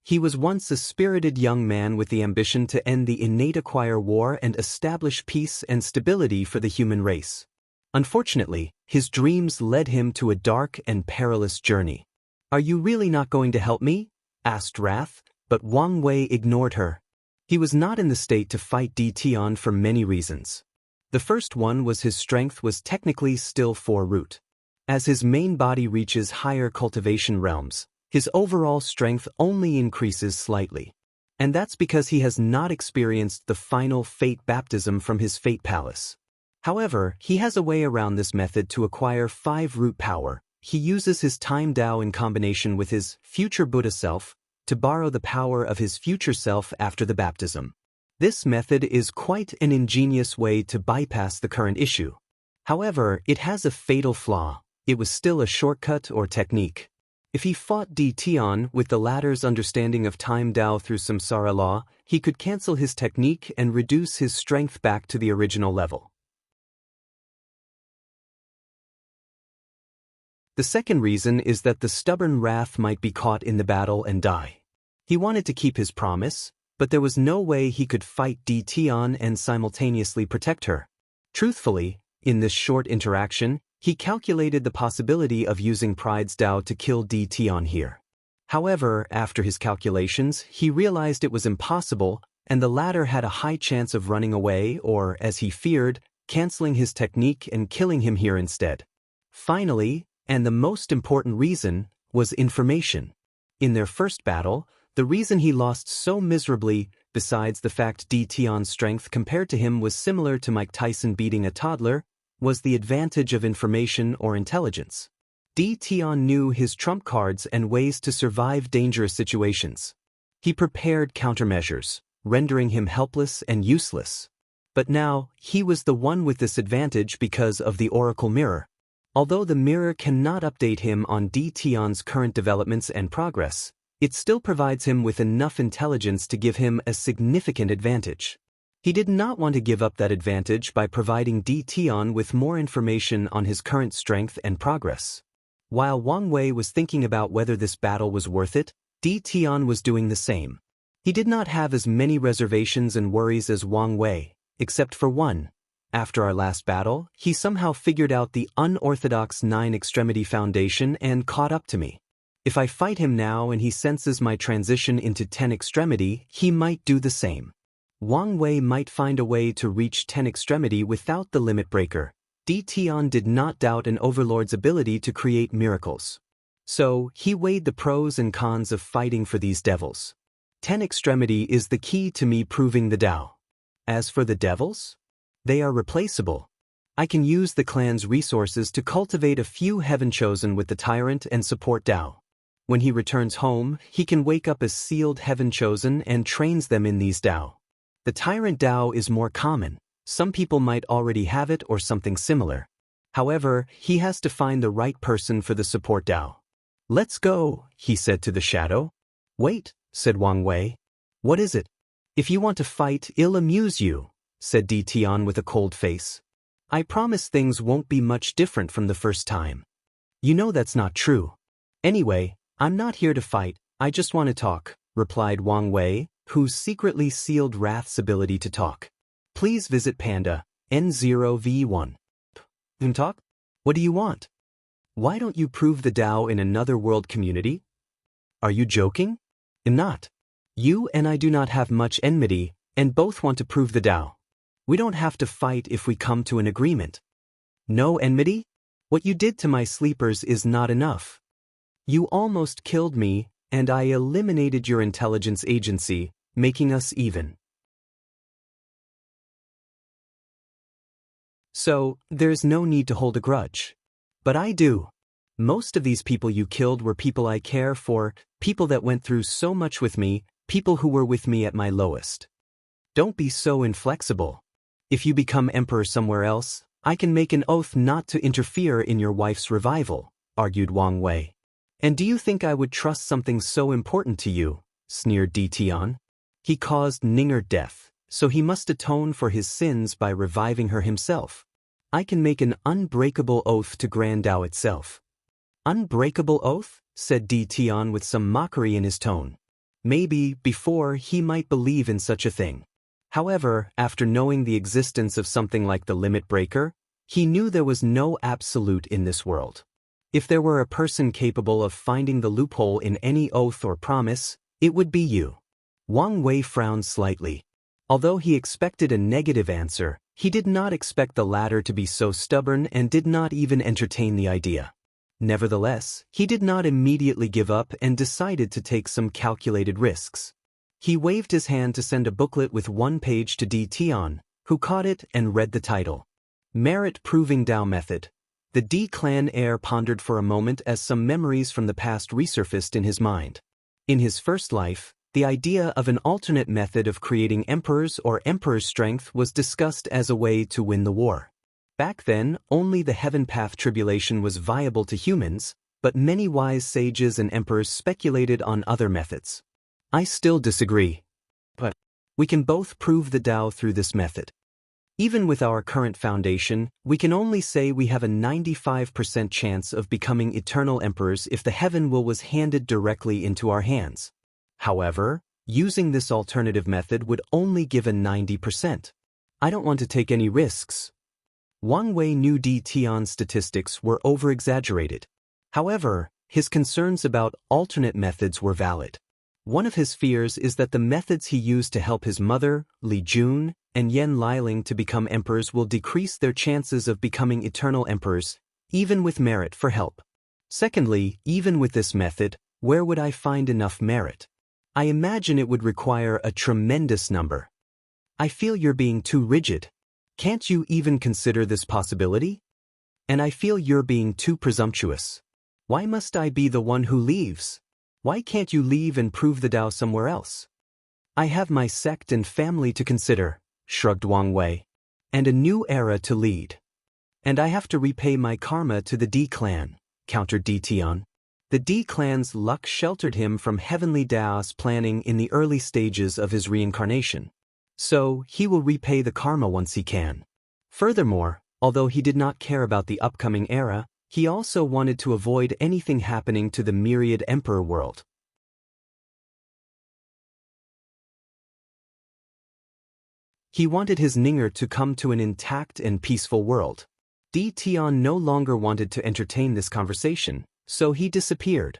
He was once a spirited young man with the ambition to end the innate acquire war and establish peace and stability for the human race. Unfortunately, his dreams led him to a dark and perilous journey. "Are you really not going to help me?" asked Wrath, but Wang Wei ignored her. He was not in the state to fight Tian for many reasons. The first one was his strength was technically still 4 root. As his main body reaches higher cultivation realms, his overall strength only increases slightly. And that's because he has not experienced the final fate baptism from his fate palace. However, he has a way around this method to acquire 5 root power. He uses his time Dao in combination with his future Buddha self to borrow the power of his future self after the baptism. This method is quite an ingenious way to bypass the current issue. However, it has a fatal flaw. It was still a shortcut or technique. If he fought Tian with the latter's understanding of time Dao through samsara law, he could cancel his technique and reduce his strength back to the original level. The second reason is that the stubborn Wrath might be caught in the battle and die. He wanted to keep his promise, but there was no way he could fight Tian and simultaneously protect her. Truthfully, in this short interaction, he calculated the possibility of using Pride's Dao to kill Tian here. However, after his calculations, he realized it was impossible, and the latter had a high chance of running away or, as he feared, canceling his technique and killing him here instead. Finally, and the most important reason, was information. In their first battle, the reason he lost so miserably, besides the fact Tian's strength compared to him was similar to Mike Tyson beating a toddler, was the advantage of information or intelligence. Tian knew his trump cards and ways to survive dangerous situations. He prepared countermeasures, rendering him helpless and useless. But now, he was the one with this advantage because of the Oracle Mirror. Although the mirror cannot update him on Tian's current developments and progress, it still provides him with enough intelligence to give him a significant advantage. He did not want to give up that advantage by providing Tian with more information on his current strength and progress. While Wang Wei was thinking about whether this battle was worth it, Tian was doing the same. He did not have as many reservations and worries as Wang Wei, except for one. After our last battle, he somehow figured out the unorthodox 9-extremity foundation and caught up to me. If I fight him now and he senses my transition into 10-extremity, he might do the same. Wang Wei might find a way to reach 10-extremity without the limit breaker. Tian did not doubt an overlord's ability to create miracles. So, he weighed the pros and cons of fighting for these devils. 10-extremity is the key to me proving the Dao. As for the devils, they are replaceable. I can use the clan's resources to cultivate a few heaven-chosen with the tyrant and support Dao. When he returns home, he can wake up as sealed heaven-chosen and trains them in these Dao. The tyrant Dao is more common. Some people might already have it or something similar. However, he has to find the right person for the support Dao. "Let's go," he said to the shadow. "Wait," said Wang Wei. "What is it?" "If you want to fight, it'll amuse you," said Tian with a cold face. "I promise things won't be much different from the first time." "You know that's not true." "Anyway, I'm not here to fight, I just want to talk," replied Wang Wei, who secretly sealed Wrath's ability to talk. "Please visit Panda, N0V1. Talk? What do you want? Why don't you prove the Dao in another world community? Are you joking? I'm not. You and I do not have much enmity, and both want to prove the Dao. We don't have to fight if we come to an agreement." "No enmity? What you did to my sleepers is not enough. You almost killed me, and I eliminated your intelligence agency, making us even. So, there's no need to hold a grudge. But I do. Most of these people you killed were people I care for, people that went through so much with me, people who were with me at my lowest. Don't be so inflexible. If you become emperor somewhere else, I can make an oath not to interfere in your wife's revival," argued Wang Wei. "And do you think I would trust something so important to you?" sneered Tian. "He caused Ninger death, so he must atone for his sins by reviving her himself. I can make an unbreakable oath to Grand Dao itself." "Unbreakable oath? said Di Tian with some mockery in his tone. Maybe, before, he might believe in such a thing. However, after knowing the existence of something like the limit breaker, he knew there was no absolute in this world. If there were a person capable of finding the loophole in any oath or promise, it would be you. Wang Wei frowned slightly. Although he expected a negative answer, he did not expect the latter to be so stubborn and did not even entertain the idea. Nevertheless, he did not immediately give up and decided to take some calculated risks. He waved his hand to send a booklet with one page to Di Tian, who caught it and read the title. Merit Proving Dao Method. The Di clan heir pondered for a moment as some memories from the past resurfaced in his mind. In his first life, the idea of an alternate method of creating emperors or emperor's strength was discussed as a way to win the war. Back then, only the heaven path tribulation was viable to humans, but many wise sages and emperors speculated on other methods. I still disagree. But we can both prove the Dao through this method. Even with our current foundation, we can only say we have a 95% chance of becoming eternal emperors if the heaven will was handed directly into our hands. However, using this alternative method would only give a 90%. I don't want to take any risks. Wang Wei knew Di Tian's statistics were over-exaggerated. However, his concerns about alternate methods were valid. One of his fears is that the methods he used to help his mother, Li Jun, and Yan Liling to become emperors will decrease their chances of becoming eternal emperors, even with merit for help. Secondly, even with this method, where would I find enough merit? I imagine it would require a tremendous number. I feel you're being too rigid. Can't you even consider this possibility? And I feel you're being too presumptuous. Why must I be the one who leaves? Why can't you leave and prove the Tao somewhere else? I have my sect and family to consider, shrugged Wang Wei, and a new era to lead. And I have to repay my karma to the Di clan, countered Di Tian. The Di clan's luck sheltered him from heavenly Daoist planning in the early stages of his reincarnation. So, he will repay the karma once he can. Furthermore, although he did not care about the upcoming era, he also wanted to avoid anything happening to the myriad emperor world. He wanted his Ninger to come to an intact and peaceful world. Di Tian no longer wanted to entertain this conversation, so he disappeared.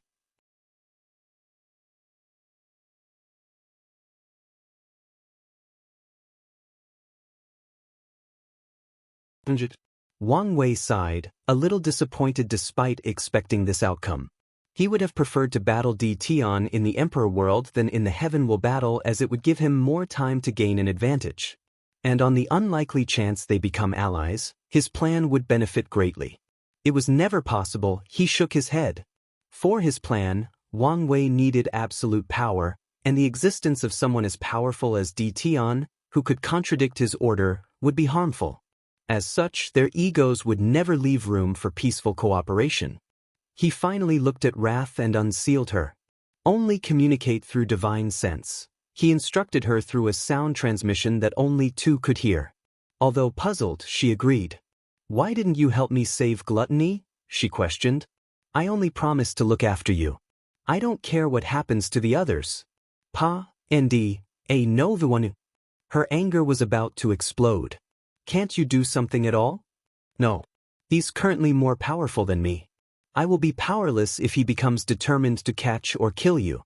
Wang Wei sighed, a little disappointed despite expecting this outcome. He would have preferred to battle Di Tian in the Emperor world than in the Heaven Will battle, as it would give him more time to gain an advantage. And on the unlikely chance they become allies, his plan would benefit greatly. It was never possible, he shook his head. For his plan, Wang Wei needed absolute power, and the existence of someone as powerful as Di Tian, who could contradict his order, would be harmful. As such, their egos would never leave room for peaceful cooperation. He finally looked at Wrath and unsealed her. Only communicate through divine sense. He instructed her through a sound transmission that only two could hear. Although puzzled, she agreed. Why didn't you help me save Gluttony? She questioned. I only promised to look after you. I don't care what happens to the others. Pa, Nd, A know the one who... Her anger was about to explode. Can't you do something at all? No. He's currently more powerful than me. I will be powerless if he becomes determined to catch or kill you.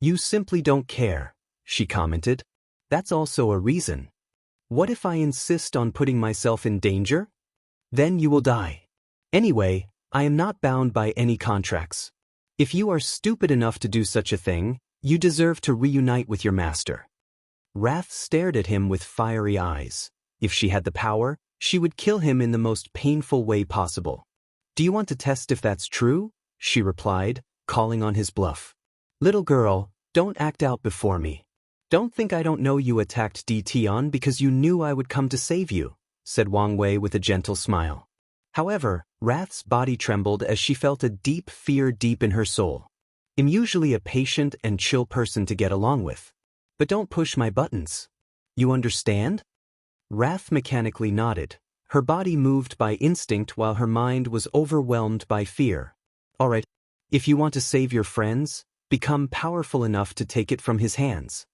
You simply don't care, she commented. That's also a reason. What if I insist on putting myself in danger? Then you will die. Anyway, I am not bound by any contracts. If you are stupid enough to do such a thing, you deserve to reunite with your master. Wrath stared at him with fiery eyes. If she had the power, she would kill him in the most painful way possible. Do you want to test if that's true? She replied, calling on his bluff. Little girl, don't act out before me. Don't think I don't know you attacked Di Tian because you knew I would come to save you, said Wang Wei with a gentle smile. However, Wrath's body trembled as she felt a deep fear deep in her soul. I'm usually a patient and chill person to get along with. But don't push my buttons. You understand? Wrath mechanically nodded. Her body moved by instinct while her mind was overwhelmed by fear. All right. If you want to save your friends, become powerful enough to take it from his hands.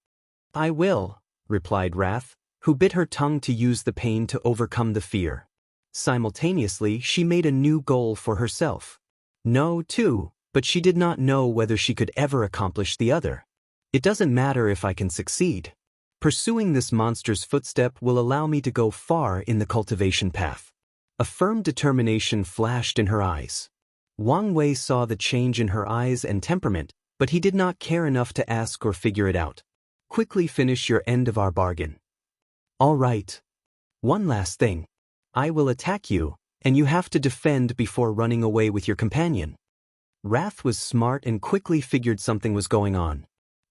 I will, replied Wrath, who bit her tongue to use the pain to overcome the fear. Simultaneously, she made a new goal for herself. No, too, but she did not know whether she could ever accomplish the other. It doesn't matter if I can succeed. Pursuing this monster's footstep will allow me to go far in the cultivation path. A firm determination flashed in her eyes. Wang Wei saw the change in her eyes and temperament, but he did not care enough to ask or figure it out. Quickly finish your end of our bargain. All right. One last thing. I will attack you, and you have to defend before running away with your companion. Wrath was smart and quickly figured something was going on.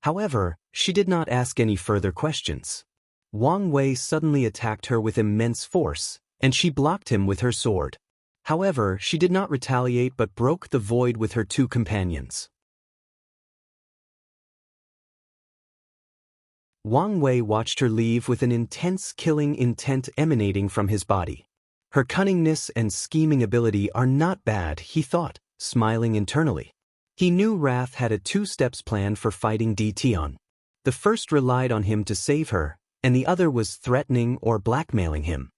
However, she did not ask any further questions. Wang Wei suddenly attacked her with immense force, and she blocked him with her sword. However, she did not retaliate but broke the void with her two companions. Wang Wei watched her leave with an intense killing intent emanating from his body. Her cunningness and scheming ability are not bad, he thought, smiling internally. He knew Wrath had a two-steps plan for fighting Defies. The first relied on him to save her, and the other was threatening or blackmailing him.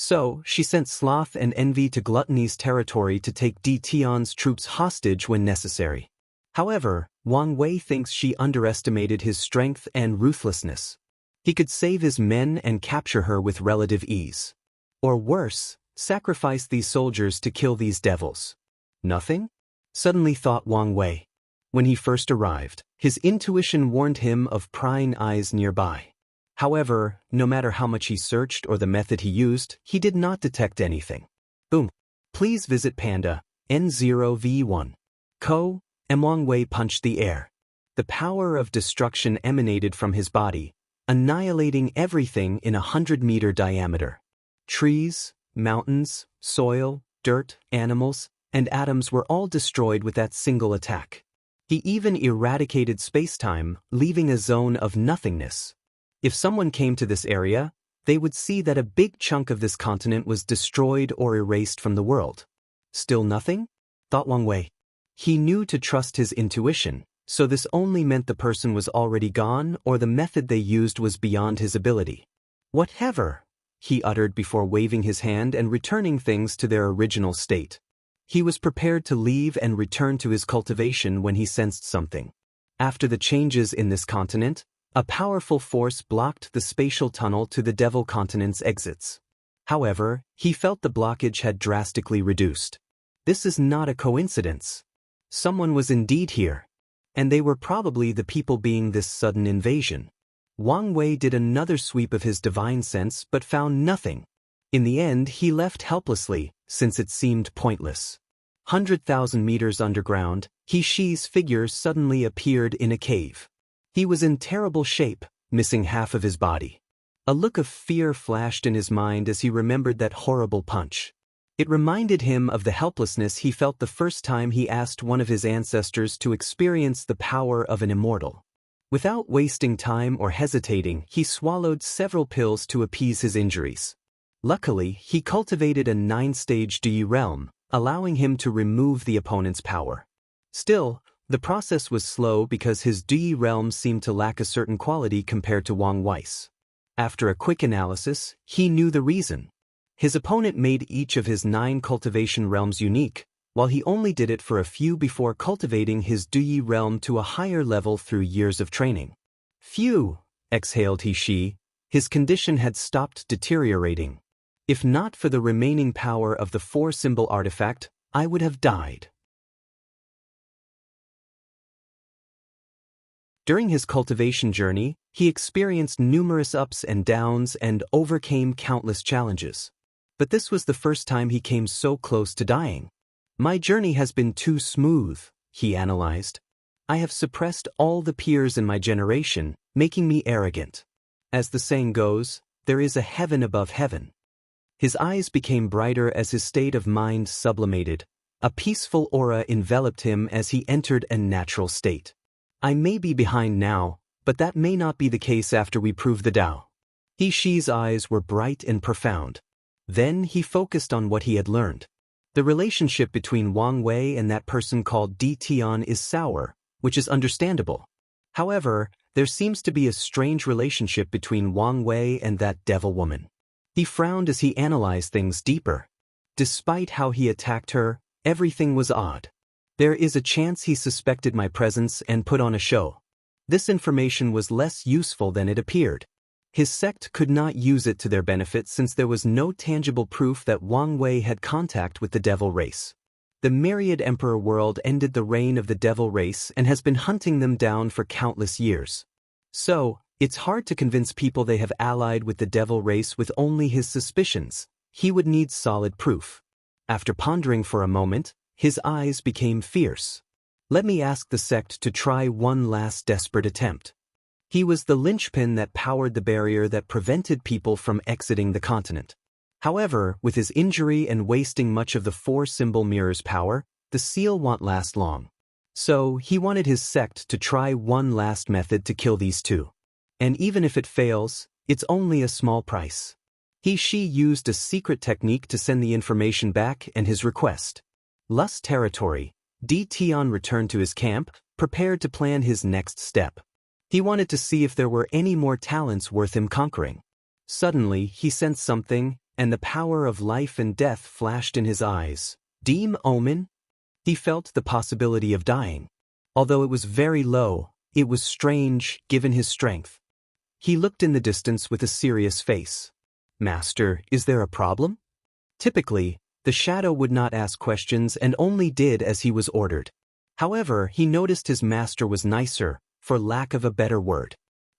So, she sent Sloth and Envy to Gluttony's territory to take Defies' troops hostage when necessary. However, Wang Wei thinks she underestimated his strength and ruthlessness. He could save his men and capture her with relative ease. Or worse, sacrifice these soldiers to kill these devils. Nothing? Suddenly thought Wang Wei. When he first arrived, his intuition warned him of prying eyes nearby. However, no matter how much he searched or the method he used, he did not detect anything. Boom. Please visit Panda, N0V1. Co. Wang Wei punched the air. The power of destruction emanated from his body, annihilating everything in 100-meter diameter. Trees, mountains, soil, dirt, animals, and atoms were all destroyed with that single attack. He even eradicated space-time, leaving a zone of nothingness. If someone came to this area, they would see that a big chunk of this continent was destroyed or erased from the world. Still nothing? Thought Wang Wei. He knew to trust his intuition, so this only meant the person was already gone or the method they used was beyond his ability. Whatever, he uttered before waving his hand and returning things to their original state. He was prepared to leave and return to his cultivation when he sensed something. After the changes in this continent, a powerful force blocked the spatial tunnel to the Devil Continent's exits. However, he felt the blockage had drastically reduced. This is not a coincidence. Someone was indeed here. And they were probably the people being this sudden invasion. Wang Wei did another sweep of his divine sense but found nothing. In the end, he left helplessly, since it seemed pointless. 100,000 meters underground, He Shi's figure suddenly appeared in a cave. He was in terrible shape, missing half of his body. A look of fear flashed in his mind as he remembered that horrible punch. It reminded him of the helplessness he felt the first time he asked one of his ancestors to experience the power of an immortal. Without wasting time or hesitating, he swallowed several pills to appease his injuries. Luckily, he cultivated a 9-stage Dui realm, allowing him to remove the opponent's power. Still, the process was slow because his Dui realm seemed to lack a certain quality compared to Wang Wei's. After a quick analysis, he knew the reason. His opponent made each of his 9 cultivation realms unique, while he only did it for a few before cultivating his Dui realm to a higher level through years of training. Phew, exhaled He Shi. His condition had stopped deteriorating. If not for the remaining power of the 4-symbol artifact, I would have died. During his cultivation journey, he experienced numerous ups and downs and overcame countless challenges. But this was the first time he came so close to dying. My journey has been too smooth, he analyzed. I have suppressed all the peers in my generation, making me arrogant. As the saying goes, there is a heaven above heaven. His eyes became brighter as his state of mind sublimated. A peaceful aura enveloped him as he entered a natural state. I may be behind now, but that may not be the case after we prove the Tao. He Shi's eyes were bright and profound. Then he focused on what he had learned. The relationship between Wang Wei and that person called Di Tian is sour, which is understandable. However, there seems to be a strange relationship between Wang Wei and that devil woman. He frowned as he analyzed things deeper. Despite how he attacked her, everything was odd. There is a chance he suspected my presence and put on a show. This information was less useful than it appeared. His sect could not use it to their benefit since there was no tangible proof that Wang Wei had contact with the devil race. The myriad emperor world ended the reign of the devil race and has been hunting them down for countless years. So, it's hard to convince people they have allied with the devil race with only his suspicions. He would need solid proof. After pondering for a moment, his eyes became fierce. Let me ask the sect to try one last desperate attempt. He was the linchpin that powered the barrier that prevented people from exiting the continent. However, with his injury and wasting much of the four-symbol mirror's power, the seal won't last long. So, he wanted his sect to try one last method to kill these two. And even if it fails, it's only a small price. She used a secret technique to send the information back and his request. Lust territory, Di Tian returned to his camp, prepared to plan his next step. He wanted to see if there were any more talents worth him conquering. Suddenly, he sensed something, and the power of life and death flashed in his eyes. Deem omen? He felt the possibility of dying. Although it was very low, it was strange, given his strength. He looked in the distance with a serious face. Master, is there a problem? Typically, the shadow would not ask questions and only did as he was ordered. However, he noticed his master was nicer, for lack of a better word.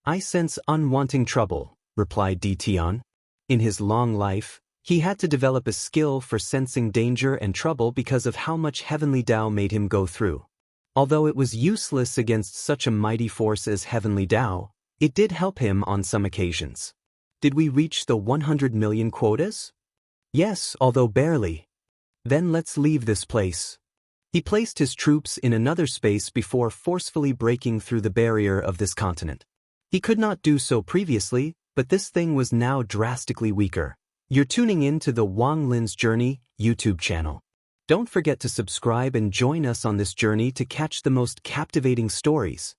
I sense unwanting trouble, replied Di Tian. In his long life, he had to develop a skill for sensing danger and trouble because of how much heavenly Tao made him go through. Although it was useless against such a mighty force as heavenly Tao, it did help him on some occasions. Did we reach the 100 million quotas? Yes, although barely. Then let's leave this place. He placed his troops in another space before forcefully breaking through the barrier of this continent. He could not do so previously, but this thing was now drastically weaker. You're tuning in to the Wang Lin's Journey YouTube channel. Don't forget to subscribe and join us on this journey to catch the most captivating stories.